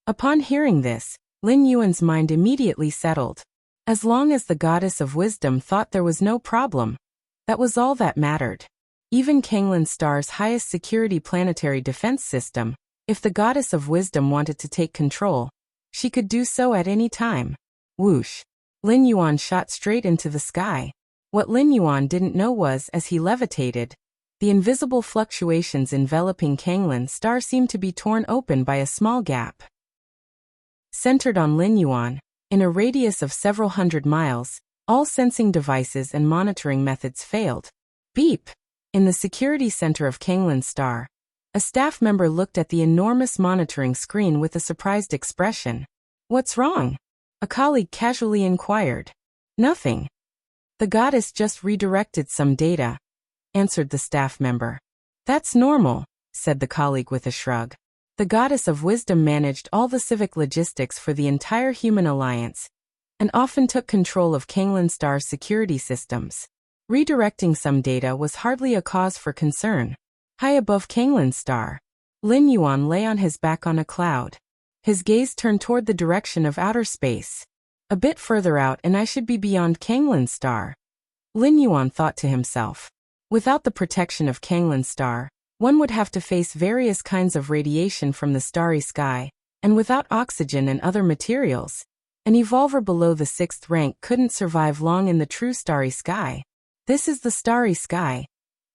Upon hearing this, Lin Yuan's mind immediately settled. As long as the goddess of wisdom thought there was no problem, that was all that mattered. Even Kanglan Star's highest security planetary defense system, if the goddess of wisdom wanted to take control, she could do so at any time. Whoosh! Lin Yuan shot straight into the sky. What Lin Yuan didn't know was, as he levitated, the invisible fluctuations enveloping Kanglan Star seemed to be torn open by a small gap. Centered on Lin Yuan, in a radius of several hundred miles, all sensing devices and monitoring methods failed. Beep! In the security center of Kanglan Star, a staff member looked at the enormous monitoring screen with a surprised expression. What's wrong? A colleague casually inquired. Nothing. The goddess just redirected some data, answered the staff member. That's normal, said the colleague with a shrug. The goddess of wisdom managed all the civic logistics for the entire human alliance, and often took control of Kanglan Star's security systems. Redirecting some data was hardly a cause for concern. High above Kanglan Star, Lin Yuan lay on his back on a cloud. His gaze turned toward the direction of outer space. A bit further out and I should be beyond Kanglan Star, Lin Yuan thought to himself. Without the protection of Kanglan Star, one would have to face various kinds of radiation from the starry sky, and without oxygen and other materials, an evolver below the 6th rank couldn't survive long in the true starry sky. This is the starry sky.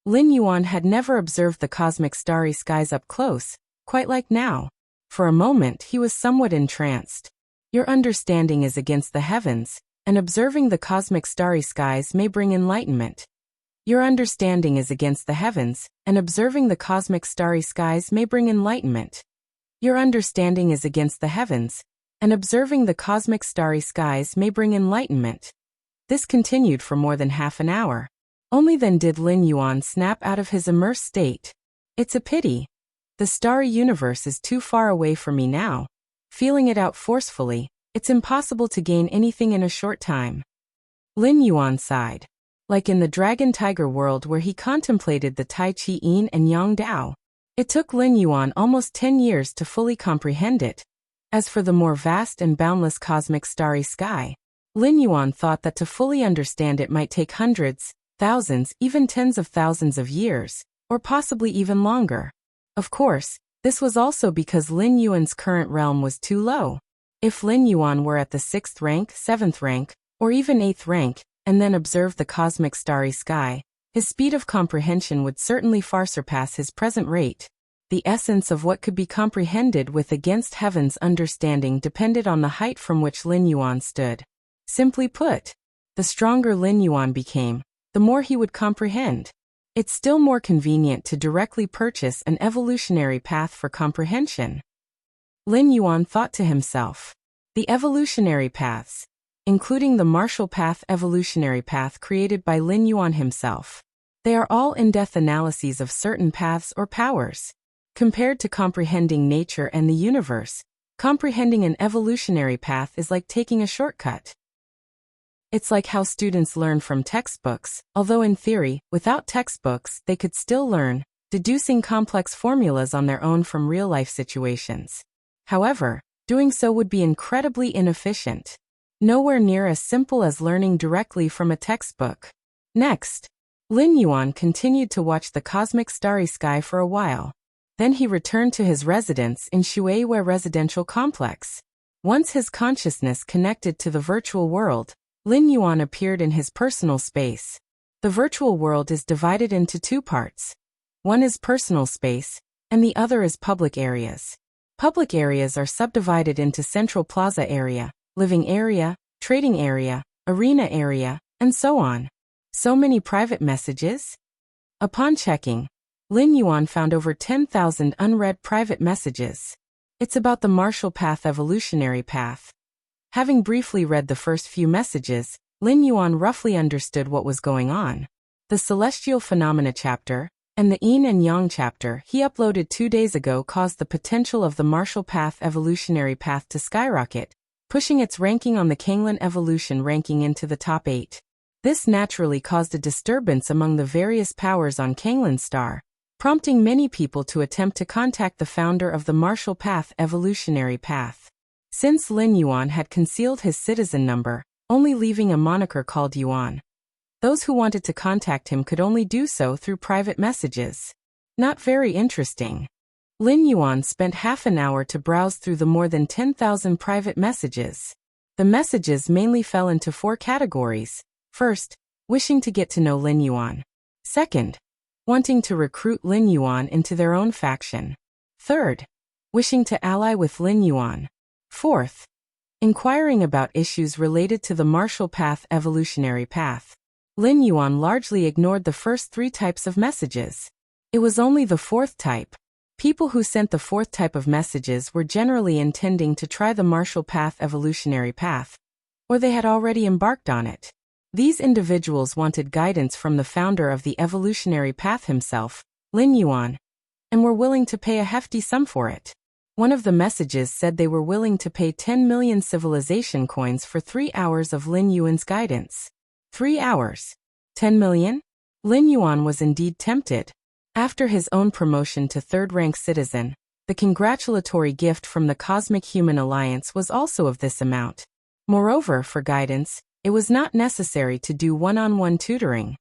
Lin Yuan had never observed the cosmic starry skies up close, quite like now. For a moment he was somewhat entranced. Your understanding is against the heavens, and observing the cosmic starry skies may bring enlightenment. Your understanding is against the heavens, and observing the cosmic starry skies may bring enlightenment. Your understanding is against the heavens, and observing the cosmic starry skies may bring enlightenment. This continued for more than half an hour. Only then did Lin Yuan snap out of his immersed state. It's a pity, The starry universe is too far away for me now. Feeling it out forcefully, it's impossible to gain anything in a short time. Lin Yuan sighed. Like in the Dragon Tiger world where he contemplated the Tai Chi Yin and Yang Dao. It took Lin Yuan almost 10 years to fully comprehend it. As for the more vast and boundless cosmic starry sky, Lin Yuan thought that to fully understand it might take hundreds, thousands, even tens of thousands of years, or possibly even longer. Of course, this was also because Lin Yuan's current realm was too low. If Lin Yuan were at the 6th rank, 7th rank, or even 8th rank, and then observed the cosmic starry sky, his speed of comprehension would certainly far surpass his present rate. The essence of what could be comprehended with against heaven's understanding depended on the height from which Lin Yuan stood. Simply put, the stronger Lin Yuan became, the more he would comprehend. It's still more convenient to directly purchase an evolutionary path for comprehension. Lin Yuan thought to himself. The evolutionary paths, including the martial path evolutionary path created by Lin Yuan himself. They are all in-depth analyses of certain paths or powers. Compared to comprehending nature and the universe, comprehending an evolutionary path is like taking a shortcut. It's like how students learn from textbooks, although in theory, without textbooks, they could still learn, deducing complex formulas on their own from real-life situations. However, doing so would be incredibly inefficient. Nowhere near as simple as learning directly from a textbook. Next, Lin Yuan continued to watch the cosmic starry sky for a while. Then he returned to his residence in Shuiwei Residential Complex. Once his consciousness connected to the virtual world, Lin Yuan appeared in his personal space. The virtual world is divided into two parts. One is personal space, and the other is public areas. Public areas are subdivided into Central Plaza area, living area, trading area, arena area, and so on. So many private messages? Upon checking, Lin Yuan found over 10,000 unread private messages. It's about the martial path evolutionary path. Having briefly read the first few messages, Lin Yuan roughly understood what was going on. The Celestial Phenomena chapter, and the Yin and Yang chapter he uploaded 2 days ago caused the potential of the martial path evolutionary path to skyrocket, pushing its ranking on the Kanglan evolution ranking into the top 8. This naturally caused a disturbance among the various powers on Kanglan star, prompting many people to attempt to contact the founder of the martial path evolutionary path. Since Lin Yuan had concealed his citizen number, only leaving a moniker called Yuan, those who wanted to contact him could only do so through private messages. Not very interesting. Lin Yuan spent half an hour to browse through the more than 10,000 private messages. The messages mainly fell into 4 categories. First, wishing to get to know Lin Yuan. Second, wanting to recruit Lin Yuan into their own faction. Third, wishing to ally with Lin Yuan. Fourth, inquiring about issues related to the martial path evolutionary path. Lin Yuan largely ignored the first 3 types of messages. It was only the 4th type. People who sent the 4th type of messages were generally intending to try the martial path evolutionary path, or they had already embarked on it. These individuals wanted guidance from the founder of the evolutionary path himself, Lin Yuan, and were willing to pay a hefty sum for it. One of the messages said they were willing to pay 10 million civilization coins for 3 hours of Lin Yuan's guidance. 3 hours. 10 million? Lin Yuan was indeed tempted. After his own promotion to 3rd-rank citizen, the congratulatory gift from the Cosmic Human Alliance was also of this amount. Moreover, for guidance, it was not necessary to do one-on-one tutoring.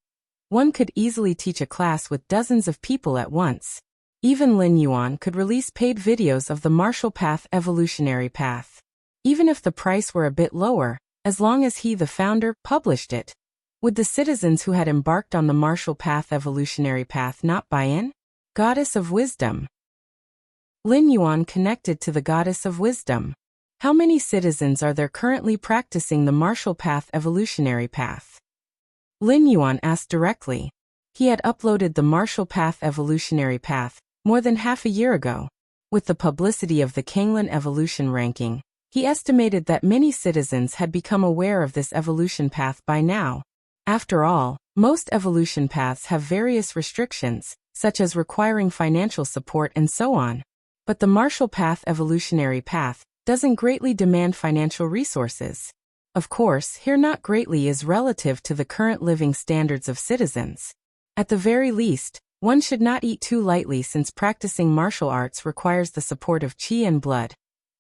One could easily teach a class with dozens of people at once. Even Lin Yuan could release paid videos of the martial path evolutionary path. Even if the price were a bit lower, as long as he, the founder, published it. Would the citizens who had embarked on the martial path evolutionary path not buy in? Goddess of Wisdom. Lin Yuan connected to the Goddess of Wisdom. How many citizens are there currently practicing the martial path evolutionary path? Lin Yuan asked directly. He had uploaded the martial path evolutionary path more than half a year ago. With the publicity of the Kanglan evolution ranking, he estimated that many citizens had become aware of this evolution path by now. After all, most evolution paths have various restrictions, such as requiring financial support and so on. But the martial path evolutionary path doesn't greatly demand financial resources. Of course, here not greatly is relative to the current living standards of citizens. At the very least, one should not eat too lightly since practicing martial arts requires the support of qi and blood.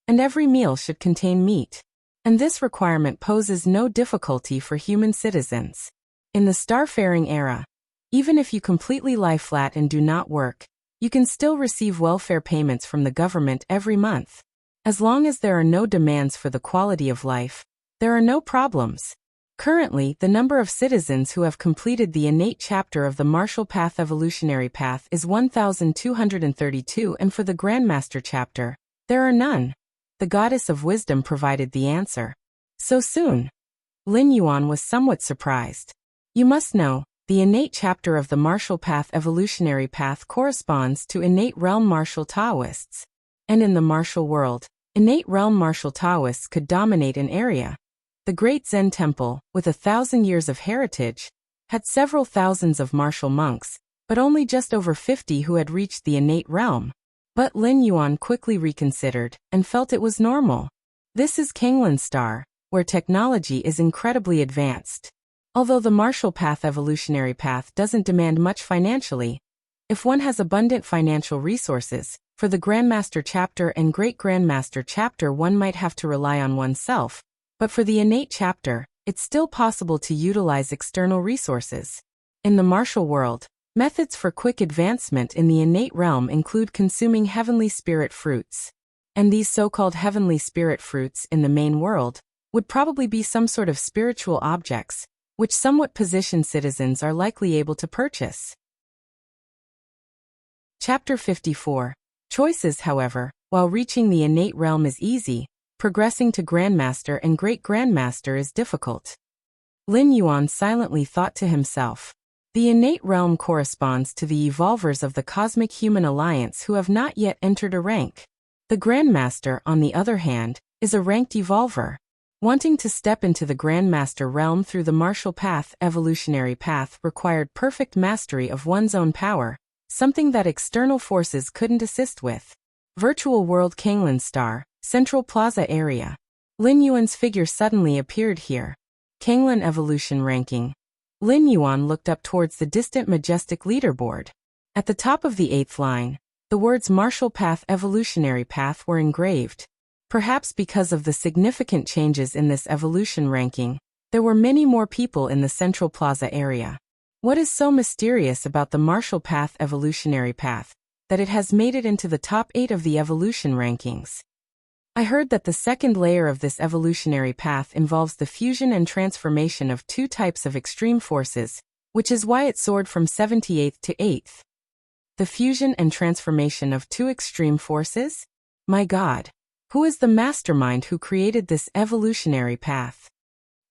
And every meal should contain meat. And this requirement poses no difficulty for human citizens. In the starfaring era, even if you completely lie flat and do not work, you can still receive welfare payments from the government every month. As long as there are no demands for the quality of life, there are no problems. Currently, the number of citizens who have completed the innate chapter of the martial path evolutionary path is 1,232, and for the Grandmaster chapter, there are none. The goddess of wisdom provided the answer. So soon? Lin Yuan was somewhat surprised. You must know, the innate chapter of the martial path evolutionary path corresponds to innate realm martial Taoists. And in the martial world, innate realm martial Taoists could dominate an area. The great Zen temple, with 1,000 years of heritage, had several thousands of martial monks, but only just over 50 who had reached the innate realm. But Lin Yuan quickly reconsidered and felt it was normal. This is Kanglan Star, where technology is incredibly advanced. Although the martial path evolutionary path doesn't demand much financially, if one has abundant financial resources, for the Grandmaster chapter and Great Grandmaster chapter one might have to rely on oneself, but for the innate chapter, it's still possible to utilize external resources. In the martial world, methods for quick advancement in the innate realm include consuming heavenly spirit fruits. And these so-called heavenly spirit fruits in the main world would probably be some sort of spiritual objects, which somewhat positioned citizens are likely able to purchase. Chapter 54. Choices, however, while reaching the innate realm is easy, progressing to Grandmaster and Great Grandmaster is difficult. Lin Yuan silently thought to himself. The innate realm corresponds to the evolvers of the Cosmic Human Alliance who have not yet entered a rank. The Grandmaster, on the other hand, is a ranked evolver. Wanting to step into the Grandmaster realm through the martial path evolutionary path required perfect mastery of one's own power, something that external forces couldn't assist with. Virtual World Kanglan Star, Central Plaza area. Lin Yuan's figure suddenly appeared here. Kanglan Evolution Ranking. Lin Yuan looked up towards the distant majestic leaderboard. At the top of the 8th line, the words Martial Path Evolutionary Path were engraved. Perhaps because of the significant changes in this evolution ranking, there were many more people in the Central Plaza area. What is so mysterious about the Martial Path Evolutionary Path, that it has made it into the top 8 of the evolution rankings? I heard that the second layer of this evolutionary path involves the fusion and transformation of 2 types of extreme forces, which is why it soared from 78th to 8th. The fusion and transformation of 2 extreme forces? My God! Who is the mastermind who created this evolutionary path?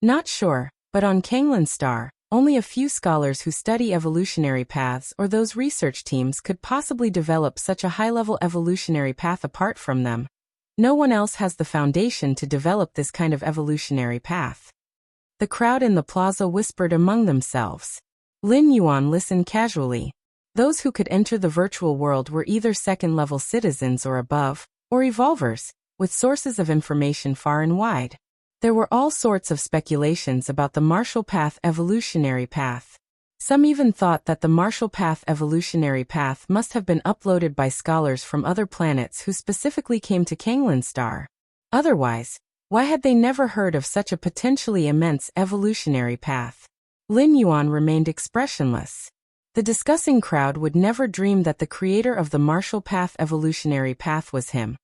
Not sure, but on Kanglan Star, only a few scholars who study evolutionary paths or those research teams could possibly develop such a high-level evolutionary path apart from them. No one else has the foundation to develop this kind of evolutionary path. The crowd in the plaza whispered among themselves. Lin Yuan listened casually. Those who could enter the virtual world were either second-level citizens or above, or evolvers, with sources of information far and wide. There were all sorts of speculations about the martial path evolutionary path. Some even thought that the martial path evolutionary path must have been uploaded by scholars from other planets who specifically came to Kanglan Star. Otherwise, why had they never heard of such a potentially immense evolutionary path? Lin Yuan remained expressionless. The discussing crowd would never dream that the creator of the martial path evolutionary path was him.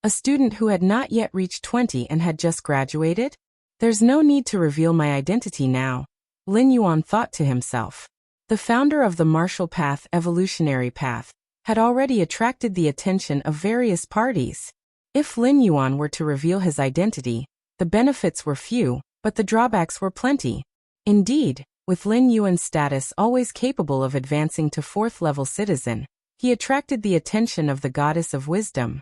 A student who had not yet reached 20 and had just graduated? There's no need to reveal my identity now, Lin Yuan thought to himself. The founder of the martial path evolutionary path had already attracted the attention of various parties. If Lin Yuan were to reveal his identity, the benefits were few, but the drawbacks were plenty. Indeed, with Lin Yuan's status always capable of advancing to 4th-level citizen, he attracted the attention of the goddess of wisdom.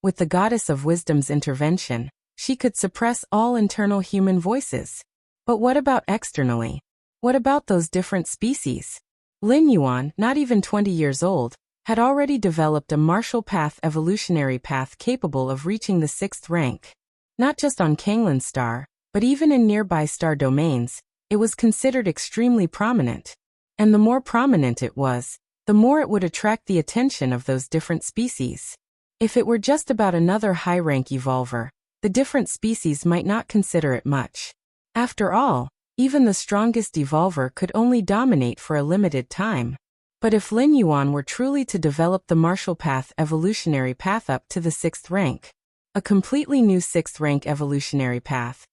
With the goddess of wisdom's intervention, she could suppress all internal human voices. But what about externally? What about those different species? Lin Yuan, not even 20 years old, had already developed a martial path evolutionary path capable of reaching the 6th rank. Not just on Kanglin's star, but even in nearby star domains, it was considered extremely prominent. And the more prominent it was, the more it would attract the attention of those different species. If it were just about another high-rank evolver, the different species might not consider it much. After all, even the strongest evolver could only dominate for a limited time. But if Lin Yuan were truly to develop the martial path evolutionary path up to the 6th rank, a completely new 6th rank evolutionary path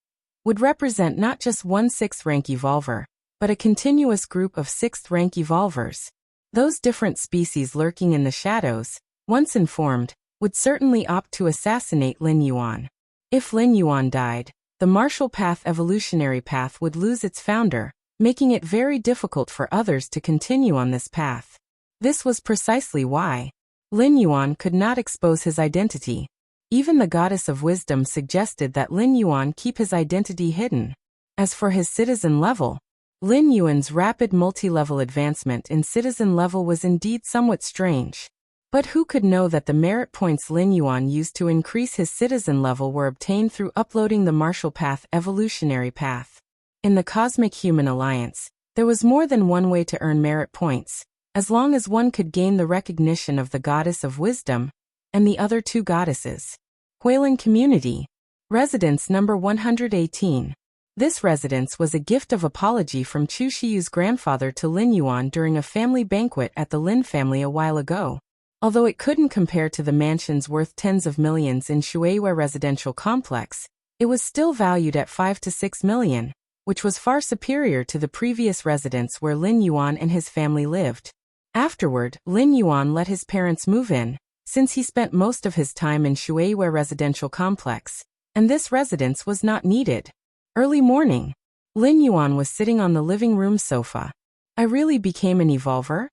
would represent not just one 6th rank evolver, but a continuous group of 6th rank evolvers. Those different species lurking in the shadows, once informed, would certainly opt to assassinate Lin Yuan. If Lin Yuan died, the martial path evolutionary path would lose its founder, making it very difficult for others to continue on this path. This was precisely why Lin Yuan could not expose his identity. Even the goddess of wisdom suggested that Lin Yuan keep his identity hidden. As for his citizen level, Lin Yuan's rapid multi-level advancement in citizen level was indeed somewhat strange. But who could know that the merit points Lin Yuan used to increase his citizen level were obtained through uploading the martial path evolutionary path? In the Cosmic Human Alliance, there was more than one way to earn merit points, as long as one could gain the recognition of the goddess of wisdom and the other two goddesses. Huilin Community. Residence number 118. This residence was a gift of apology from Chu Shiyu's grandfather to Lin Yuan during a family banquet at the Lin family a while ago. Although it couldn't compare to the mansions worth tens of millions in Shuiwei residential complex, it was still valued at 5 to 6 million, which was far superior to the previous residence where Lin Yuan and his family lived. Afterward, Lin Yuan let his parents move in, since he spent most of his time in Shuiwei residential complex, and this residence was not needed. Early morning. Lin Yuan was sitting on the living room sofa. I really became an evolver?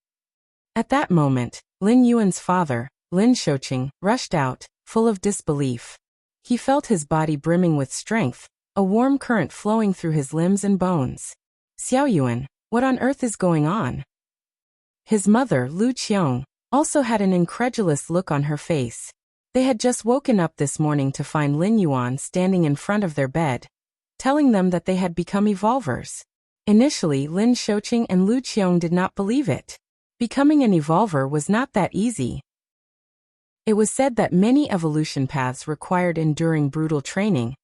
At that moment, Lin Yuan's father, Lin Shouqing, rushed out, full of disbelief. He felt his body brimming with strength, a warm current flowing through his limbs and bones. Xiao Yuan, what on earth is going on? His mother, Lu Qiong, also had an incredulous look on her face. They had just woken up this morning to find Lin Yuan standing in front of their bed, telling them that they had become evolvers. Initially, Lin Shouqing and Lu Qiong did not believe it. Becoming an evolver was not that easy. It was said that many evolution paths required enduring brutal training,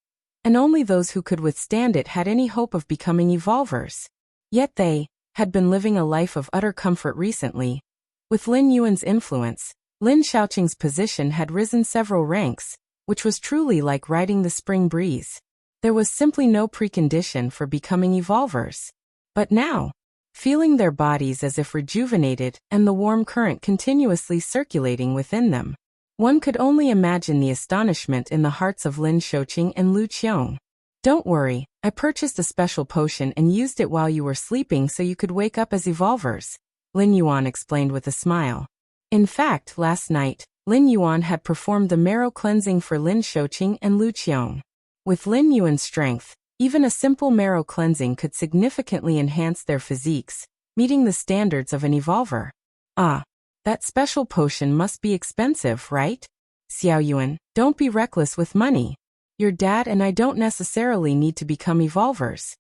and only those who could withstand it had any hope of becoming evolvers. Yet they had been living a life of utter comfort recently. With Lin Yuan's influence, Lin Shaoqing's position had risen several ranks, which was truly like riding the spring breeze. There was simply no precondition for becoming evolvers. But now, feeling their bodies as if rejuvenated and the warm current continuously circulating within them, one could only imagine the astonishment in the hearts of Lin Shouqing and Lu Qiong. Don't worry, I purchased a special potion and used it while you were sleeping so you could wake up as evolvers, Lin Yuan explained with a smile. In fact, last night, Lin Yuan had performed the marrow cleansing for Lin Shouqing and Lu Qiong. With Lin Yuan's strength, even a simple marrow cleansing could significantly enhance their physiques, meeting the standards of an evolver. Ah, that special potion must be expensive, right? Xiao Yuan, don't be reckless with money. Your dad and I don't necessarily need to become evolvers.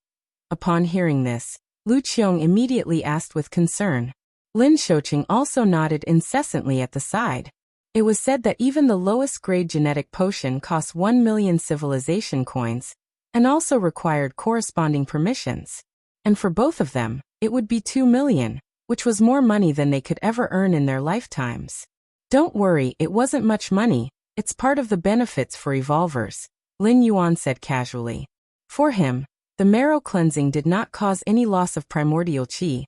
Upon hearing this, Lu Qiong immediately asked with concern. Lin Shouqing also nodded incessantly at the side. It was said that even the lowest grade genetic potion cost 1 million civilization coins, and also required corresponding permissions. And for both of them, it would be 2 million, which was more money than they could ever earn in their lifetimes. Don't worry, it wasn't much money, it's part of the benefits for evolvers, Lin Yuan said casually. For him, the marrow cleansing did not cause any loss of primordial qi,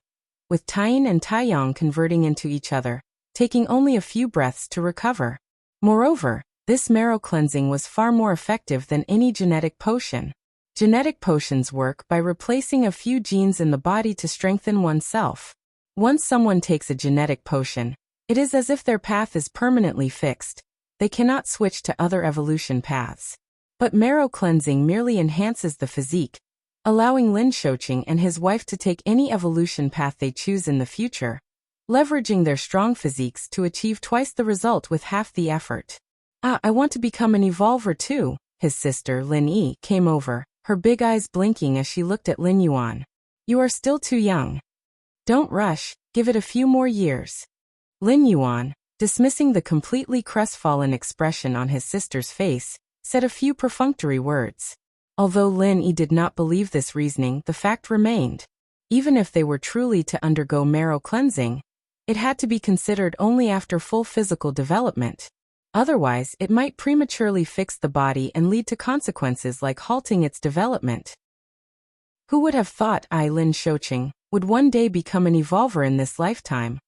with Taiyin and Taiyang converting into each other, taking only a few breaths to recover. Moreover, this marrow cleansing was far more effective than any genetic potion. Genetic potions work by replacing a few genes in the body to strengthen oneself. Once someone takes a genetic potion, it is as if their path is permanently fixed. They cannot switch to other evolution paths. But marrow cleansing merely enhances the physique, allowing Lin Shouqing and his wife to take any evolution path they choose in the future, leveraging their strong physiques to achieve twice the result with half the effort. I want to become an evolver too. His sister, Lin Yi, came over, her big eyes blinking as she looked at Lin Yuan. You are still too young. Don't rush, give it a few more years. Lin Yuan, dismissing the completely crestfallen expression on his sister's face, said a few perfunctory words. Although Lin Yi did not believe this reasoning, the fact remained. Even if they were truly to undergo marrow cleansing, it had to be considered only after full physical development. Otherwise, it might prematurely fix the body and lead to consequences like halting its development. Who would have thought Lin Shouqing would one day become an evolver in this lifetime?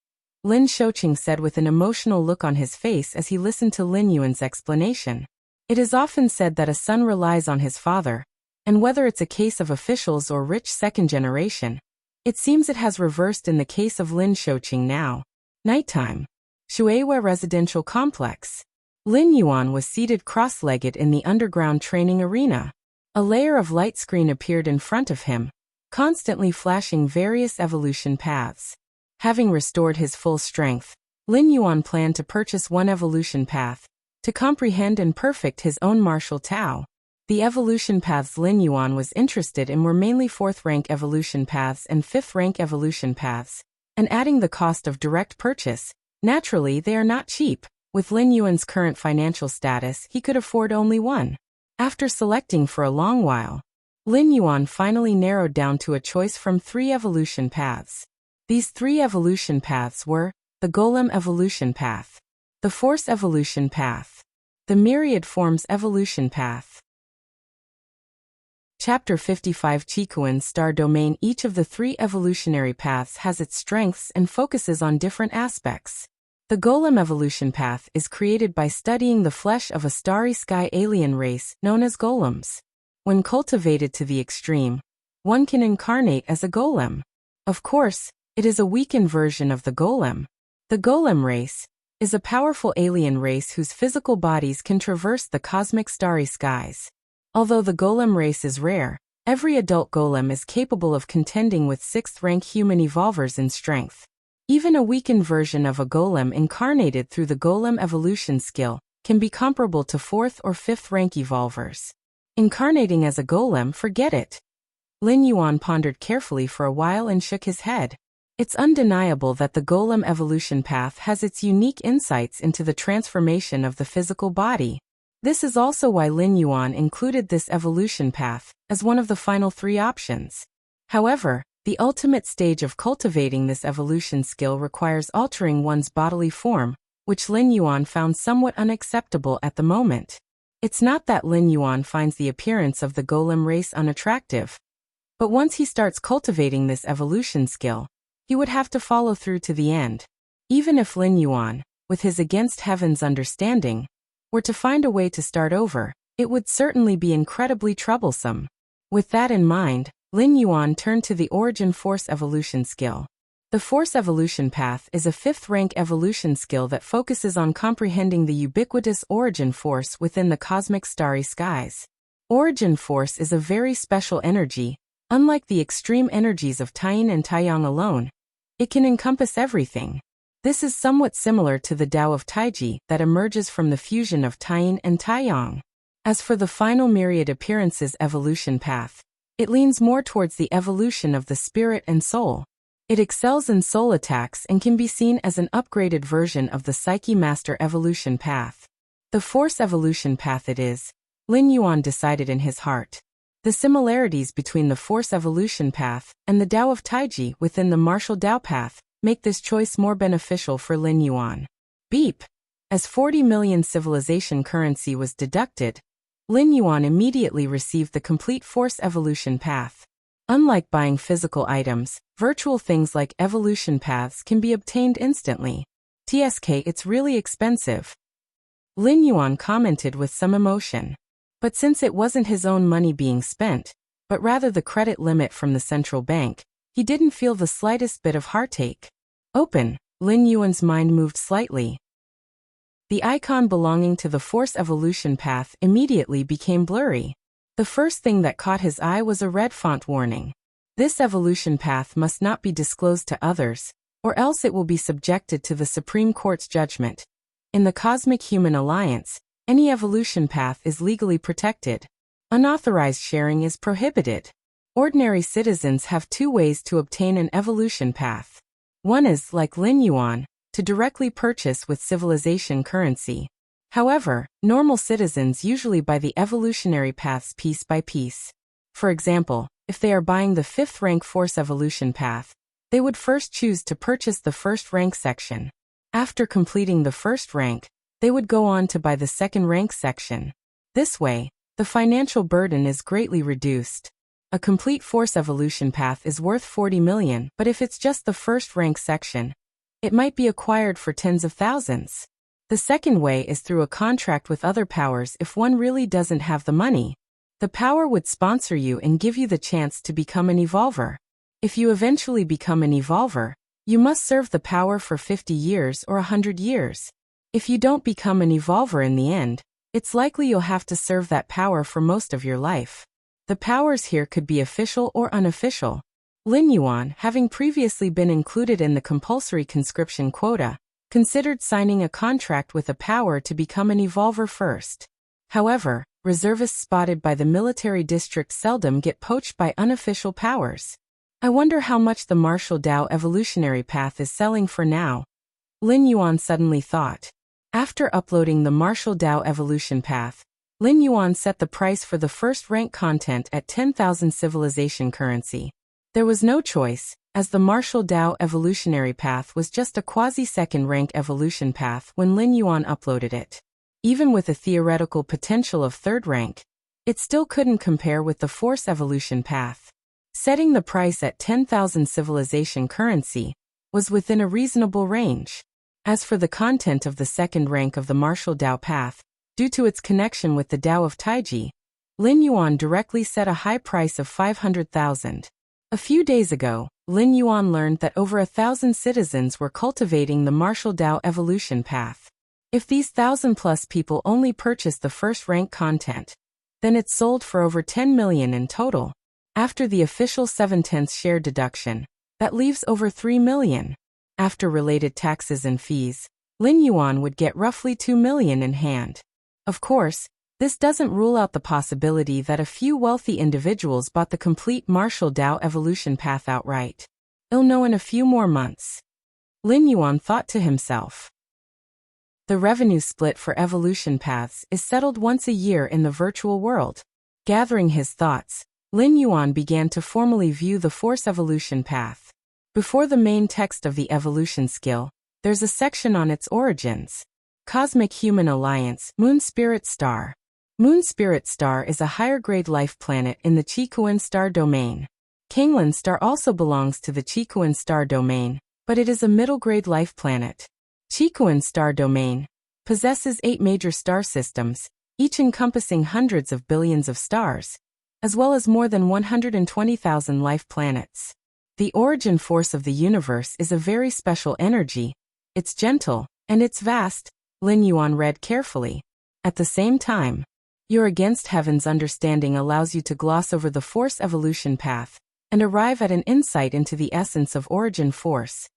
Lin Shouqing said with an emotional look on his face as he listened to Lin Yuan's explanation. It is often said that a son relies on his father, and whether it's a case of officials or rich second generation, it seems it has reversed in the case of Lin Shouqing now. Nighttime. Shueihua Residential Complex. Lin Yuan was seated cross-legged in the underground training arena. A layer of light screen appeared in front of him, constantly flashing various evolution paths. Having restored his full strength, Lin Yuan planned to purchase one evolution path, to comprehend and perfect his own martial Tao. The evolution paths Lin Yuan was interested in were mainly 4th-rank evolution paths and 5th-rank evolution paths, and adding the cost of direct purchase, naturally they are not cheap. With Lin Yuan's current financial status, he could afford only one. After selecting for a long while, Lin Yuan finally narrowed down to a choice from 3 evolution paths. These 3 evolution paths were the Golem Evolution Path, the Force Evolution Path, the Myriad Forms Evolution Path. Chapter 55 Qikuan Star Domain. Each of the 3 evolutionary paths has its strengths and focuses on different aspects. The Golem Evolution Path is created by studying the flesh of a starry sky alien race known as golems. When cultivated to the extreme, one can incarnate as a golem. Of course, it is a weakened version of the golem. The golem race is a powerful alien race whose physical bodies can traverse the cosmic starry skies. Although the golem race is rare, every adult golem is capable of contending with 6th-rank human evolvers in strength. Even a weakened version of a golem incarnated through the golem evolution skill can be comparable to 4th or 5th-rank evolvers. Incarnating as a golem, forget it. Lin Yuan pondered carefully for a while and shook his head. It's undeniable that the Golem Evolution Path has its unique insights into the transformation of the physical body. This is also why Lin Yuan included this evolution path as one of the final 3 options. However, the ultimate stage of cultivating this evolution skill requires altering one's bodily form, which Lin Yuan found somewhat unacceptable at the moment. It's not that Lin Yuan finds the appearance of the golem race unattractive, but once he starts cultivating this evolution skill, he would have to follow through to the end. Even if Lin Yuan, with his against heaven's understanding, were to find a way to start over, it would certainly be incredibly troublesome. With that in mind, Lin Yuan turned to the Origin Force Evolution skill. The Force Evolution Path is a 5th-rank evolution skill that focuses on comprehending the ubiquitous origin force within the cosmic starry skies. Origin force is a very special energy. Unlike the extreme energies of Taiyin and Taiyang alone, it can encompass everything. This is somewhat similar to the Tao of Taiji that emerges from the fusion of Taiyin and Taiyang. As for the final Myriad Appearances evolution path, it leans more towards the evolution of the spirit and soul. It excels in soul attacks and can be seen as an upgraded version of the Psyche Master evolution path. The Force evolution path it is, Lin Yuan decided in his heart. The similarities between the Force evolution path and the Tao of Taiji within the martial Tao path make this choice more beneficial for Lin Yuan. Beep! As 40 million civilization currency was deducted, Lin Yuan immediately received the complete Force evolution path. Unlike buying physical items, virtual things like evolution paths can be obtained instantly. TSK, it's really expensive. Lin Yuan commented with some emotion. But since it wasn't his own money being spent, but rather the credit limit from the central bank, he didn't feel the slightest bit of heartache. Open, Lin Yuan's mind moved slightly. The icon belonging to the Force evolution path immediately became blurry. The first thing that caught his eye was a red font warning. This evolution path must not be disclosed to others, or else it will be subjected to the Supreme Court's judgment. In the Cosmic Human Alliance, any evolution path is legally protected. Unauthorized sharing is prohibited. Ordinary citizens have two ways to obtain an evolution path. One is, like Lin Yuan, to directly purchase with civilization currency. However, normal citizens usually buy the evolutionary paths piece by piece. For example, if they are buying the 5th rank Force evolution path, they would first choose to purchase the 1st rank section. After completing the 1st rank, they would go on to buy the 2nd rank section. This way, the financial burden is greatly reduced. A complete Force evolution path is worth 40 million, but if it's just the 1st rank section, it might be acquired for tens of thousands. The second way is through a contract with other powers. If one really doesn't have the money, the power would sponsor you and give you the chance to become an evolver. If you eventually become an evolver, you must serve the power for 50 years or 100 years. If you don't become an evolver in the end, it's likely you'll have to serve that power for most of your life. The powers here could be official or unofficial. Lin Yuan, having previously been included in the compulsory conscription quota, considered signing a contract with a power to become an evolver first. However, reservists spotted by the military district seldom get poached by unofficial powers. I wonder how much the Martial Dao evolutionary path is selling for now. Lin Yuan suddenly thought. After uploading the Martial Dao evolution path, Lin Yuan set the price for the 1st rank content at 10,000 civilization currency. There was no choice, as the Martial Dao evolutionary path was just a quasi-2nd rank evolution path when Lin Yuan uploaded it. Even with a theoretical potential of 3rd rank, it still couldn't compare with the Force evolution path. Setting the price at 10,000 civilization currency was within a reasonable range. As for the content of the 2nd rank of the Martial Dao path, due to its connection with the Dao of Taiji, Lin Yuan directly set a high price of 500,000. A few days ago, Lin Yuan learned that over 1,000 citizens were cultivating the Martial Dao evolution path. If these 1,000+ people only purchased the 1st rank content, then it's sold for over 10 million in total. After the official 7/10 share deduction, that leaves over 3 million. After related taxes and fees, Lin Yuan would get roughly 2 million in hand. Of course, this doesn't rule out the possibility that a few wealthy individuals bought the complete Martial Dao evolution path outright. He'll know in a few more months. Lin Yuan thought to himself. The revenue split for evolution paths is settled once a year in the virtual world. Gathering his thoughts, Lin Yuan began to formally view the Force evolution path. Before the main text of the evolution skill, there's a section on its origins. Cosmic Human Alliance, Moon Spirit Star. Moon Spirit Star is a higher-grade life planet in the Qikuan star domain. Kanglan Star also belongs to the Qikuan star domain, but it is a middle-grade life planet. Qikuan star domain possesses 8 major star systems, each encompassing hundreds of billions of stars, as well as more than 120,000 life planets. The origin force of the universe is a very special energy. It's gentle, and it's vast, Lin Yuan read carefully. At the same time, your Against Heaven's understanding allows you to gloss over the Force evolution path and arrive at an insight into the essence of origin force.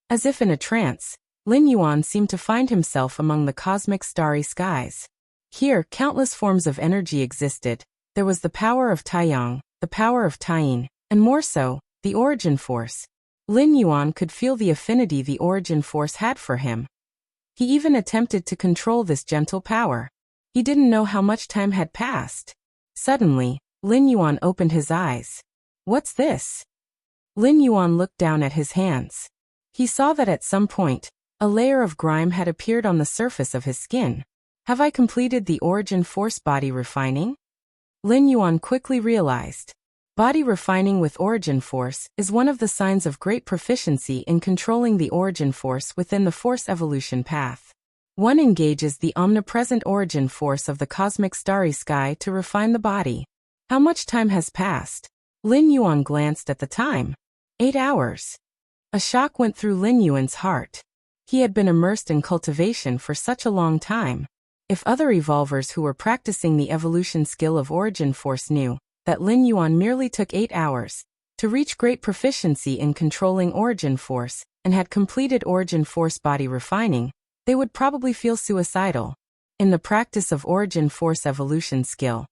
As if in a trance, Lin Yuan seemed to find himself among the cosmic starry skies. Here, countless forms of energy existed. There was the power of Taiyang, the power of Taiyin, and more so, the origin force. Lin Yuan could feel the affinity the origin force had for him. He even attempted to control this gentle power. He didn't know how much time had passed. Suddenly, Lin Yuan opened his eyes. What's this? Lin Yuan looked down at his hands. He saw that at some point, a layer of grime had appeared on the surface of his skin. Have I completed the origin force body refining? Lin Yuan quickly realized. Body refining with origin force is one of the signs of great proficiency in controlling the origin force within the Force evolution path. One engages the omnipresent origin force of the cosmic starry sky to refine the body. How much time has passed? Lin Yuan glanced at the time. 8 hours. A shock went through Lin Yuan's heart. He had been immersed in cultivation for such a long time. If other evolvers who were practicing the evolution skill of origin force knew that Lin Yuan merely took 8 hours to reach great proficiency in controlling origin force and had completed origin force body refining, they would probably feel suicidal. In the practice of origin force evolution skill,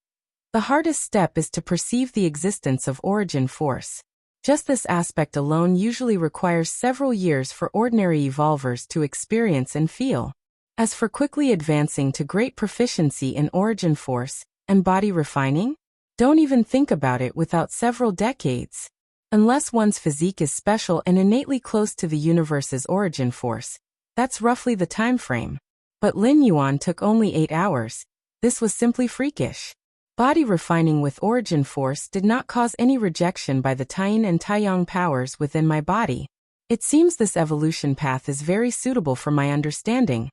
the hardest step is to perceive the existence of origin force. Just this aspect alone usually requires several years for ordinary evolvers to experience and feel. As for quickly advancing to great proficiency in origin force and body refining, don't even think about it without several decades. Unless one's physique is special and innately close to the universe's origin force, that's roughly the time frame. But Lin Yuan took only 8 hours. This was simply freakish. Body refining with origin force did not cause any rejection by the Taiyin and Taiyang powers within my body. It seems this evolution path is very suitable for my understanding.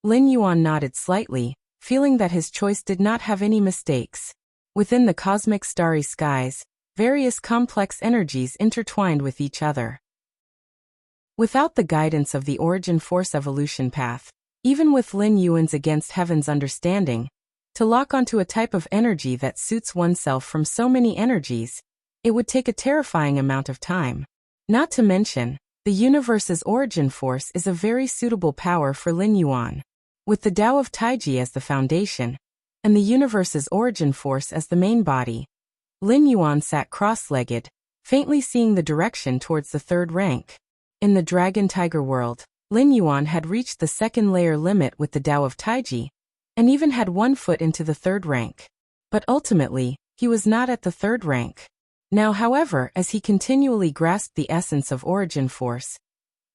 Lin Yuan nodded slightly, feeling that his choice did not have any mistakes. Within the cosmic starry skies, various complex energies intertwined with each other. Without the guidance of the origin force evolution path, even with Lin Yuan's against heaven's understanding, to lock onto a type of energy that suits oneself from so many energies, it would take a terrifying amount of time. Not to mention, the universe's origin force is a very suitable power for Lin Yuan. With the Tao of Taiji as the foundation, and the universe's origin force as the main body, Lin Yuan sat cross-legged, faintly seeing the direction towards the third rank. In the Dragon Tiger world, Lin Yuan had reached the second layer limit with the Tao of Taiji, and even had 1 foot into the third rank. But ultimately, he was not at the third rank. Now, however, as he continually grasped the essence of origin force,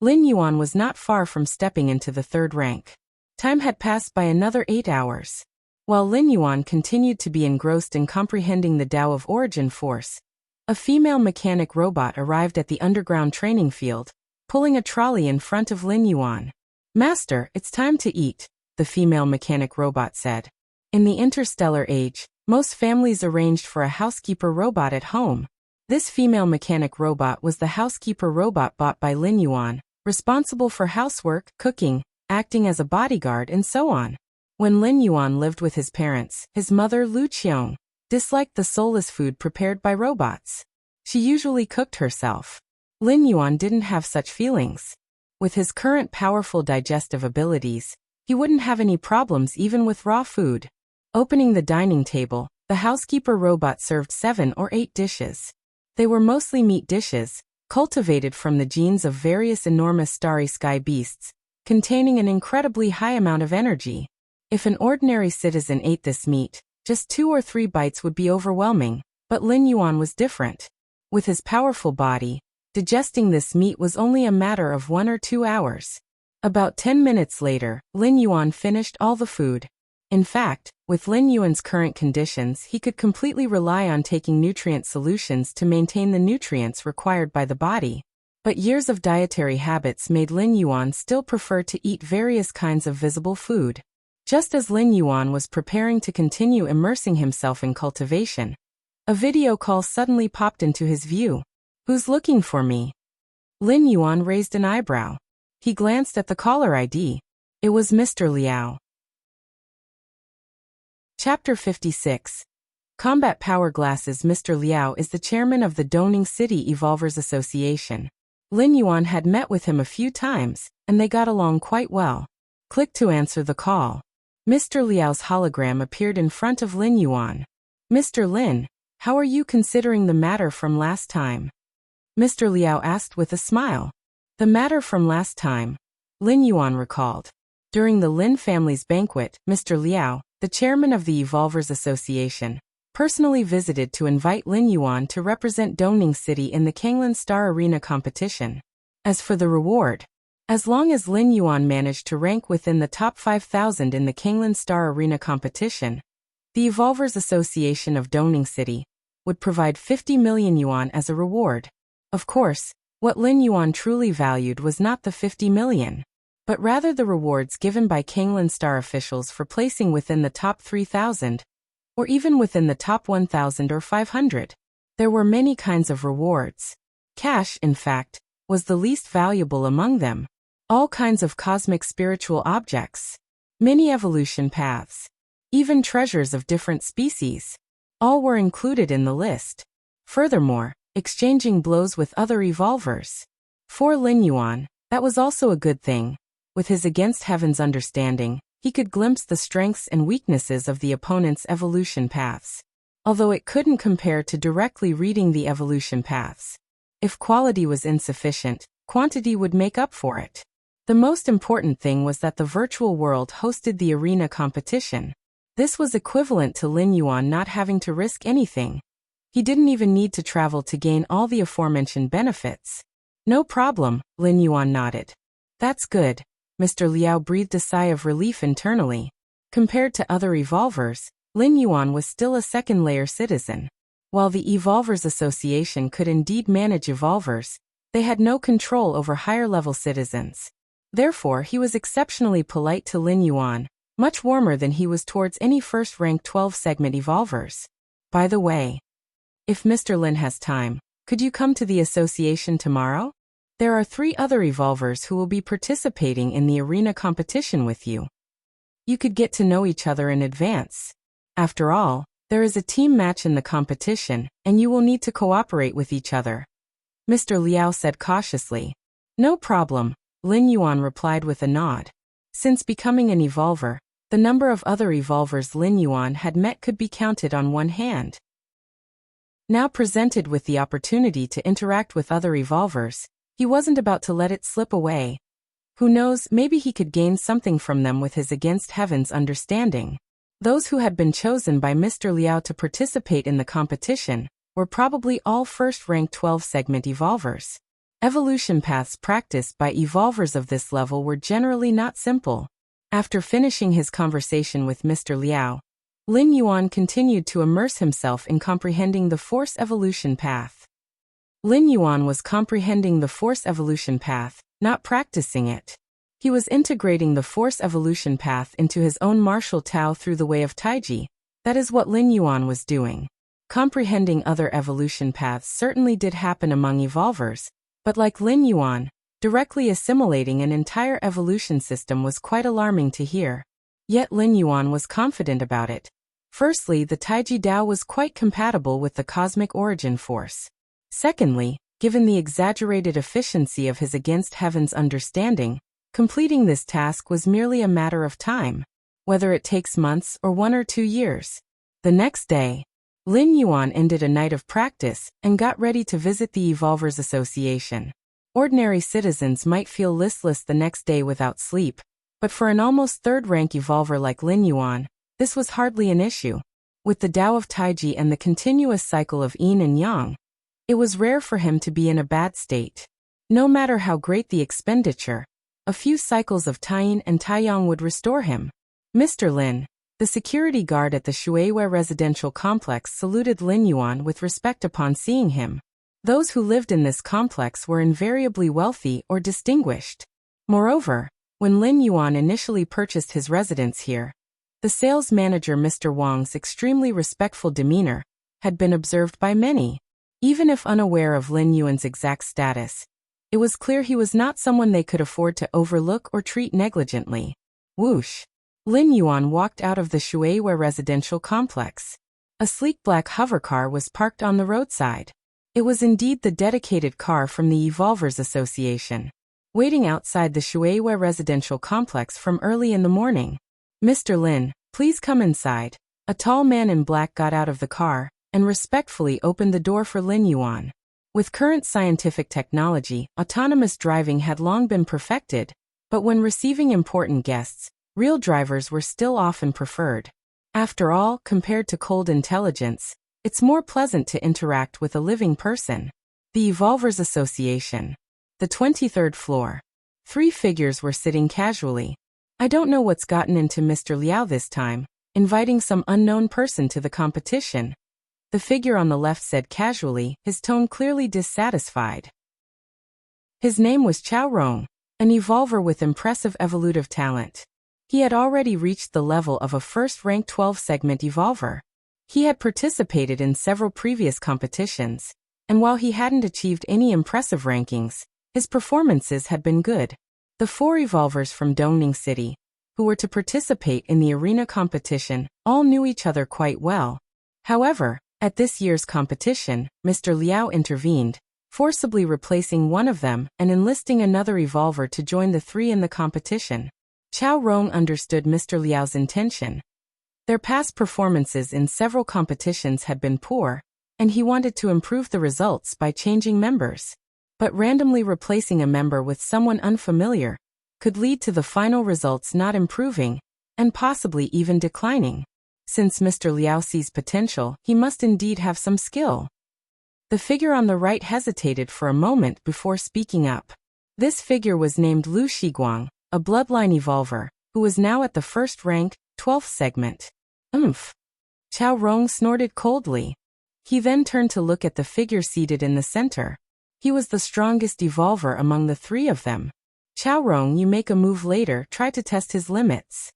Lin Yuan was not far from stepping into the third rank. Time had passed by another 8 hours. While Lin Yuan continued to be engrossed in comprehending the Tao of origin force, a female mechanic robot arrived at the underground training field, pulling a trolley in front of Lin Yuan. "Master, it's time to eat," the female mechanic robot said. In the interstellar age, most families arranged for a housekeeper robot at home. This female mechanic robot was the housekeeper robot bought by Lin Yuan, responsible for housework, cooking, acting as a bodyguard, and so on. When Lin Yuan lived with his parents, his mother Lu Qiong disliked the soulless food prepared by robots. She usually cooked herself. Lin Yuan didn't have such feelings. With his current powerful digestive abilities, he wouldn't have any problems even with raw food. Opening the dining table, the housekeeper robot served 7 or 8 dishes. They were mostly meat dishes, cultivated from the genes of various enormous starry sky beasts, containing an incredibly high amount of energy. If an ordinary citizen ate this meat, just 2 or 3 bites would be overwhelming, but Lin Yuan was different. With his powerful body, digesting this meat was only a matter of 1 or 2 hours. About 10 minutes later, Lin Yuan finished all the food. In fact, with Lin Yuan's current conditions, he could completely rely on taking nutrient solutions to maintain the nutrients required by the body. But years of dietary habits made Lin Yuan still prefer to eat various kinds of visible food. Just as Lin Yuan was preparing to continue immersing himself in cultivation, a video call suddenly popped into his view. "Who's looking for me?" Lin Yuan raised an eyebrow. He glanced at the caller ID. It was Mr. Liao. Chapter 56. Combat Power Glasses. Mr. Liao is the chairman of the Dongning City Evolvers Association. Lin Yuan had met with him a few times, and they got along quite well. Click to answer the call. Mr. Liao's hologram appeared in front of Lin Yuan. "Mr. Lin, how are you considering the matter from last time?" Mr. Liao asked with a smile. The matter from last time, Lin Yuan recalled. During the Lin family's banquet, Mr. Liao, the chairman of the Evolvers Association, personally visited to invite Lin Yuan to represent Dongning City in the Kanglan Star Arena competition. As for the reward, as long as Lin Yuan managed to rank within the top 5,000 in the Kanglan Star Arena competition, the Evolvers Association of Dongning City would provide 50 million yuan as a reward. Of course, what Lin Yuan truly valued was not the 50 million, but rather the rewards given by Kanglan Star officials for placing within the top 3,000, or even within the top 1,000 or 500. There were many kinds of rewards. Cash, in fact, was the least valuable among them. All kinds of cosmic spiritual objects. many evolution paths, even treasures of different species. All were included in the list. Furthermore, exchanging blows with other evolvers. For Lin Yuan, that was also a good thing. With his against heaven's understanding, he could glimpse the strengths and weaknesses of the opponent's evolution paths. Although it couldn't compare to directly reading the evolution paths. If quality was insufficient, quantity would make up for it. The most important thing was that the virtual world hosted the arena competition. This was equivalent to Lin Yuan not having to risk anything. He didn't even need to travel to gain all the aforementioned benefits. No problem, Lin Yuan nodded. That's good. Mr. Liao breathed a sigh of relief internally. Compared to other evolvers, Lin Yuan was still a second-layer citizen. While the Evolvers Association could indeed manage evolvers, they had no control over higher-level citizens. Therefore, he was exceptionally polite to Lin Yuan, much warmer than he was towards any first-rank 12-segment evolvers. By the way, if Mr. Lin has time, could you come to the association tomorrow? There are 3 other evolvers who will be participating in the arena competition with you. You could get to know each other in advance. After all, there is a team match in the competition, and you will need to cooperate with each other. Mr. Liao said cautiously. No problem, Lin Yuan replied with a nod. Since becoming an evolver, the number of other evolvers Lin Yuan had met could be counted on one hand. Now presented with the opportunity to interact with other evolvers, he wasn't about to let it slip away. Who knows, maybe he could gain something from them with his against heaven's understanding. Those who had been chosen by Mr. Liao to participate in the competition were probably all first-rank 12-segment evolvers. Evolution paths practiced by evolvers of this level were generally not simple. After finishing his conversation with Mr. Liao, Lin Yuan continued to immerse himself in comprehending the Force Evolution path. Lin Yuan was comprehending the Force Evolution path, not practicing it. He was integrating the Force Evolution path into his own martial Tao through the way of Taiji. That is what Lin Yuan was doing. Comprehending other evolution paths certainly did happen among evolvers, but like Lin Yuan, directly assimilating an entire evolution system was quite alarming to hear. Yet Lin Yuan was confident about it. Firstly, the Taiji Dao was quite compatible with the cosmic origin force. Secondly, given the exaggerated efficiency of his against heaven's understanding, completing this task was merely a matter of time, whether it takes months or 1 or 2 years. The next day, Lin Yuan ended a night of practice and got ready to visit the Evolvers Association. Ordinary citizens might feel listless the next day without sleep, but for an almost third-rank evolver like Lin Yuan, this was hardly an issue. With the Tao of Taiji and the continuous cycle of yin and yang, it was rare for him to be in a bad state. No matter how great the expenditure, a few cycles of Taiyin and Taiyang would restore him. Mr. Lin, the security guard at the Shuiwei residential complex, saluted Lin Yuan with respect upon seeing him. Those who lived in this complex were invariably wealthy or distinguished. Moreover, when Lin Yuan initially purchased his residence here, the sales manager Mr. Wang's extremely respectful demeanor had been observed by many. Even if unaware of Lin Yuan's exact status, it was clear he was not someone they could afford to overlook or treat negligently. Whoosh! Lin Yuan walked out of the Shuiwei residential complex. A sleek black hovercar was parked on the roadside. It was indeed the dedicated car from the Evolvers Association, waiting outside the Shuiwei residential complex from early in the morning. Mr. Lin, please come inside. A tall man in black got out of the car and respectfully opened the door for Lin Yuan. With current scientific technology, autonomous driving had long been perfected, but when receiving important guests, real drivers were still often preferred. After all, compared to cold intelligence, it's more pleasant to interact with a living person. The Evolvers Association. The 23rd floor. 3 figures were sitting casually. I don't know what's gotten into Mr. Liao this time, inviting some unknown person to the competition. The figure on the left said casually, his tone clearly dissatisfied. His name was Chao Rong, an evolver with impressive evolutive talent. He had already reached the level of a first-rank 12-segment evolver. He had participated in several previous competitions, and while he hadn't achieved any impressive rankings, his performances had been good. The 4 evolvers from Dongning City, who were to participate in the arena competition, all knew each other quite well. However, at this year's competition, Mr. Liao intervened, forcibly replacing one of them and enlisting another evolver to join the three in the competition. Chao Rong understood Mr. Liao's intention. Their past performances in several competitions had been poor, and he wanted to improve the results by changing members. But randomly replacing a member with someone unfamiliar could lead to the final results not improving, and possibly even declining. Since Mr. Liao sees potential, he must indeed have some skill. The figure on the right hesitated for a moment before speaking up. This figure was named Lu Shiguang, a bloodline evolver, who was now at the first rank, 12th segment. Chao Rong snorted coldly. He then turned to look at the figure seated in the center. He was the strongest evolver among the three of them. Chao Rong, you make a move later, try to test his limits.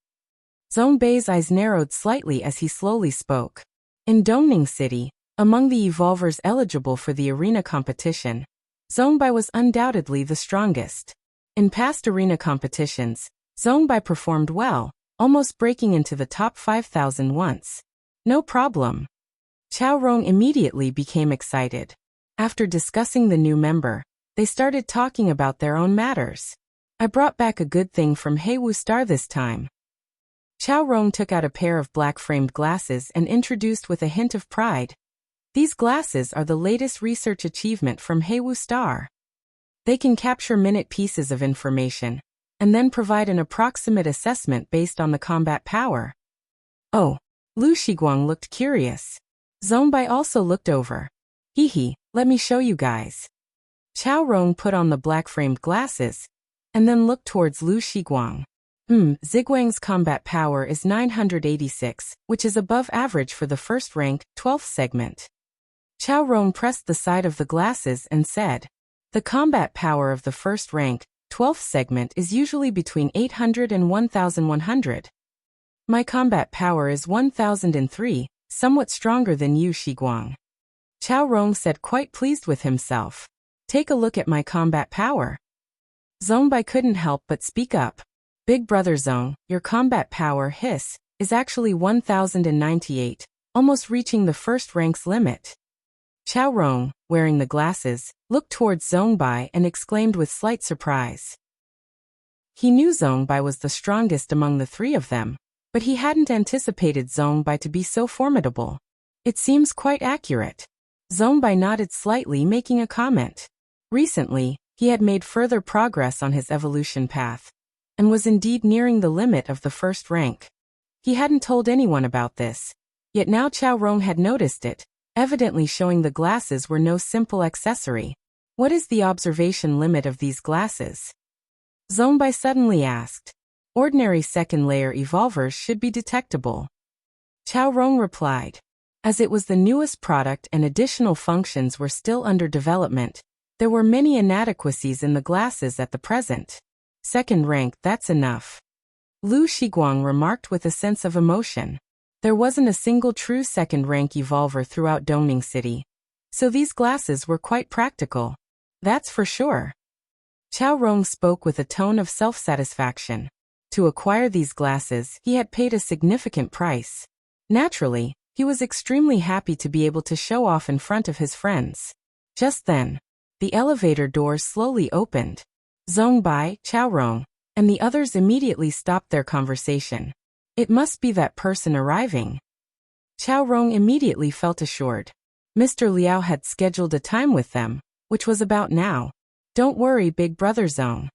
Zhong Bei's eyes narrowed slightly as he slowly spoke. In Dongning City, among the evolvers eligible for the arena competition, Zhong Bei was undoubtedly the strongest. In past arena competitions, Zhong Bei performed well, almost breaking into the top 5,000 once. No problem. Chao Rong immediately became excited. After discussing the new member, they started talking about their own matters. I brought back a good thing from Heiwu Star this time. Chao Rong took out a pair of black-framed glasses and introduced with a hint of pride. These glasses are the latest research achievement from Heiwu Star. They can capture minute pieces of information, and then provide an approximate assessment based on the combat power. Oh, Lu Shiguang looked curious. Zhong Bei also looked over. Let me show you guys. Chao Rong put on the black-framed glasses, and then looked towards Lu Shiguang. Ziguang's combat power is 986, which is above average for the first rank, 12th segment. Chao Rong pressed the side of the glasses and said, the combat power of the first rank, 12th segment is usually between 800 and 1100. My combat power is 1003, somewhat stronger than you, Shiguang. Chao Rong said, quite pleased with himself. Take a look at my combat power. Zhong Bei couldn't help but speak up. Big brother Zhong, your combat power, is actually 1098, almost reaching the first rank's limit. Chao Rong, wearing the glasses, looked towards Zhong Bei and exclaimed with slight surprise. He knew Zhong Bei was the strongest among the three of them, but he hadn't anticipated Zhong Bei to be so formidable. It seems quite accurate. Zhong Bei nodded slightly, making a comment. Recently, he had made further progress on his evolution path, and was indeed nearing the limit of the first rank. He hadn't told anyone about this, yet now Chao Rong had noticed it, evidently showing the glasses were no simple accessory. What is the observation limit of these glasses? Zhong Bei suddenly asked. Ordinary second-layer evolvers should be detectable. Chao Rong replied. As it was the newest product and additional functions were still under development, there were many inadequacies in the glasses at the present. Second rank, that's enough. Lu Shiguang remarked with a sense of emotion. There wasn't a single true second-rank evolver throughout Dongning City, so these glasses were quite practical. That's for sure. Chao Rong spoke with a tone of self-satisfaction. To acquire these glasses, he had paid a significant price. Naturally, he was extremely happy to be able to show off in front of his friends. Just then, the elevator doors slowly opened. Zhong Bei, Chao Rong, and the others immediately stopped their conversation. It must be that person arriving. Chao Rong immediately felt assured. Mr. Liao had scheduled a time with them, which was about now. Don't worry, big brother Zhong.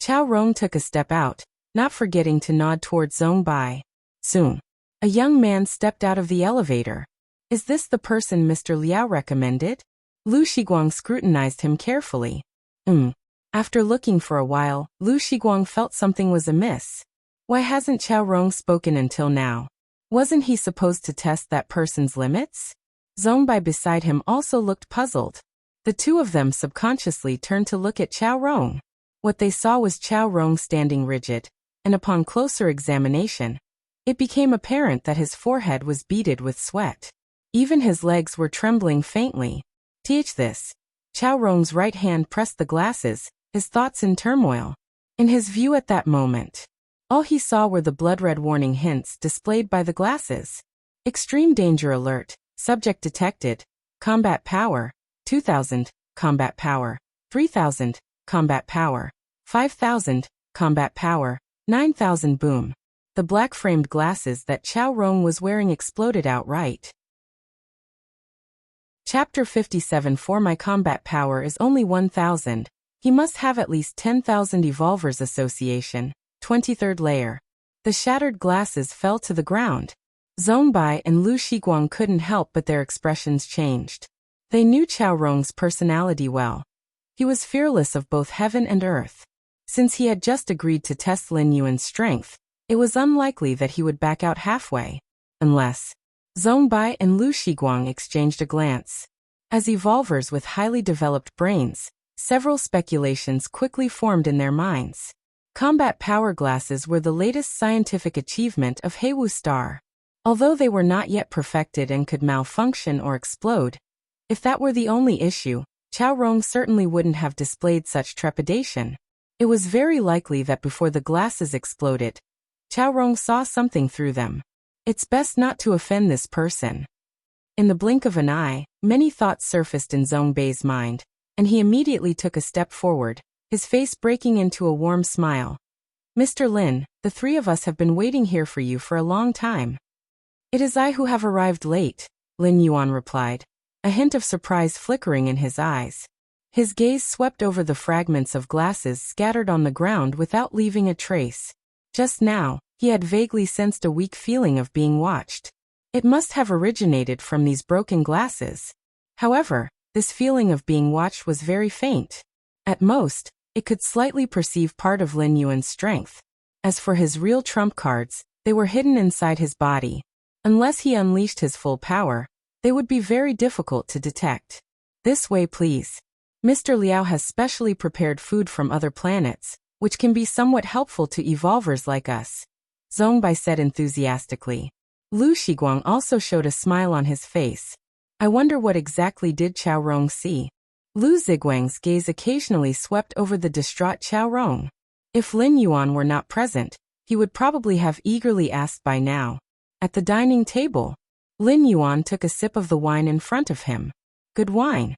Chao Rong took a step out, not forgetting to nod towards Zhong Bei. Soon, a young man stepped out of the elevator. Is this the person Mr. Liao recommended? Lu Shiguang scrutinized him carefully. After looking for a while, Lu Shiguang felt something was amiss. Why hasn't Chao Rong spoken until now? Wasn't he supposed to test that person's limits? Zhong Bei beside him also looked puzzled. The two of them subconsciously turned to look at Chao Rong. What they saw was Chao Rong standing rigid, and upon closer examination, it became apparent that his forehead was beaded with sweat. Even his legs were trembling faintly. Teach this. Chao Rong's right hand pressed the glasses, his thoughts in turmoil. In his view at that moment, All he saw were the blood-red warning hints displayed by the glasses. Extreme danger alert, subject detected, combat power, 2000, combat power, 3000, combat power, 5000, combat power, 9000 boom. The black-framed glasses that Chao Rong was wearing exploded outright. Chapter 57. For my combat power is only 1000. He must have at least 10,000 Evolvers Association. 23rd layer. The shattered glasses fell to the ground. Zhongbai and Lu Shiguang couldn't help but their expressions changed. They knew Chao Rong's personality well. He was fearless of both heaven and earth. Since he had just agreed to test Lin Yuan's strength, it was unlikely that he would back out halfway. Unless Zhongbai and Lu Shiguang exchanged a glance. As evolvers with highly developed brains, several speculations quickly formed in their minds. Combat power glasses were the latest scientific achievement of Heiwu Star. Although they were not yet perfected and could malfunction or explode, if that were the only issue, Chao Rong certainly wouldn't have displayed such trepidation. It was very likely that before the glasses exploded, Chao Rong saw something through them. It's best not to offend this person. In the blink of an eye, many thoughts surfaced in Zongbei's mind, and he immediately took a step forward, his face breaking into a warm smile. Mr. Lin, the three of us have been waiting here for you for a long time. It is I who have arrived late, Lin Yuan replied, a hint of surprise flickering in his eyes. His gaze swept over the fragments of glasses scattered on the ground without leaving a trace. Just now, he had vaguely sensed a weak feeling of being watched. It must have originated from these broken glasses. However, this feeling of being watched was very faint. At most, it could slightly perceive part of Lin Yuan's strength. As for his real trump cards, they were hidden inside his body. Unless he unleashed his full power, they would be very difficult to detect. This way, please. Mr. Liao has specially prepared food from other planets, which can be somewhat helpful to evolvers like us, Zhongbai said enthusiastically. Lu Shiguang also showed a smile on his face. I wonder what exactly did Chao Rong see? Lu Ziguang's gaze occasionally swept over the distraught Chao Rong. If Lin Yuan were not present, he would probably have eagerly asked by now. At the dining table, Lin Yuan took a sip of the wine in front of him. Good wine.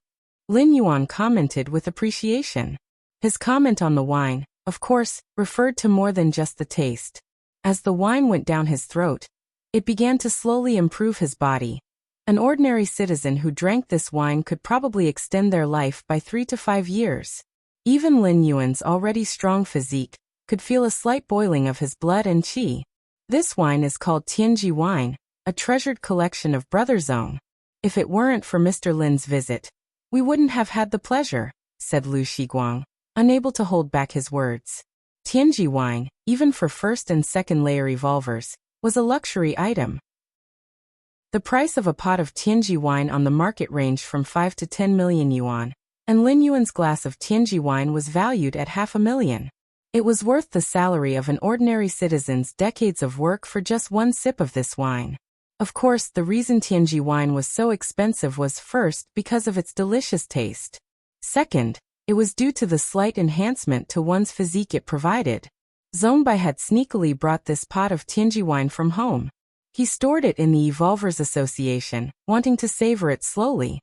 Lin Yuan commented with appreciation. His comment on the wine, of course, referred to more than just the taste. As the wine went down his throat, it began to slowly improve his body. An ordinary citizen who drank this wine could probably extend their life by 3 to 5 years. Even Lin Yuan's already strong physique could feel a slight boiling of his blood and qi. This wine is called Tianji wine, a treasured collection of Brother Zong. If it weren't for Mr. Lin's visit, we wouldn't have had the pleasure, said Lu Shiguang, unable to hold back his words. Tianji wine, even for first and second layer evolvers, was a luxury item. The price of a pot of Tianji wine on the market ranged from 5 to 10 million yuan, and Lin Yuan's glass of Tianji wine was valued at 500,000. It was worth the salary of an ordinary citizen's decades of work for just one sip of this wine. Of course, the reason Tianji wine was so expensive was first because of its delicious taste. Second, it was due to the slight enhancement to one's physique it provided. Zhongbai had sneakily brought this pot of Tianji wine from home. He stored it in the Evolvers Association, wanting to savor it slowly.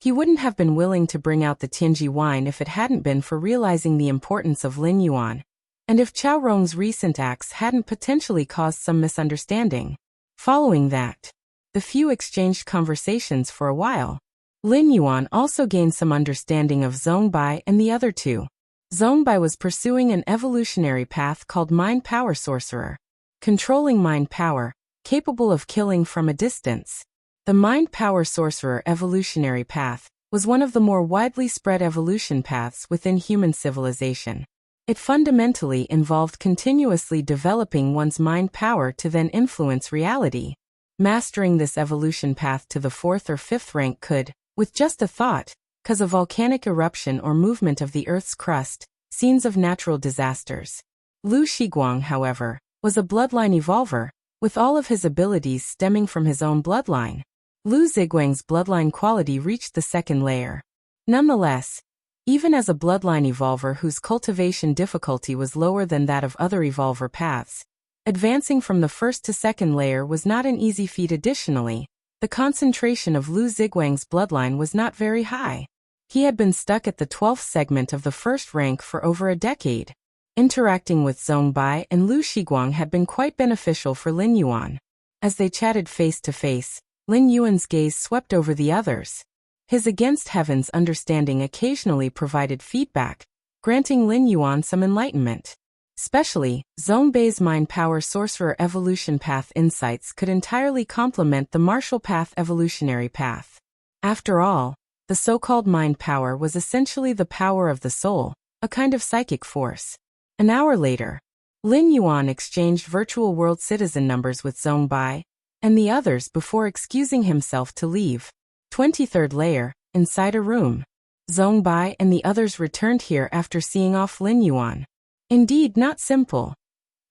He wouldn't have been willing to bring out the Tianji wine if it hadn't been for realizing the importance of Lin Yuan, and if Chao Rong's recent acts hadn't potentially caused some misunderstanding. Following that, the few exchanged conversations for a while. Lin Yuan also gained some understanding of Zhongbai and the other two. Zhongbai was pursuing an evolutionary path called Mind Power Sorcerer. Controlling mind power, capable of killing from a distance. The Mind Power Sorcerer evolutionary path was one of the more widely spread evolution paths within human civilization. It fundamentally involved continuously developing one's mind power to then influence reality. Mastering this evolution path to the 4th or 5th rank could, with just a thought, cause a volcanic eruption or movement of the Earth's crust, scenes of natural disasters. Lu Shiguang, however, was a bloodline evolver, with all of his abilities stemming from his own bloodline. Lu Ziguang's bloodline quality reached the 2nd layer. Nonetheless, Even as a bloodline evolver whose cultivation difficulty was lower than that of other evolver paths, advancing from the first to second layer was not an easy feat. Additionally, the concentration of Lu Ziguang's bloodline was not very high. He had been stuck at the 12th segment of the first rank for over a decade. Interacting with Zhong Bai and Lu Shiguang had been quite beneficial for Lin Yuan. As they chatted face to face, Lin Yuan's gaze swept over the others. His against heaven's understanding occasionally provided feedback, granting Lin Yuan some enlightenment. Especially, Zhong Bai's Mind Power Sorcerer Evolution Path insights could entirely complement the Martial Path evolutionary path. After all, the so-called Mind Power was essentially the power of the soul, a kind of psychic force. An hour later, Lin Yuan exchanged virtual world citizen numbers with Zhong Bai and the others before excusing himself to leave. 23rd layer, inside a room. Zhong Bai and the others returned here after seeing off Lin Yuan. Indeed, not simple.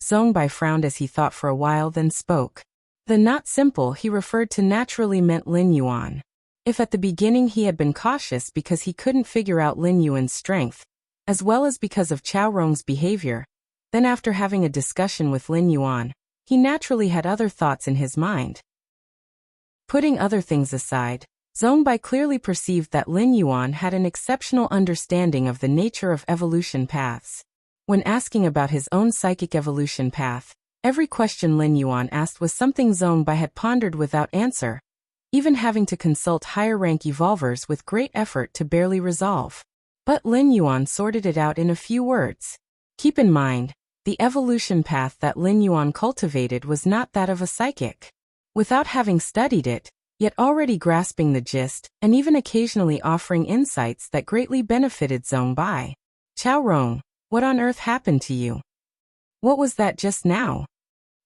Zhong Bai frowned as he thought for a while, then spoke. The not simple he referred to naturally meant Lin Yuan. If at the beginning he had been cautious because he couldn't figure out Lin Yuan's strength, as well as because of Chao Rong's behavior, then after having a discussion with Lin Yuan, he naturally had other thoughts in his mind. Putting other things aside, Zhong Bai clearly perceived that Lin Yuan had an exceptional understanding of the nature of evolution paths. When asking about his own psychic evolution path, every question Lin Yuan asked was something Zhong Bai had pondered without answer, even having to consult higher-rank evolvers with great effort to barely resolve. But Lin Yuan sorted it out in a few words. Keep in mind, the evolution path that Lin Yuan cultivated was not that of a psychic. Without having studied it, yet already grasping the gist, and even occasionally offering insights that greatly benefited Zhong Bai. Chao Rong, what on earth happened to you? What was that just now?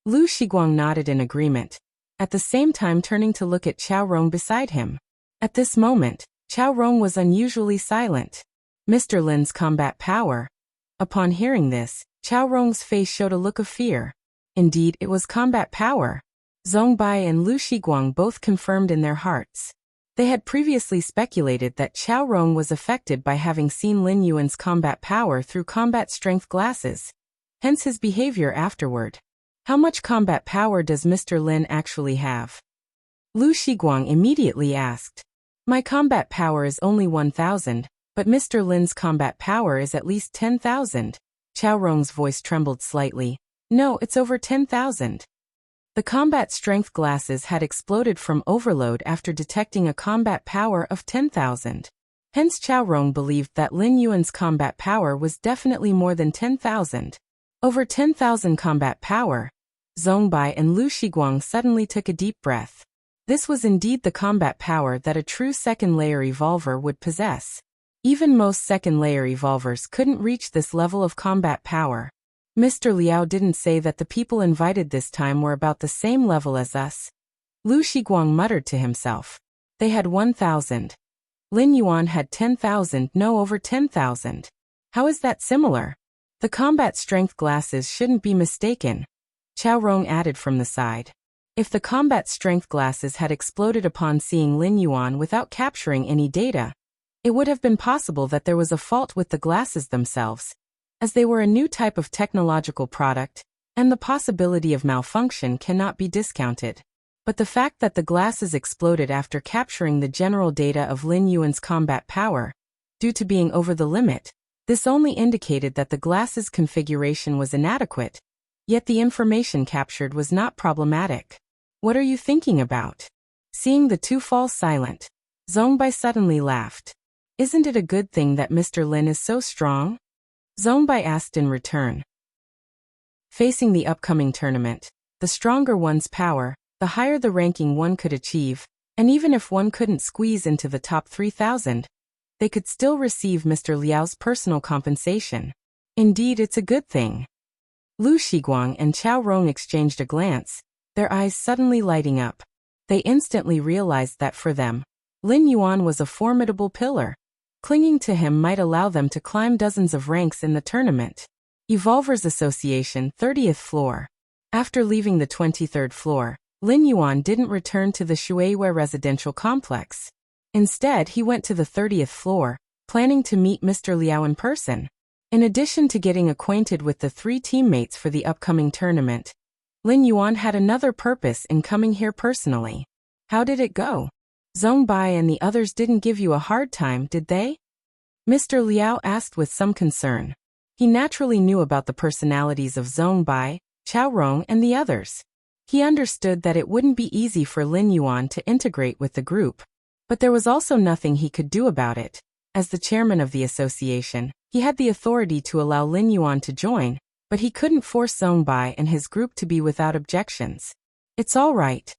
Lu Shiguang nodded in agreement, at the same time turning to look at Chao Rong beside him. At this moment, Chao Rong was unusually silent. Mr. Lin's combat power. Upon hearing this, Chao Rong's face showed a look of fear. Indeed, it was combat power. Zhong Bai and Lu Shiguang both confirmed in their hearts. They had previously speculated that Chao Rong was affected by having seen Lin Yuan's combat power through combat strength glasses, hence his behavior afterward. How much combat power does Mr. Lin actually have? Lu Shiguang immediately asked. My combat power is only 1,000, but Mr. Lin's combat power is at least 10,000. Chao Rong's voice trembled slightly. No, it's over 10,000. The combat strength glasses had exploded from overload after detecting a combat power of 10,000. Hence Chao Rong believed that Lin Yuan's combat power was definitely more than 10,000. Over 10,000 combat power. Zhong Bai and Lu Shiguang suddenly took a deep breath. This was indeed the combat power that a true second-layer evolver would possess. Even most second-layer evolvers couldn't reach this level of combat power. Mr. Liao didn't say that the people invited this time were about the same level as us. Lu Shiguang muttered to himself. They had 1,000. Lin Yuan had 10,000, no, over 10,000. How is that similar? The combat strength glasses shouldn't be mistaken. Chao Rong added from the side. If the combat strength glasses had exploded upon seeing Lin Yuan without capturing any data, it would have been possible that there was a fault with the glasses themselves, as they were a new type of technological product, and the possibility of malfunction cannot be discounted. But the fact that the glasses exploded after capturing the general data of Lin Yuan's combat power, due to being over the limit, this only indicated that the glasses' configuration was inadequate, yet the information captured was not problematic. What are you thinking about? Seeing the two fall silent, Zhong Bai suddenly laughed. Isn't it a good thing that Mr. Lin is so strong? Zhong Bai asked in return. Facing the upcoming tournament, the stronger one's power, the higher the ranking one could achieve, and even if one couldn't squeeze into the top 3,000, they could still receive Mr. Liao's personal compensation. Indeed, it's a good thing. Lu Shiguang and Chao Rong exchanged a glance, their eyes suddenly lighting up. They instantly realized that for them, Lin Yuan was a formidable pillar. Clinging to him might allow them to climb dozens of ranks in the tournament. Evolvers Association, 30th floor. After leaving the 23rd floor, Lin Yuan didn't return to the Shuiwei residential complex. Instead, he went to the 30th floor, planning to meet Mr. Liao in person. In addition to getting acquainted with the 3 teammates for the upcoming tournament, Lin Yuan had another purpose in coming here personally. How did it go? Zhong Bai and the others didn't give you a hard time, did they? Mr. Liao asked with some concern. He naturally knew about the personalities of Zhong Bai, Chao Rong and the others. He understood that it wouldn't be easy for Lin Yuan to integrate with the group, but there was also nothing he could do about it. As the chairman of the association, he had the authority to allow Lin Yuan to join, but he couldn't force Zhong Bai and his group to be without objections. It's all right.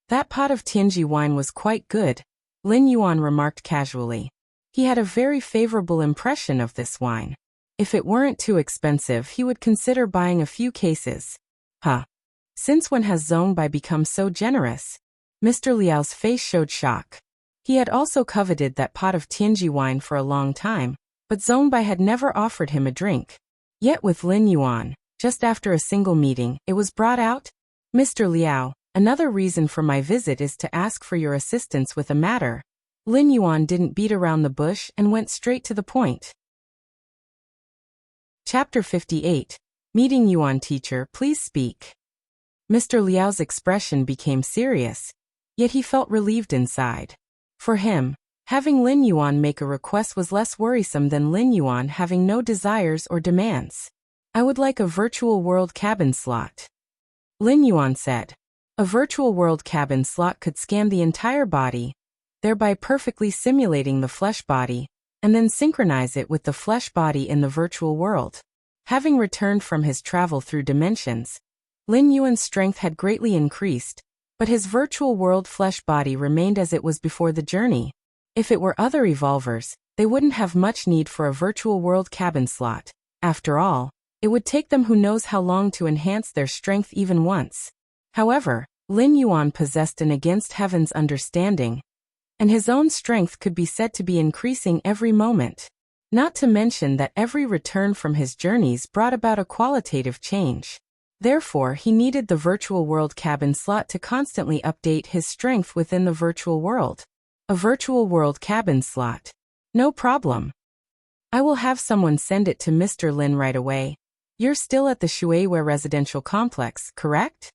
That pot of Tianji wine was quite good, Lin Yuan remarked casually. He had a very favorable impression of this wine. If it weren't too expensive, he would consider buying a few cases. Huh. Since when has Zhong Bai become so generous? Mr. Liao's face showed shock. He had also coveted that pot of Tianji wine for a long time, but Zhong Bai had never offered him a drink. Yet with Lin Yuan, just after a single meeting, it was brought out. Mr. Liao, another reason for my visit is to ask for your assistance with a matter. Lin Yuan didn't beat around the bush and went straight to the point. Chapter 58. Meeting Yuan teacher, please speak. Mr. Liao's expression became serious, yet he felt relieved inside. For him, having Lin Yuan make a request was less worrisome than Lin Yuan having no desires or demands. I would like a virtual world cabin slot. Lin Yuan said. A virtual world cabin slot could scan the entire body, thereby perfectly simulating the flesh body, and then synchronize it with the flesh body in the virtual world. Having returned from his travel through dimensions, Lin Yuan's strength had greatly increased, but his virtual world flesh body remained as it was before the journey. If it were other evolvers, they wouldn't have much need for a virtual world cabin slot. After all, it would take them who knows how long to enhance their strength even once. However, Lin Yuan possessed an against heaven's understanding, and his own strength could be said to be increasing every moment. Not to mention that every return from his journeys brought about a qualitative change. Therefore, he needed the virtual world cabin slot to constantly update his strength within the virtual world. A virtual world cabin slot. No problem. I will have someone send it to Mr. Lin right away. You're still at the Shuiwei residential complex, correct?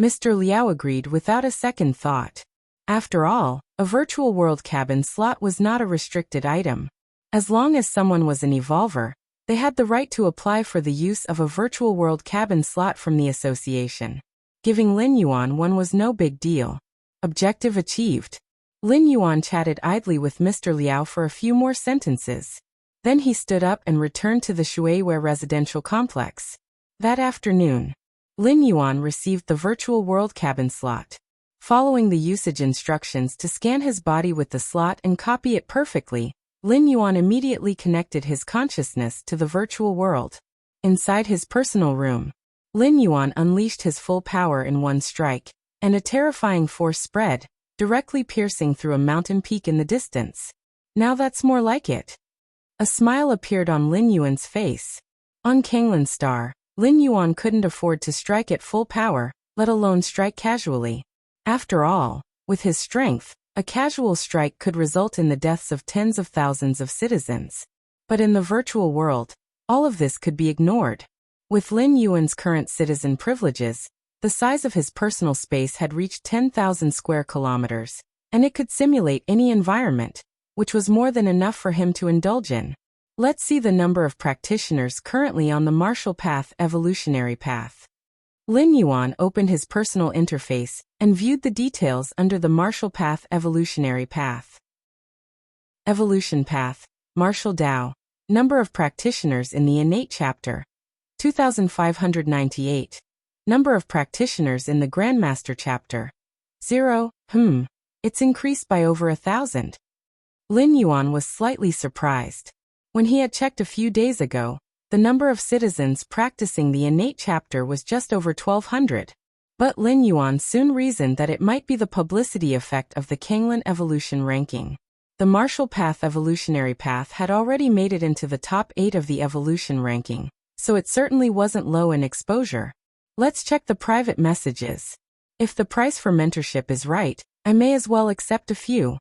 Mr. Liao agreed without a second thought. After all, a virtual world cabin slot was not a restricted item. As long as someone was an evolver, they had the right to apply for the use of a virtual world cabin slot from the association. Giving Lin Yuan one was no big deal. Objective achieved. Lin Yuan chatted idly with Mr. Liao for a few more sentences. Then he stood up and returned to the Shuiwei residential complex. That afternoon, Lin Yuan received the virtual world cabin slot. Following the usage instructions to scan his body with the slot and copy it perfectly, Lin Yuan immediately connected his consciousness to the virtual world. Inside his personal room, Lin Yuan unleashed his full power in one strike, and a terrifying force spread, directly piercing through a mountain peak in the distance. Now that's more like it. A smile appeared on Lin Yuan's face. On Kanglin's star, Lin Yuan couldn't afford to strike at full power, let alone strike casually. After all, with his strength, a casual strike could result in the deaths of tens of thousands of citizens. But in the virtual world, all of this could be ignored. With Lin Yuan's current citizen privileges, the size of his personal space had reached 10,000 square kilometers, and it could simulate any environment, which was more than enough for him to indulge in. Let's see the number of practitioners currently on the martial path evolutionary path. Lin Yuan opened his personal interface and viewed the details under the martial path evolutionary path. Evolution path, martial Dao, number of practitioners in the innate chapter, 2,598. Number of practitioners in the Grandmaster chapter, 0. It's increased by over 1,000. Lin Yuan was slightly surprised. When he had checked a few days ago, the number of citizens practicing the innate chapter was just over 1,200. But Lin Yuan soon reasoned that it might be the publicity effect of the Kanglin evolution ranking. The martial path evolutionary path had already made it into the top 8 of the evolution ranking, so it certainly wasn't low in exposure. Let's check the private messages. If the price for mentorship is right, I may as well accept a few.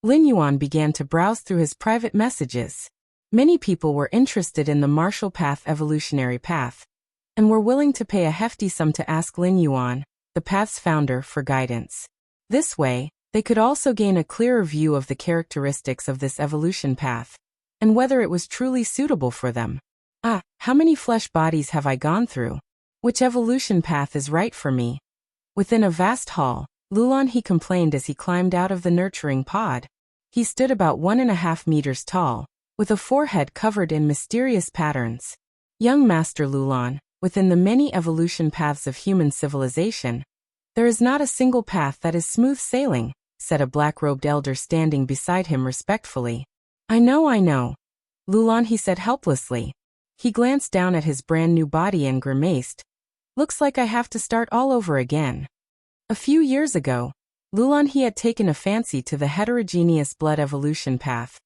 Lin Yuan began to browse through his private messages. Many people were interested in the martial path evolutionary path, and were willing to pay a hefty sum to ask Lin Yuan, the path's founder, for guidance. This way, they could also gain a clearer view of the characteristics of this evolution path, and whether it was truly suitable for them. How many flesh bodies have I gone through? Which evolution path is right for me? Within a vast hall, Lulan he complained as he climbed out of the nurturing pod. He stood about 1.5 meters tall, with a forehead covered in mysterious patterns. Young Master Lulan, within the many evolution paths of human civilization, there is not a single path that is smooth sailing, said a black-robed elder standing beside him respectfully. I know. Lulan he said helplessly. He glanced down at his brand-new body and grimaced. Looks like I have to start all over again. A few years ago, Lulan he had taken a fancy to the heterogeneous blood evolution path,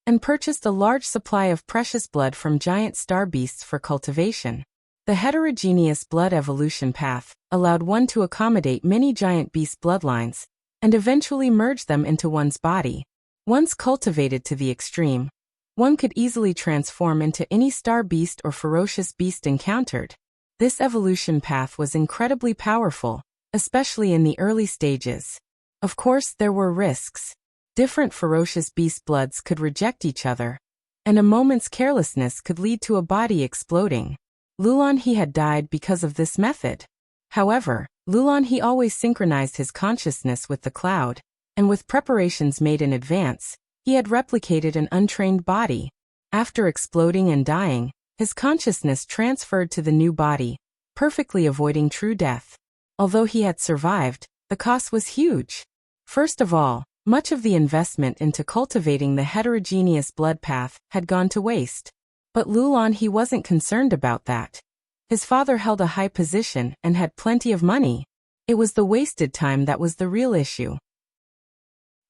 and purchased a large supply of precious blood from giant star beasts for cultivation. The heterogeneous blood evolution path allowed one to accommodate many giant beast bloodlines, and eventually merge them into one's body. Once cultivated to the extreme, one could easily transform into any star beast or ferocious beast encountered. This evolution path was incredibly powerful, especially in the early stages. Of course, there were risks. Different ferocious beast bloods could reject each other, and a moment's carelessness could lead to a body exploding. Lulan he had died because of this method. However, Lulan he always synchronized his consciousness with the cloud, and with preparations made in advance, he had replicated an untrained body. After exploding and dying, his consciousness transferred to the new body, perfectly avoiding true death. Although he had survived, the cost was huge. First of all, much of the investment into cultivating the heterogeneous blood path had gone to waste. But Lulan he wasn't concerned about that. His father held a high position and had plenty of money. It was the wasted time that was the real issue.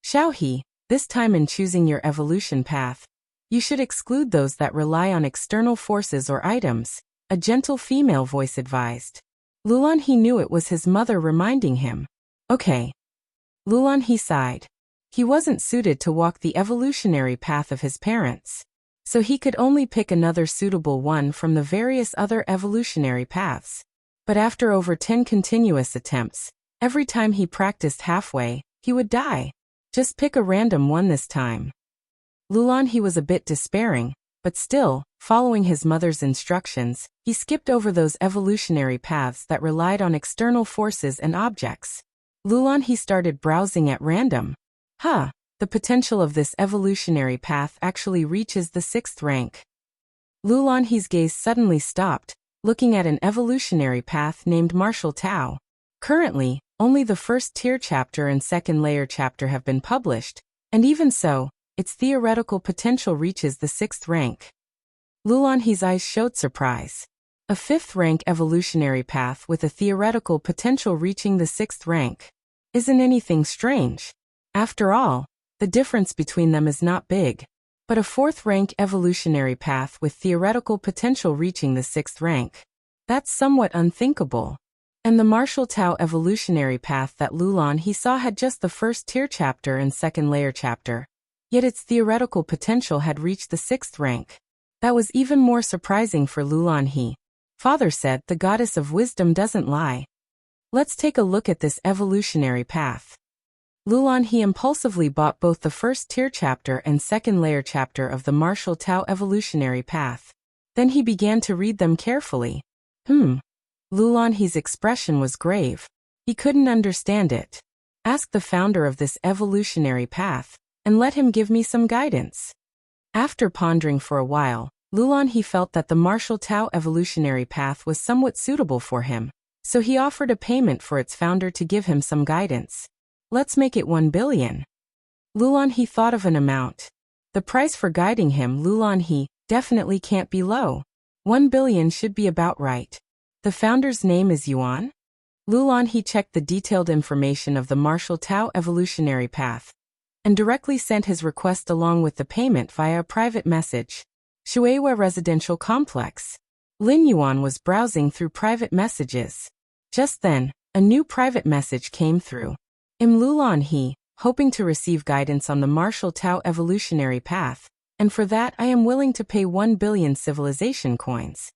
Xiaohe, this time in choosing your evolution path, you should exclude those that rely on external forces or items, a gentle female voice advised. Lulan he knew it was his mother reminding him. Okay. Lulan he sighed. He wasn't suited to walk the evolutionary path of his parents, so he could only pick another suitable one from the various other evolutionary paths. But after over 10 continuous attempts, every time he practiced halfway, he would die. Just pick a random one this time. Lulan he was a bit despairing, but still, following his mother's instructions, he skipped over those evolutionary paths that relied on external forces and objects. Lulan he started browsing at random. The potential of this evolutionary path actually reaches the 6th rank. Lulan he's gaze suddenly stopped, looking at an evolutionary path named Martial Tao. Currently, only the first tier chapter and second layer chapter have been published, and even so, its theoretical potential reaches the 6th rank. Lulan he's eyes showed surprise. A 5th rank evolutionary path with a theoretical potential reaching the 6th rank. Isn't anything strange? After all, the difference between them is not big. But a 4th rank evolutionary path with theoretical potential reaching the 6th rank. That's somewhat unthinkable. And the Martial Tao evolutionary path that Lulan he saw had just the first tier chapter and second layer chapter. Yet its theoretical potential had reached the 6th rank. That was even more surprising for Lulan he. Father said the goddess of wisdom doesn't lie. Let's take a look at this evolutionary path. Lulan he impulsively bought both the first tier chapter and second layer chapter of the Martial Tao evolutionary path. Then he began to read them carefully. Lulan he's expression was grave. He couldn't understand it. Ask the founder of this evolutionary path, and let him give me some guidance. After pondering for a while, Lulan he felt that the Martial Tao evolutionary path was somewhat suitable for him, so he offered a payment for its founder to give him some guidance. Let's make it 1 billion. Lulan he thought of an amount. The price for guiding him Lulan he definitely can't be low. 1 billion should be about right. The founder's name is Yuan? Lulan he checked the detailed information of the Martial Tao evolutionary path, and directly sent his request along with the payment via a private message. Shueihua Residential Complex. Lin Yuan was browsing through private messages. Just then, a new private message came through. Lulan he, hoping to receive guidance on the martial Tao evolutionary path, and for that I am willing to pay 1 billion civilization coins.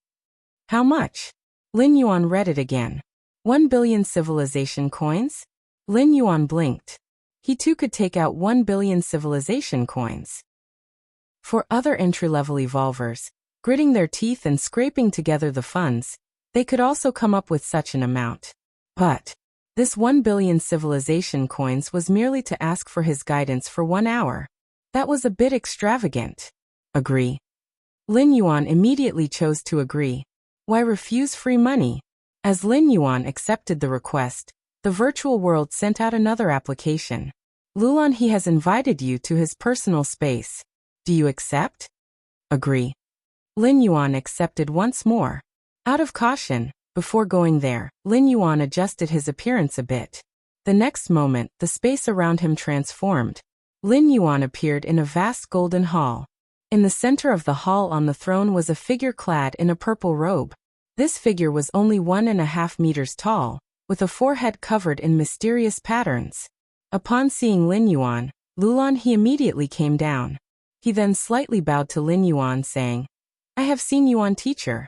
How much? Lin Yuan read it again. 1 billion civilization coins? Lin Yuan blinked. He too could take out 1 billion civilization coins. For other entry-level evolvers, gritting their teeth and scraping together the funds, they could also come up with such an amount. But this 1 billion civilization coins was merely to ask for his guidance for 1 hour. That was a bit extravagant. Agree? Lin Yuan immediately chose to agree. Why refuse free money? As Lin Yuan accepted the request, the virtual world sent out another application. Lulan, he has invited you to his personal space. Do you accept? Agree. Lin Yuan accepted once more. Out of caution, before going there, Lin Yuan adjusted his appearance a bit. The next moment, the space around him transformed. Lin Yuan appeared in a vast golden hall. In the center of the hall on the throne was a figure clad in a purple robe. This figure was only 1.5 meters tall, with a forehead covered in mysterious patterns. Upon seeing Lin Yuan, Lulan he immediately came down. He then slightly bowed to Lin Yuan saying, I have seen Yuan teacher.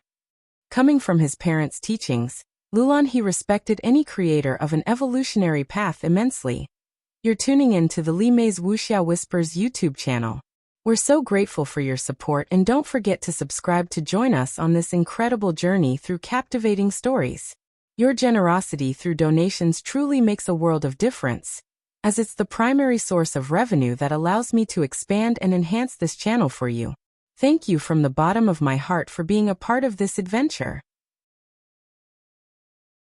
Coming from his parents' teachings, Lulan he respected any creator of an evolutionary path immensely. You're tuning in to the Li Mei's Wuxia Whispers YouTube channel. We're so grateful for your support, and don't forget to subscribe to join us on this incredible journey through captivating stories. Your generosity through donations truly makes a world of difference, as it's the primary source of revenue that allows me to expand and enhance this channel for you. Thank you from the bottom of my heart for being a part of this adventure.